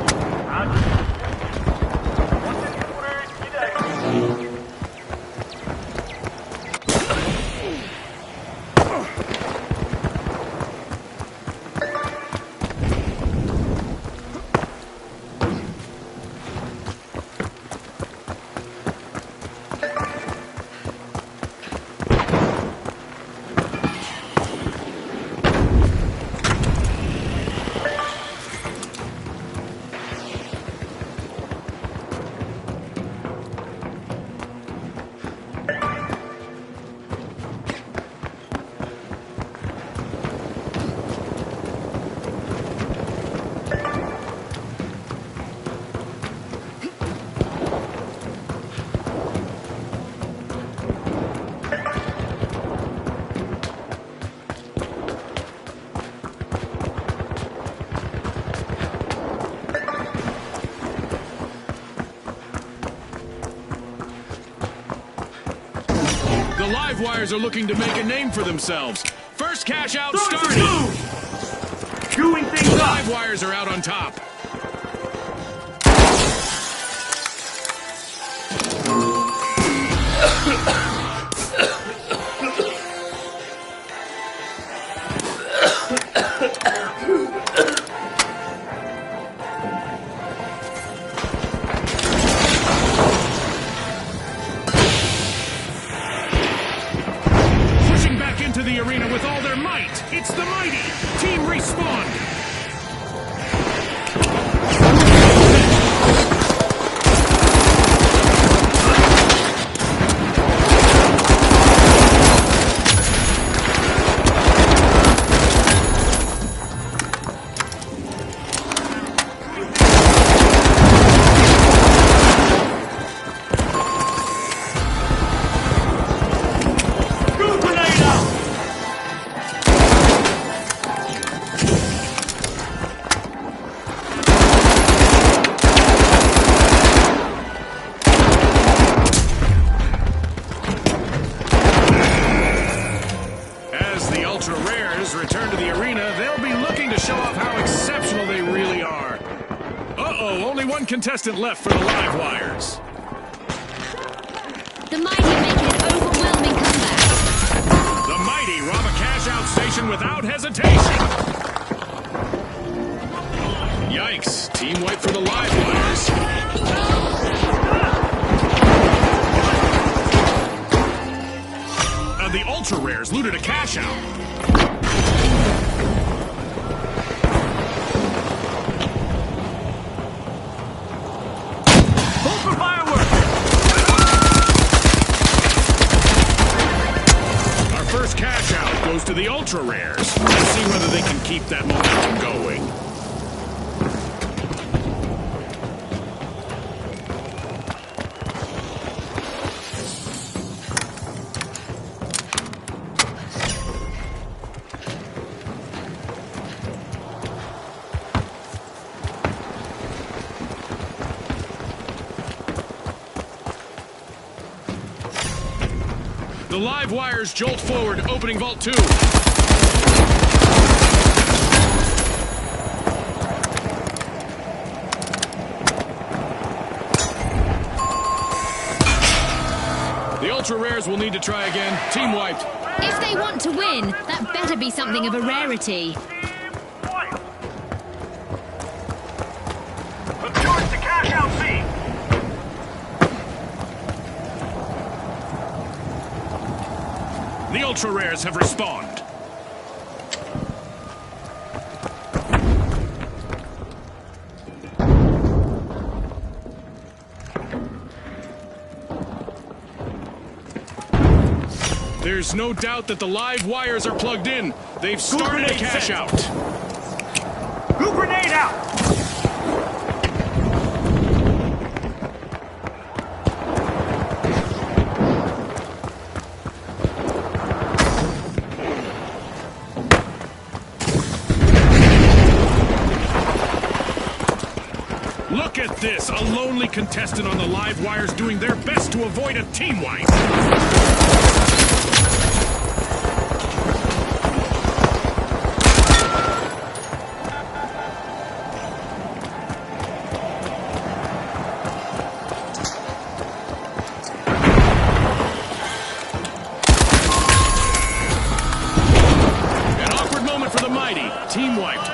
The live wires are looking to make a name for themselves. First cash out starting. Doing things The up. live wires are out on top. Pushing back into the arena with all their might. It's the mighty Team Respawn. Goo grenade out. As the ultra rares return to the arena, they'll be looking to show off how exceptional they really are. Uh-oh, only one contestant left for the live wires. The mighty make an overwhelming comeback. The mighty rob a cash-out station without hesitation. Yikes, team wipe for the live wires. The ultra rares looted a cash-out. Hold for fireworks. Our first cash-out goes to the ultra rares. Let's see whether they can keep that momentum going. The live wires jolt forward, opening Vault 2. The ultra rares will need to try again. Team wiped. If they want to win, that better be something of a rarity. White. Secure the cash out feed. The ultra rares have respawned. There's no doubt that the live wires are plugged in. They've started a grenade cash set. out. Goo grenade out! Look at this, a lonely contestant on the live wires doing their best to avoid a team wipe. An awkward moment for the mighty. Team wiped.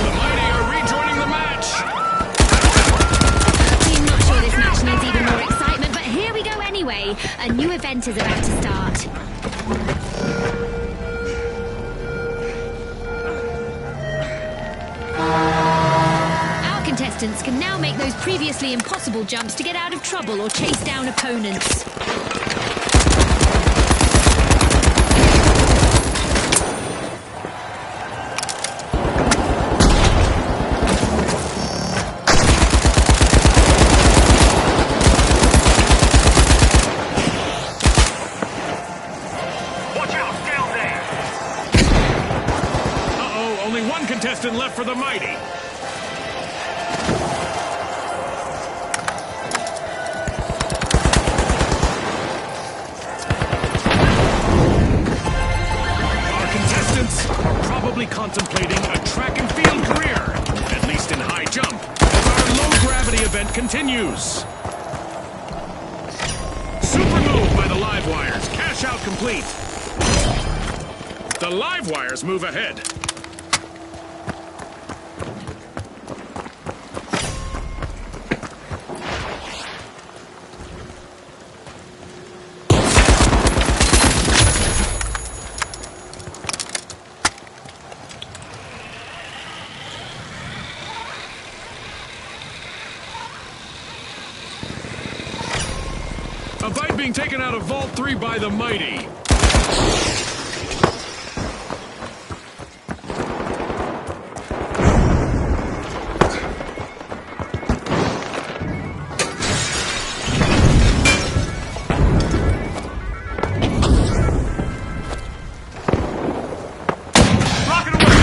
The mighty are rejoining the match. I'm not sure this match needs even more excitement, but here we go anyway. A new event is about to start. Our contestants can now make those previously impossible jumps to get out of trouble or chase down opponents. Watch out, down there! Uh-oh, only one contestant left for the mighty. Our contestants are probably contemplating a track and field career, at least in high jump, as our low-gravity event continues. Super move by the live wires. Cash out complete. The live wires move ahead. A bite being taken out of Vault 3 by the mighty. Rocket away!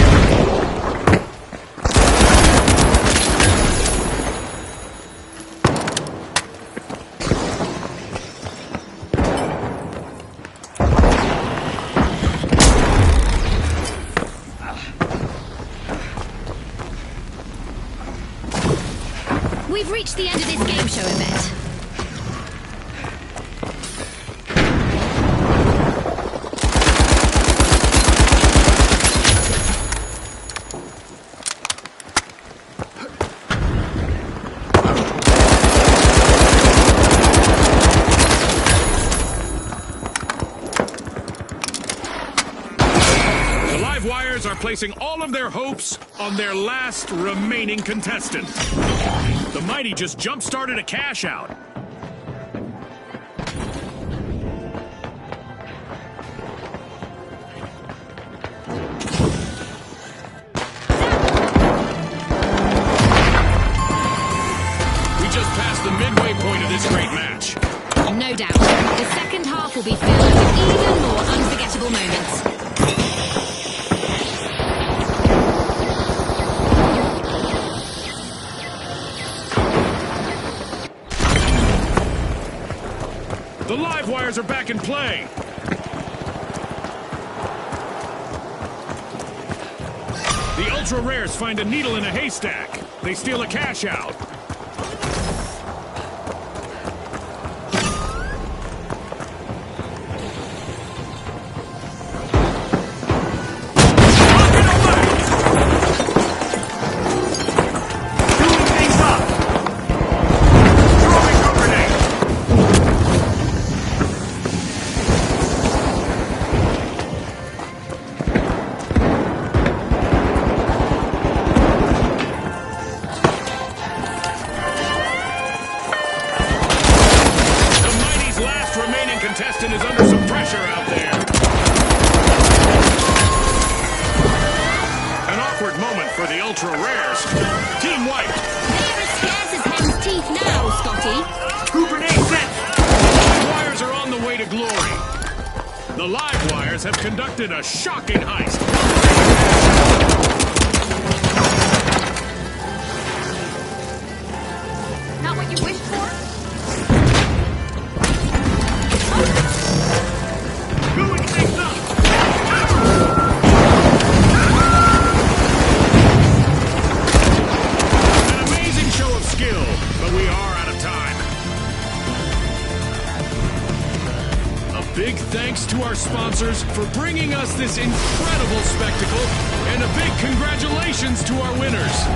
We've reached the end of this game show event. The live wires are placing all of their hopes on their last remaining contestant. The mighty just jump-started a cash out. We just passed the midway point of this great match. No doubt. The second half will be filled with even more unforgettable moments. The live wires are back in play. The ultra rares find a needle in a haystack. They steal a cash out. Doing things up! Throwing a grenade! ultra rares. Team wiped. They are as scarce as hen's teeth now, Scotty. Group grenade set! Live wires are on the way to glory. The live wires have conducted a shocking heist. Not what you wished for? Going things up! An amazing show of skill, but we are out of time. A big thanks to our sponsors for bringing us this incredible spectacle, and a big congratulations to our winners.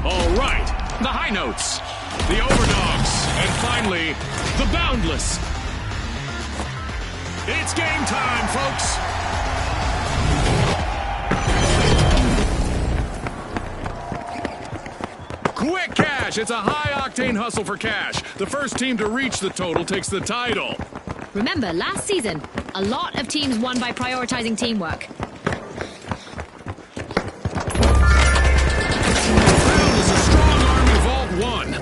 All right, the high notes, the overdogs, and finally, the boundless. It's game time, folks. Quick cash! It's a high-octane hustle for cash. The first team to reach the total takes the title. Remember, last season, a lot of teams won by prioritizing teamwork. Boundless, a strong army, Vault 1.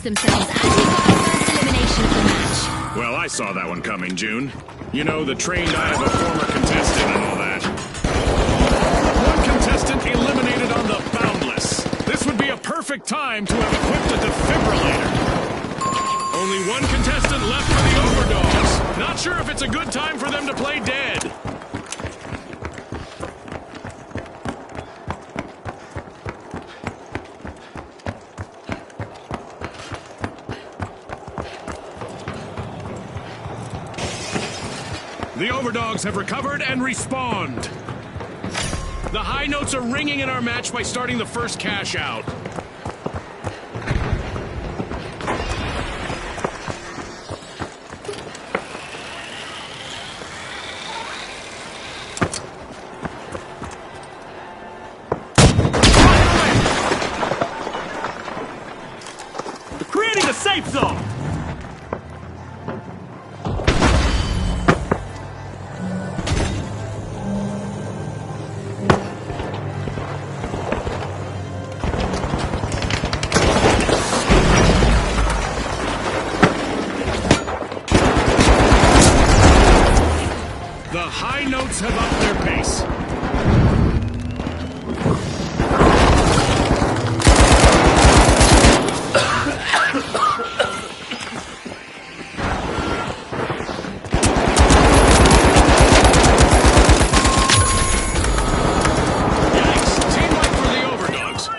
Themselves as we got our first elimination of the match. Well, I saw that one coming, June. You know, the trained eye of a former contestant and all that. One contestant eliminated on the Boundless. This would be a perfect time to have equipped a defibrillator. Only one contestant left for the Overdogs. Not sure if it's a good time for them to play dead. The Overdogs have recovered and respawned. The high notes are ringing in our match by starting the first cash out. Creating a safe zone! The high notes have upped their pace. Yikes! Teamwork for the Overdogs.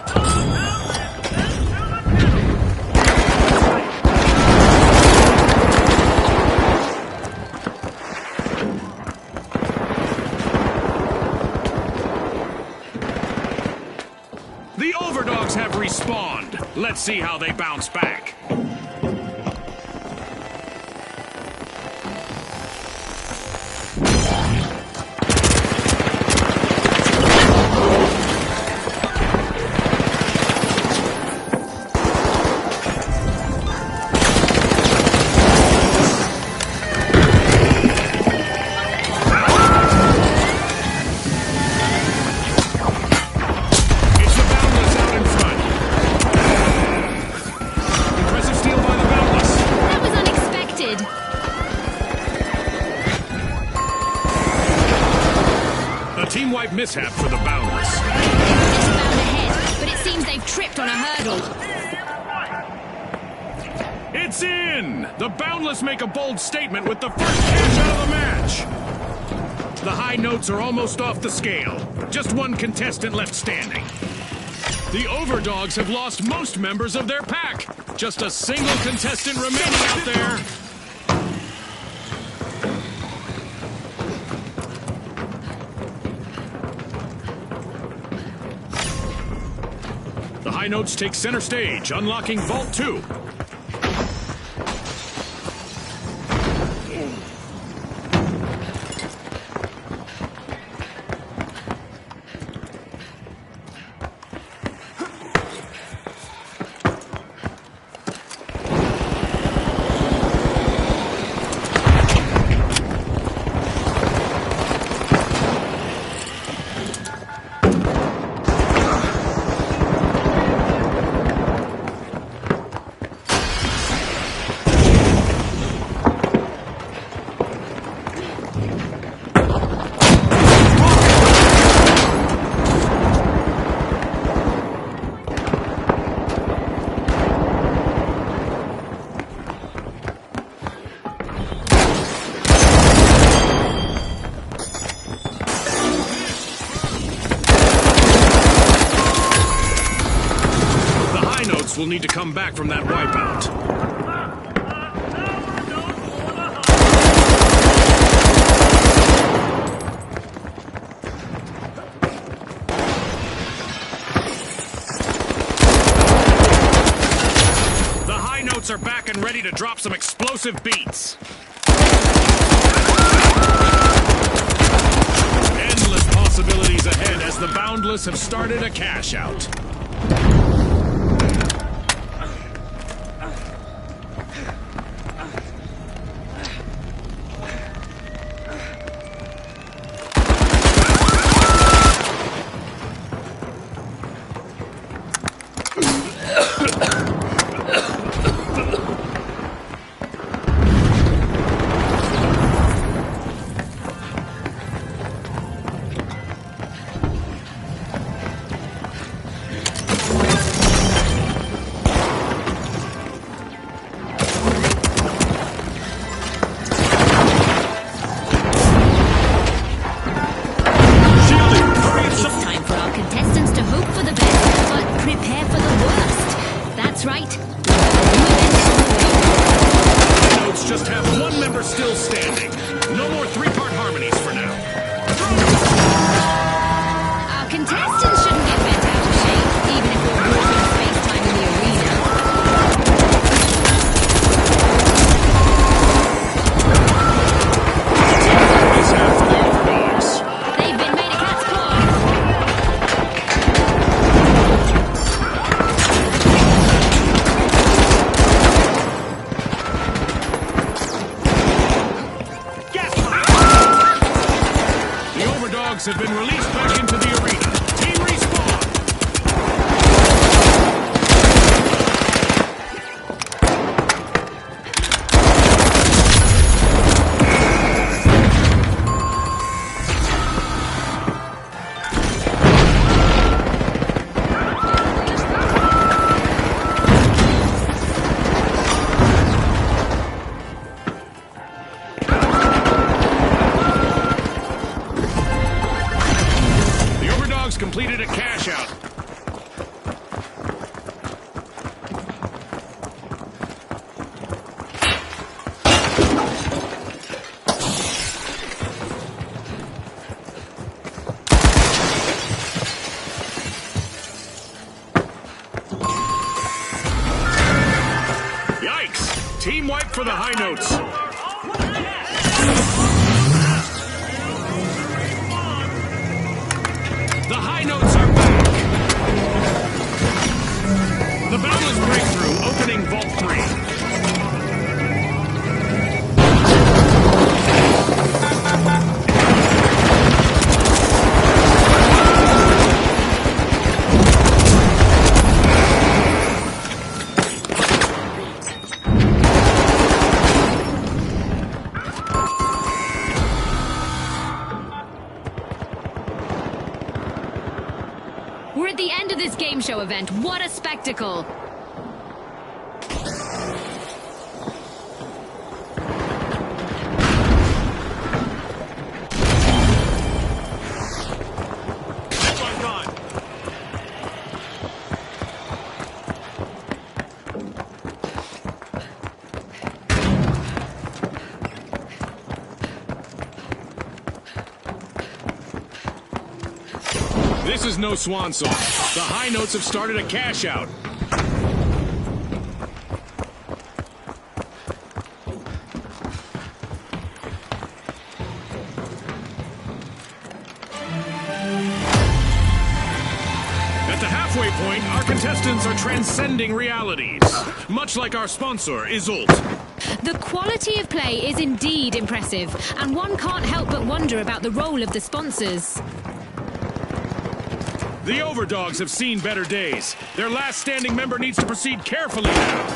overdogs have respawned. Let's see how they bounce back. Team wipe mishap for the Boundless. Just bound ahead, but it seems they've tripped on a hurdle. It's in! The Boundless make a bold statement with the first cash out of the match. The high notes are almost off the scale. Just one contestant left standing. The overdogs have lost most members of their pack. Just a single contestant remaining out there. The high notes take center stage, unlocking Vault 2. Will need to come back from that wipeout. The high notes are back and ready to drop some explosive beats. Endless possibilities ahead as the Boundless have started a cash out. Have been released back into the arena. Team respawn! Completed a cash out. Team wipe for the high notes. The high notes are back. The Boundless Breakthrough opening Vault 3. We're at the end of this game show event. What a spectacle! This is no swan song. The high notes have started a cash out. At the halfway point, our contestants are transcending realities, much like our sponsor, Isolt. The quality of play is indeed impressive, and one can't help but wonder about the role of the sponsors. The Overdogs have seen better days. Their last standing member needs to proceed carefully now.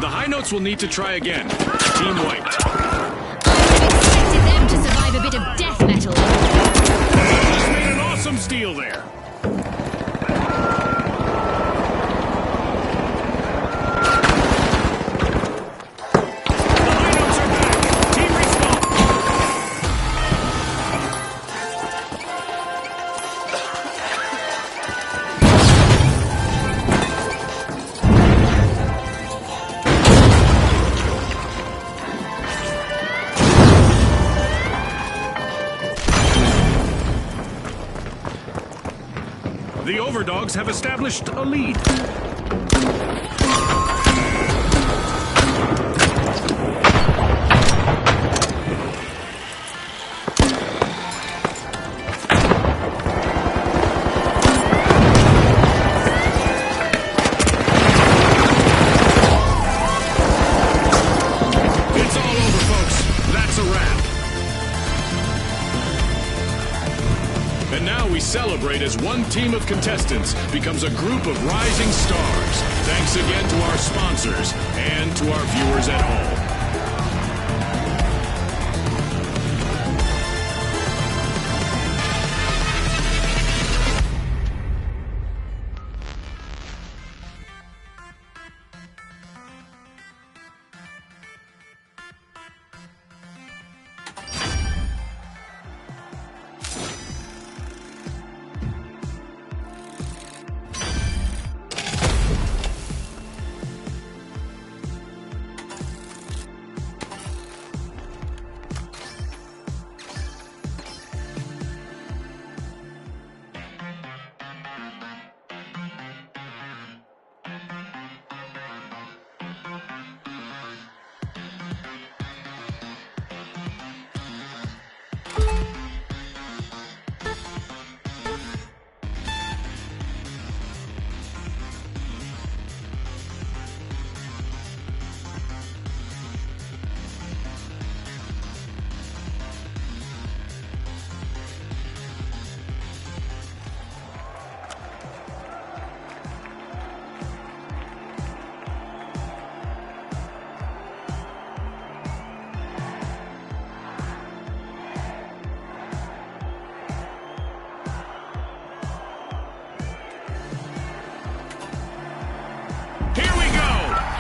The high notes will need to try again. Team wiped. Expected them to survive a bit of death metal. Just made an awesome steal there. The high notes are back. Team respawn. The Overdogs have established a lead. It's all over, folks. That's a wrap. And now we celebrate as one team of contestants becomes a group of rising stars. Thanks again to our sponsors and to our viewers at home.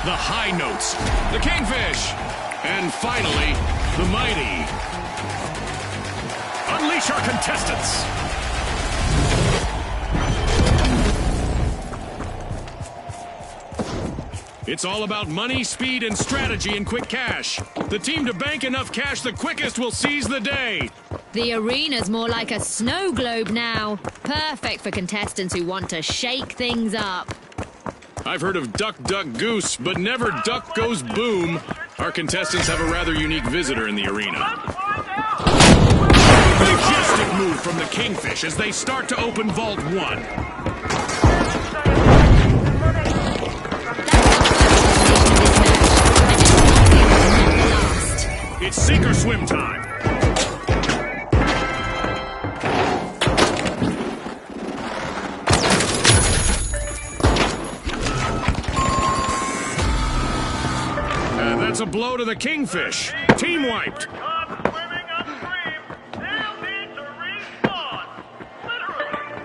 The high notes, the Kingfish, and finally, the mighty. Unleash our contestants. It's all about money, speed, and strategy in quick cash. The team to bank enough cash the quickest will seize the day. The arena's more like a snow globe now. Perfect for contestants who want to shake things up. I've heard of duck, duck, goose, but never duck goes boom. Our contestants have a rather unique visitor in the arena. Majestic move from the Kingfish as they start to open Vault 1. It's sink or swim time. That's a blow to the Kingfish. Team wiped. Caught swimming upstream. They'll need to respawn. Literally.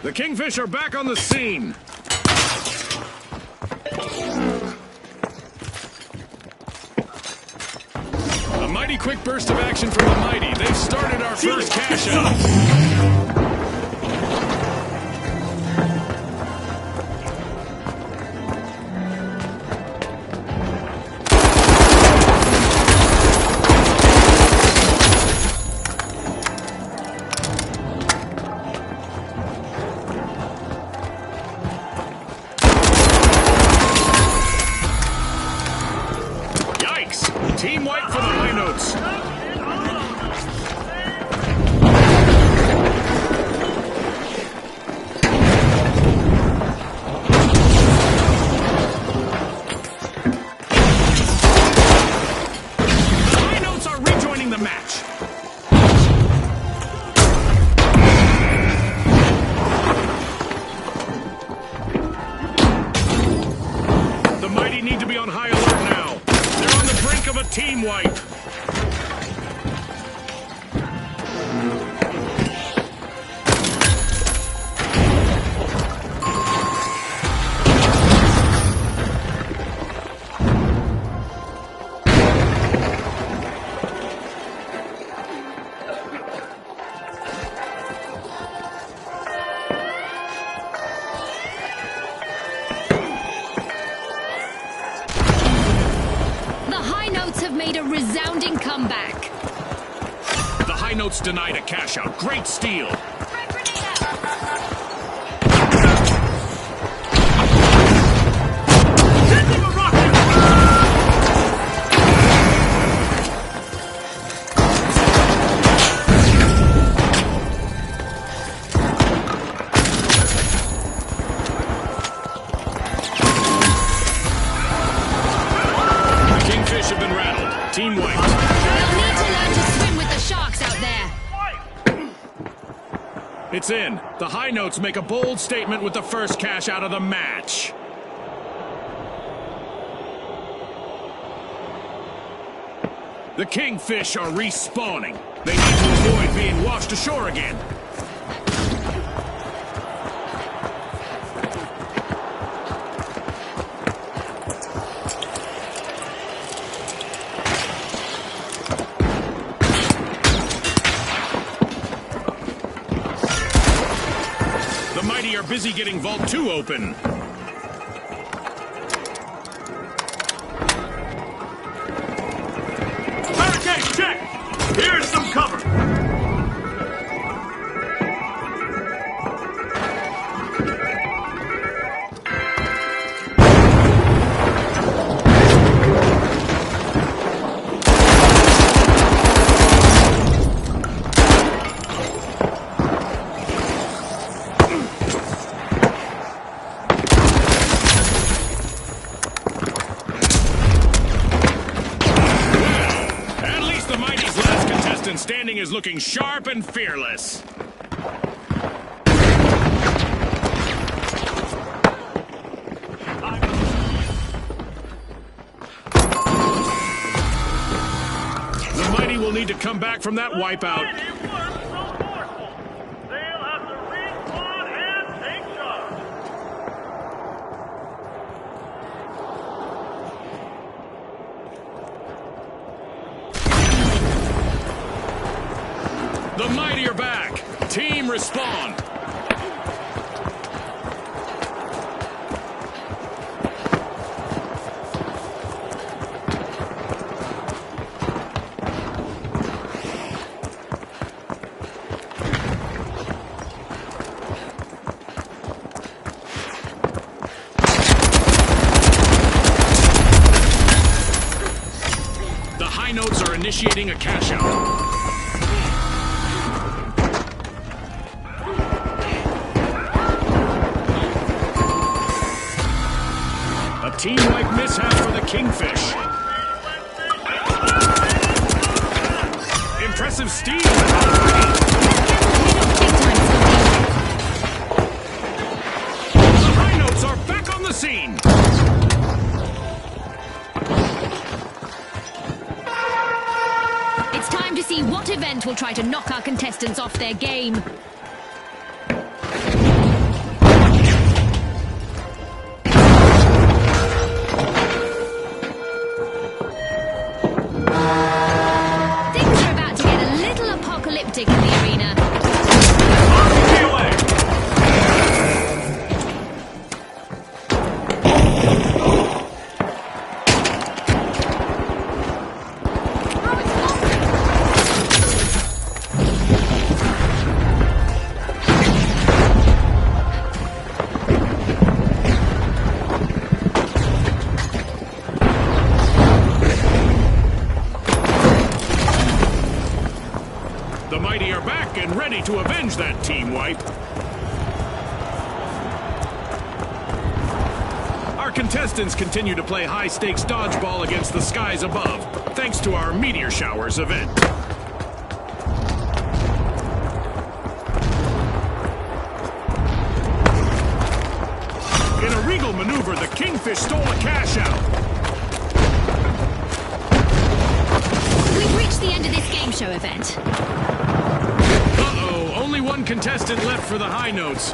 The Kingfish are back on the scene. A mighty quick burst of action from the Mighty. They've started our first cash out. Team white for the high notes. High notes are rejoining the match. The Mighty need to be on high alert now. They're on the brink of a team wipe. Made a resounding comeback. The high notes denied a cash out. Great steal. Have been rattled. Team white. They'll need to learn to swim with the sharks out there. It's in. The high notes make a bold statement with the first cash out of the match. The Kingfish are respawning. They need to avoid being washed ashore again. The Mighty are busy getting Vault 2 open. Barricade check! Here's some cover! Standing is looking sharp and fearless. The Mighty will need to come back from that wipeout. They'll have to respawn and take shots. spawn. The high notes are initiating a cash out. A team-wide mishap for the Kingfish. Impressive steam. The high notes are back on the scene. It's time to see what event will try to knock our contestants off their game. Things are about to get a little apocalyptic in the arena. RPG away! The mighty are back and ready to avenge that team wipe. Our contestants continue to play high-stakes dodgeball against the skies above, thanks to our Meteor Showers event. In a regal maneuver, the Kingfish stole a cash out. We've reached the end of this game show event. Uh-oh, only one contestant left for the high notes.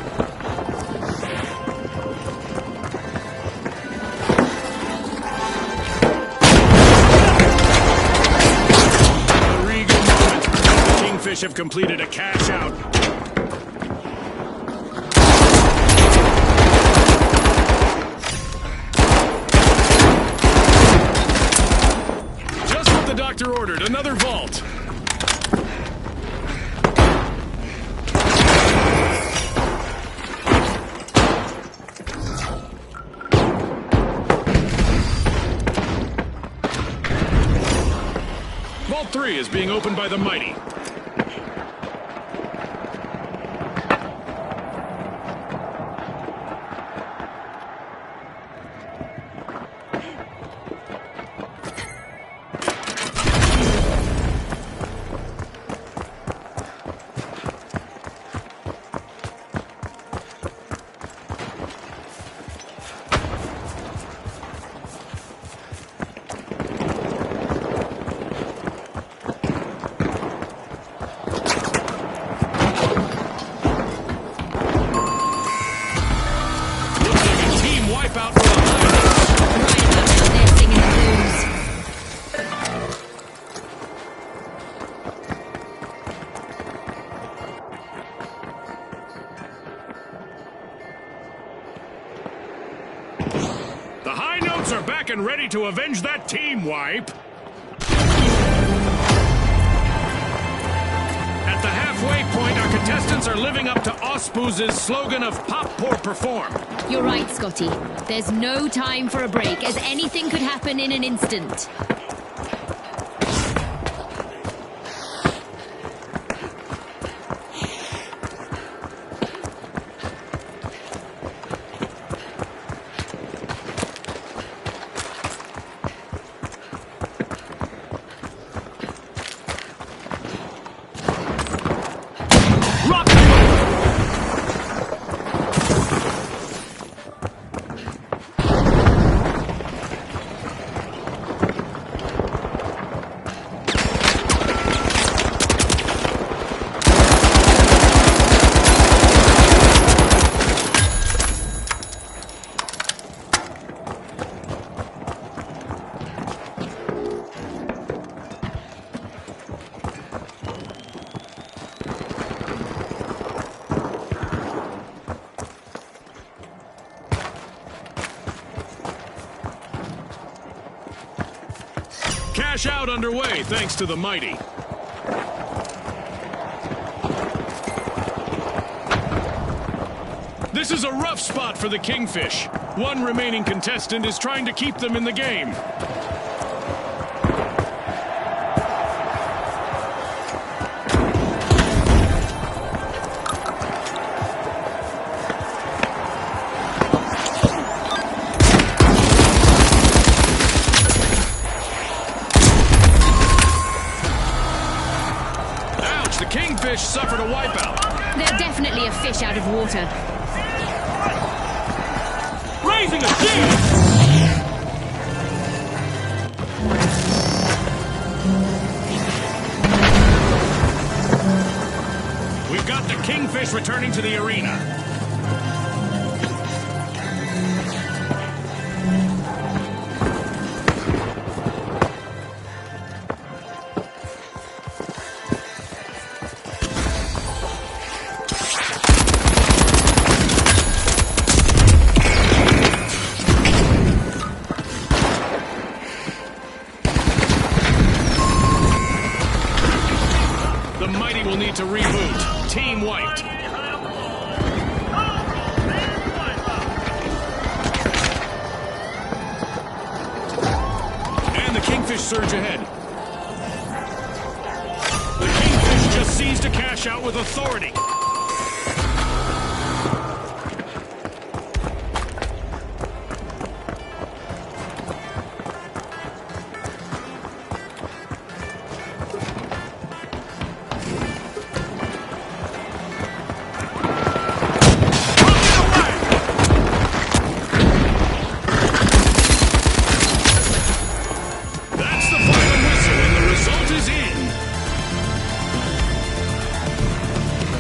A regal moment. The Kingfish have completed a cash out. Just what the doctor ordered, another vault. Vault 3 is being opened by the mighty. Looks like a team wipeout for the high notes. Right about now, they're singing the blues. The high notes are back and ready to avenge that team wipe. At the halfway point, our contestants are living up to Ospooz's slogan of Pop, Pour, Perform. You're right, Scotty. There's no time for a break, as anything could happen in an instant. Rock! cash out underway thanks to the mighty. This is a rough spot for the Kingfish. One remaining contestant is trying to keep them in the game. Ouch, the Kingfish suffered a wipeout. They're definitely a fish out of water. Raising a shield! We've got the Kingfish returning to the arena. The mighty will need to reboot. Team wiped. And the Kingfish surge ahead. The Kingfish just seized a cash out with authority. That's the final whistle, and the result is in.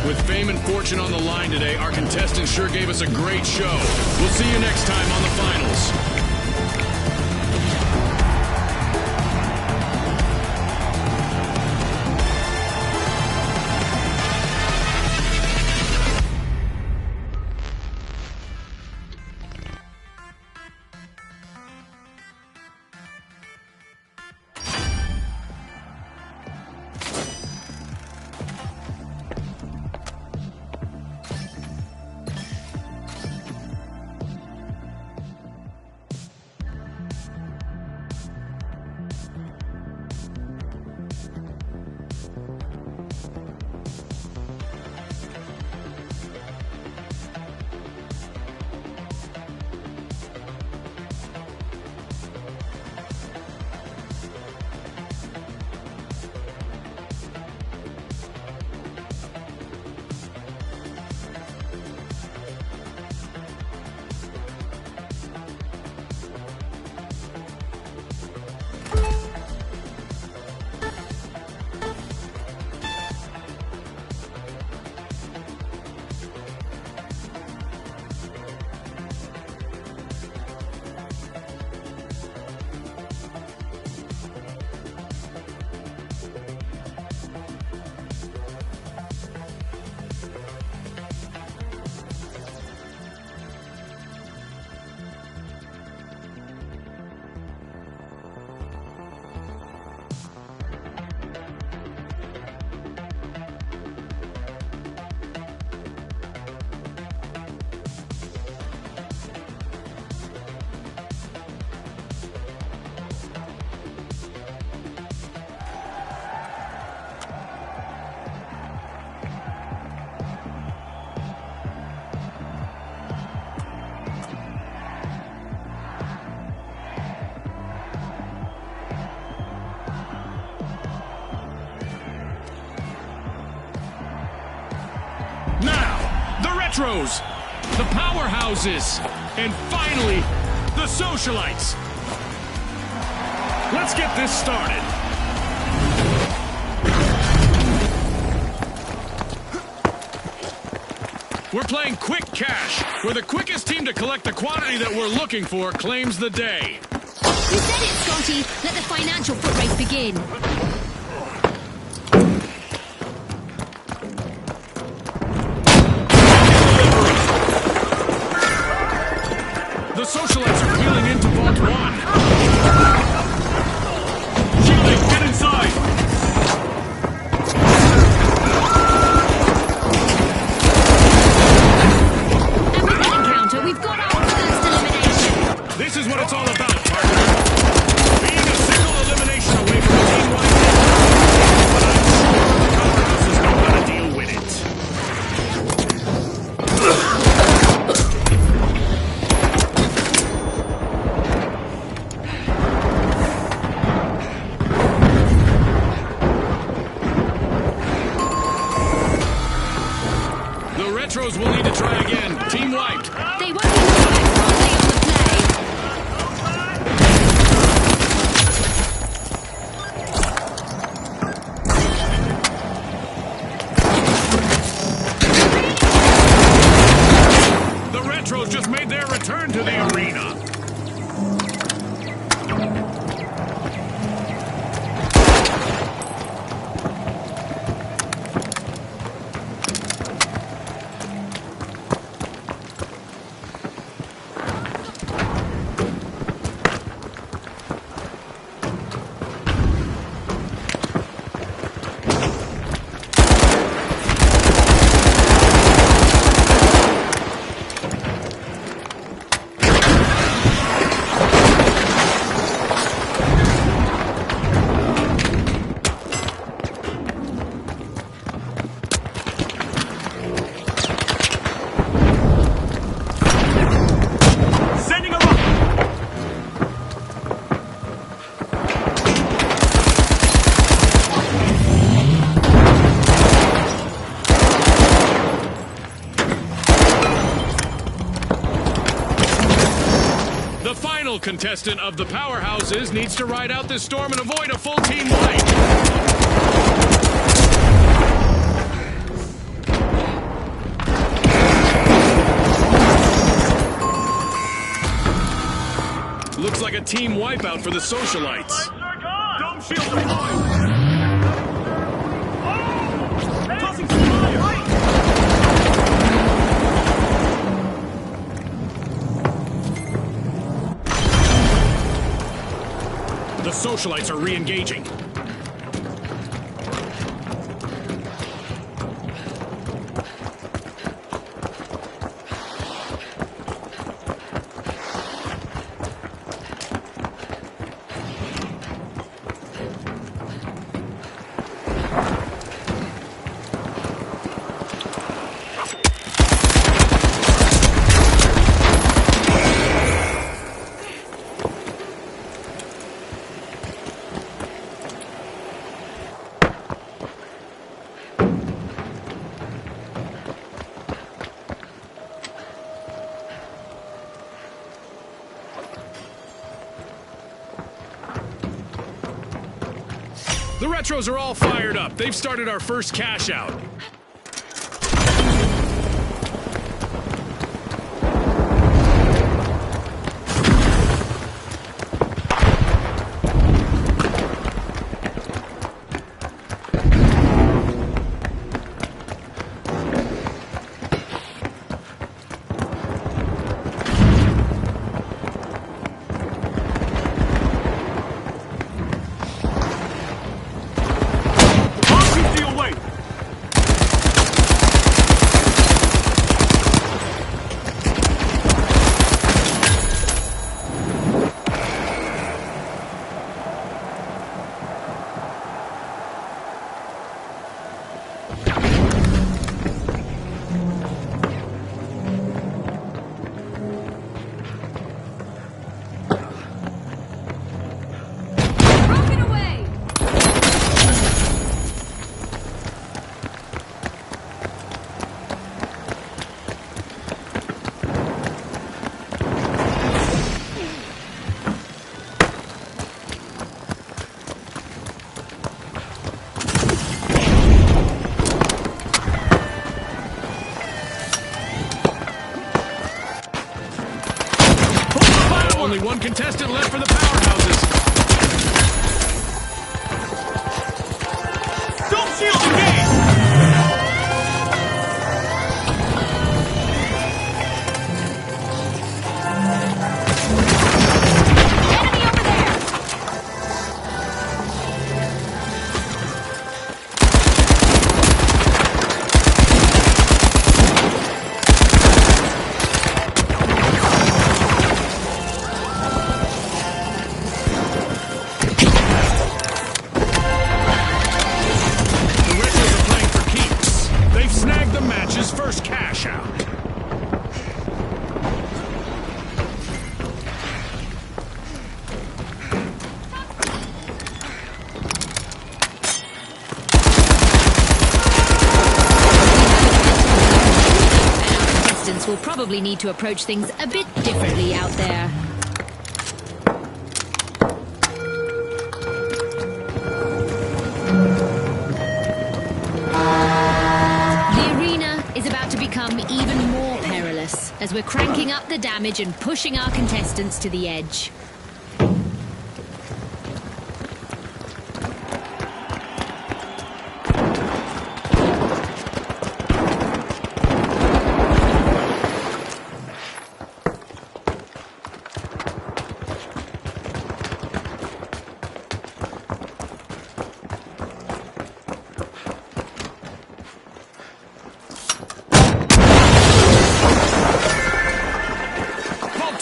With fame and fortune on the line today, our contestants sure gave us a great show. We'll see you next time on the finals. Now, the Retros, the Powerhouses, and finally, the Socialites. Let's get this started. We're playing Quick Cash, where the quickest team to collect the quantity that we're looking for claims the day. You said it, Scotty. Let the financial foot race begin. The Socialites are peeling into Vault 1. Shielding Retros will need to try again. Team wiped. They won't be relaxed, are they, on the play? The Retros just made their return to the arena. Sending a rocket! The final contestant of the powerhouses needs to ride out this storm and avoid a full team wipe. Looks like a team wipeout for the socialites. Lights are gone. Dome shield deployed! Tossing some fire! The socialites are re-engaging. The Retros are all fired up. They've started our first cash out. Launching steel weight! Rocket away! Only one contestant left for the powerhouses. Dome shield engaged! Enemy over there! contestants will probably need to approach things a bit differently out there. The arena is about to become even more perilous as we're cranking up the damage and pushing our contestants to the edge.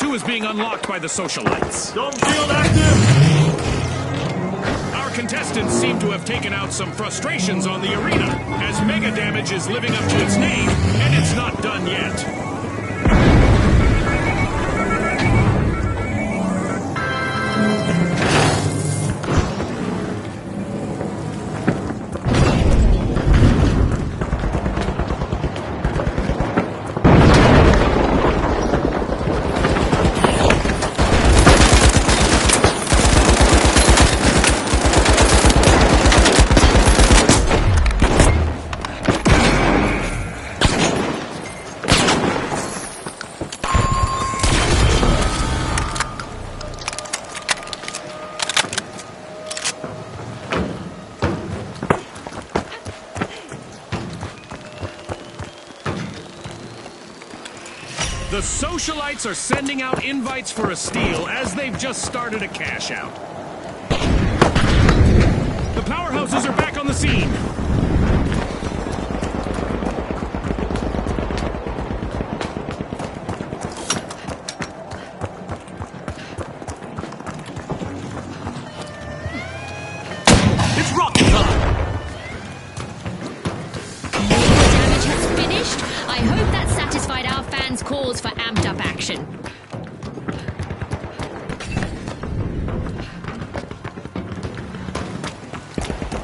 Is being unlocked by the socialites. Dome shield active! Our contestants seem to have taken out some frustrations on the arena, as Mega Damage is living up to its name, and it's not done yet. The socialites are sending out invites for a steal as they've just started a cash out. The powerhouses are back on the scene. It's rocket time! Damage has finished. I hope that satisfied our fans' calls for amped up action.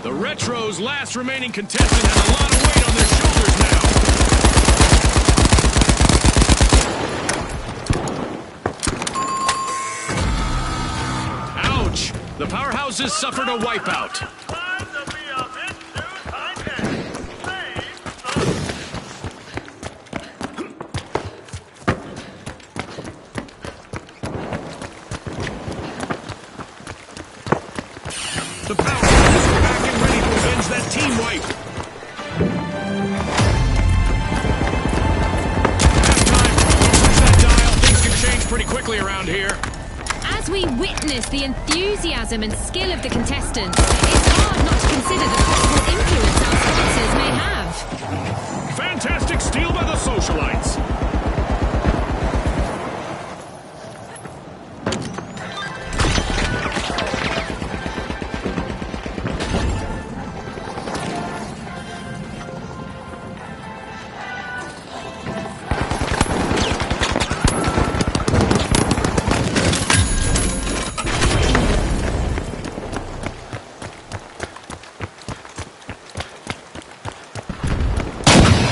The Retro's last remaining contestant has a lot of weight on their shoulders now. Ouch! The powerhouses suffered a wipeout. Time to be a bit too tight-headed. The powerhouses are back and ready to avenge that team wipe. Halftime. Don't push that dial. Things can change pretty quickly around here. As we witness the enthusiasm and skill of the contestants, it's hard not to consider the possible influence our sponsors may have. Fantastic steal by the socialites.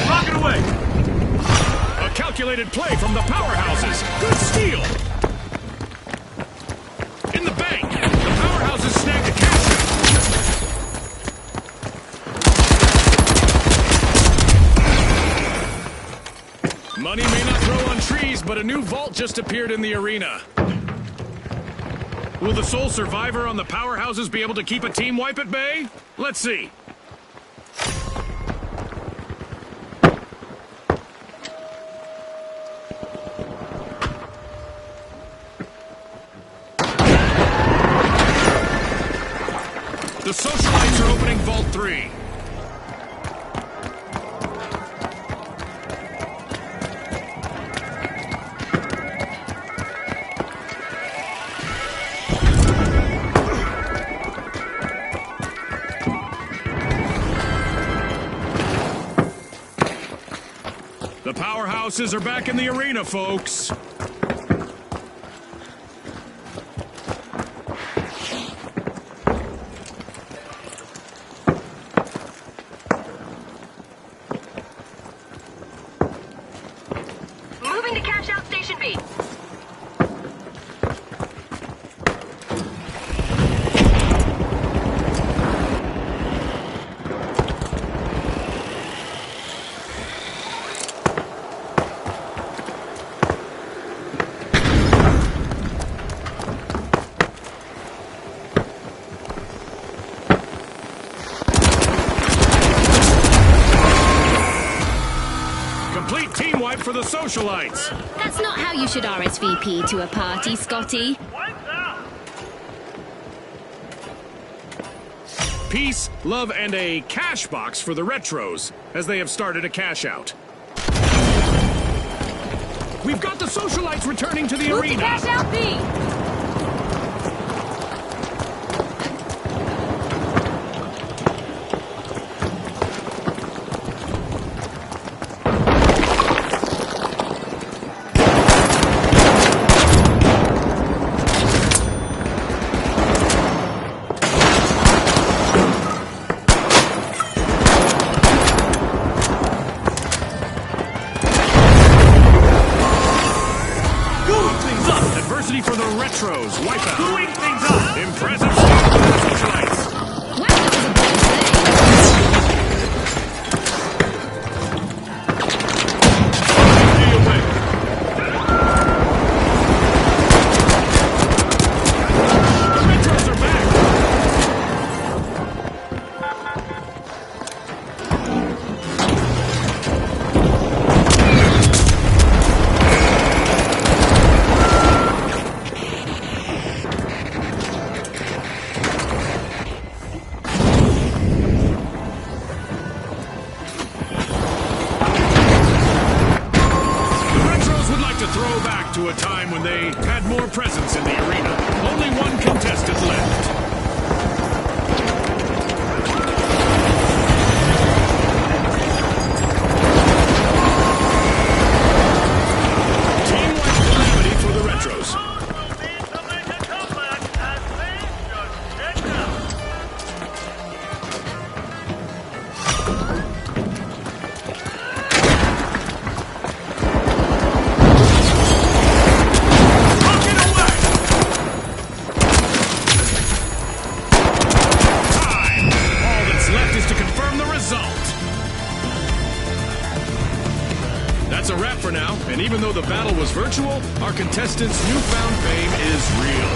Rocket away! A calculated play from the powerhouses. Good steal. In the bank. The powerhouses snagged a cash out. Money may not grow on trees, but a new vault just appeared in the arena. Will the sole survivor on the powerhouses be able to keep a team wipe at bay? Let's see. The socialites are opening Vault 3. The powerhouses are back in the arena, folks. Moving to cash out Station B. Complete team wipe for the socialites. That's not how you should RSVP to a party, Scotty. Wipes out. Peace, love, and a cash box for the retros, as they have started a cash out. We've got the socialites returning to the Move to arena. cash out B. Adversity for the retros. Wipeout. Doing things up! Impressive stuff for the socialites. Wow, that was a bold play. The retros are back. Throw back to a time when they had more presence in the arena. Only one contestant left. Team-wide calamity for the retros. Will need to make a comeback as they just checked out. That's a wrap for now, and even though the battle was virtual, our contestants' newfound fame is real.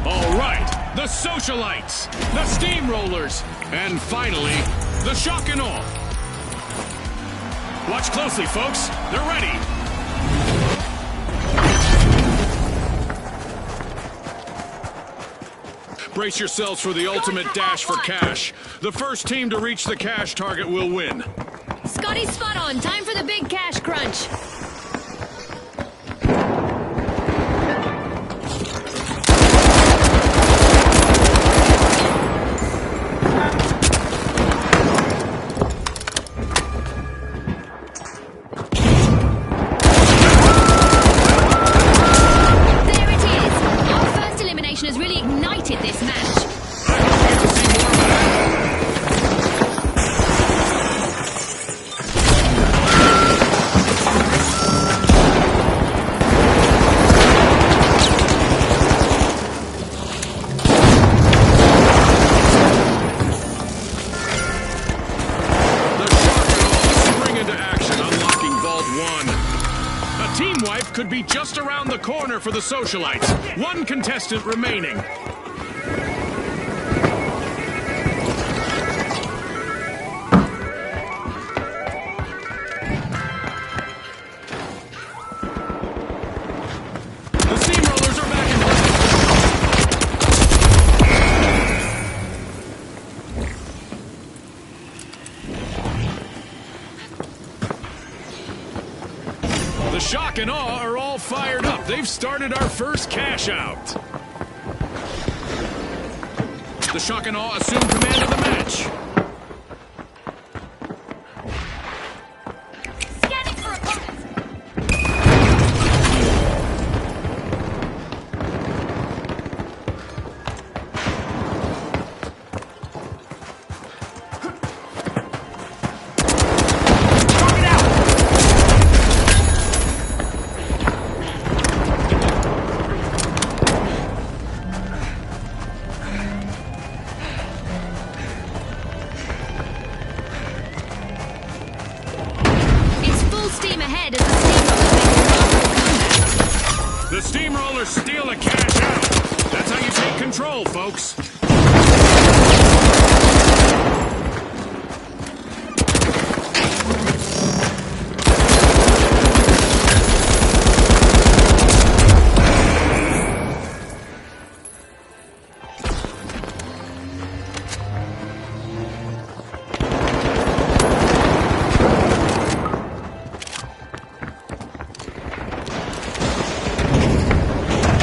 All right, the socialites, the steamrollers, and finally, the shock and awe. Watch closely, folks. They're ready. Brace yourselves for the ultimate dash for cash. The first team to reach the cash target will win. Scotty's spot on. Time for the big cash crunch. team wipe could be just around the corner for the socialites. One contestant remaining. The steamrollers are back in play. The shock and awe are all fired up. They've started our first cash out. The shock and awe assume command of the match. Scanning for opponents. Knock it out! It's full steam ahead as the steamrollers make a comeback. The steamrollers steal a cash out. That's how you take control, folks.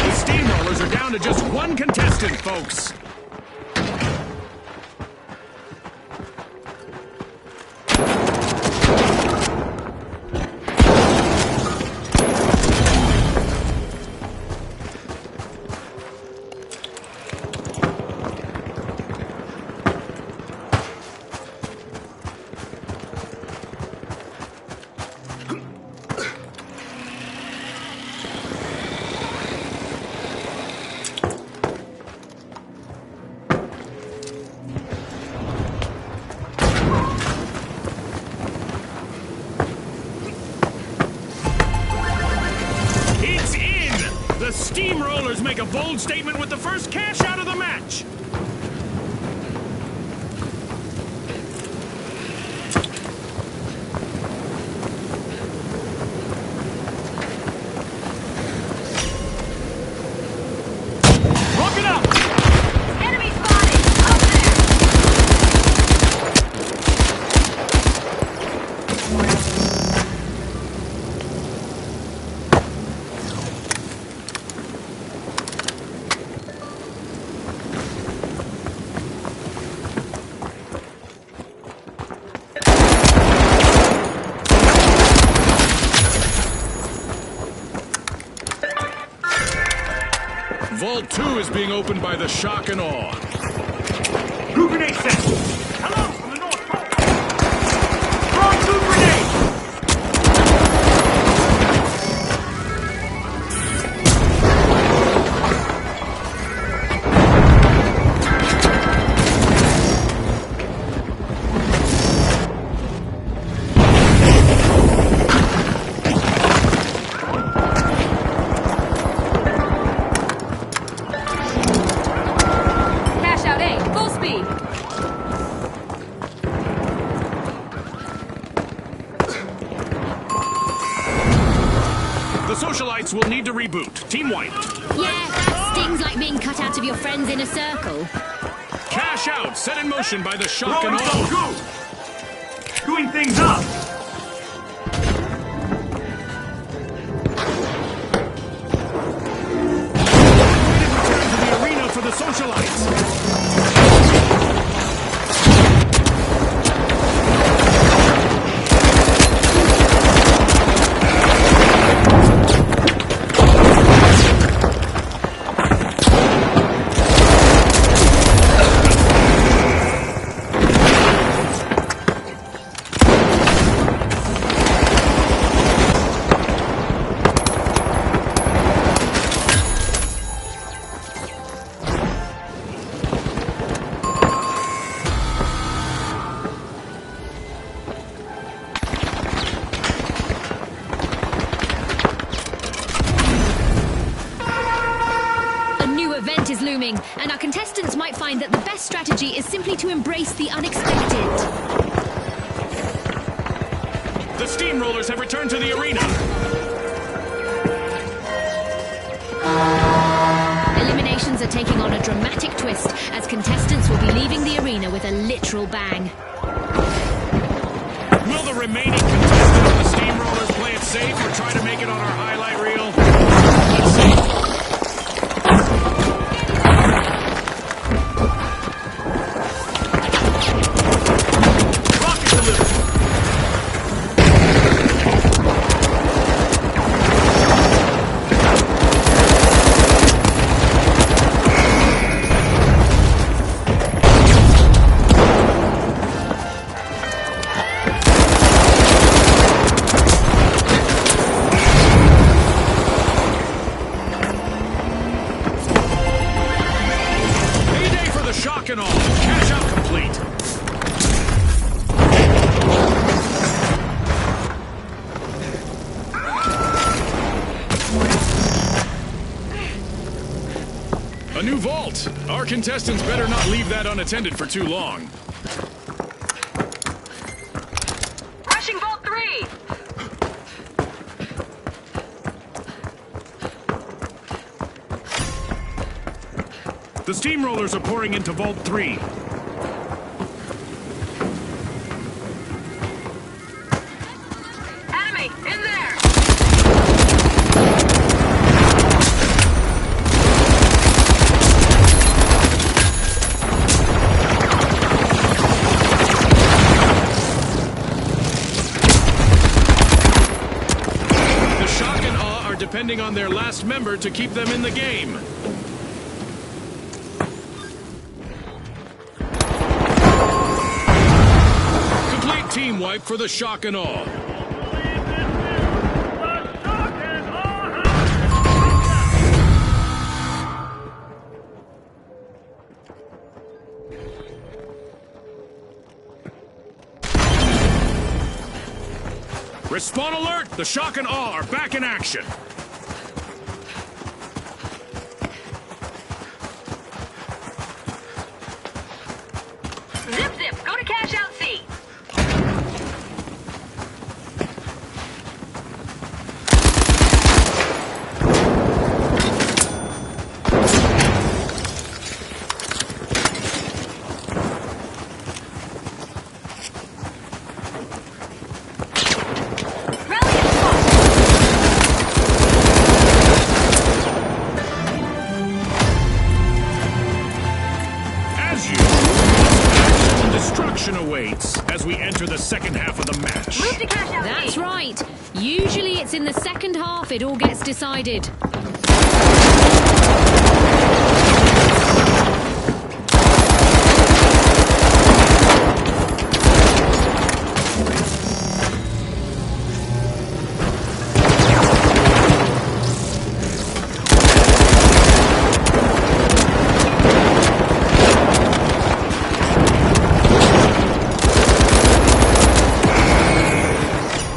The steamrollers are down to just one contestant, folks. It's in! The steamrollers make a bold statement with the first cash out of the match. Look it up! Enemy spotted! Over there! Vault 2 is being opened by the shock and awe. Group grenade set! Hello from the North Pole! Throwing two grenades! Cash out A, full speed. The socialites will need to reboot. Team wiped. Yeah, that stings like being cut out of your friend's inner circle. Cash out set in motion by the shock and Throwing some awe. goo! Screwing things up! Return to the arena for the socialites. looming, and our contestants might find that the best strategy is simply to embrace the unexpected. The Steamrollers have returned to the arena. Eliminations are taking on a dramatic twist as contestants will be leaving the arena with a literal bang. Will the remaining contestant on the Steamrollers play it safe or try to make it on our highlight reel? Let's see. Rocket delivery. Payday for the shock and all. Cash out complete. A new vault. Our contestants better not leave that unattended for too long. Rushing Vault 3! The Steamrollers are pouring into Vault 3. Enemy, in there! The shock and awe are depending on their last member to keep them in the game. Complete team wipe for the shock and awe. Respawn alert! The shock and awe are back in action. Zip zip, go to cash out C! Rally at spot! As usual, action and destruction awaits as we enter the second half of the match. Move to cash out That's C! right. Usually it's in the second half it all gets decided.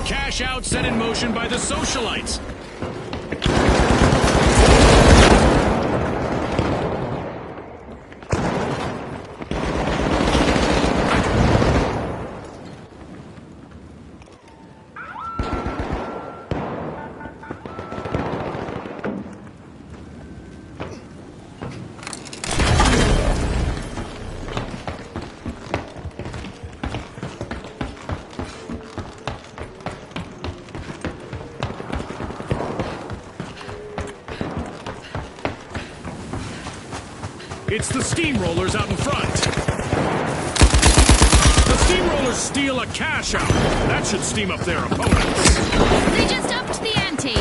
Cash out set in motion by the socialites. It's the Steamrollers out in front. The Steamrollers steal a cash out. That should steam up their opponents. They just upped the ante. The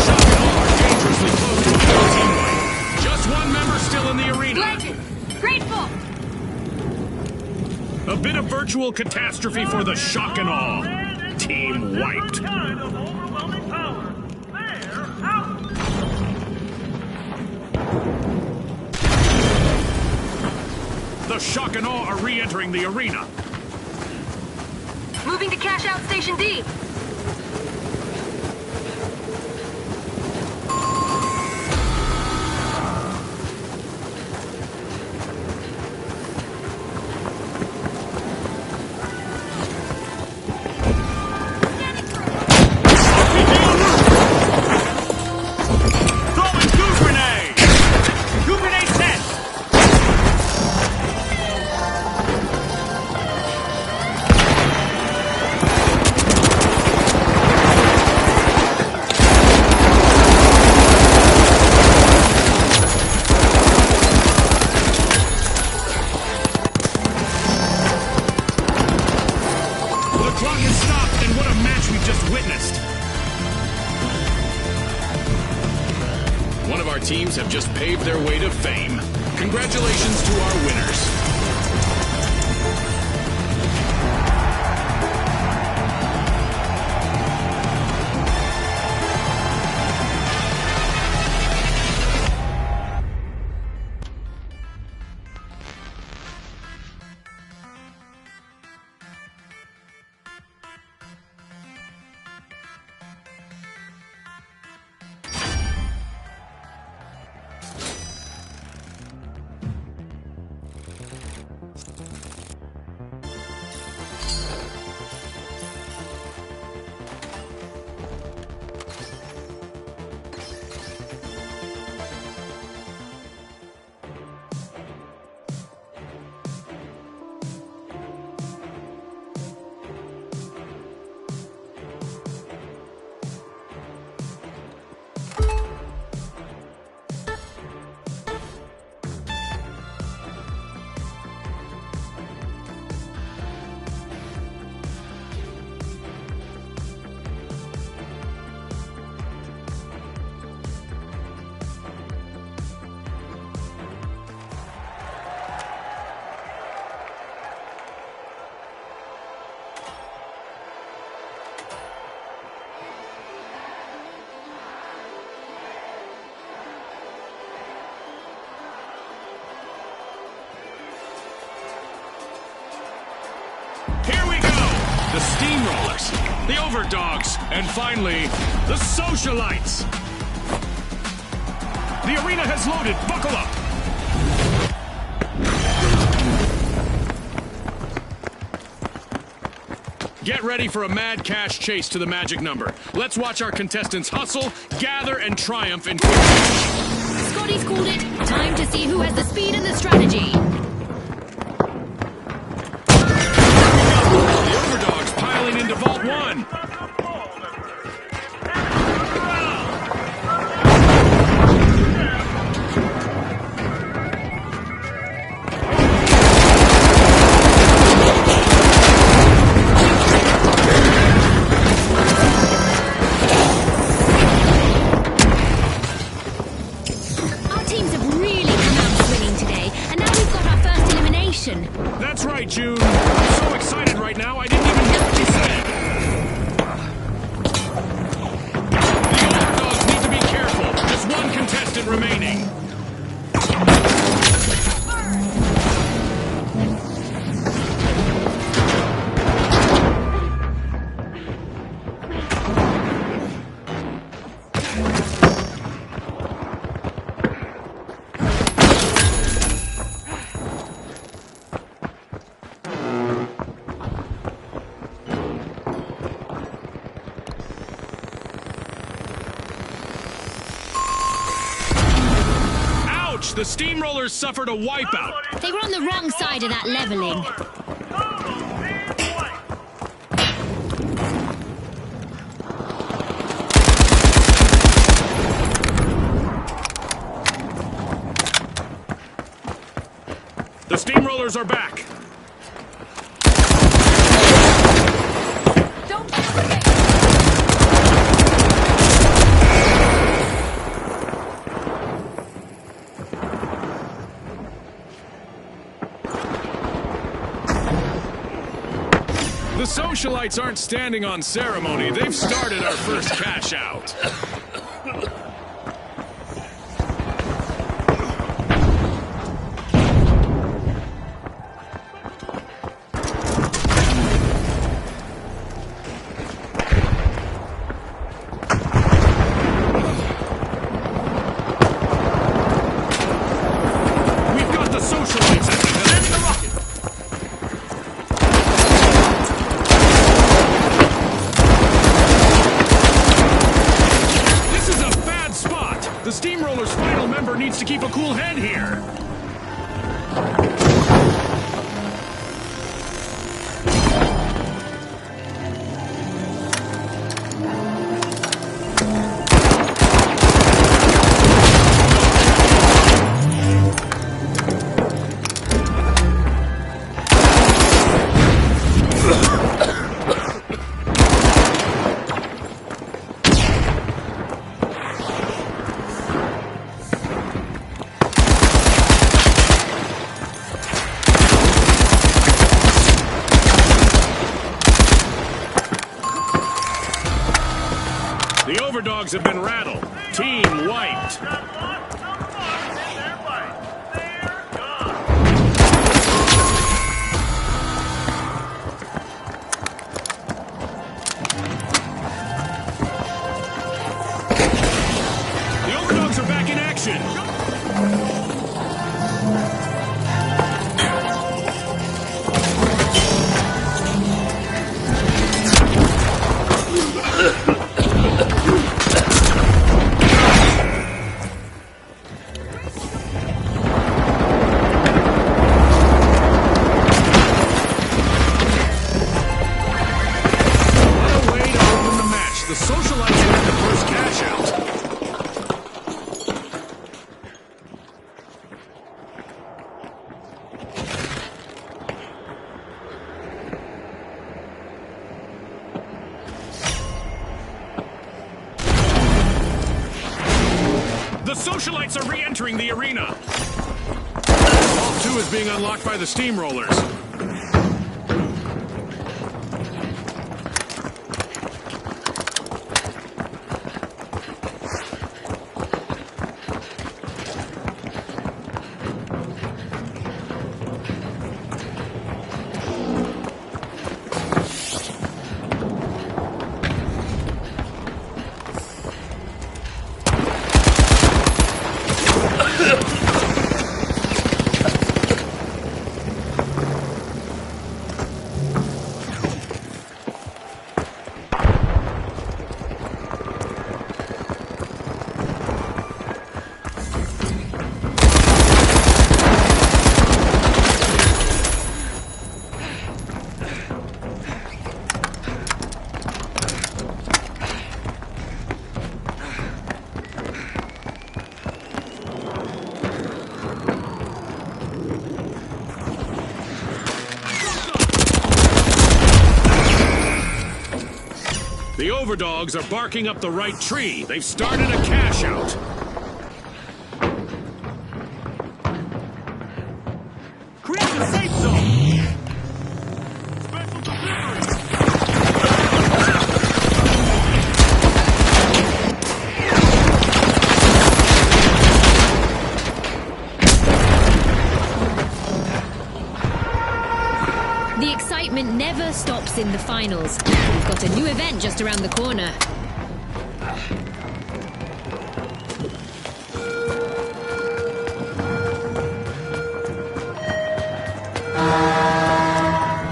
shock and awe are dangerously close to a full team wipe. Just one member still in the arena. Legend! Grateful! A bit of virtual catastrophe for the shock and awe. Team wiped. Kind of overwhelming power. They're out. The shock and awe are re-entering the arena. Moving to cash out Station D! finest. One of our teams have just paved their way to fame. Congratulations to our winners. Here we go! The Steamrollers, the Overdogs, and finally, the Socialites! The arena has loaded. Buckle up! Get ready for a mad cash chase to the magic number. Let's watch our contestants hustle, gather, and triumph in quick succession. Scotty's called it. Time to see who has the speed and the strategy. The Overdogs piling into Vault 1. Our teams have really come out swinging today, and now we've got our first elimination. That's right, June. I'm so excited right now, I didn't even hear what you said. The Overdogs need to be careful. Just one contestant remaining. Ouch! The Steamrollers suffered a wipeout. They were on the wrong side of that leveling. The Steamrollers are back. Don't hesitate. The Socialites aren't standing on ceremony. They've started our first cash out. We've got the Socialites at the head of the rocket. This is a bad spot. The Steamrollers' final member needs to keep a cool head here. The overdogs have been rattled. Team wiped. The overdogs are back in action. The socialites get the first cash out. The socialites are re-entering the arena. Vault 2 is being unlocked by the steamrollers. The overdogs are barking up the right tree. They've started a cash out. Create a safe zone! Special delivery! The excitement never stops in the finals. We've got a new event just around the corner.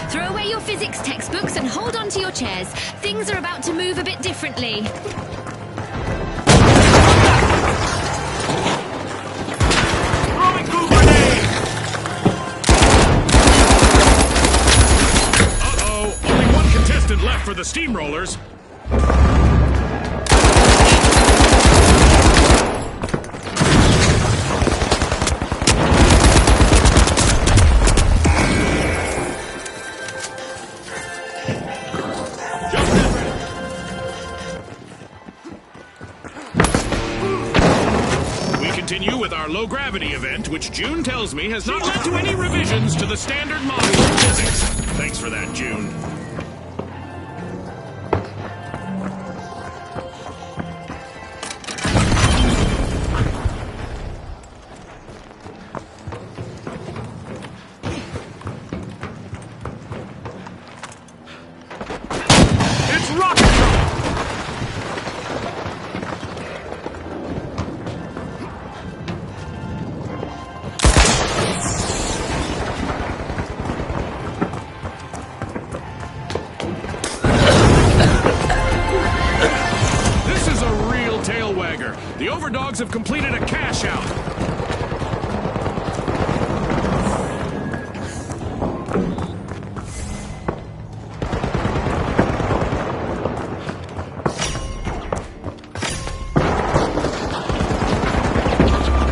Throw away your physics textbooks and hold on to your chairs. Things are about to move a bit differently. Throwing goo grenade! Uh-oh, only one contestant left for the steamrollers. Continue with our low-gravity event, which June tells me has not led to any revisions to the standard model of physics. Thanks for that, June. It's rocket trouble! The overdogs have completed a cash out.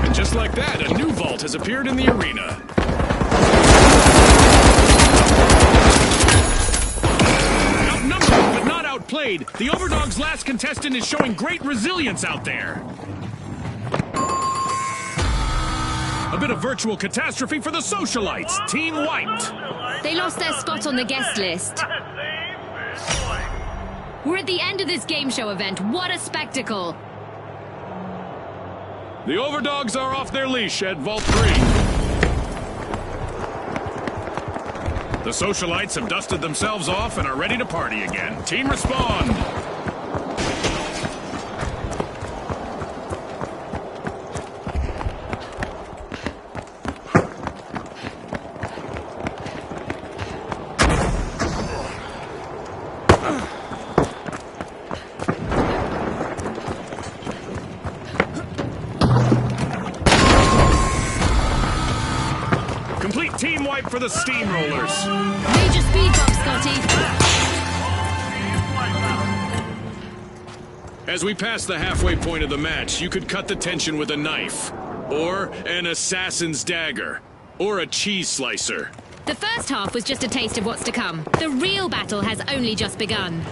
And just like that, a new vault has appeared in the arena. Outnumbered but not outplayed, the overdogs' last contestant is showing great resilience out there. A bit of virtual catastrophe for the socialites. Team wiped. They lost their spot on the guest list. We're at the end of this game show event. What a spectacle! The Overdogs are off their leash at Vault 3. The Socialites have dusted themselves off and are ready to party again. Team respond! Complete team wipe for the Steamrollers. Major speed bump, Scotty. As we pass the halfway point of the match, you could cut the tension with a knife, or an assassin's dagger, or a cheese slicer. The first half was just a taste of what's to come. The real battle has only just begun.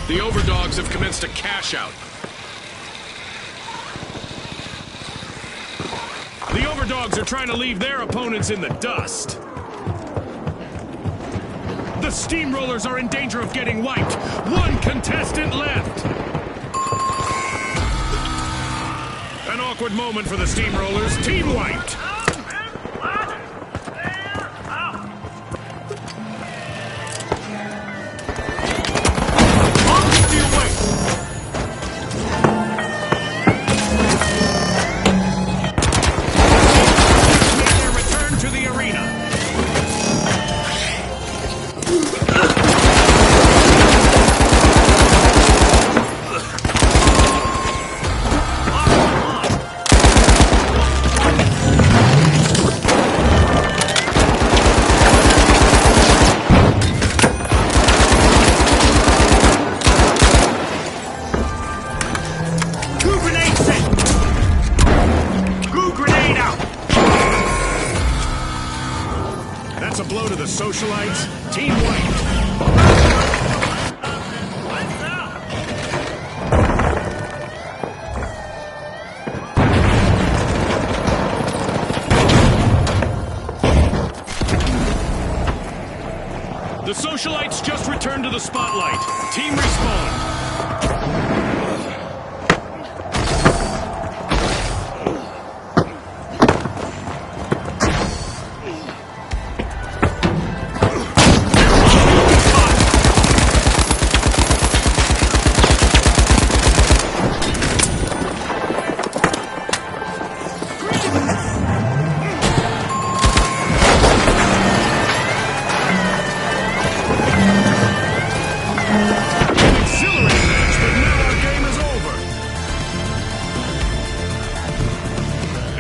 The Overdogs have commenced a cash out. The Overdogs are trying to leave their opponents in the dust. The Steamrollers are in danger of getting wiped. One contestant left. An awkward moment for the Steamrollers. Team wiped. That's a blow to the Socialites. Team wiped. The Socialites just returned to the spotlight. Team respawn.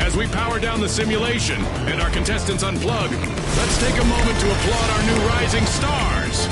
As we power down the simulation and our contestants unplug, let's take a moment to applaud our new rising stars.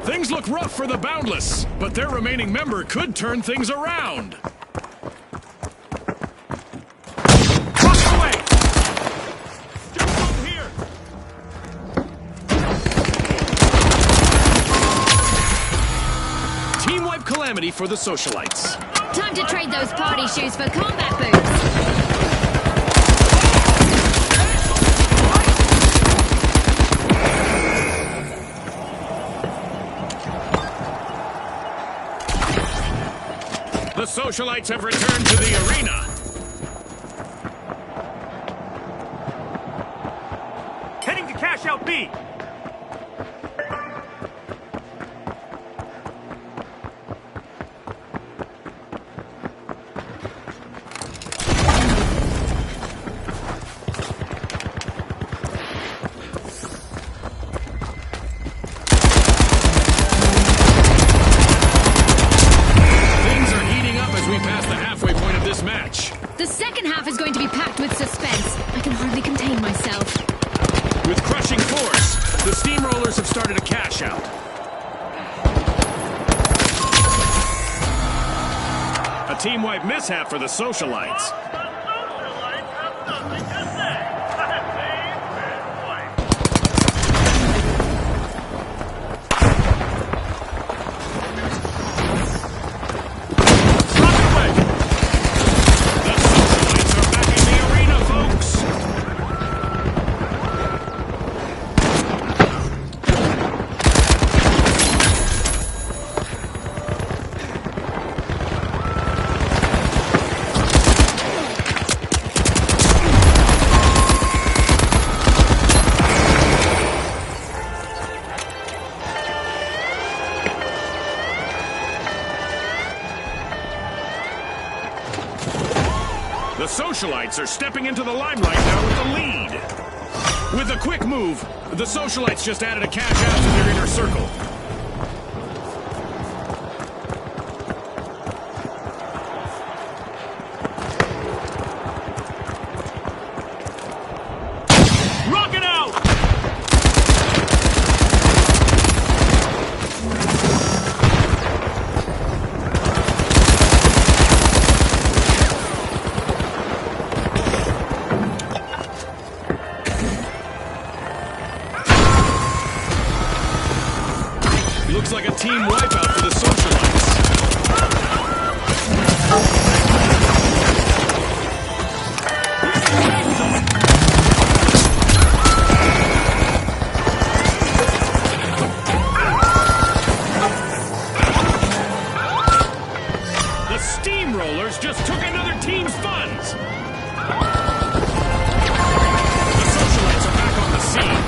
Things look rough for the Boundless, but their remaining member could turn things around. Cross away! Just from here! Team wipe calamity for the socialites. Time to trade those party shoes for combat boots. The socialites have returned to the arena. Heading to cash out B. Things are heating up as we pass the halfway point of this match. The second half is going to be packed with suspense. I can hardly contain myself. With crushing force, the steamrollers have started a cash out. A team-wipe mishap for the socialites. The socialites are back in the arena, folks. The socialites are stepping into the limelight now with the lead. With a quick move, the socialites just added a cash out to their inner circle. Rocket out! Looks like a team wipeout for the socialites. The steamrollers just took another team's funds. The socialites are back on the scene.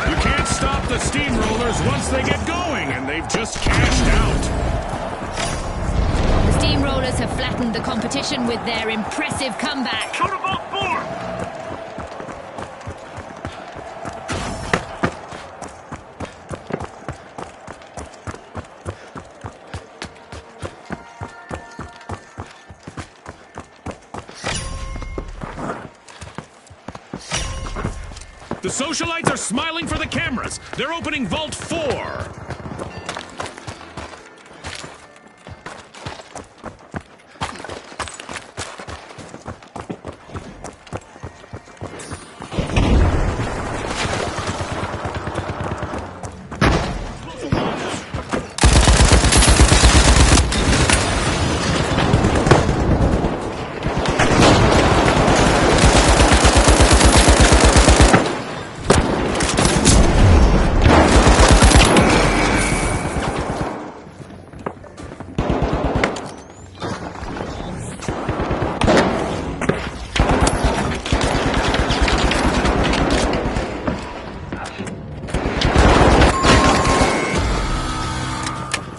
You can't stop the steamrollers once they get going, and they've just cashed out. The steamrollers have flattened the competition with their impressive comeback. Go to both four. The socialites are smiling for the cameras. They're opening Vault 4.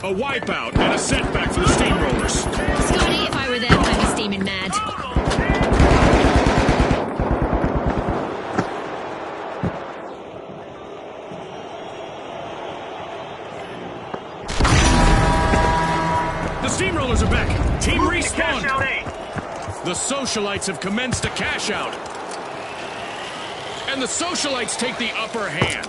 A wipeout and a setback for the steamrollers. Scotty, if I were them, I'd be steaming mad. The steamrollers are back. Team Cash out respawned. A. The socialites have commenced a cash out. And the socialites take the upper hand.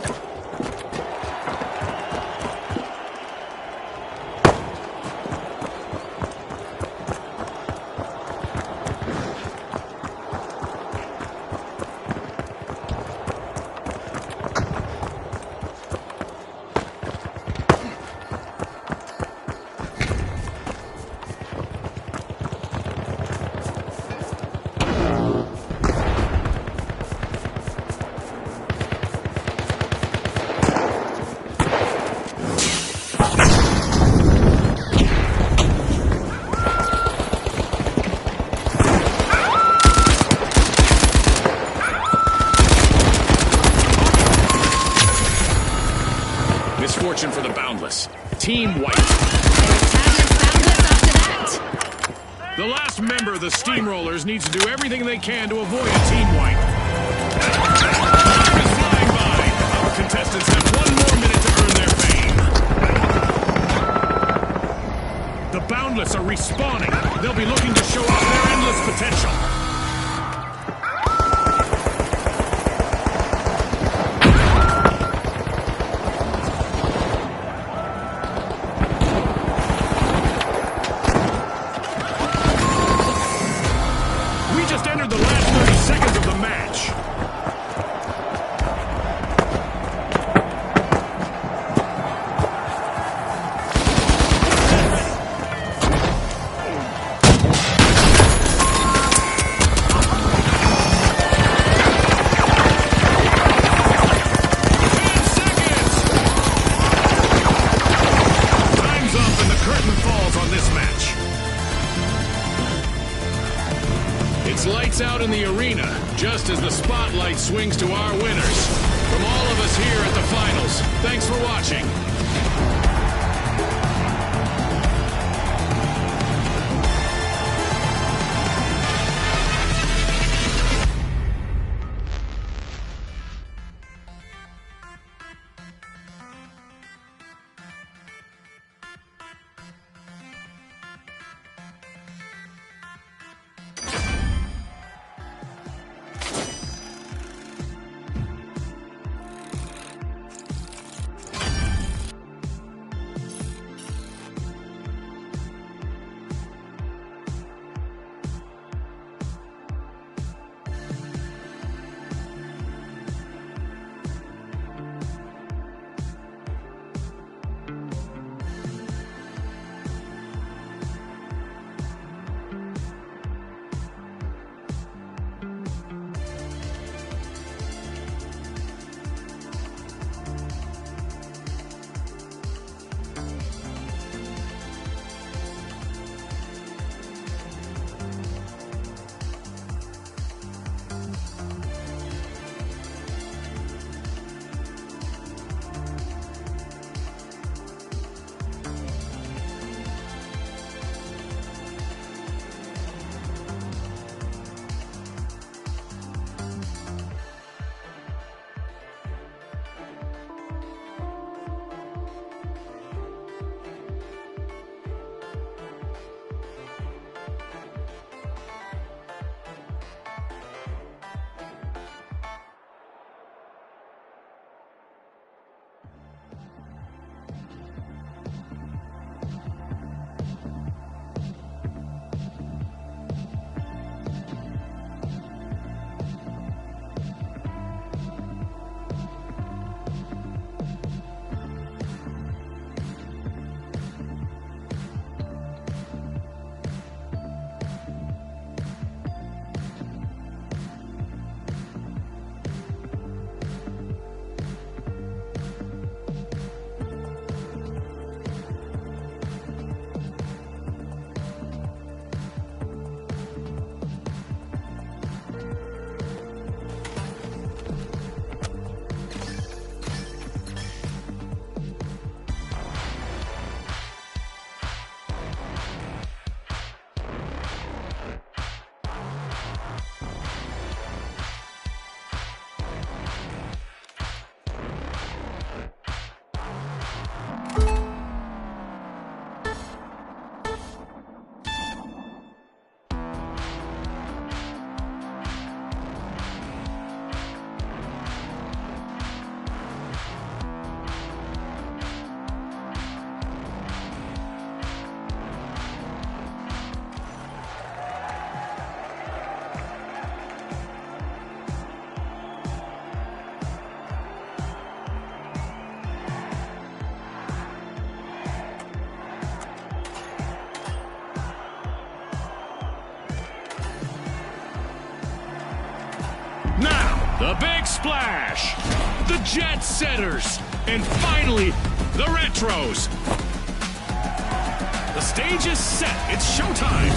The last member of the Steamrollers needs to do everything they can to avoid a team wipe. Time is flying by. Our contestants have 1 more minute to earn their fame. The Boundless are respawning. They'll be looking to show off their endless potential. The last 30 seconds of the match. Time's up and the curtain falls on this match. It's lights out in the arena, just as the spotlight swings to our winners. From all of us here at the finals, thanks for watching. The big splash! The Jet Setters! And finally, the Retros! The stage is set. It's showtime!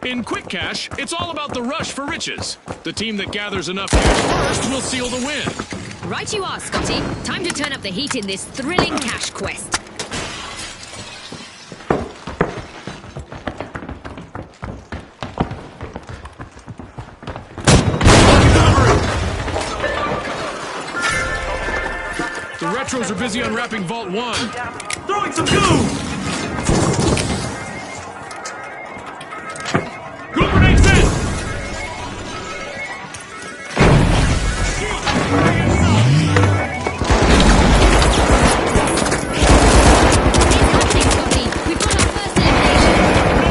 In Quick Cash, it's all about the rush for riches. The team that gathers enough cash first will seal the win. Right you are, Scotty. Time to turn up the heat in this thrilling cash quest. Retros are busy unwrapping Vault 1. Throwing some goo! Goo grenade set! We've got our first elimination.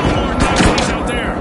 No more Nazis out there.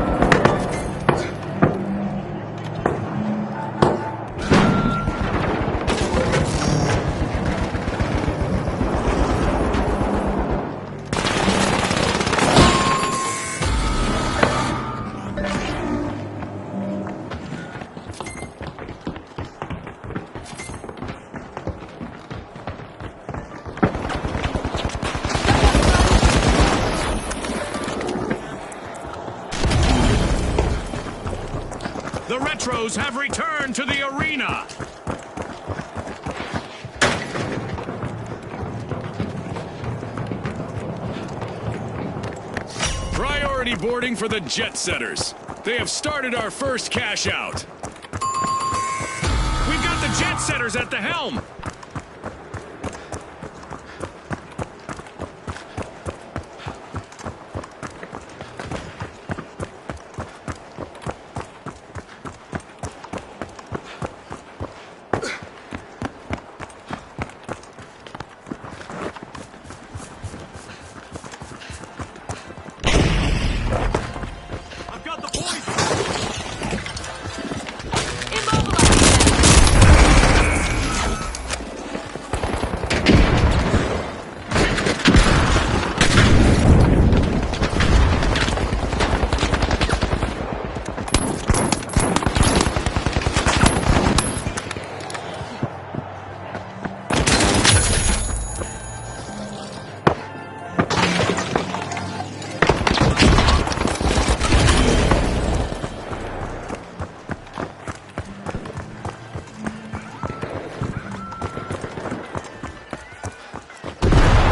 The Retros have returned to the arena. Priority boarding for the Jet Setters. They have started our first cash out. We've got the Jet Setters at the helm. I've got the boys!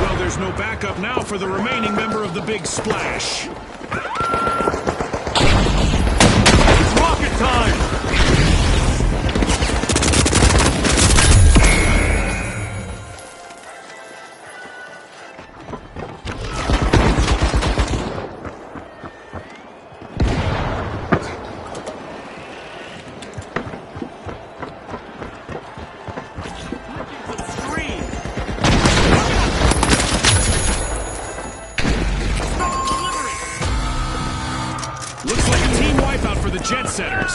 Well, there's no backup now for the remaining member of the Big Splash. It's rocket time! Scream! Stop delivery! Looks like a team wipeout for the Jet Setters.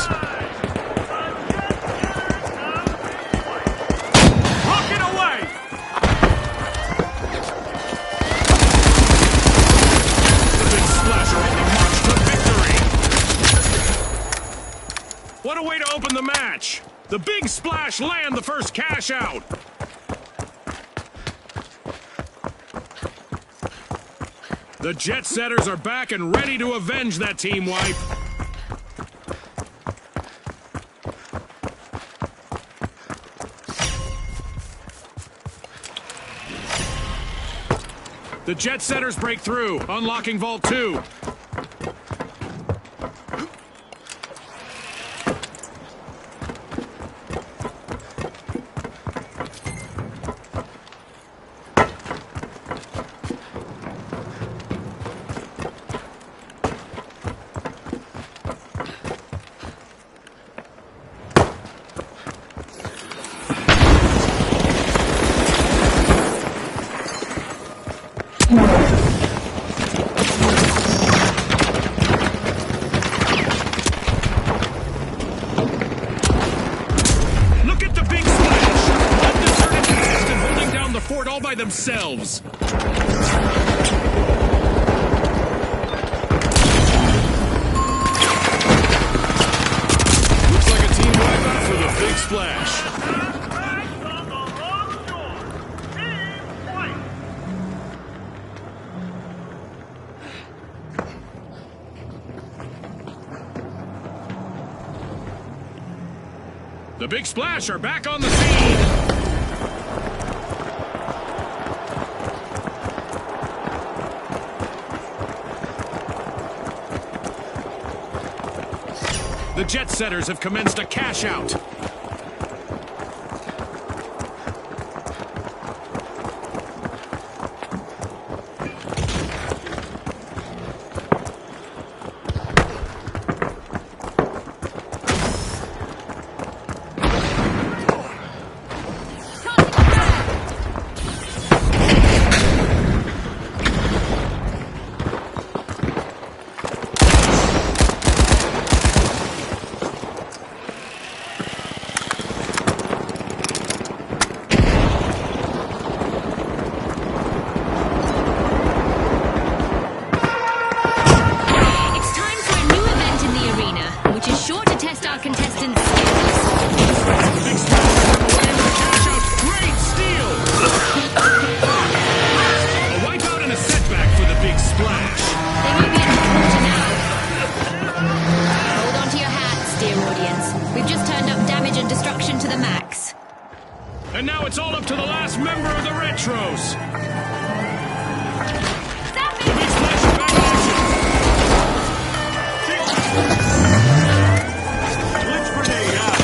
Rocket away! The Big Splash are on the march to victory. What a way to open the match. The Big Splash land the first cash out. The Jet Setters are back and ready to avenge that team wipe. The Jet Setters break through, unlocking Vault 2. Look at the Big Splash! Undeserted contestant holding down the fort all by themselves. Looks like a team wipeout for the Big Splash. Bags on the wrong shore! Team white! The Big Splash are back on the scene. The Jet Setters have commenced a cash out. Retros. Stop The it! big splash is back in action. Blitz grenade out.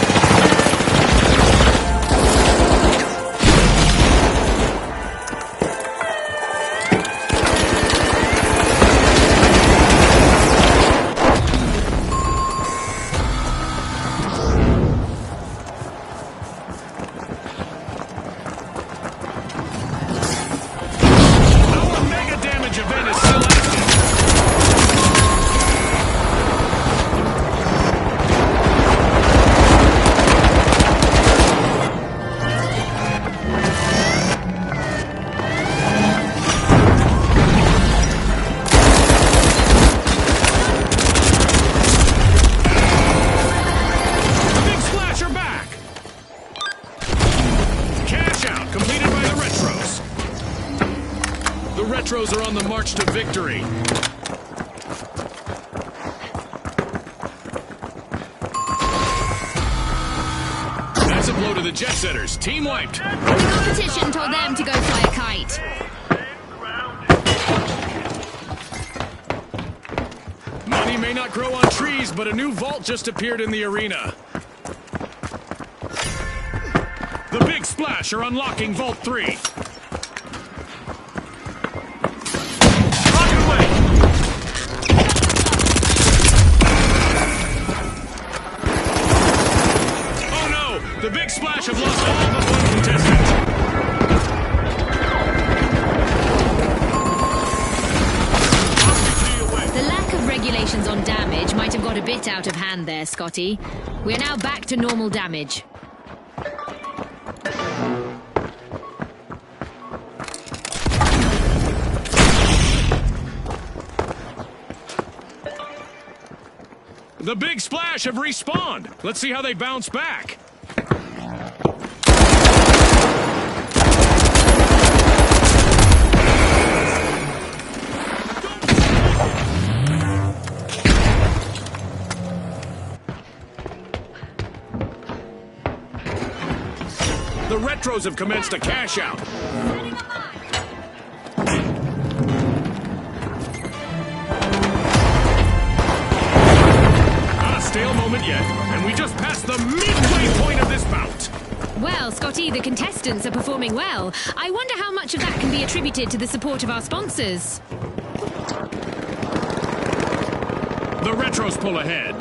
Our mega damage event is still active. The big splash are back. Cash out completed by the Retros. The Retros are on the march to victory. That's a blow to the Jet Setters. Team wiped. Competition told them to go fly a kite. Money may not grow on trees, but a new vault just appeared in the arena. The Big Splash are unlocking Vault 3. Rocket away. Oh no! The Big Splash have lost all but one contestant. The lack of regulations on damage might have got a bit out of hand there, Scotty. We're now back to normal damage. The Big Splash have respawned. Let's see how they bounce back. The Retros have commenced a cash out. Not a stale moment yet, and we just passed the midway point of this bout. Well, Scotty, the contestants are performing well. I wonder how much of that can be attributed to the support of our sponsors. The Retros pull ahead.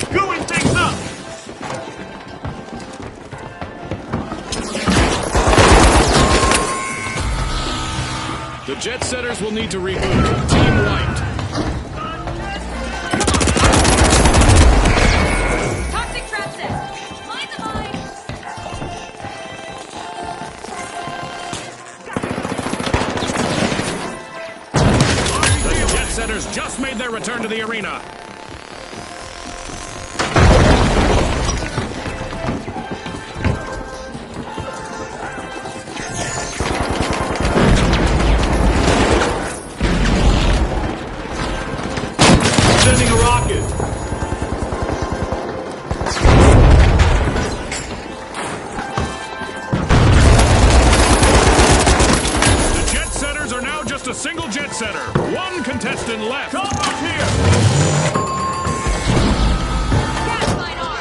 Screwing things up. The Jet Setters will need to reboot. Team wiped. Toxic trap set. Mind the mine. The Jet Setters just made their return to the arena. Sending a rocket. The Jet Setters are now just a single Jet Setter. One contestant left. Come up here. Gaslight on.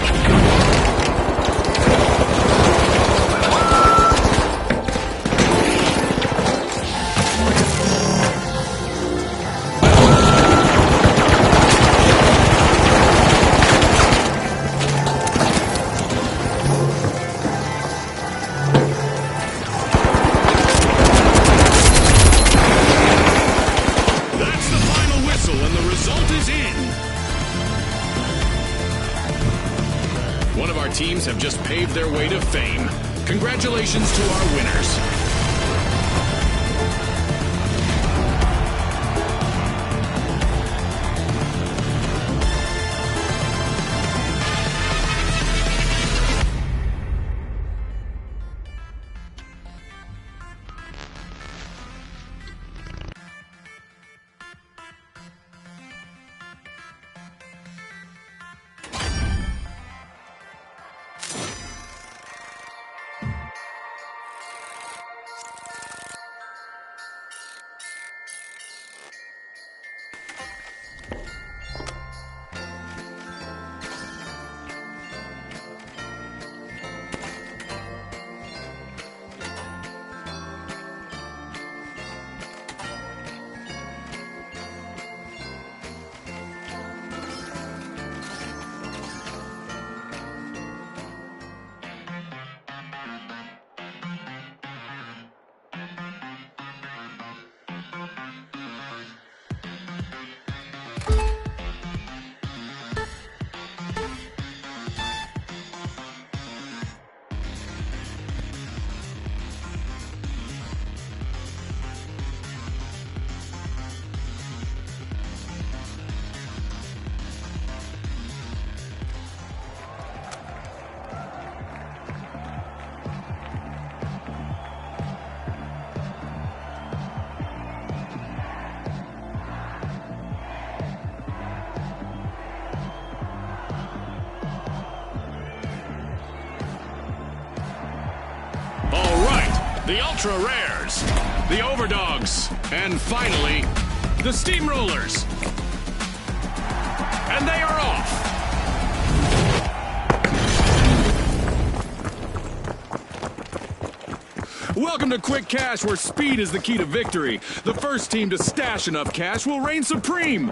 That's the final whistle, and the result is in. One of our teams have just paved their way to fame. Congratulations to our winners. the Ultra Rares, the Overdogs, and finally, the Steamrollers. And they are off. Welcome to Quick Cash, where speed is the key to victory. The first team to stash enough cash will reign supreme.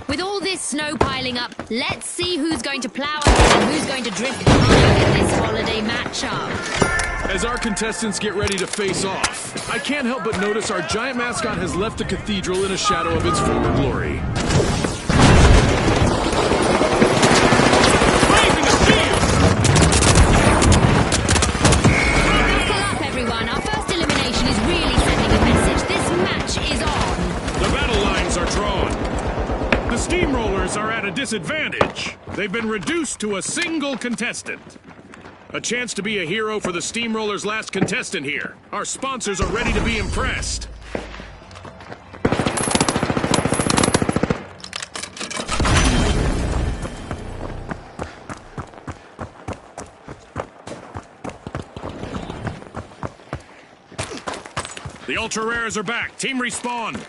With all this snow piling up, let's see who's going to plow ahead and who's going to drift behind in this holiday matchup. As our contestants get ready to face off, I can't help but notice our giant mascot has left the cathedral in a shadow of its former glory. Raising the shield! Buckle up, everyone. Our first elimination is really sending a message. This match is on. The battle lines are drawn. The Steamrollers are at a disadvantage. They've been reduced to a single contestant. A chance to be a hero for the Steamrollers' last contestant here. Our sponsors are ready to be impressed. The Ultra Rares are back. Team respawn.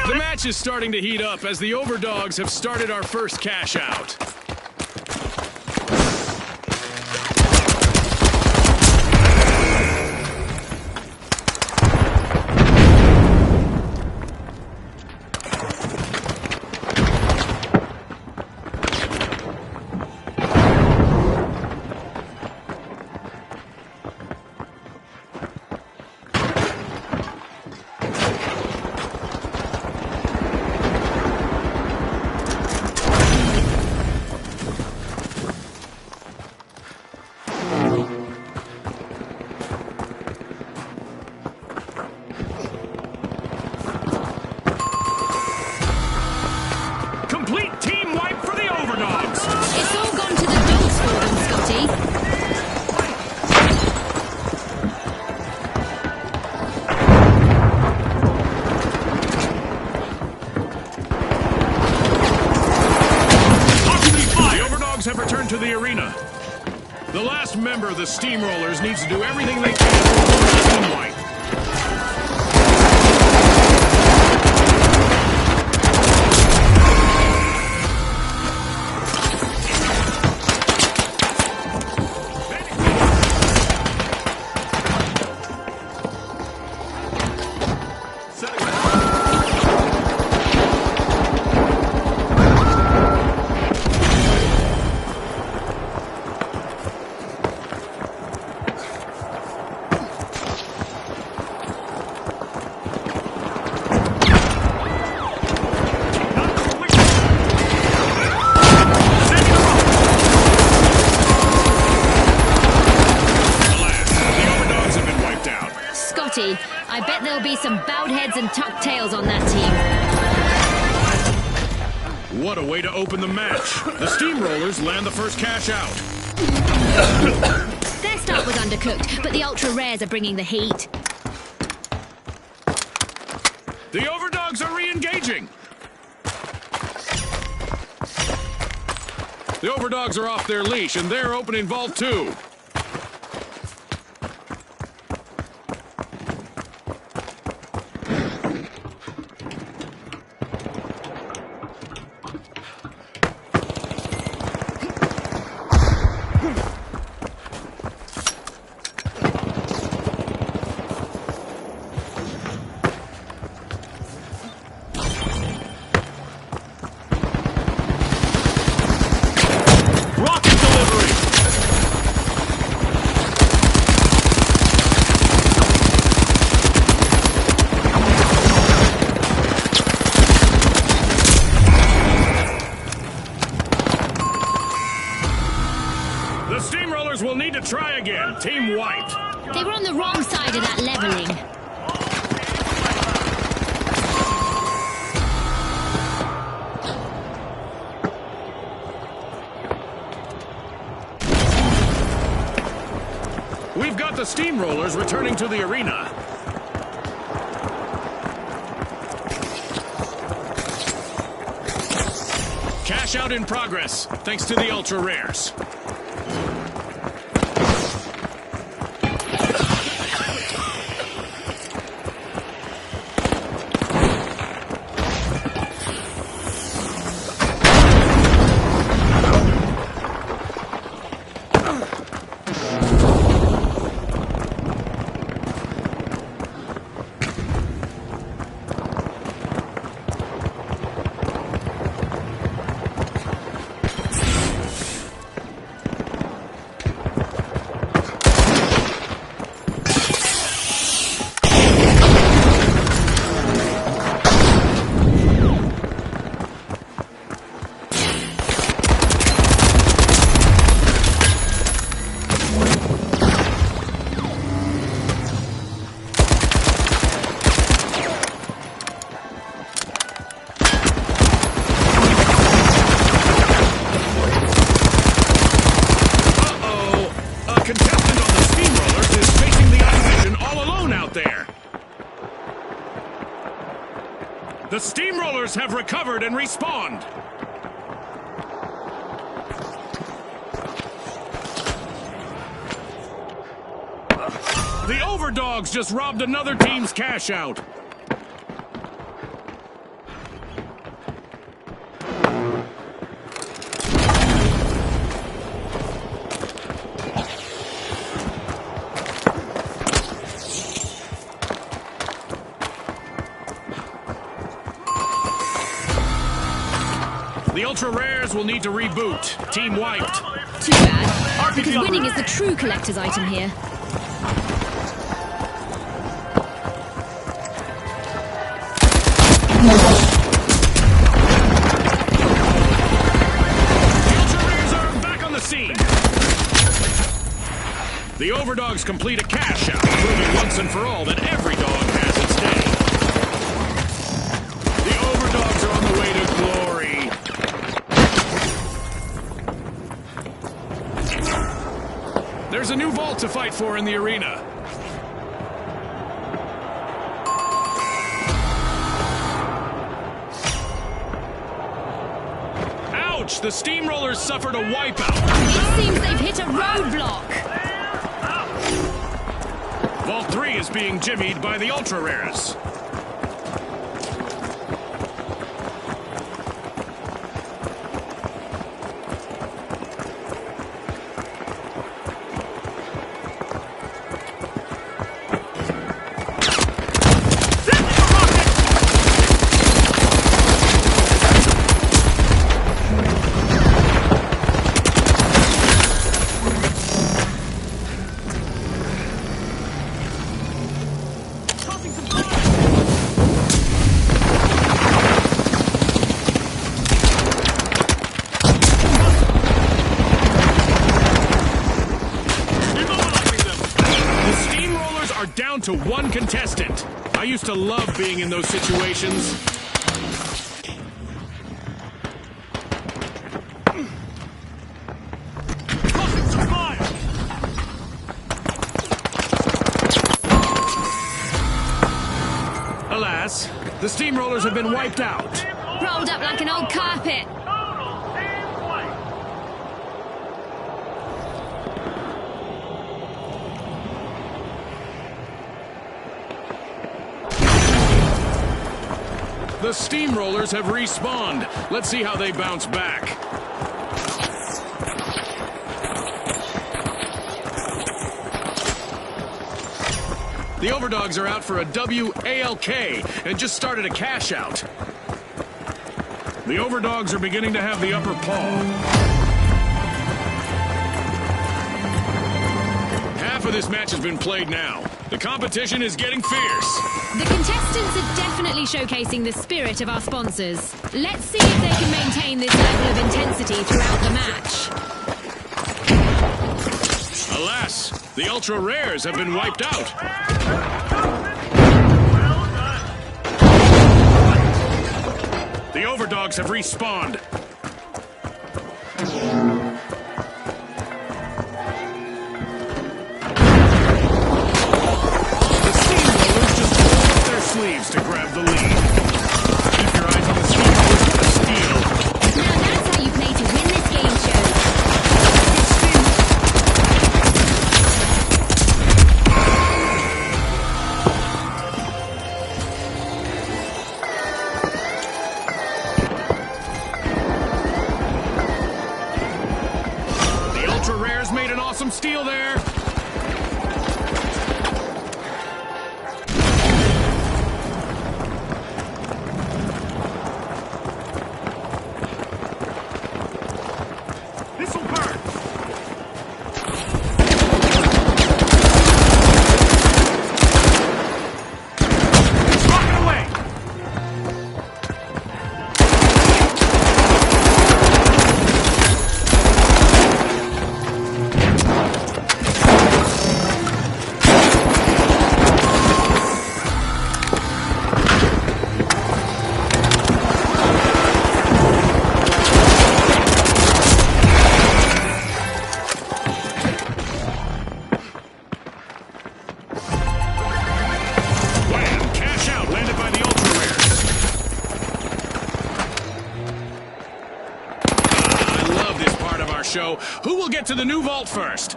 The match is starting to heat up as the Overdogs have started our first cash out. Have returned to the arena. The last member of the Steamrollers needs to do everything they can to avoid Team White. I bet there'll be some bowed heads and tucked tails on that team. What a way to open the match. The Steamrollers land the first cash out. Their start was undercooked, but the Ultra Rares are bringing the heat. The Overdogs are re-engaging. The Overdogs are off their leash, and they're opening Vault 2. Will need to try again. Team White. They were on the wrong side of that leveling. We've got the Steamrollers returning to the arena. Cash out in progress, thanks to the Ultra Rares. The steamrollers have recovered and respawned. The overdogs just robbed another team's cash out. The ultra rares will need to reboot. Team wiped. Too bad, because winning is the true collector's item here. The overdogs complete a cash out, proving once and for all that every dog has its day. The overdogs are on the way to glory. There's a new vault to fight for in the arena. Ouch! The steamrollers suffered a wipeout. It seems they've hit a roadblock. Vault 3 is being jimmied by the ultra rares. Down to one contestant. I used to love being in those situations. Tossing some fire. Alas, the steamrollers have been wiped out. Rolled up like an old carpet. The steamrollers have respawned. Let's see how they bounce back. The overdogs are out for a WALK and just started a cash out. The overdogs are beginning to have the upper paw. Half of this match has been played now. The competition is getting fierce. The contestants are definitely showcasing the spirit of our sponsors. Let's see if they can maintain this level of intensity throughout the match. Alas, the ultra rares have been wiped out. The overdogs have respawned. Sleeves to grab the lead. Keep your eyes on the steamrollers for the steal. Now that's how you play to win this game show. The ultra rares made an awesome steal there. show. Who will get to the new vault first?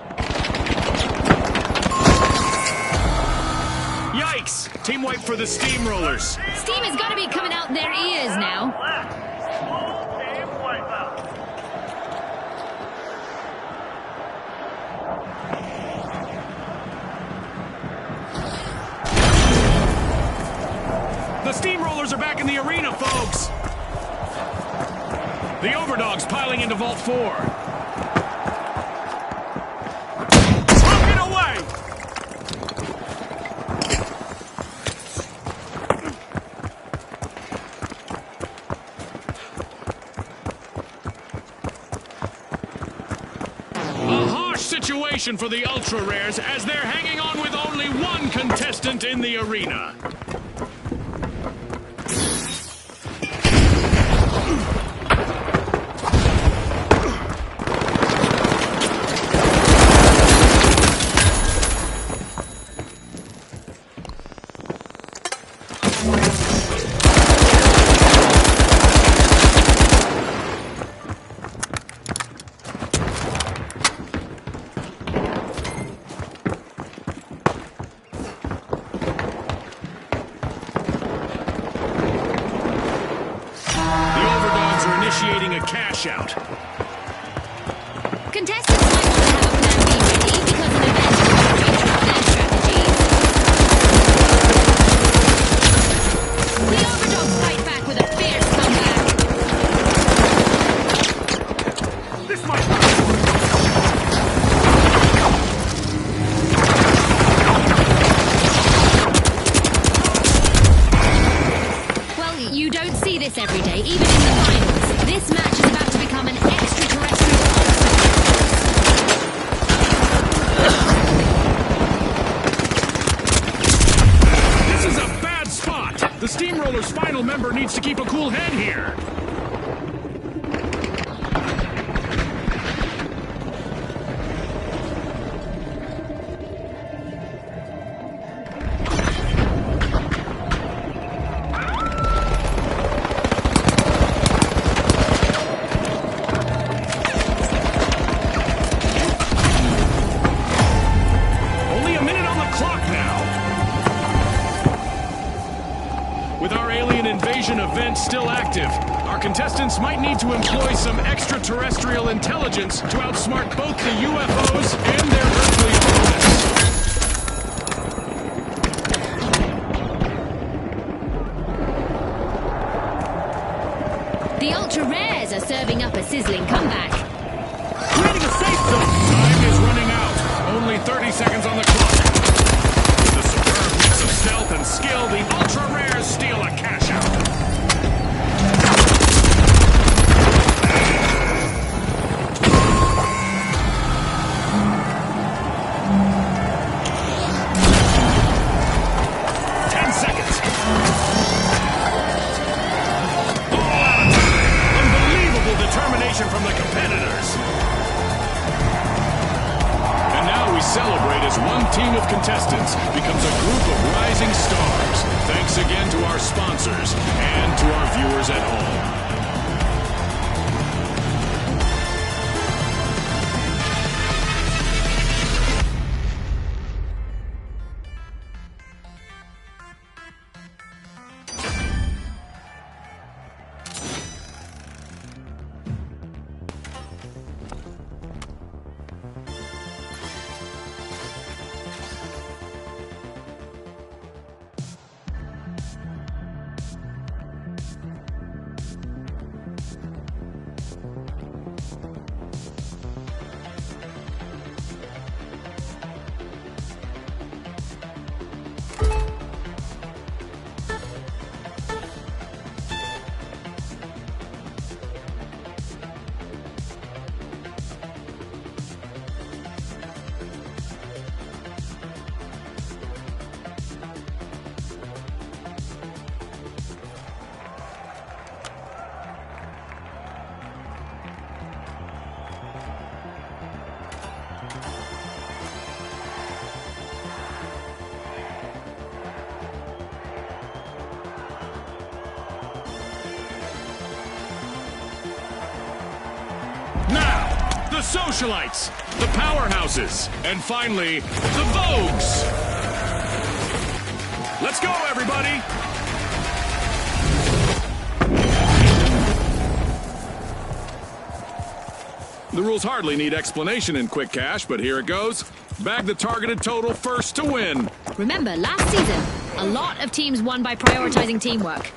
Yikes! Team wipe for the Steamrollers. Steam has got to be coming out their ears now. Full team wipeout. The Steamrollers are back in the arena, folks! The Overdog's piling into Vault 4. Broken away! A harsh situation for the Ultra Rares as they're hanging on with only one contestant in the arena. Initiating a cash out. Contestants might want to have a plan B ready because an event will interrupt their strategies. The Overdogs fight back with a fierce comeback. This might Well, you don't see this every day, even in the finals. This match is about to become an extraterrestrial obstacle. This is a bad spot. The Steamroller's final member needs to keep a cool head here. With our alien invasion event still active, our contestants might need to employ some extraterrestrial intelligence to outsmart both the UFOs and their earthly opponents. The Ultra Rares are serving up a sizzling comeback. Creating a safe zone! Time is running out. Only 30 seconds on the clock. With a superb mix of stealth and skill, the Ultra Rares steal a cash out. From the competitors. And now we celebrate as one team of contestants becomes a group of rising stars. Thanks again to our sponsors and to our viewers at home. the Socialites, the Powerhouses, and finally, the Vogues. Let's go, everybody! The rules hardly need explanation in Quick Cash, but here it goes. Bag the targeted total first to win. Remember, last season, a lot of teams won by prioritizing teamwork.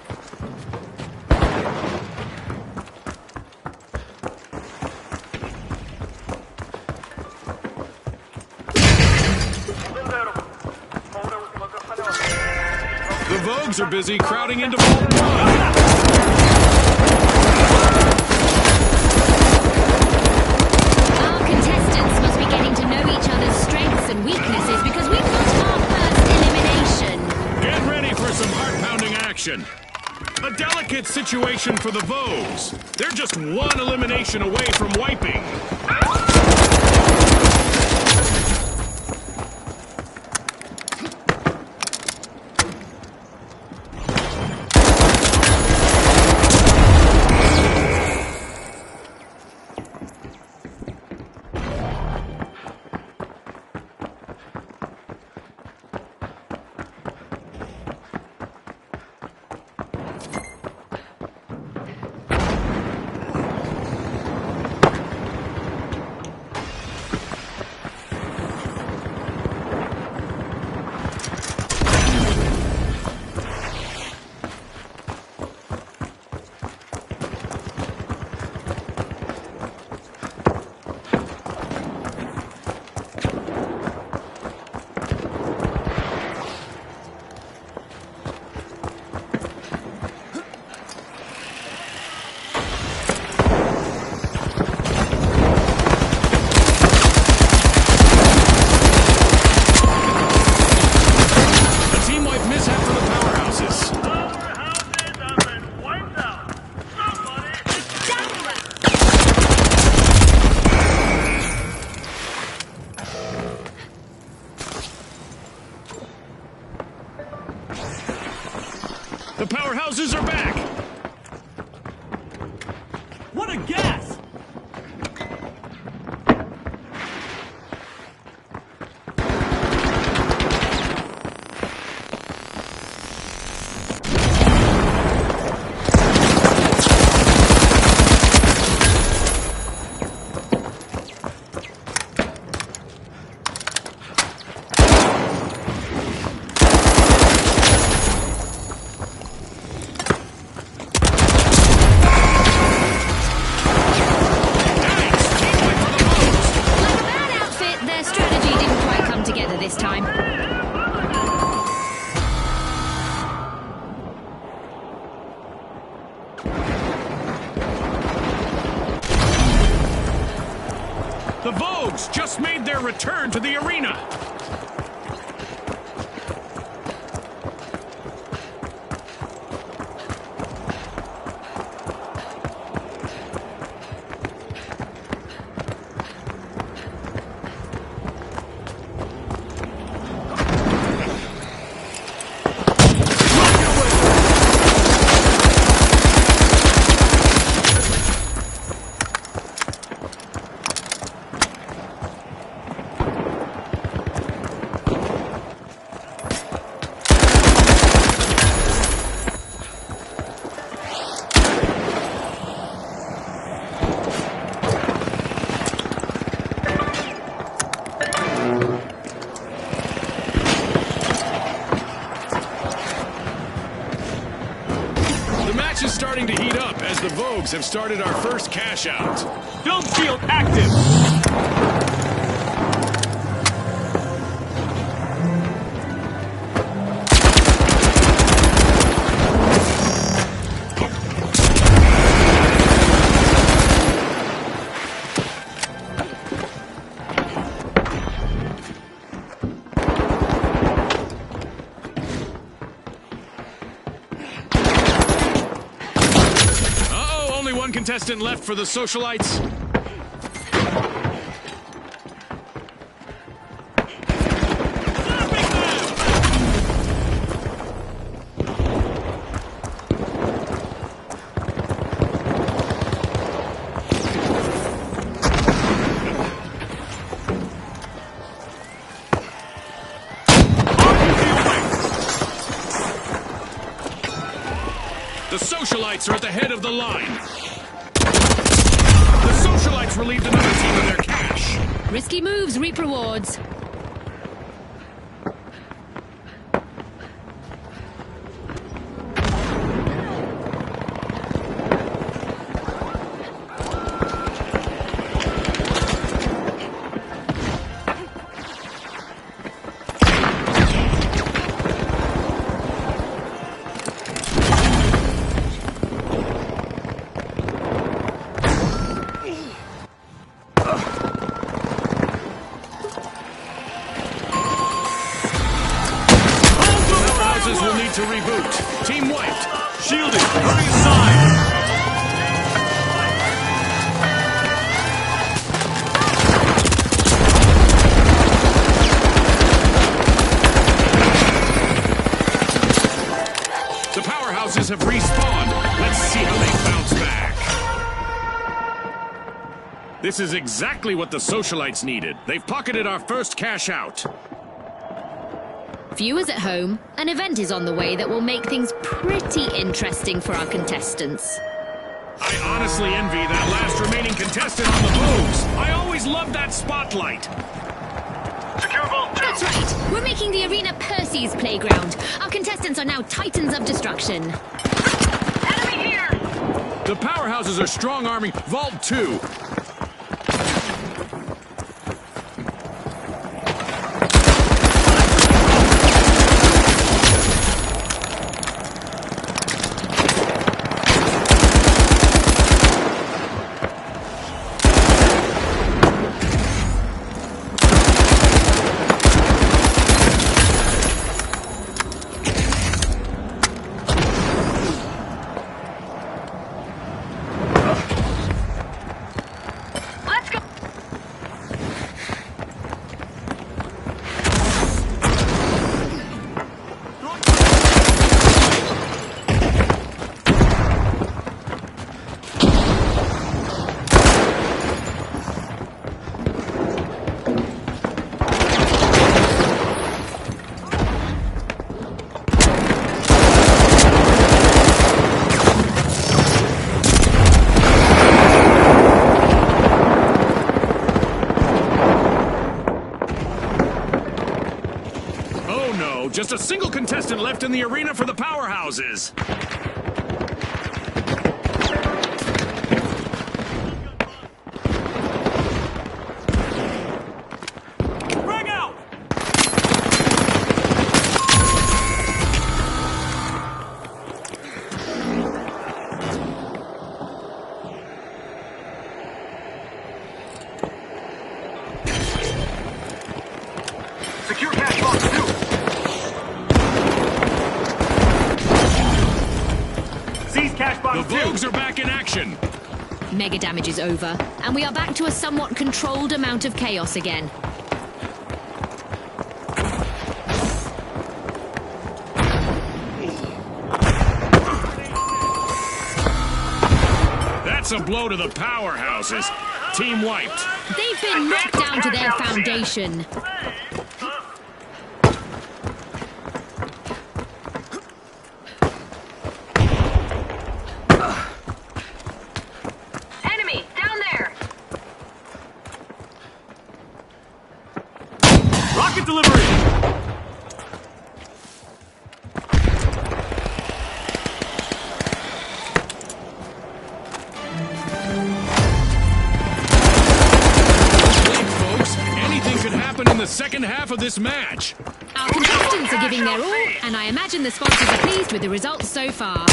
The Vogues are busy crowding into Vault 1. Our contestants must be getting to know each other's strengths and weaknesses because we've got our first elimination. Get ready for some heart-pounding action. A delicate situation for the Vogues. They're just one elimination away from wiping. The Powerhouses are back! What a gas! This time. The Vogues just made their return to the arena. Is starting to heat up as the Vogues have started our first cash out. Dome shield active! One contestant left for the Socialites. The socialites are at the head of the line. The socialites relieved another team of their cash. Risky moves reap rewards. Will need to reboot. Team wiped. Shielding, coming inside. The powerhouses have respawned. Let's see how they bounce back. This is exactly what the socialites needed. They've pocketed our first cash out. Viewers at home, an event is on the way that will make things pretty interesting for our contestants. I honestly envy that last remaining contestant on the Vogues. I always loved that spotlight. Secure Vault 2. That's right. We're making the arena Percy's playground. Our contestants are now titans of destruction. Enemy here! The powerhouses are strong-arming Vault 2. Let's go! Oh no, just a single contestant left in the arena for the powerhouses. Frag out! Secure cash box 2. Seize cash The box 2. Vogues are back in action. Mega damage is over, and we are back to a somewhat controlled amount of chaos again. That's a blow to the powerhouses. Team wiped. They've been knocked down to their foundation. Enemy! Down there! Rocket delivery! Wait, folks. Anything could happen in the second half of this match. Our contestants are giving their all, and I imagine the sponsors are pleased with the results so far.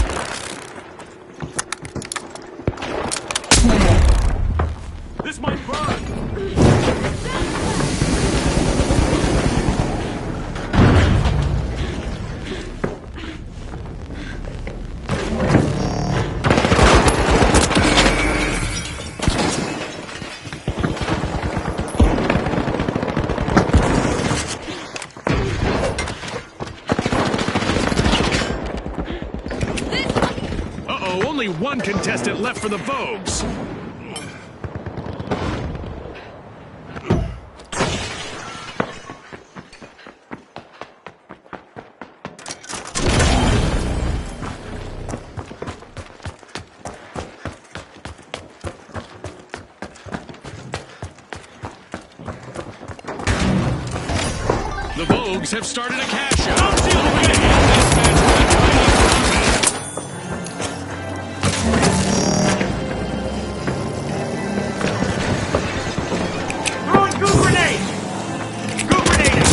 This might burn! Uh-oh, only one contestant left for the Vogues. Vogues have started a cash out. This match will be tied up for combat. Throwing goo grenade! Goo grenade!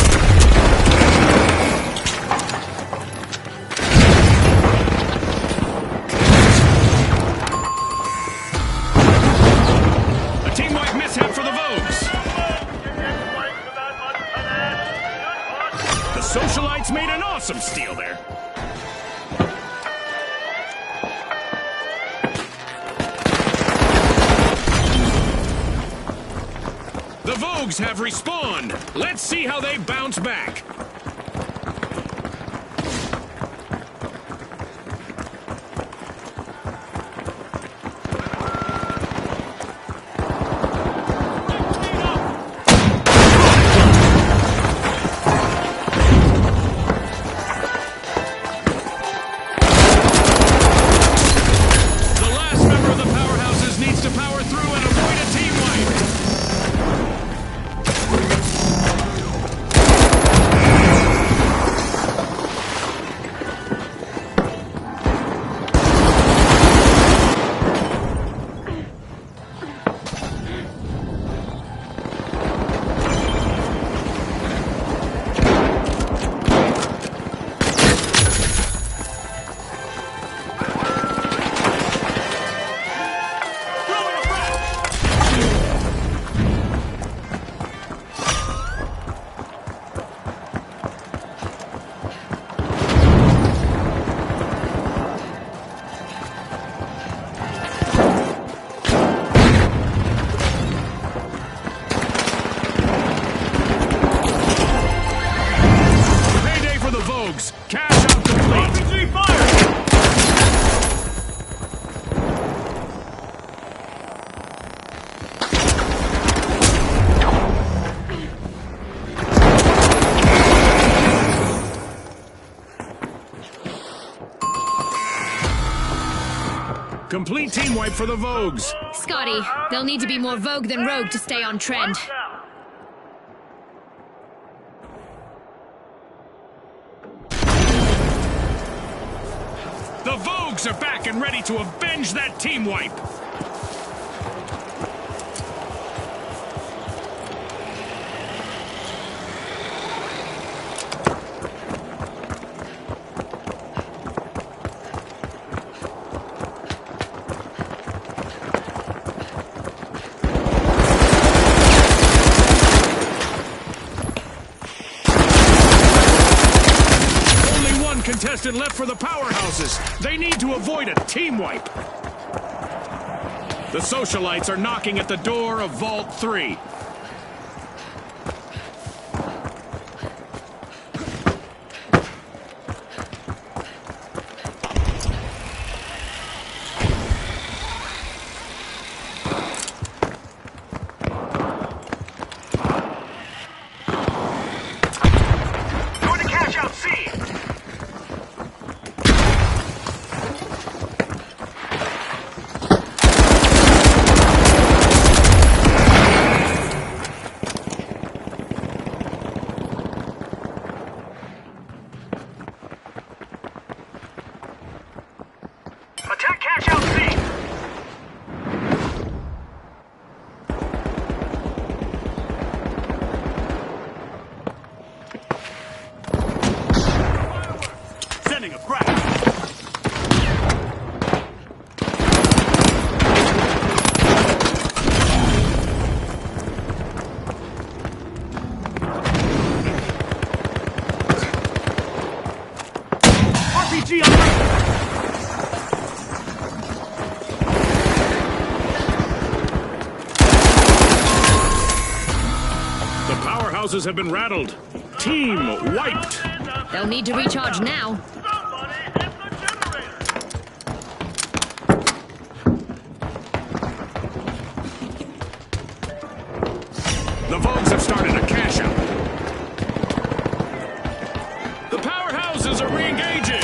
A team-wide mishap for the Vogues. The Socialites made an awesome steal there. The Vogues have respawned. Let's see how they bounce back. The last member of the powerhouses needs to power through and avoid a team wipe. Throwing a frag! Payday for the Vogues. Cash out complete. RPG fire! Complete team wipe for the Vogues. Scotty, they'll need to be more Vogue than Rogue to stay on trend. The Vogues are back and ready to avenge that team wipe. Only one contestant left for the powerhouses. They need to avoid a team wipe. The Socialites are knocking at the door of Vault 3. Going to cash out C! Attack cash out C! Sending a frag! RPG on me! The powerhouses have been rattled. Team wiped. They'll need to recharge now. Somebody hit the generator! The Vogues have started a cash out. The powerhouses are re-engaging.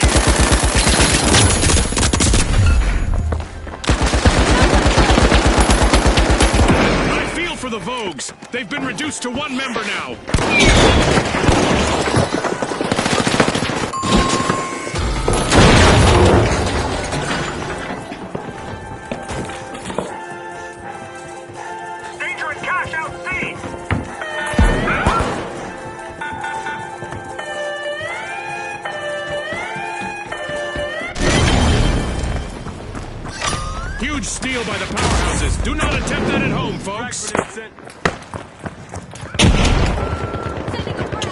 I feel for the Vogues. They've been reduced to one member now. Huge steal by the powerhouses. Do not attempt that at home, folks. Grenade set. Sending a frag.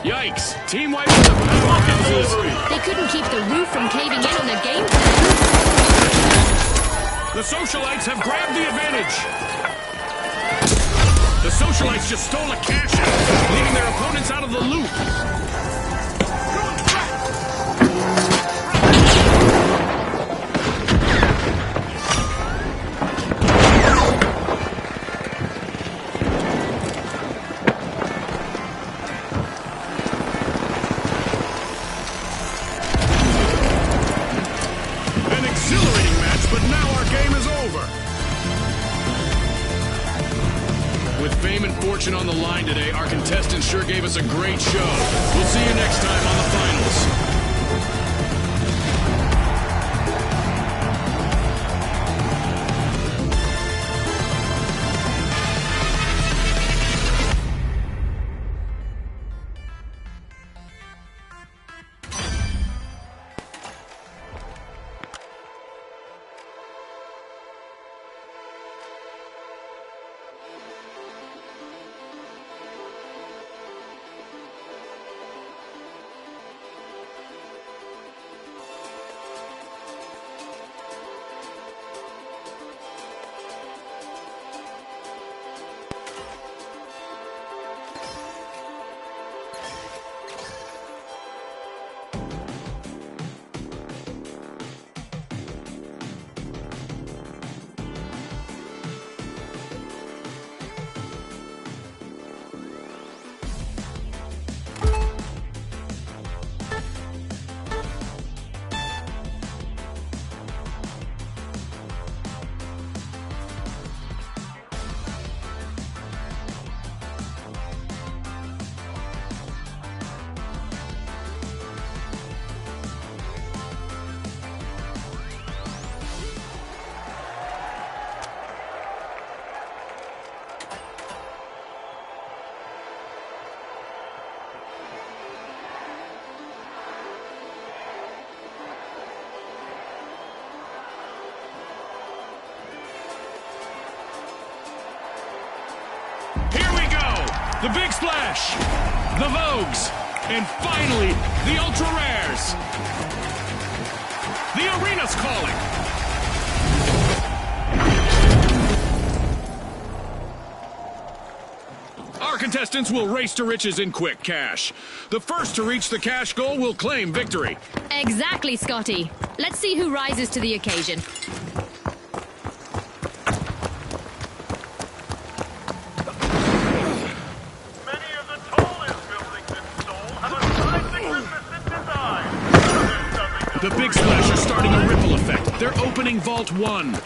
Yikes! Team wipe with the powerhouses. They couldn't keep the roof from caving in on their game plan. The socialites have grabbed the advantage. The socialites just stole a cash out, leaving their opponents out of the loop. An exhilarating match, but now our game is over. With fame and fortune on the line today, our contestants sure gave us a great show. We'll see you next time on the finals. Here we go! The Big Splash! The Vogues! And finally, the Ultra Rares! The arena's calling! Our contestants will race to riches in quick cash. The first to reach the cash goal will claim victory. Exactly, Scotty. Let's see who rises to the occasion. Many of the tallest buildings in Seoul have a seismic-resistant design. The Big Splash are starting a ripple effect. They're opening Vault 1.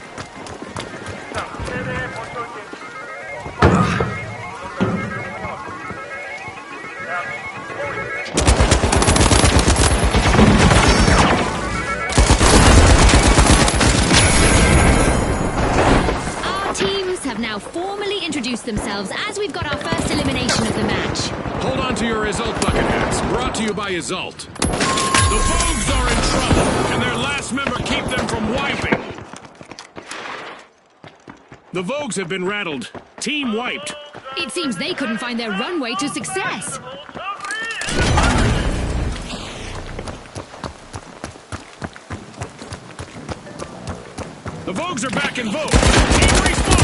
Our teams have now formally introduced themselves as we've got our first elimination of the match. Hold on to your Isolt bucket hats. Brought to you by Isolt. The Vogues are in trouble. Can their last member keep them from wiping? The Vogues have been rattled. Team wiped. It seems they couldn't find their runway to success. The Vogues are back in vogue. Team respawn.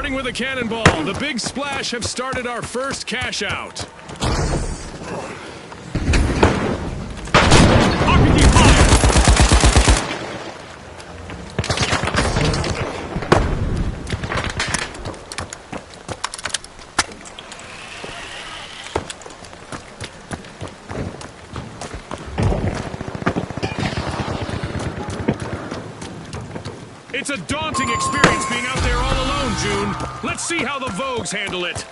Starting with a cannonball, the Big Splash have started our first cash out. RPG fire! It's a daunting experience being out there all alone, June. Let's see how the Vogues handle it.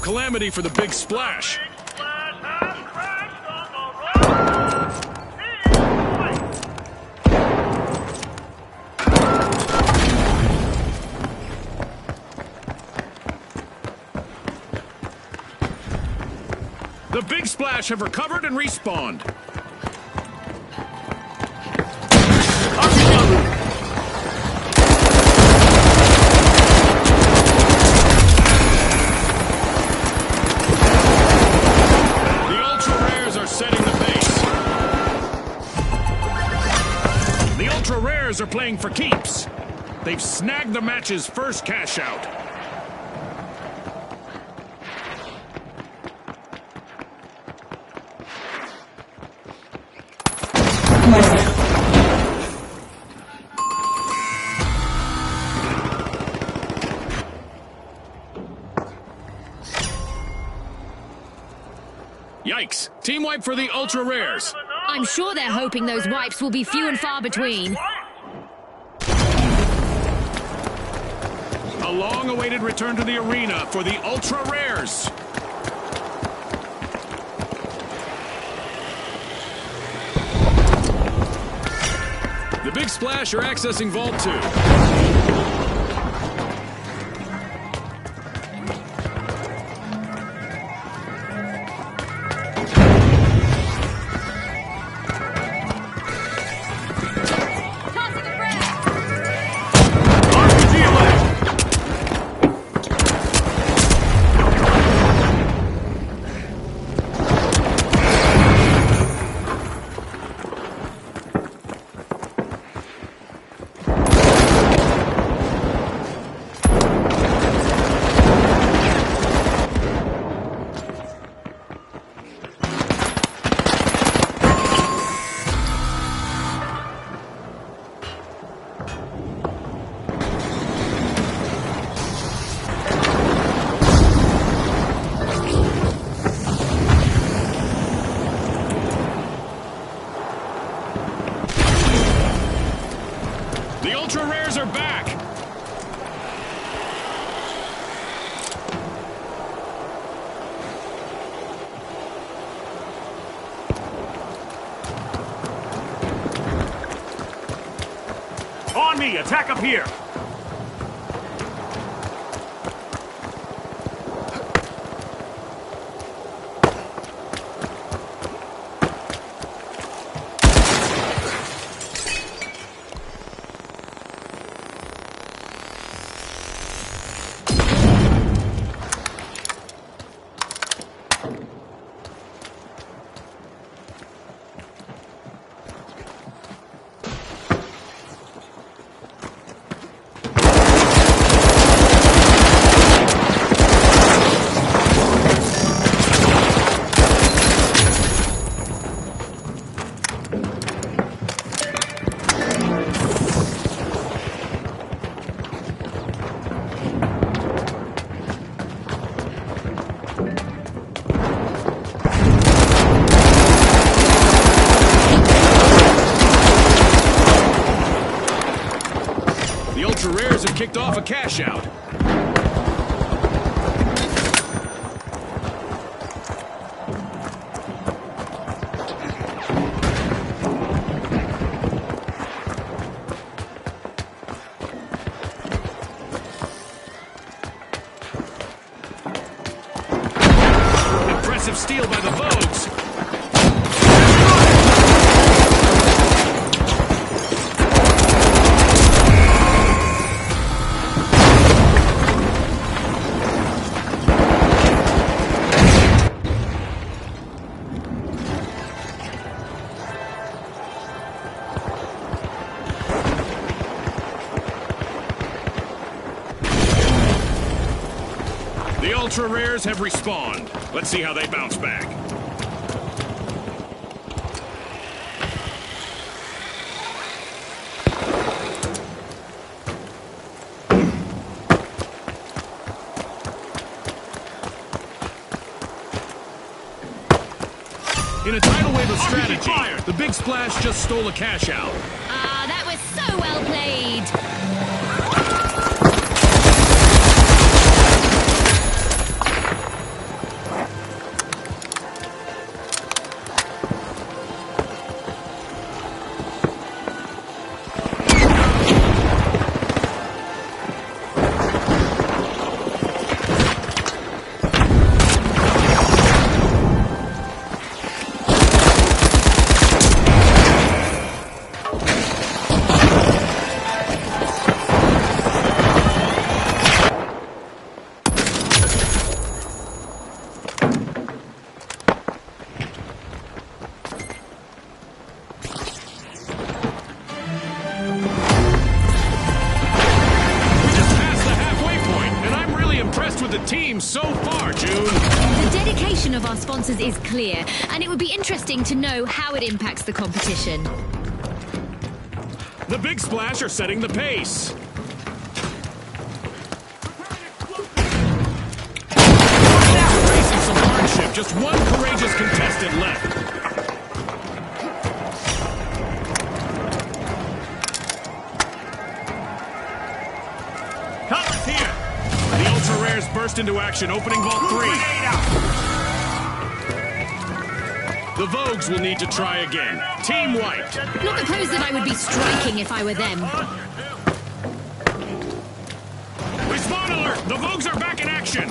Calamity for the Big Splash. The Big Splash have recovered and respawned. Are playing for keeps. They've snagged the match's first cash out. Yikes! Team wipe for the Ultra Rares. I'm sure they're hoping those wipes will be few and far between. A long-awaited return to the arena for the Ultra Rares. The Big Splash are accessing Vault 2. The Ultra Rares are back! On me! Attack up here! kicked off a cash out. Impressive steal by the Vogues. The Ultra Rares have respawned. Let's see how they bounce back. In a tidal wave of strategy, the Big Splash just stole a cash out. Ah, that was so well played. With the team so far, June. The dedication of our sponsors is clear, and it would be interesting to know how it impacts the competition. The Big Splash are setting the pace. Facing some hardship, just one courageous contestant left. Cover's here. The Ultra Rares burst into action, opening Vault 3. Grenade out. The Vogues will need to try again. Team wiped. Not the pose that I would be striking if I were them. Respawn alert! The Vogues are back in action!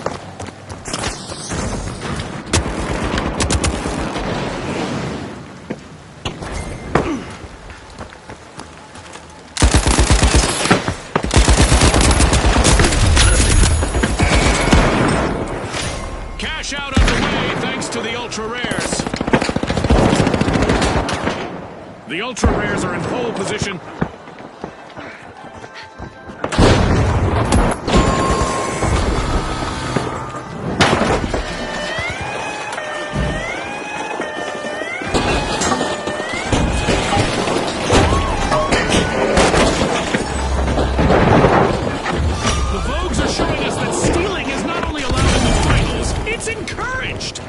Cash out underway thanks to the Ultra Rares. The Ultra Rares are in pole position. The Vogues are showing us that stealing is not only allowed in the finals, it's encouraged.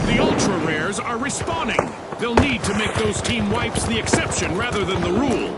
The Ultra Rares are respawning. They'll need to make those team wipes the exception rather than the rule.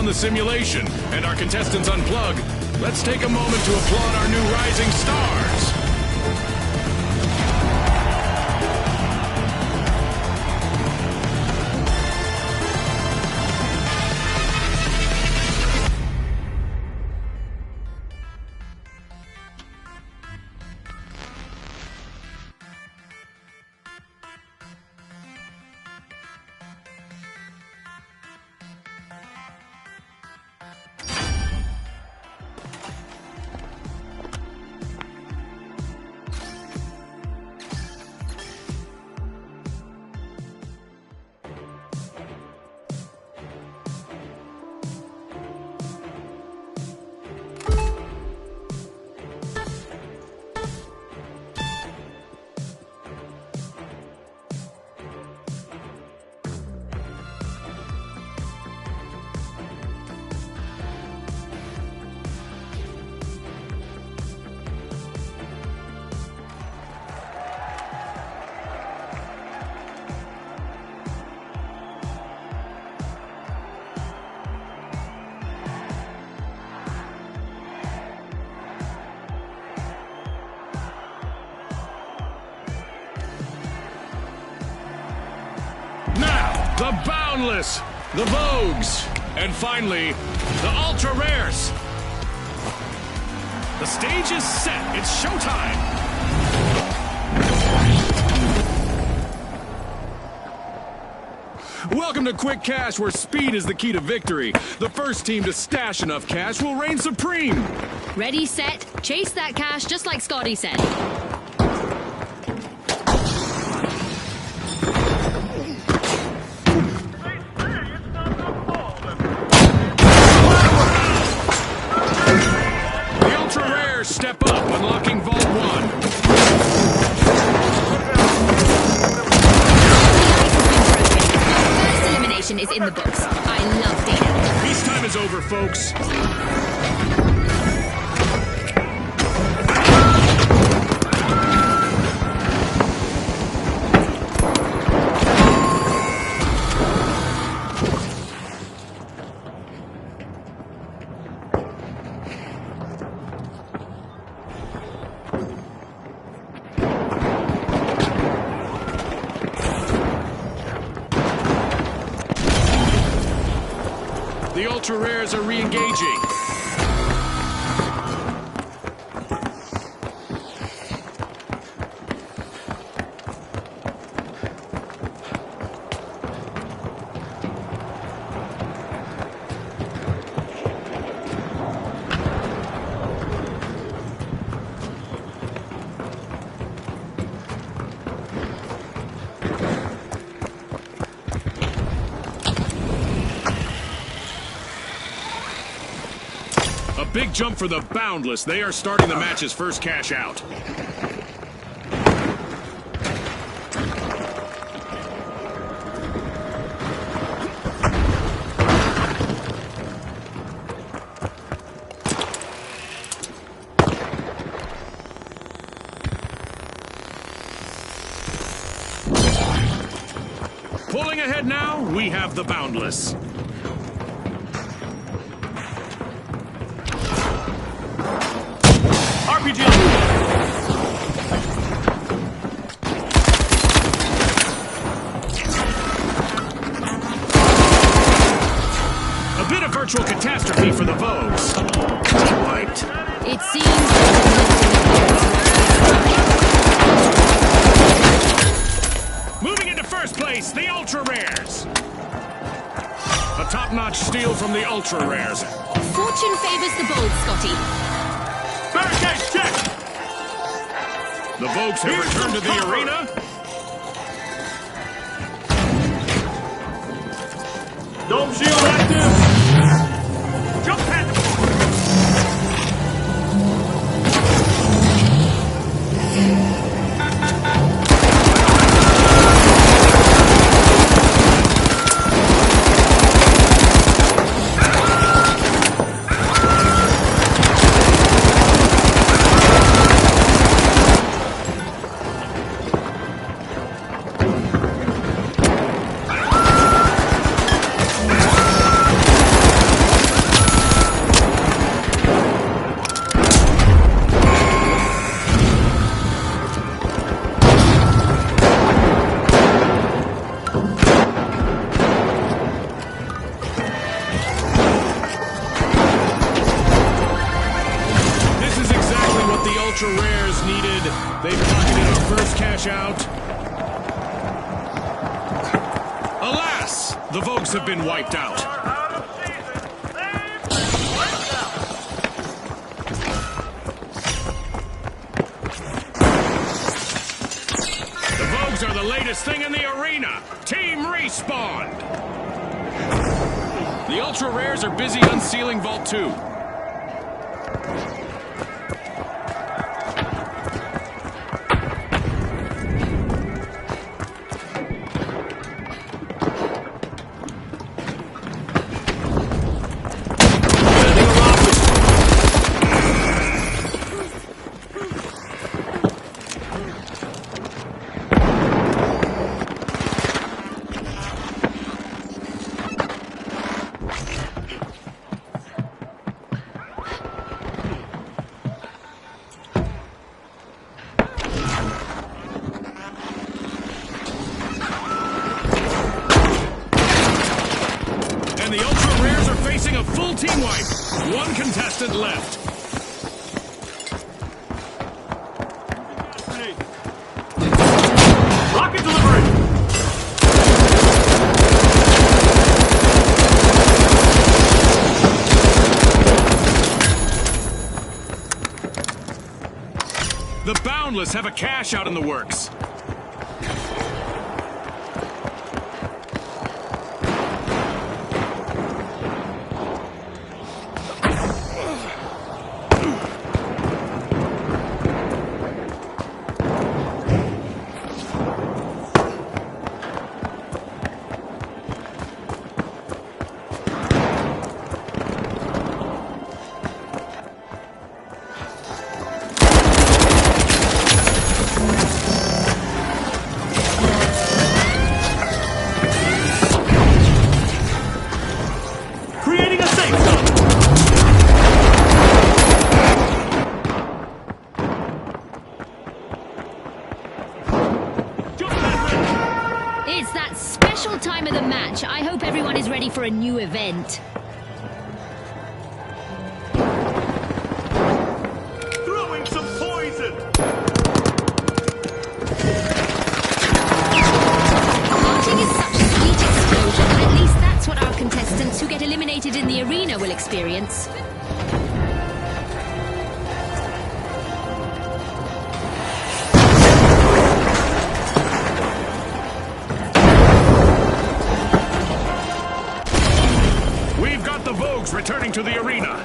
down the simulation and our contestants unplug, let's take a moment to applaud our new rising stars. The Boundless, the Vogues, and finally, the Ultra Rares. The stage is set. It's showtime. Welcome to Quick Cash, where speed is the key to victory. The first team to stash enough cash will reign supreme. Ready, set, chase that cash just like Scotty said. Step up, unlocking Vault 1. First elimination is in the books. I love data. Peacetime is over, folks. The Ultra Rares are re-engaging. A big jump for the Boundless. They are starting the match's first cash out. Pulling ahead now, we have the Boundless. RPG on the way. A bit of virtual catastrophe for the Vogues. Wiped. It seems Moving into first place, the Ultra Rares. A top-notch steal from the Ultra Rares. fortune favors the bold, Scotty. Barricades check! The Vogues have returned to the arena. Dome shield active! Jump pad! They've pocketed our first cash out. Alas, the Vogues have been wiped out. Out of season. They've wiped out. The Vogues are the latest thing in the arena. Team respawned. The Ultra Rares are busy unsealing Vault 2. And the Ultra Rares are facing a full team wipe. One contestant left. Rocket delivery. The Boundless have a cash out in the works. Creating a safe zone. Jump that It's that special time of the match. I hope everyone is ready for a new event. throwing some poison. Parting is such sweet explosion. At least that's what our contestants who get eliminated in the arena will experience. We've got the Vogues returning to the arena.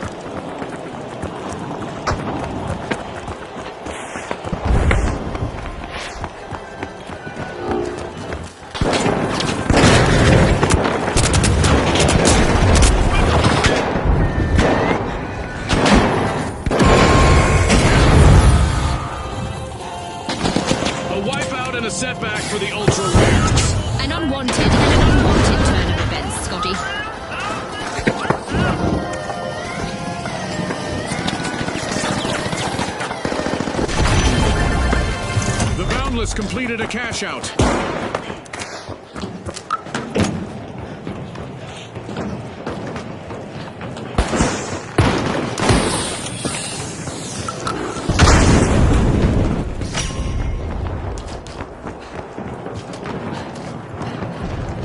A wipeout and a setback for the Ultra Rares. An unwanted and an unwanted turn of events, Scotty. The Boundless completed a cash out.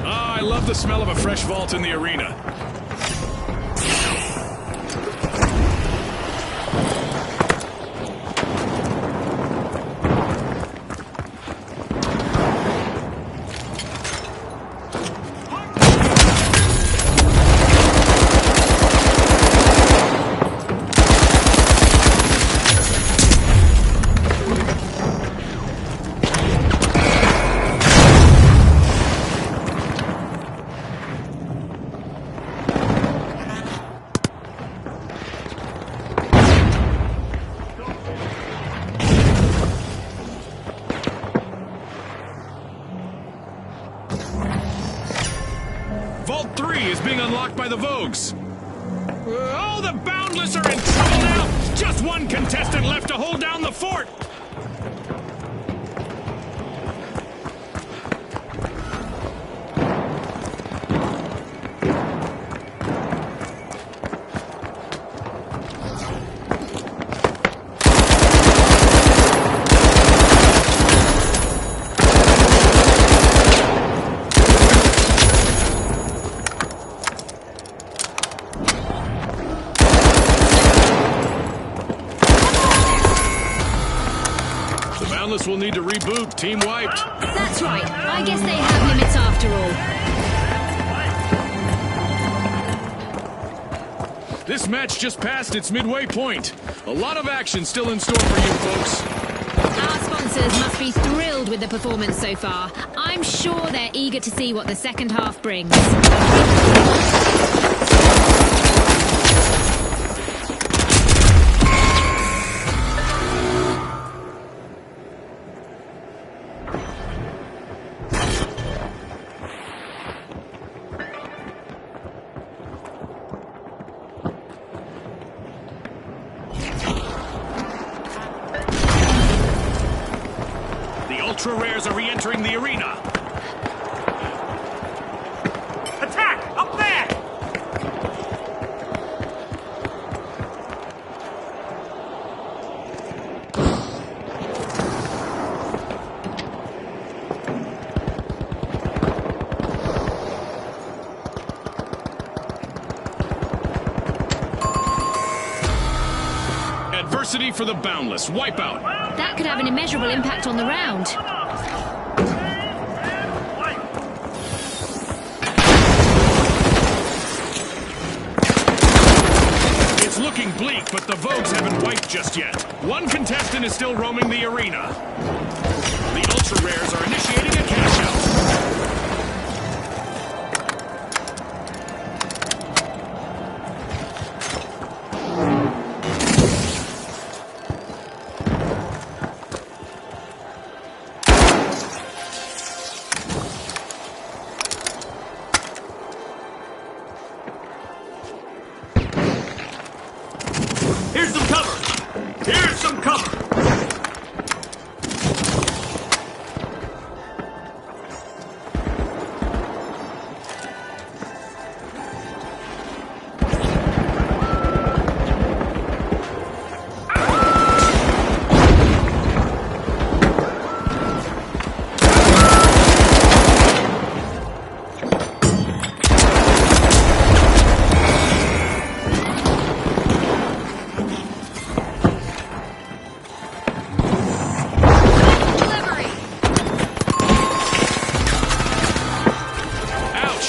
I love the smell of a fresh vault in the arena. Vault 3 is being unlocked by the Vogues. Oh, the Boundless are in trouble now! Just one contestant left to hold down the fort! will need to reboot. Team wiped. That's right. I guess they have limits after all. This match just passed its midway point. A lot of action still in store for you folks. Our sponsors must be thrilled with the performance so far. I'm sure they're eager to see what the second half brings. Ultra Rares are re-entering the arena. Attack! Up there! Adversity for the Boundless. Wipeout. That could have an immeasurable impact on the round. It's looking bleak, but the Vogues haven't wiped just yet. One contestant is still roaming the arena. The Ultra Rares are initiating a cash out. Here's some cover! Here's some cover! Delivery. Ouch!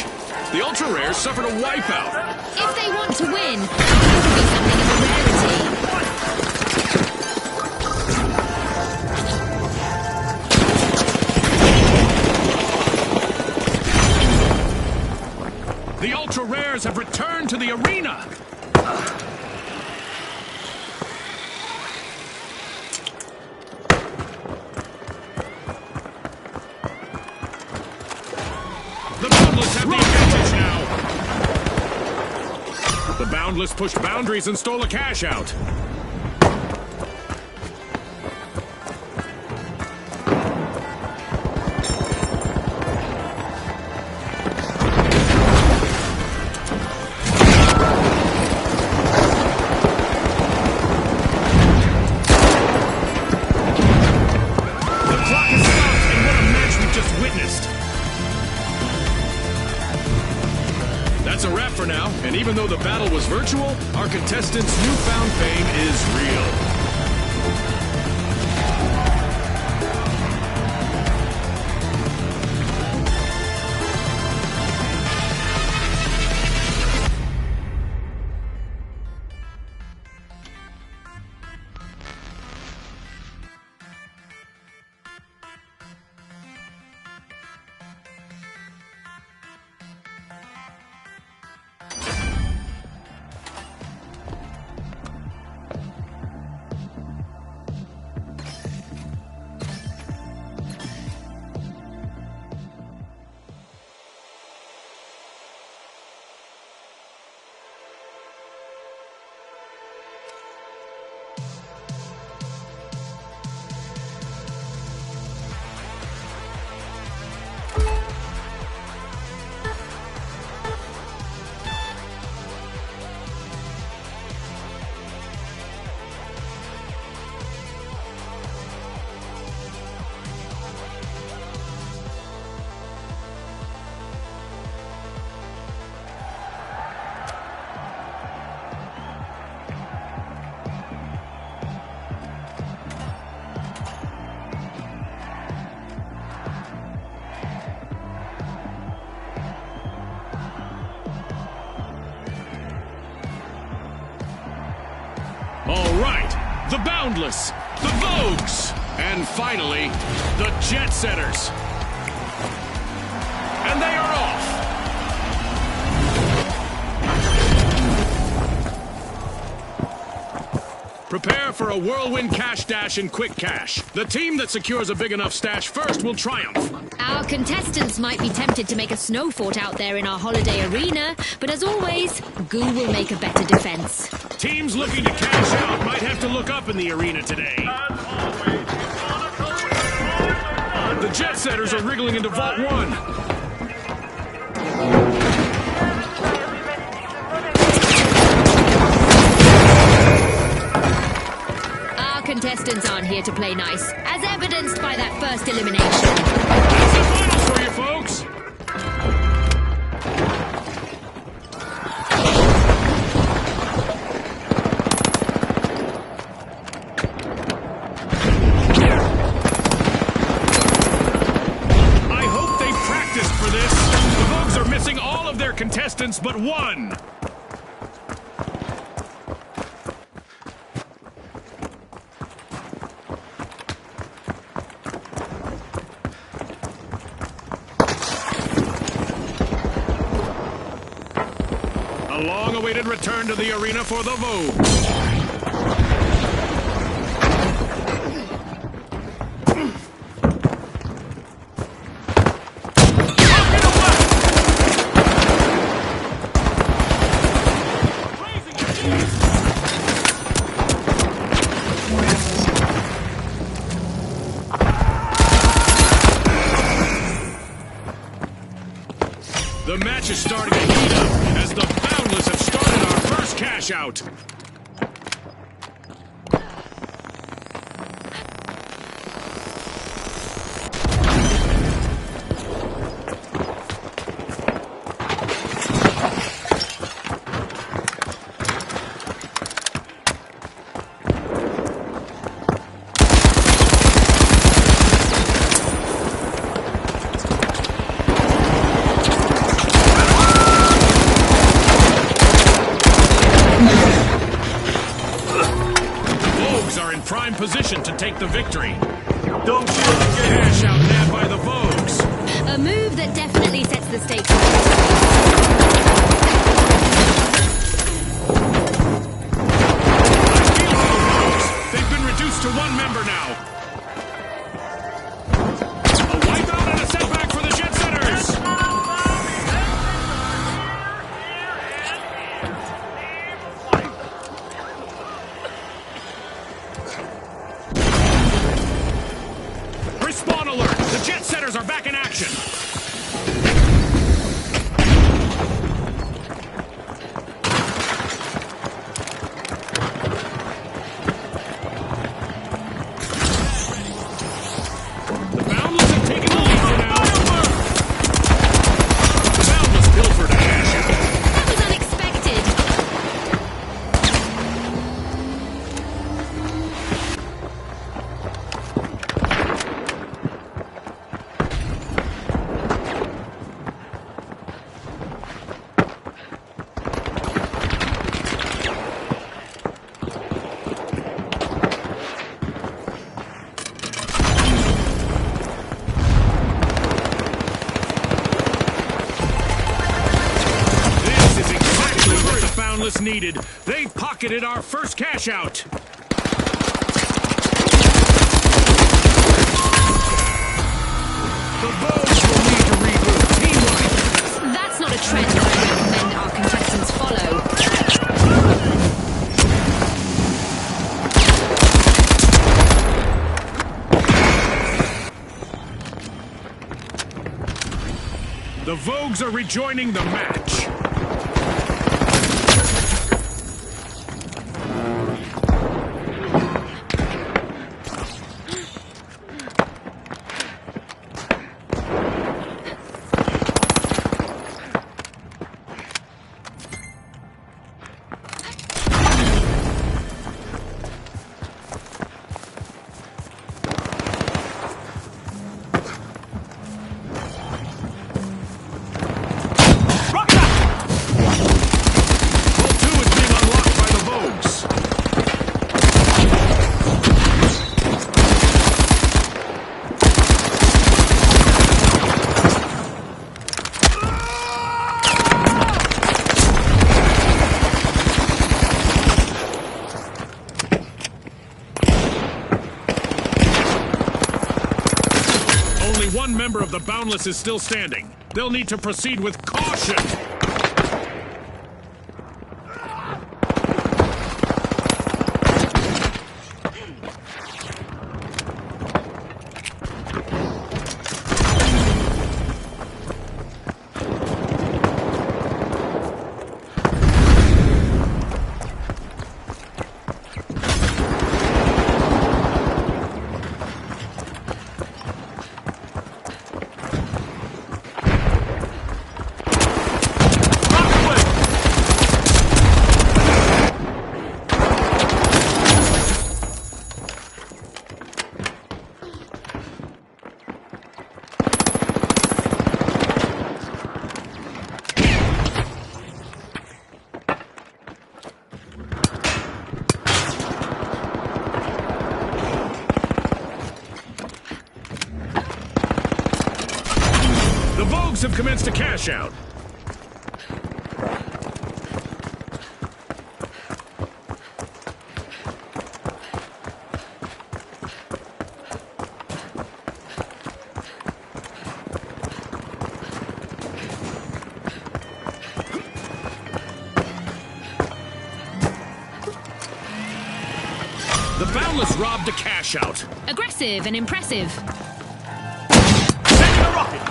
The Ultra Rares suffered a wipeout. If they want to win, it could be something of a rarity. The Ultra Rares have returned to the arena. The Boundless have the advantage now. The Boundless pushed boundaries and stole a cash out. The clock has stopped, and what a match we've just witnessed. That's a wrap for now, and even though the battle was virtual, our contestants' newfound fame is real. the Boundless, the Vogues, and finally, the Jet Setters. And they are off. Prepare for a whirlwind cash dash and quick cash. The team that secures a big enough stash first will triumph. Our contestants might be tempted to make a snow fort out there in our holiday arena, but as always, Goo will make a better defense. Teams looking to cash out might have to look up in the arena today. The Jet Setters are wriggling into Vault 1. Contestants aren't here to play nice, as evidenced by that first elimination. That's the finals for you, folks! I hope they practiced for this. The Vogues are missing all of their contestants but one. A long-awaited return to the arena for the Vogues. The match is starting to heat up as the Boundless have started our first cash out. Prime position to take the victory. Don't shoot again. Cash out nabbed by the Vogues. A move that definitely sets the stakes. They've been reduced to one member now. A wipeout and a setback for the Jet Setters. Respawn alert! The Jet Setters are back in action! The Boundless have taken the lead for now. The Boundless pilfered a cash out. That was unexpected. Boundless needed. They pocketed our first cash out. The Vogues will need to regroup. Team-wide. That's not a trend that I recommend our contestants follow. The Vogues are rejoining the match. one member of the Boundless is still standing. They'll need to proceed with caution. Have commenced a cash out. The Boundless robbed a cash out. Aggressive and impressive. Sending a rocket!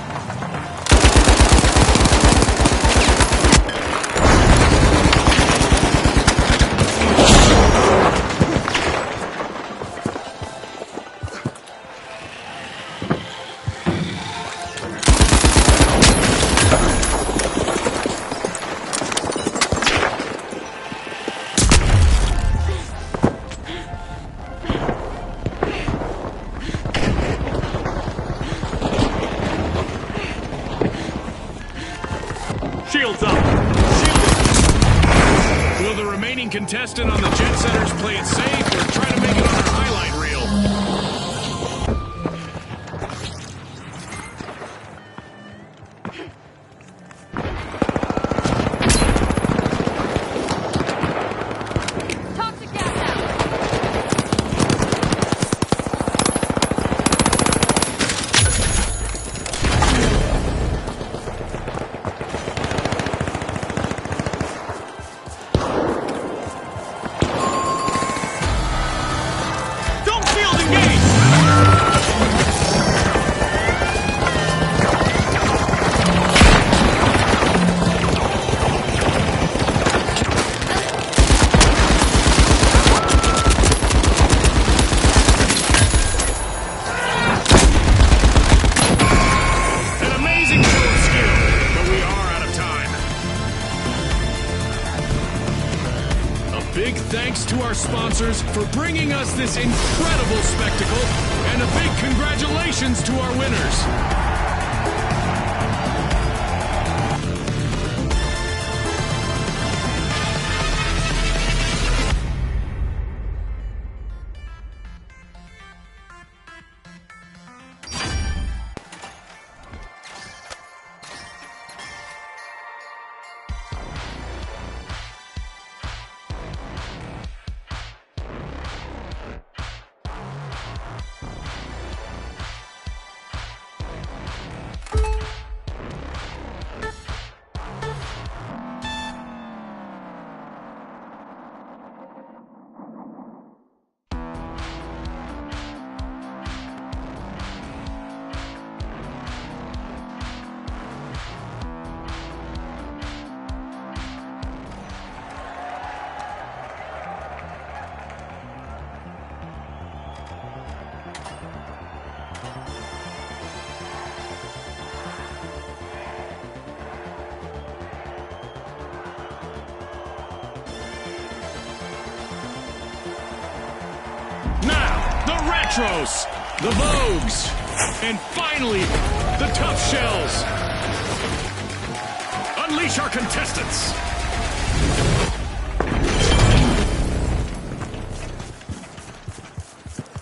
Shields up! Will the remaining contestant on the Jet Setters play it safe or try to make it on our highlight reel? Toxic gas out. Don't field engage! An amazing show of skill, but we are out of time. A big thanks to our sponsors for bringing us this incredible spectacle, and a big congratulations to our winners. Now, the Retros, the Vogues, and finally, the Tough Shells. Unleash our contestants.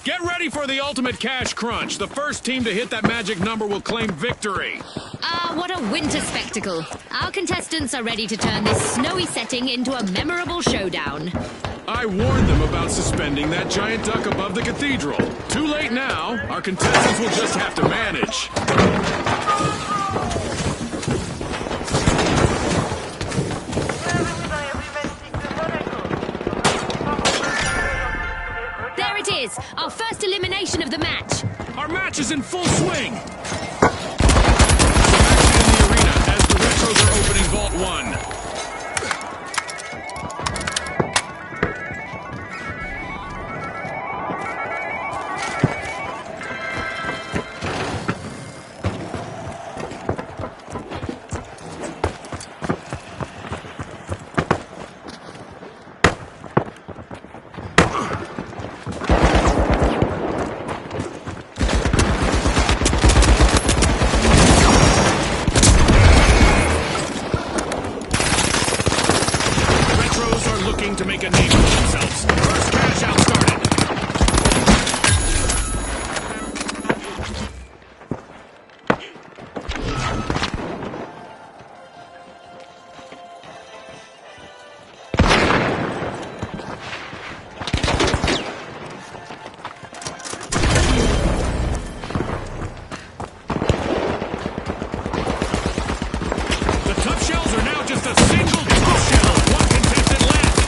Get ready for the ultimate cash crunch. The first team to hit that magic number will claim victory. Ah, what a winter spectacle. Our contestants are ready to turn this snowy setting into a memorable showdown. I warned them about suspending that giant duck above the cathedral. Too late now. Our contestants will just have to manage. There it is, our first elimination of the match. Our match is in full swing. Action in the arena as the Retros are opening Vault 1. To make a name for themselves. First cash out started. The tough shells are now just a single tough shell. One contestant left.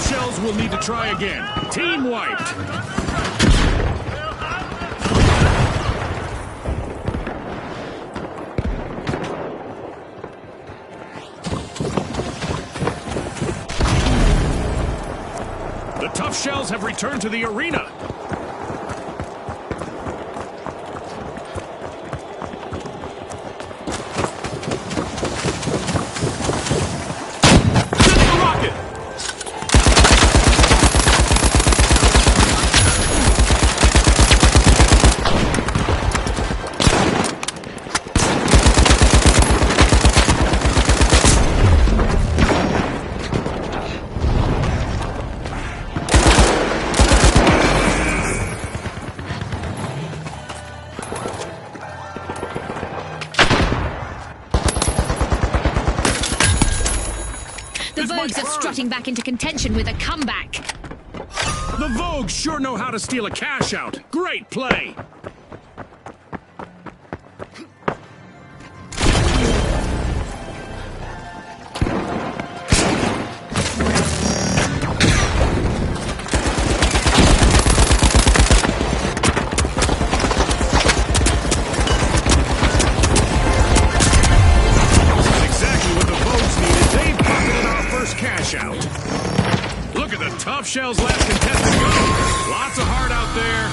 Shells will need to try again. Team wiped. The tough shells have returned to the arena. The Vogues are strutting back into contention with a comeback. The Vogues sure know how to steal a cash out. Great play. Look at the tough shells last contestant go. Lots of heart out there.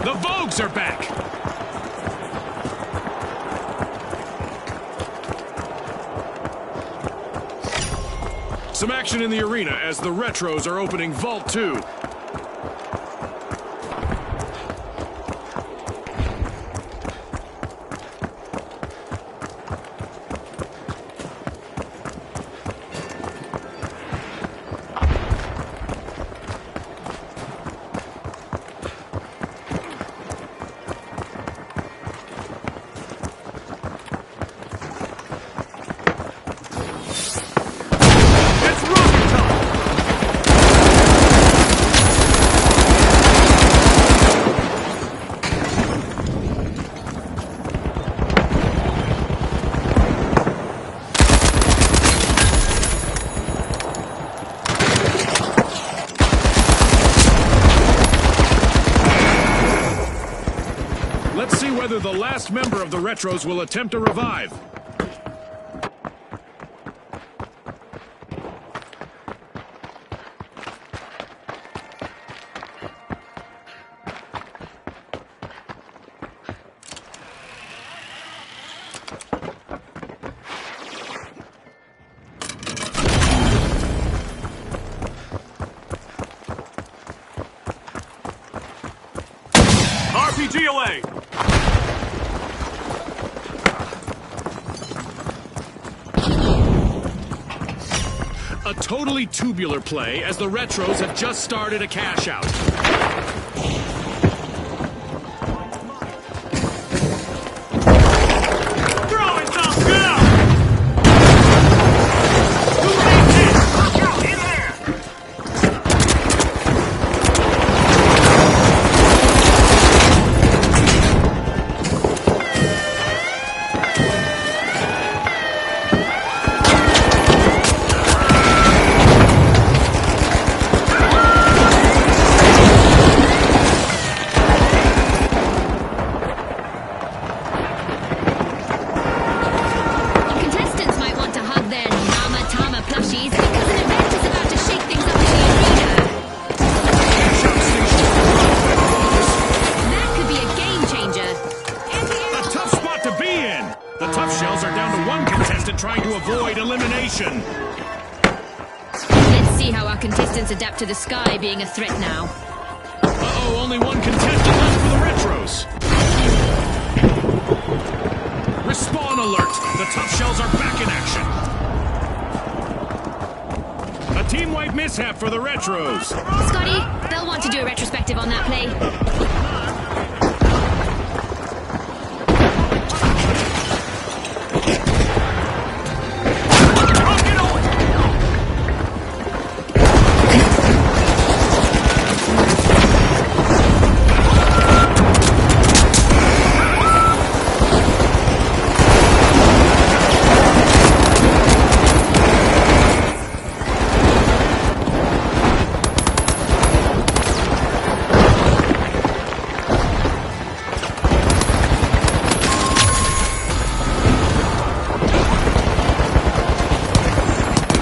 The Vogues are back. Some action in the arena as the Retros are opening Vault 2. Let's see whether the last member of the Retros will attempt a revive. RPG away! totally tubular play as the Retros have just started a cash out. Throwing some go! Illuminate this! Watch out, in there! Contestants might want to hug their Nama Tama plushies because an event is about to shake things up in the arena. That could be a game changer. A tough spot to be in! The Tough Shells are down to one contestant trying to avoid elimination. Let's see how our contestants adapt to the sky being a threat now. Uh-oh, only one contestant left for the Retros. Respawn alert! The Tough Shells are back in action. A team-wide mishap for the Retros. Scotty, they'll want to do a retrospective on that play. Rocket on!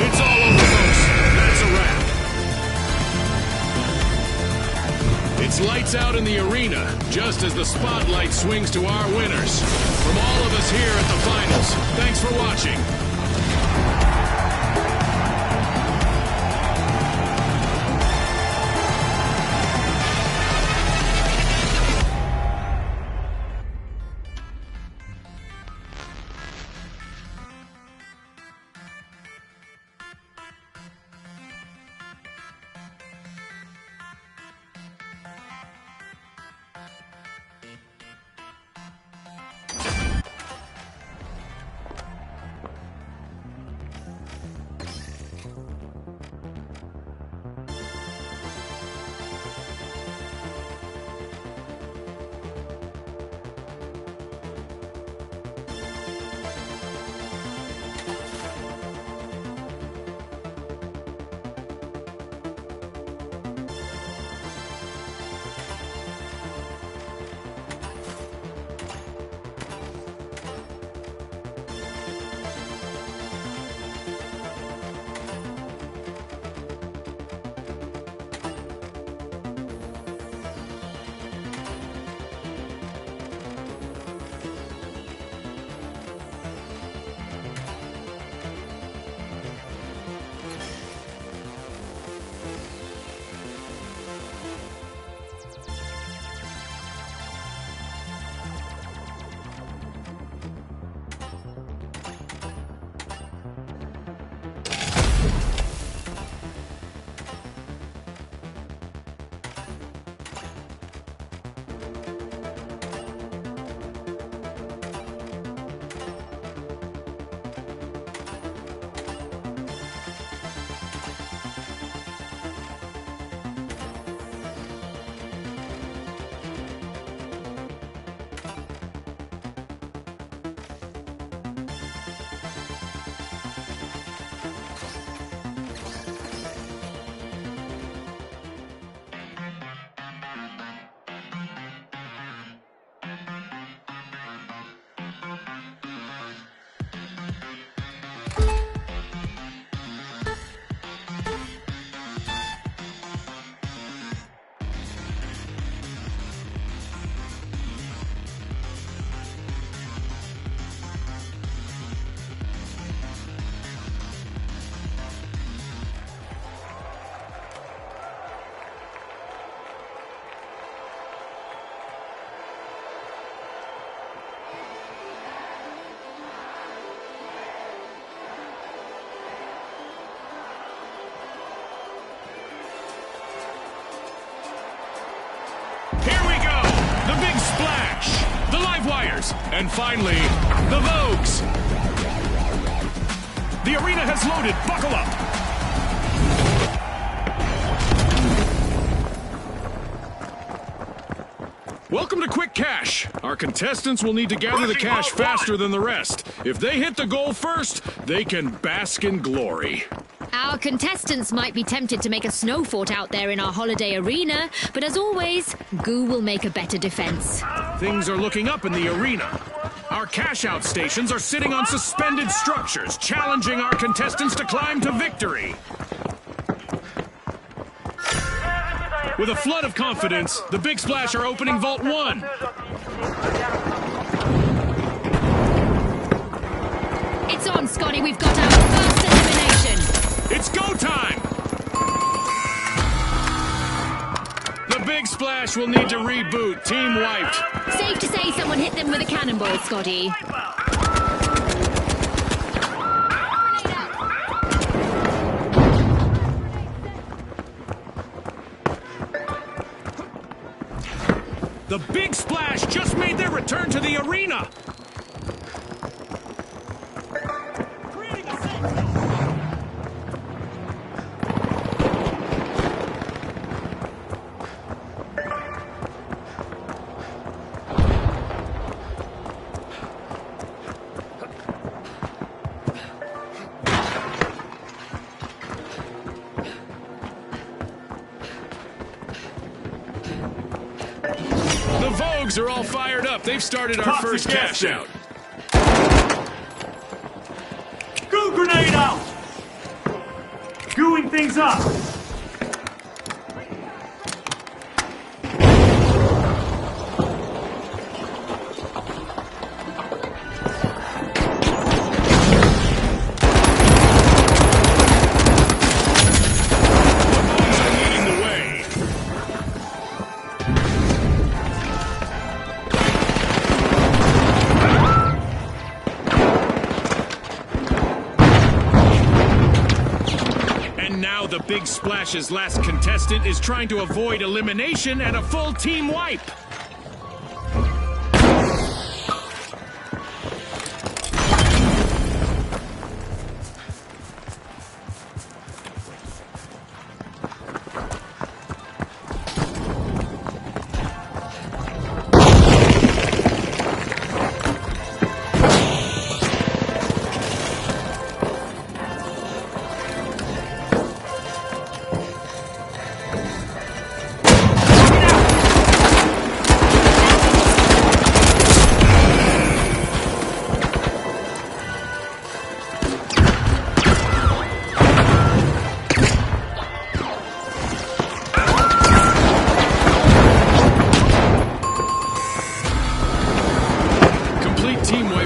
It's all over, folks. That's a wrap. It's lights out in the arena, just as the spotlight swings to our winners. From all of us here at the finals, thanks for watching. live wires, and finally, the Vogues. The arena has loaded. Buckle up. Welcome to Quick Cash. Our contestants will need to gather the cash faster than the rest. If they hit the goal first, they can bask in glory. Our contestants might be tempted to make a snow fort out there in our holiday arena, but as always, Goo will make a better defense. Things are looking up in the arena. Our cash-out stations are sitting on suspended structures, challenging our contestants to climb to victory. With a flood of confidence, the Big Splash are opening Vault 1. It's on, Scotty. We've got our first elimination. It's go time! The Big Splash will need to reboot. Team wiped. Safe to say someone hit them with a cannonball, Scotty. The Big Splash just made their return to the arena. The Vogues are all fired up. They've started our first cash out. Goo grenade out! Gooing things up! The Big Splash's last contestant is trying to avoid elimination and a full team wipe.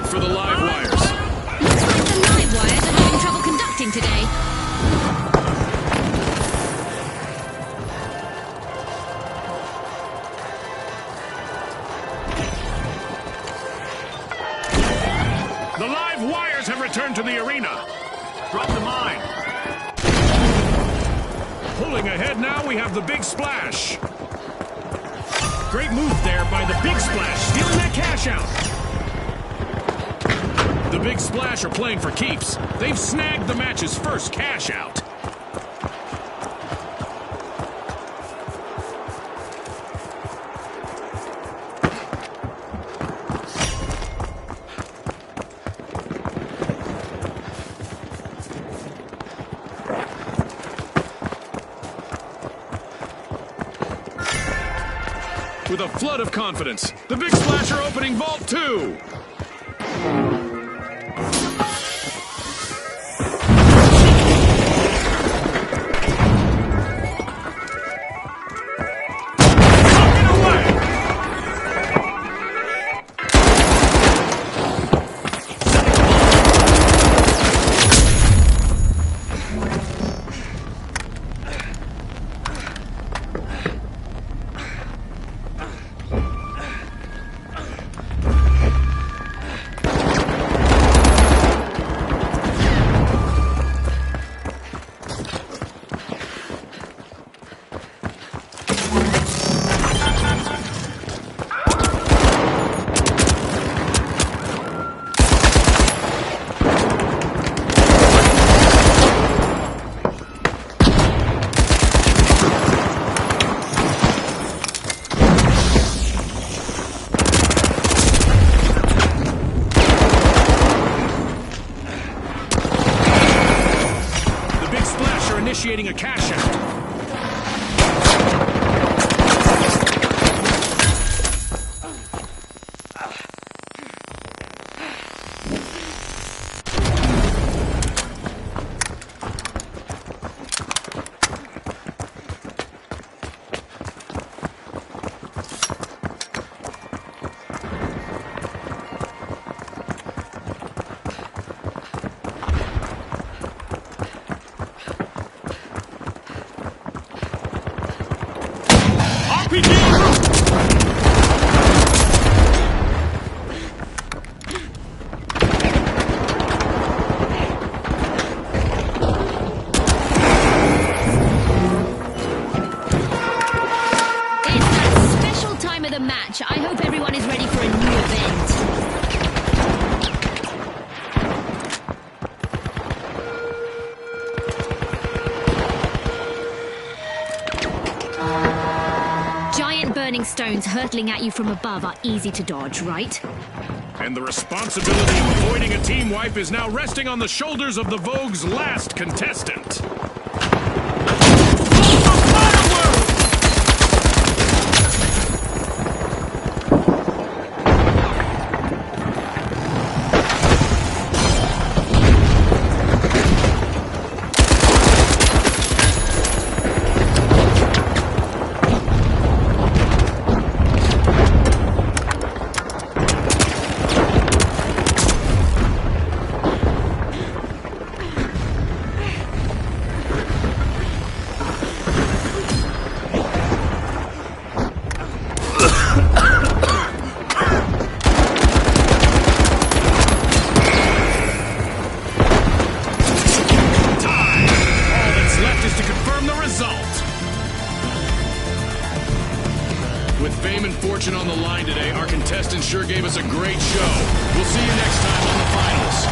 For the live wires. Looks like the live wires are having trouble conducting today. The live wires have returned to the arena. Drop the mine. Pulling ahead now, we have the Big Splash. Great move there by the Big Splash, stealing that cash out. The Big Splash are playing for keeps. They've snagged the match's first cash out. With a flood of confidence, the Big Splash are opening Vault 2. making a cash out. RPG en route! It's that special time of the match. I hope everyone is ready for a new event. Giant burning stones hurtling at you from above are easy to dodge, right? And the responsibility of avoiding a team wipe is now resting on the shoulders of the Vogue's last contestant. With fame and fortune on the line today, our contestants sure gave us a great show. We'll see you next time on the finals.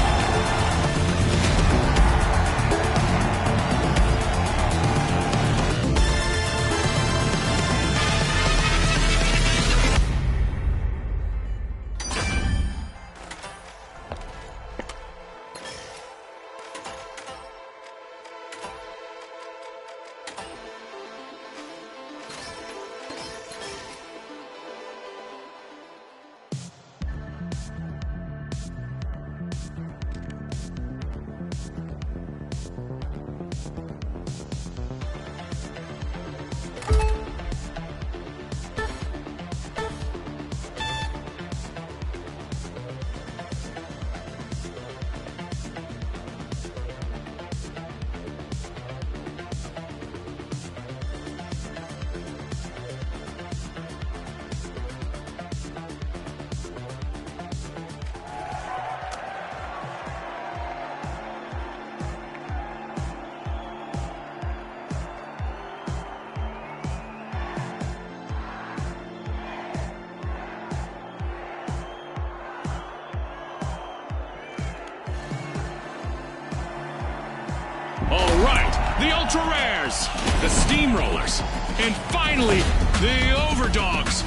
All right, the Ultra Rares, the Steamrollers, and finally, the Overdogs.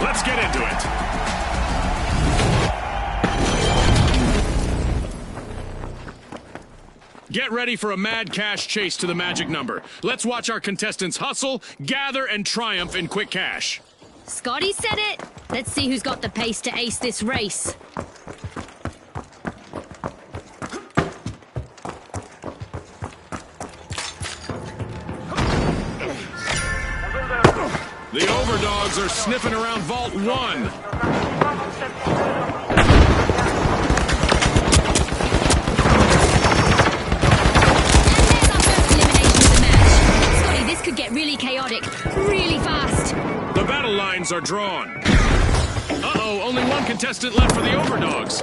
Let's get into it. Get ready for a mad cash chase to the magic number. Let's watch our contestants hustle, gather, and triumph in quick cash. Scotty said it. Let's see who's got the pace to ace this race. The Overdogs are sniffing around Vault 1. And there's our first elimination of the match. Scotty, this could get really chaotic, really fast. The battle lines are drawn. Uh-oh, only one contestant left for the Overdogs.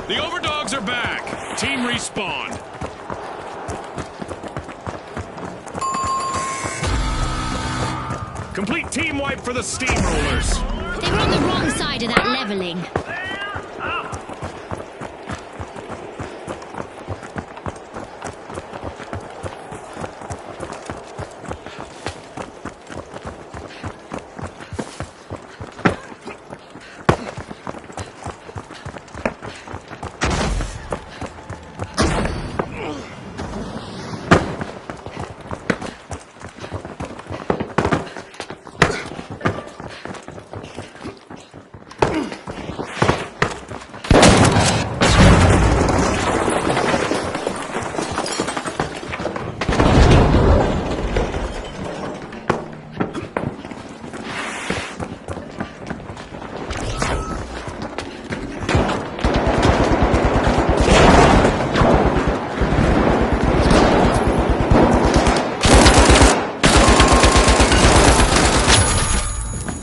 The Overdogs are back. Team respawn. Complete team wipe for the steamrollers. They were on the wrong side of that leveling.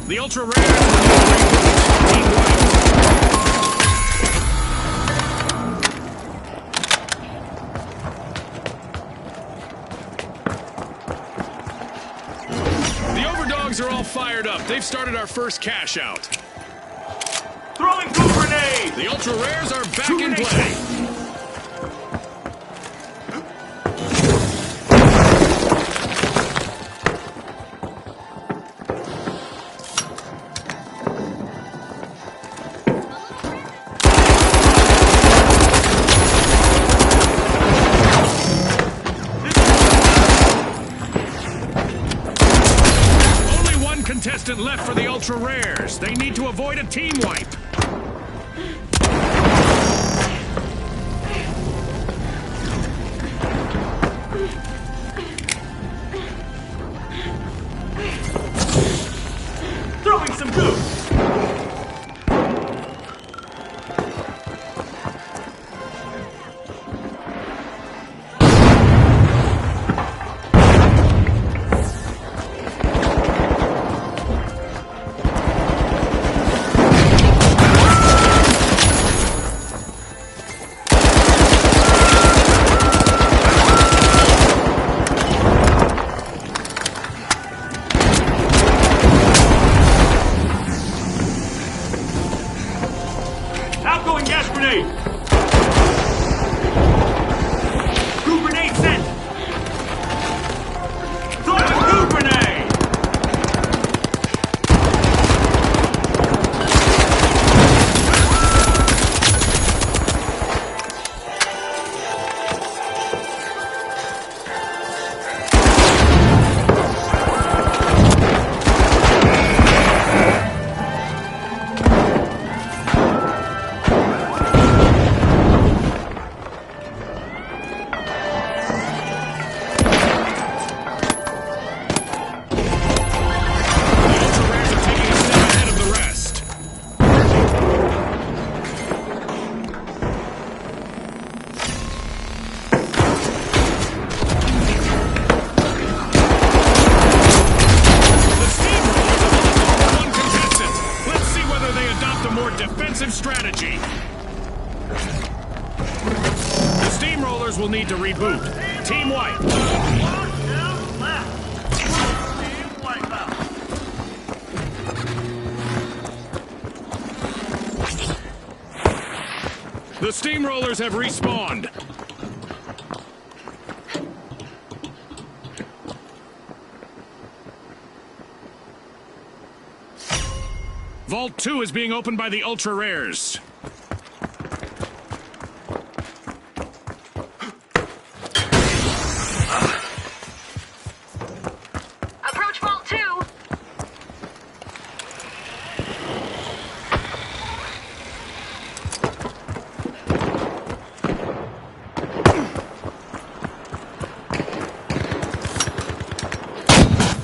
The ultra rare team wipe. The overdogs are all fired up. They've started our first cash out. Throwing two grenades! The ultra rares are back Two in grenades play. set. Only one contestant left for the ultra rares. They need to avoid a team wipe. Throwing some goo! Outgoing gas grenade! Goo grenade sent! Throwing a goo grenade! The ultra rares are taking a step ahead of the rest. The steamrollers have lost only one contestant. Let's see whether they adopt a more defensive strategy. The steamrollers will need to reboot. Team wipe. Down left! Team wipeout! The steamrollers have respawned. Vault 2 is being opened by the ultra rares. Approach Vault 2.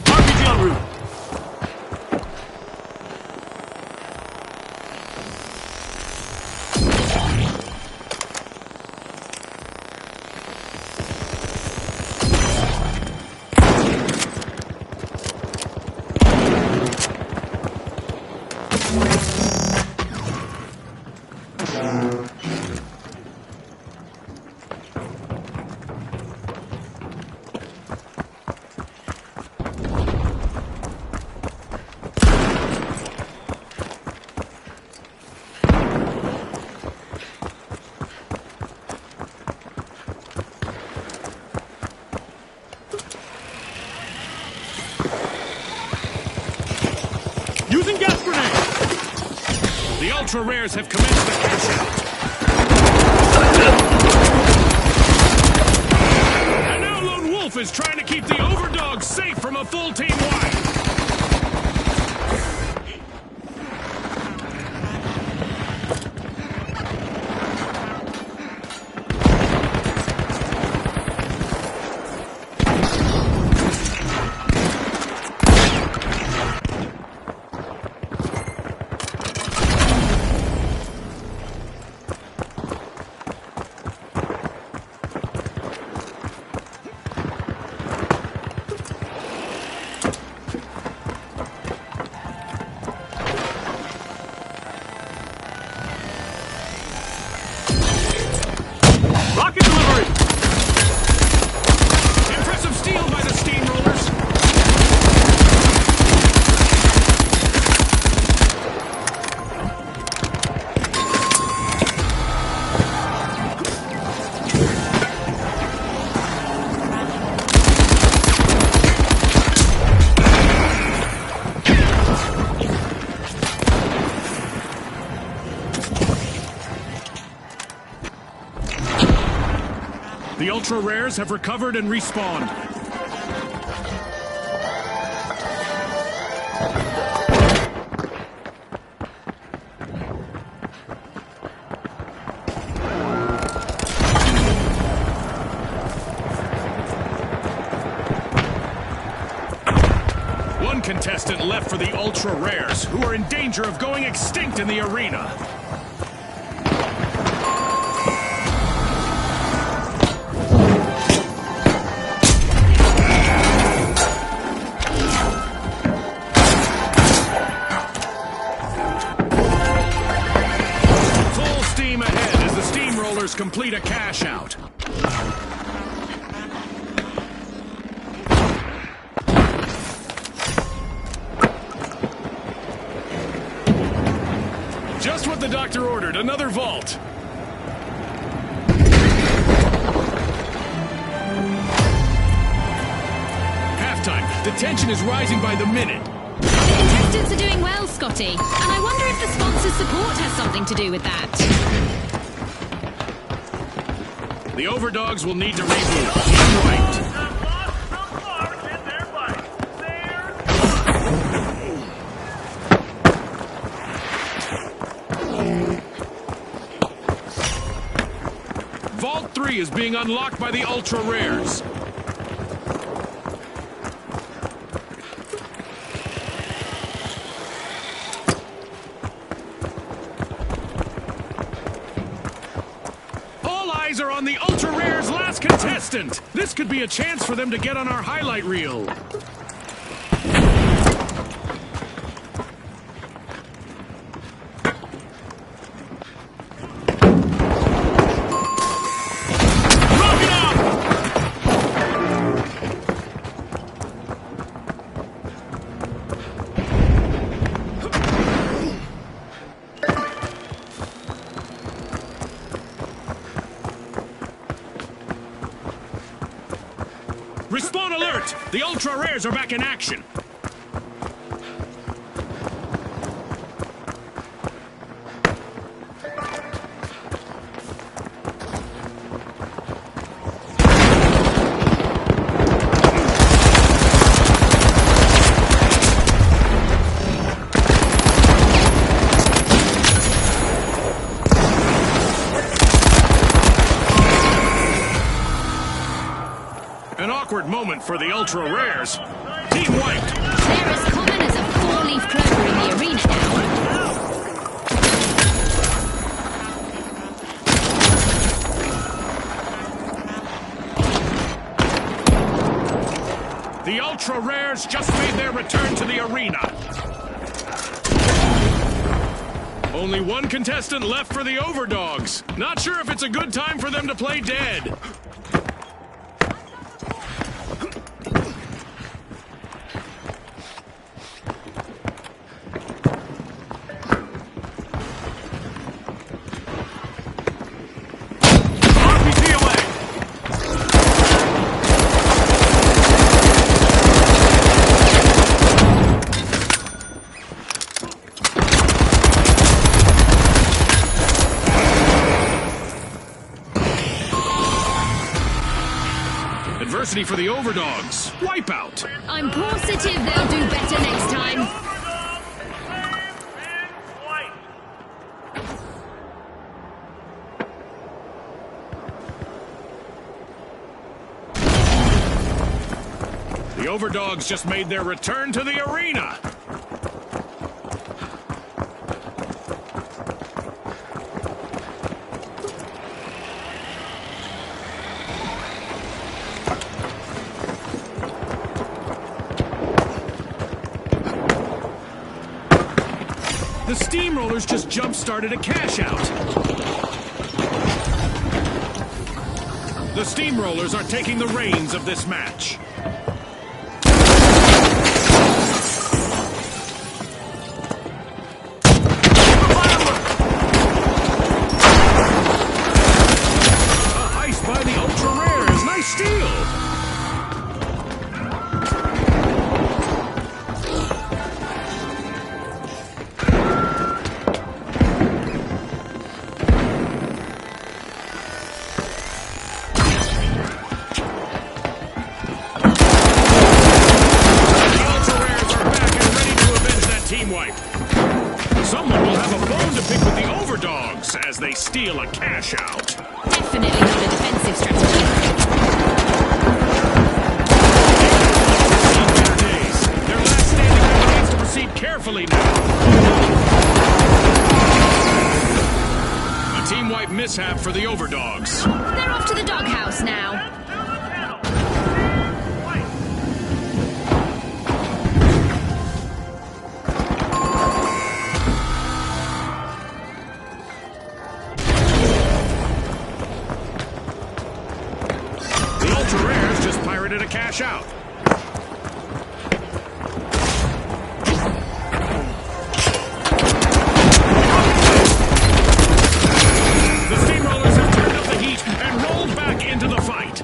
RPG en route! The ultra rares have commenced the cash out. And now Lone Wolf is trying to keep the overdogs safe from a full team wipe. Rocket delivery! Impressive steal by the steamrollers. The ultra rares have recovered and respawned. One contestant left for the ultra rares, who are in danger of going extinct in the arena. Complete a cash out. Just what the doctor ordered, another vault. Halftime. The tension is rising by the minute. The contestants are doing well, Scotty. And I wonder if the sponsor's support has something to do with that. The overdogs will need to reboot. Team wiped. Have lost some mark in their fight. Vault 3 is being unlocked by the ultra rares. Are on the ultra rares last contestant. This could be a chance for them to get on our highlight reel. Rocket up! Respawn alert! The ultra rares are back in action. An awkward moment for the ultra rares. Team wiped. They're as common as a four-leaf clover in the arena now. The ultra rares just made their return to the arena. Only one contestant left for the overdogs. Not sure if it's a good time for them to play dead. intensity for the Overdogs. Wipeout. I'm positive they'll do better next time. The Overdogs just made their return to the arena. The Steamrollers just jump-started a cash-out. The Steamrollers are taking the reins of this match. A heist by the Ultra Rares. Nice steal. Someone will have a bone to pick with the Overdogs as they steal a cash out. Definitely not a defensive strategy. Their days. Their last standing member needs to proceed carefully now. A team wipe mishap for the Overdogs. They're off to the doghouse now. Rares just pirated a cash out. The Steamrollers have turned up the heat and rolled back into the fight.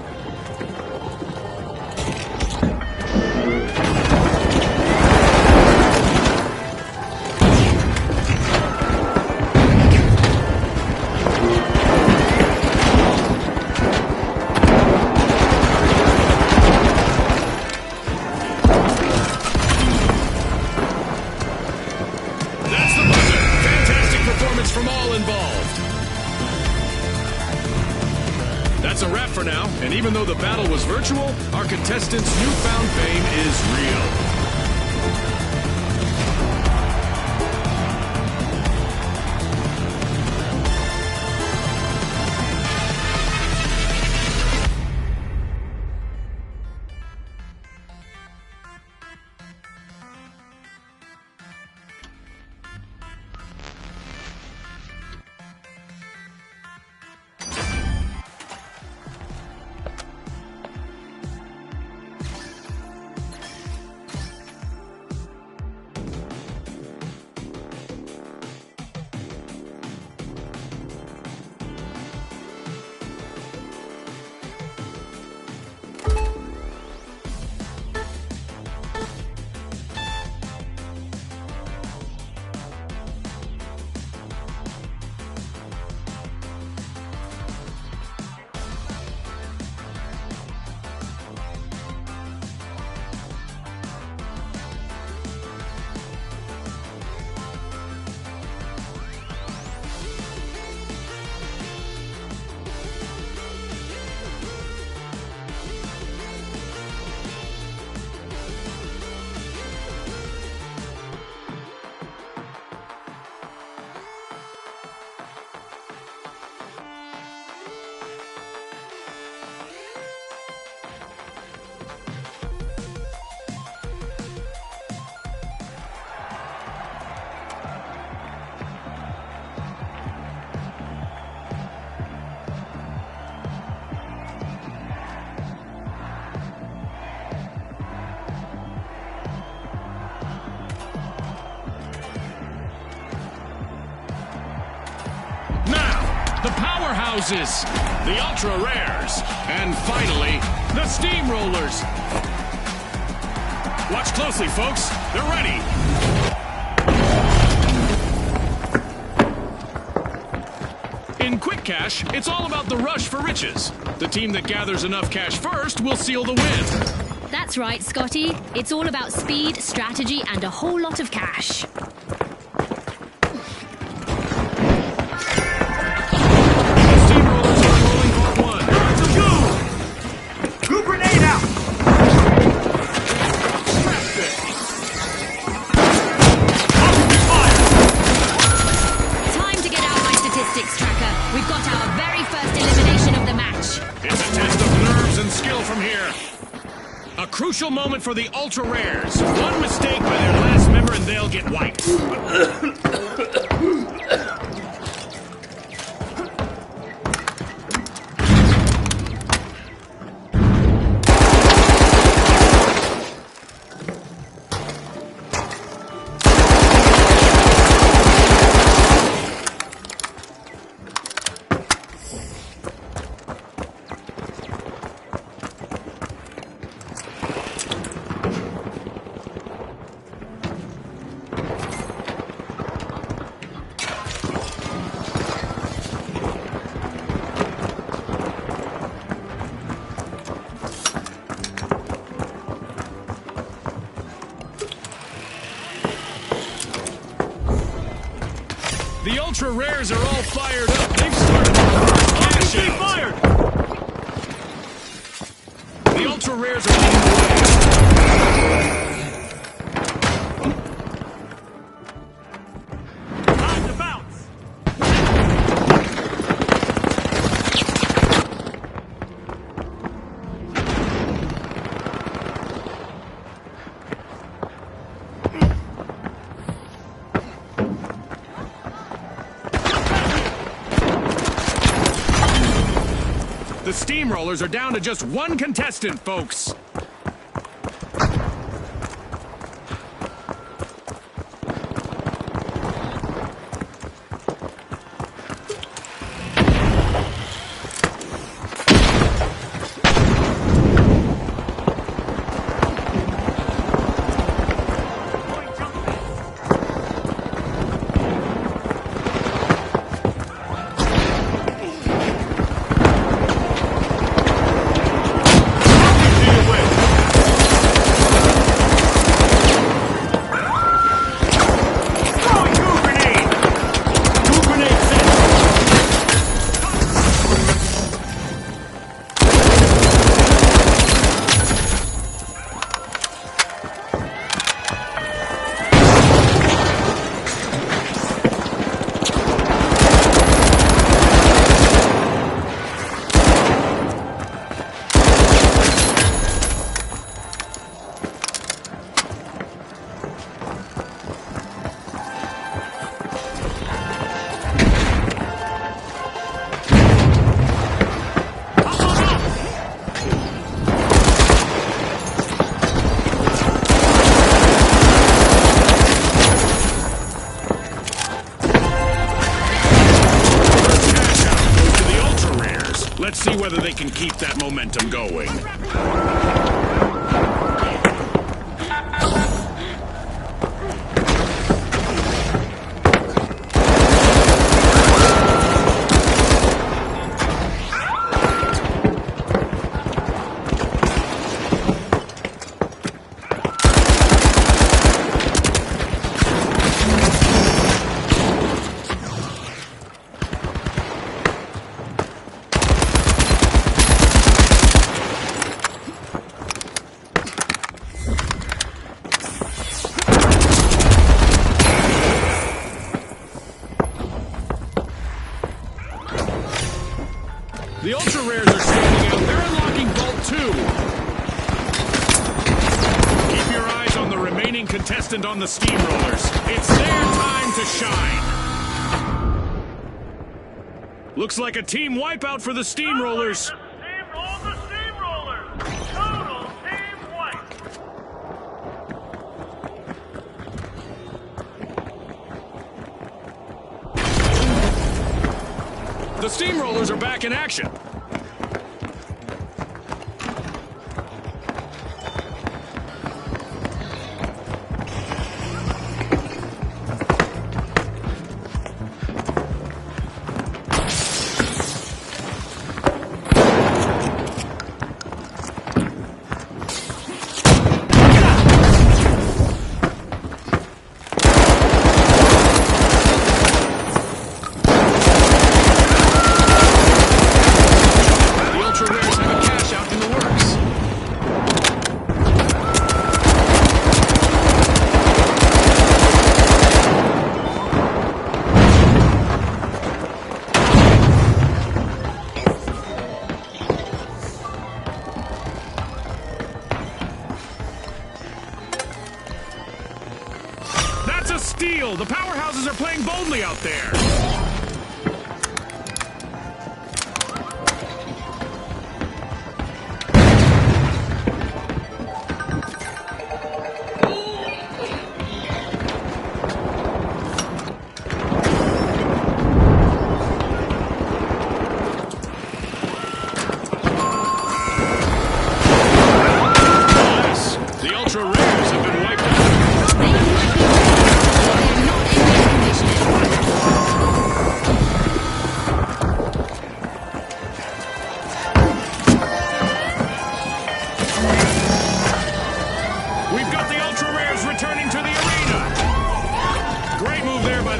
From all involved. That's a wrap for now, and even though the battle was virtual, our contestants' newfound fame is real. The Powerhouses, the Ultra Rares, and finally, the Steamrollers. Watch closely, folks. They're ready. In Quick Cash, it's all about the rush for riches. The team that gathers enough cash first will seal the win. That's right, Scotty. It's all about speed, strategy, and a whole lot of cash. Steamrollers are rolling Vault 1. Some goo! Goo grenade out! Scrap this. Open fire! Time to get out my statistics tracker. We've got our very first elimination of the match. It's a test of nerves and skill from here. A crucial moment for the Ultra Rares. One mistake by their last member and they'll get wiped. The Ultra Rares are all fired up. They've started the first cash They out. fired! The Ultra Rares are leading the way. Time to bounce! The Steamrollers are down to just one contestant, folks. Going jump pad. Throwing goo grenade! Two grenade sets. To the Ultra Rares. Let's see whether they can keep that momentum going. The Ultra Rares are standing out. They're unlocking Vault 2. Keep your eyes on the remaining contestant on the Steamrollers. It's their time to shine. Looks like a team wipeout for the Steamrollers. All the steamrollers! Total team wipe! The Steamrollers are back in action. steal! The powerhouses are playing boldly out there!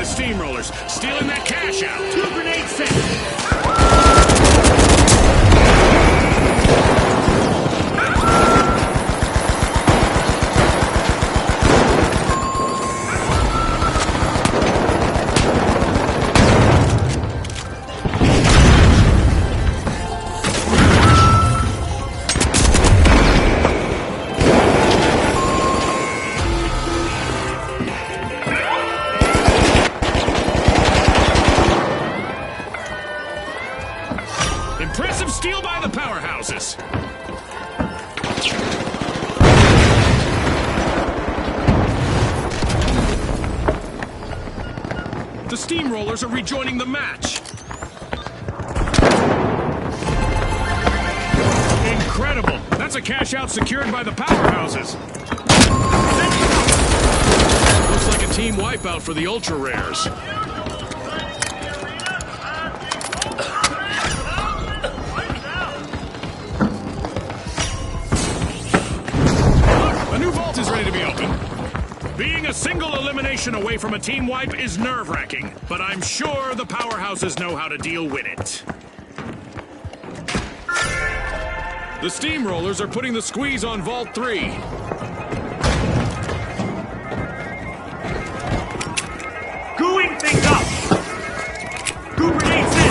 Steamrollers, stealing that cash out. 2 grenades set. Impressive steal by the powerhouses. The Steamrollers are rejoining the match. Incredible! That's a cash out secured by the powerhouses. Looks like a team wipeout for the Ultra Rares. A new vault is ready to be opened. Being a single elimination away from a team wipe is nerve-wracking, but I'm sure the powerhouses know how to deal with it. The Steamrollers are putting the squeeze on Vault 3. Gooing things up! Goo grenades in!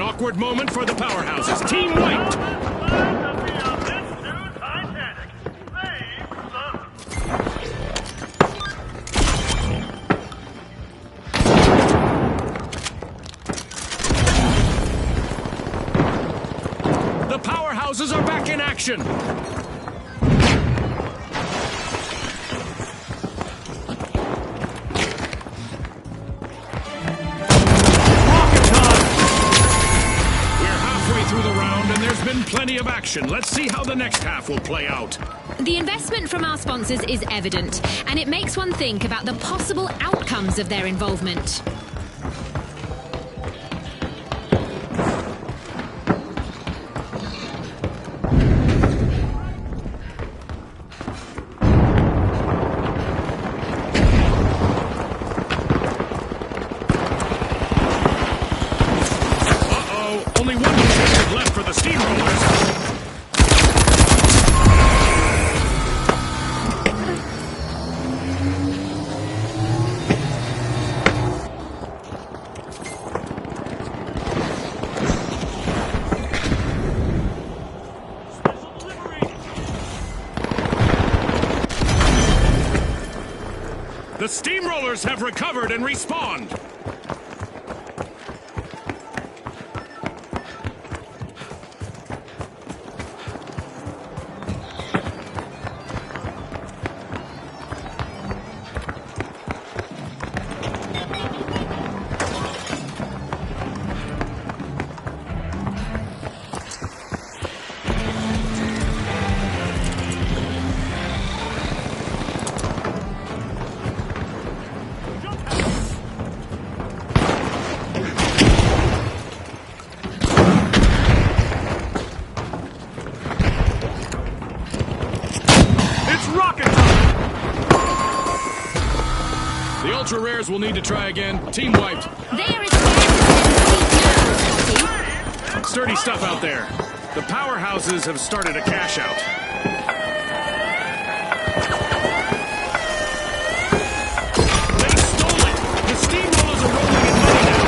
Awkward moment for the powerhouses. Team wiped! The powerhouses are back in action! Plenty of action. Let's see how the next half will play out. The investment from our sponsors is evident, and it makes one think about the possible outcomes of their involvement. Only one contestant left for the Steamrollers. The Steamrollers have recovered and respawned. ultra rares will need to try again. Team wiped. They are as scarce as now, Scotty. Sturdy stuff out there. The powerhouses have started a cash out. They stole it! The steamrollers are rolling in money now.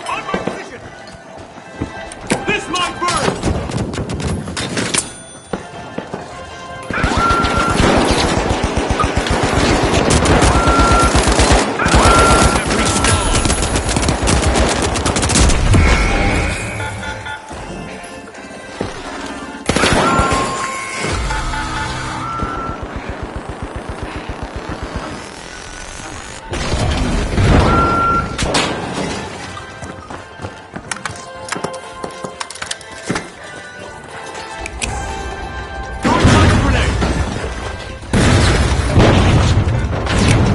On my position! This might burn! Have respawned.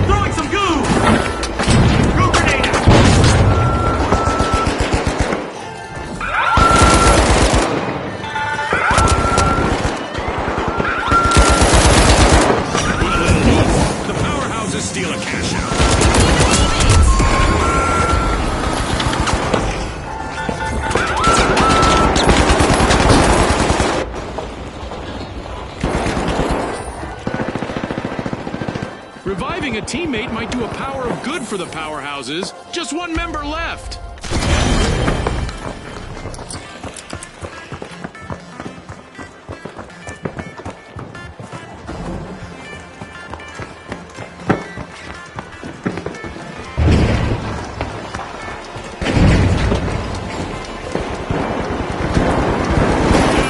Throwing some goo! Goo grenade out! The powerhouses steal a cash out. Reviving a teammate might do a power of good for the powerhouses. Just one member left.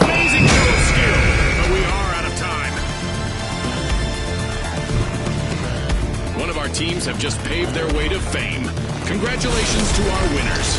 Amazing show of skill, but we are out of time. One of our teams have just paved their way to fame. Congratulations to our winners.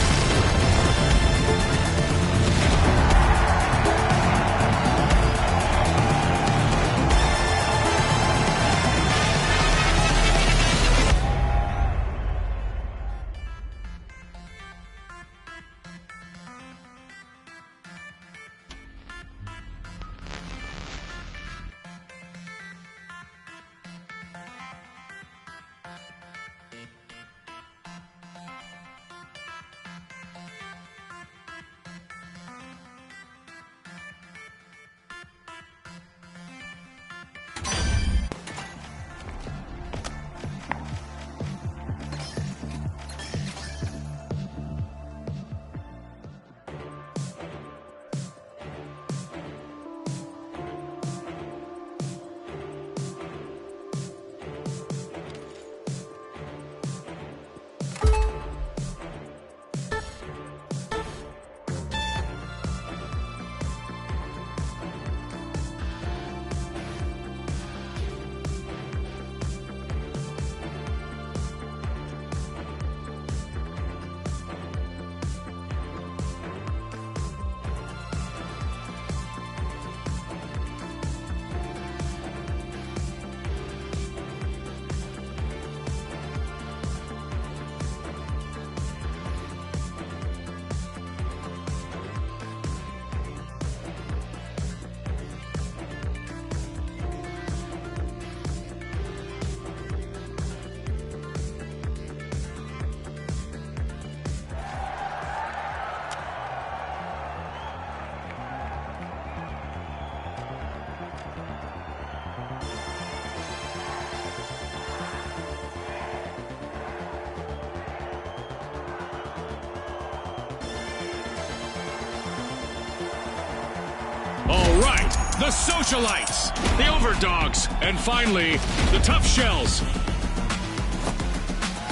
All right, the socialites, the overdogs, and finally, the tough shells.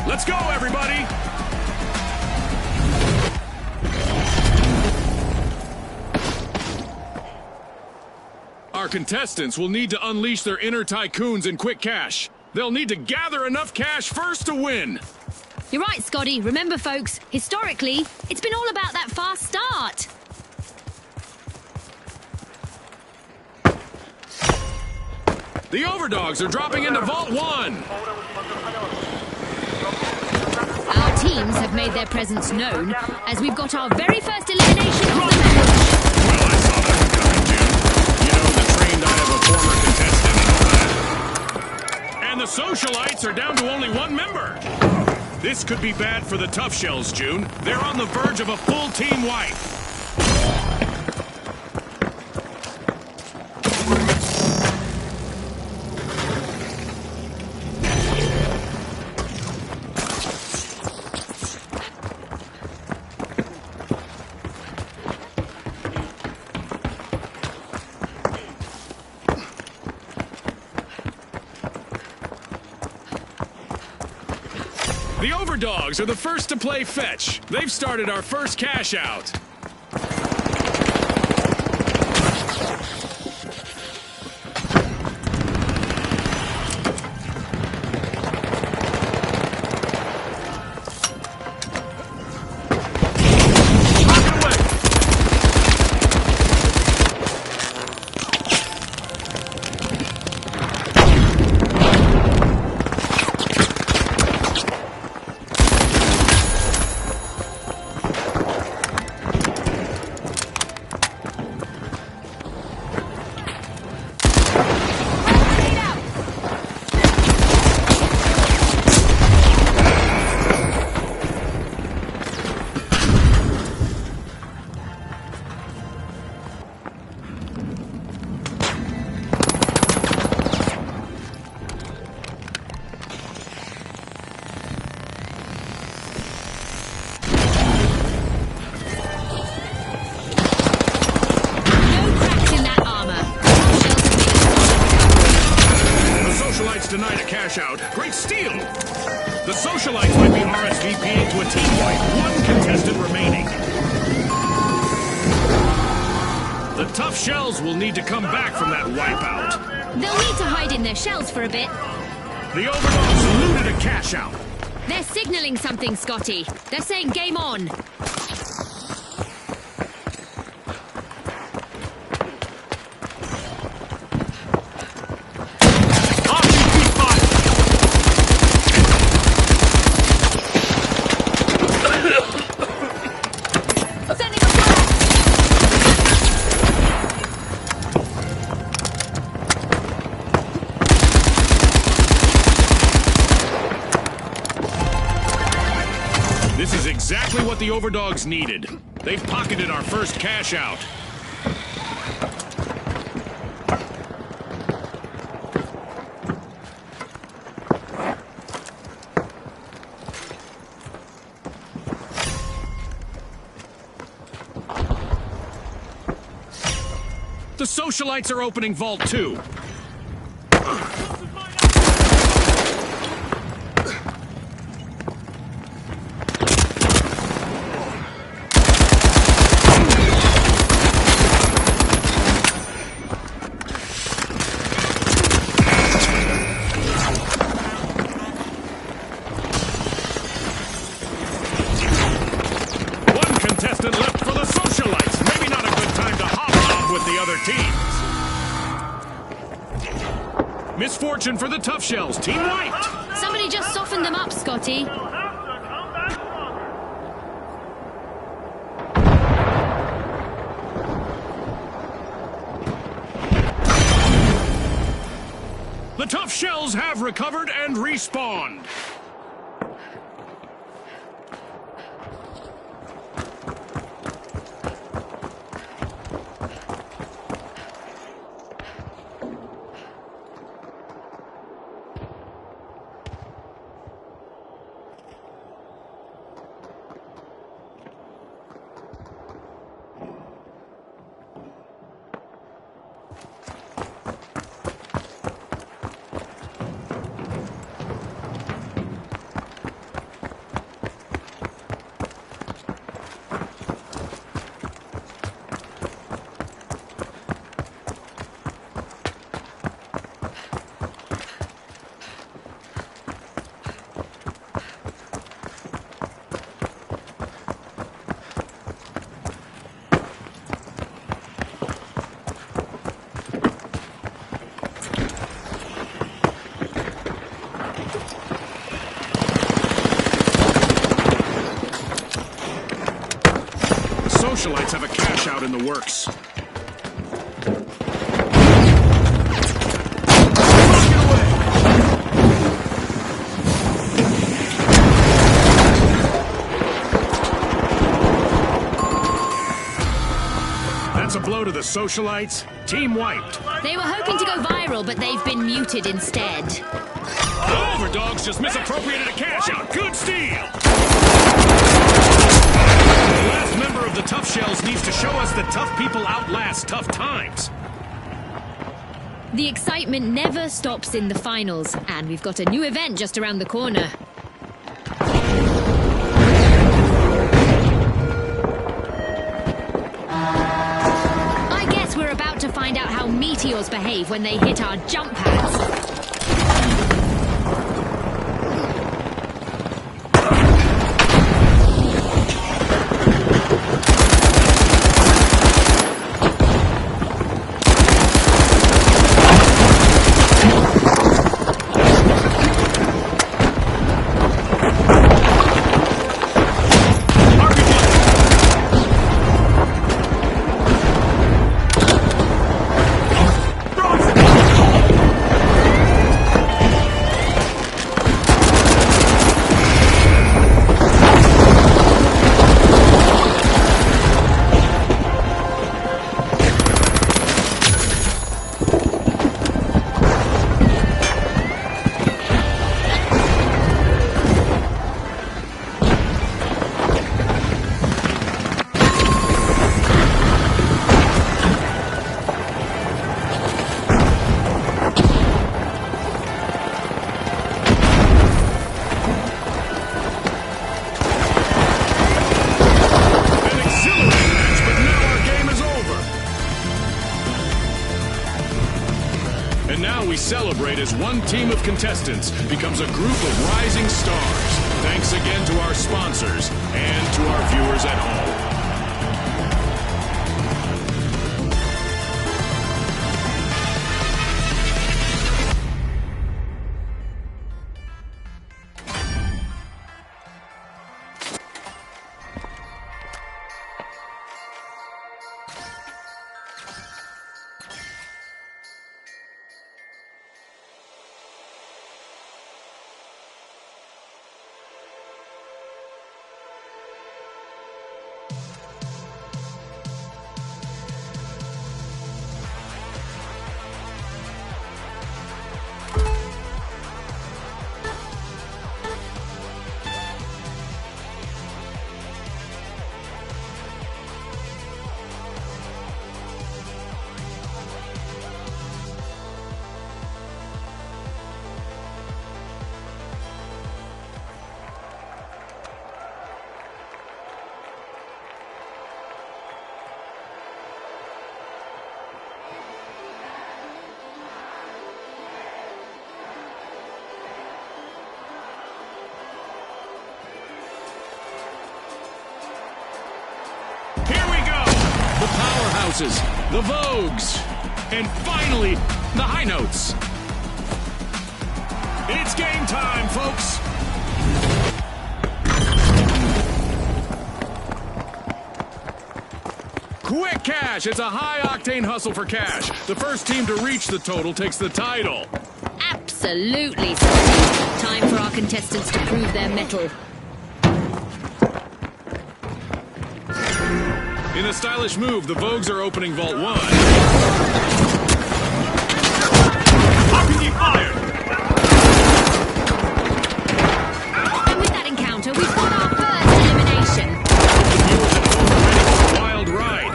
Let's go, everybody! Our contestants will need to unleash their inner tycoons in quick cash. They'll need to gather enough cash first to win. You're right, Scotty. Remember, folks, historically, it's been all about that fast start. The overdogs are dropping into Vault 1. Our teams have made their presence known as we've got our very first elimination of the match. Well, I saw that one coming, Jim. You know, the trained eye of a former contestant and all that. And the socialites are down to only one member. This could be bad for the Tough Shells, June. They're on the verge of a full team wipe. The Overdogs are the first to play fetch. They've started our first cash out. Denied a cash out. Great steal! The socialites might be RSVPing to a team wipe. One contestant remaining. The Tough Shells will need to come back from that wipeout. They'll need to hide in their shells for a bit. The Overdogs looted a cash out. They're signaling something, Scotty. They're saying game on. This is exactly what the Overdogs needed. They've pocketed our first cash out. The socialites are opening Vault 2. Left for the socialites. Maybe not a good time to hobnob with the other teams. Misfortune for the Tough Shells. Team wiped. Somebody just softened them up, Scotty. The Tough Shells have recovered and respawned. socialites have a cash out in the works. That's a blow to the socialites. Team wiped. They were hoping to go viral, but they've been muted instead. The overdogs just misappropriated a cash out. Good steal! The last member of the Tough Shells needs to show us that tough people outlast tough times. The excitement never stops in the finals, and we've got a new event just around the corner. I guess we're about to find out how meteors behave when they hit our jump pads. Celebrate as one team of contestants becomes a group of rising stars. Thanks again to our sponsors and to our viewers at home. The Vogues, and finally, the High Notes. It's game time, folks. Quick cash! It's a high-octane hustle for cash. The first team to reach the total takes the title. Absolutely, Scotty. Time for our contestants to prove their mettle. In a stylish move, the Vogues are opening Vault 1. RPG fired! And with that encounter, we've got our first elimination. The viewers at home are ready for a wild ride.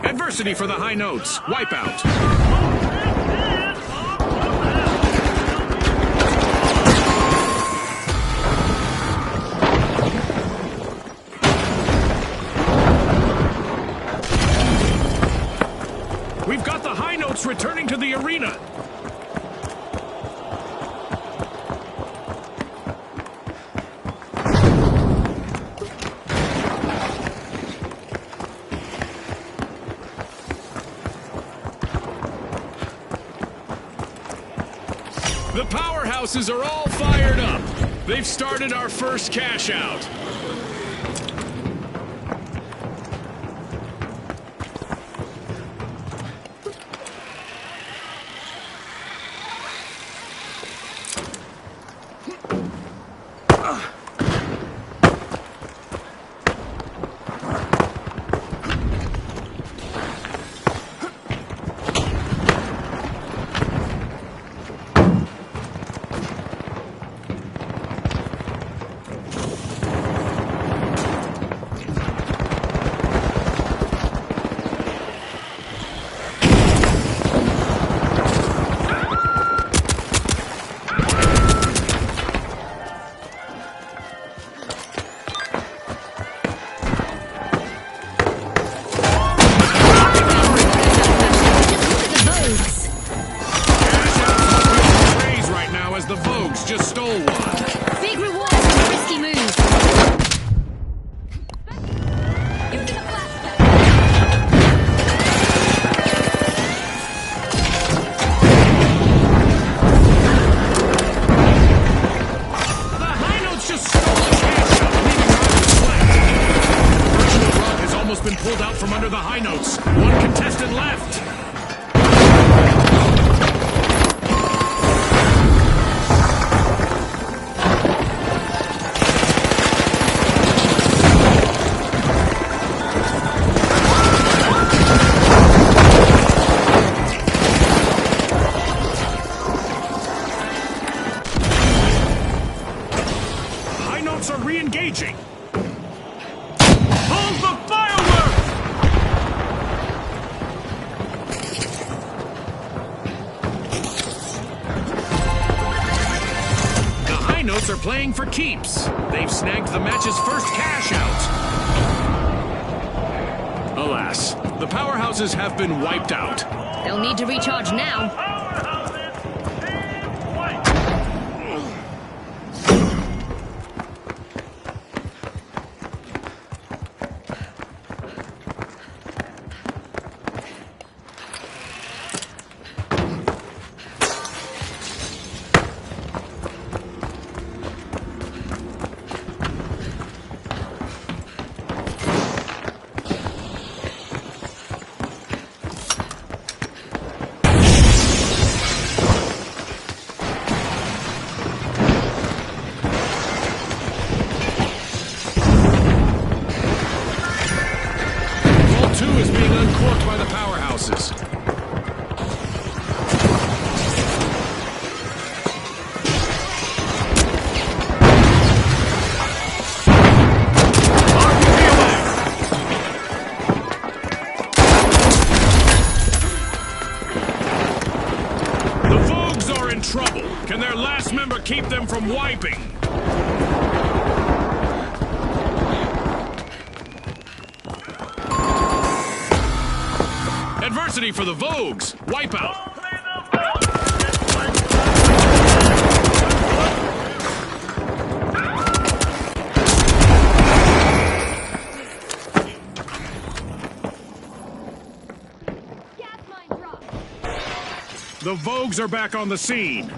Adversity for the High Notes. Wipeout. We've got the High Notes returning to the arena. The powerhouses are all fired up. They've started our first cash out. Just stole one. Big reward for a risky move. Using a flashback. The High Notes just stole the cash out, leaving Rogers flat. The virtual rug has almost been pulled out from under the High Notes. One contestant left. Are re-engaging. Hold the fireworks! The High Notes are playing for keeps. They've snagged the match's first cash out. Alas, the powerhouses have been wiped out. They'll need to recharge now. Powerhouses, team white. Is being uncorked by the powerhouses. The Vogues are in trouble. Can their last member keep them from wiping? Adversity for the Vogues. Wipeout. Gas mine dropped. The Vogues are back on the scene.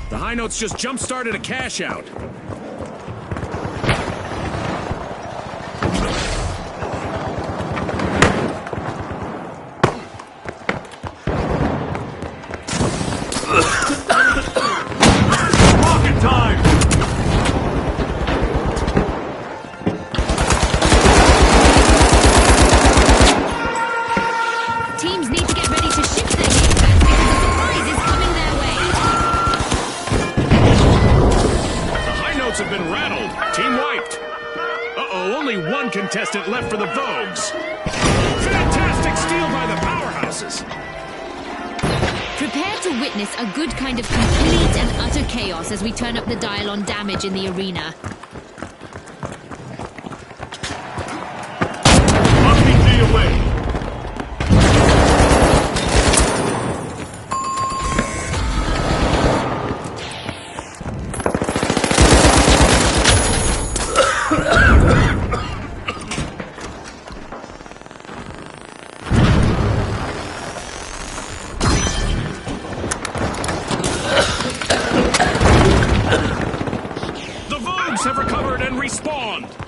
The High Notes just jump-started a cash out. Rocket time! Teams need to get ready to shift their gears because a surprise is coming their way. The High Notes have been rattled. Team wiped. Uh-oh, only one contestant left for the Vogues. Fantastic steal by the powerhouses. Prepare to witness a good kind of complete and utter chaos as we turn up the dial on damage in the arena. respawned.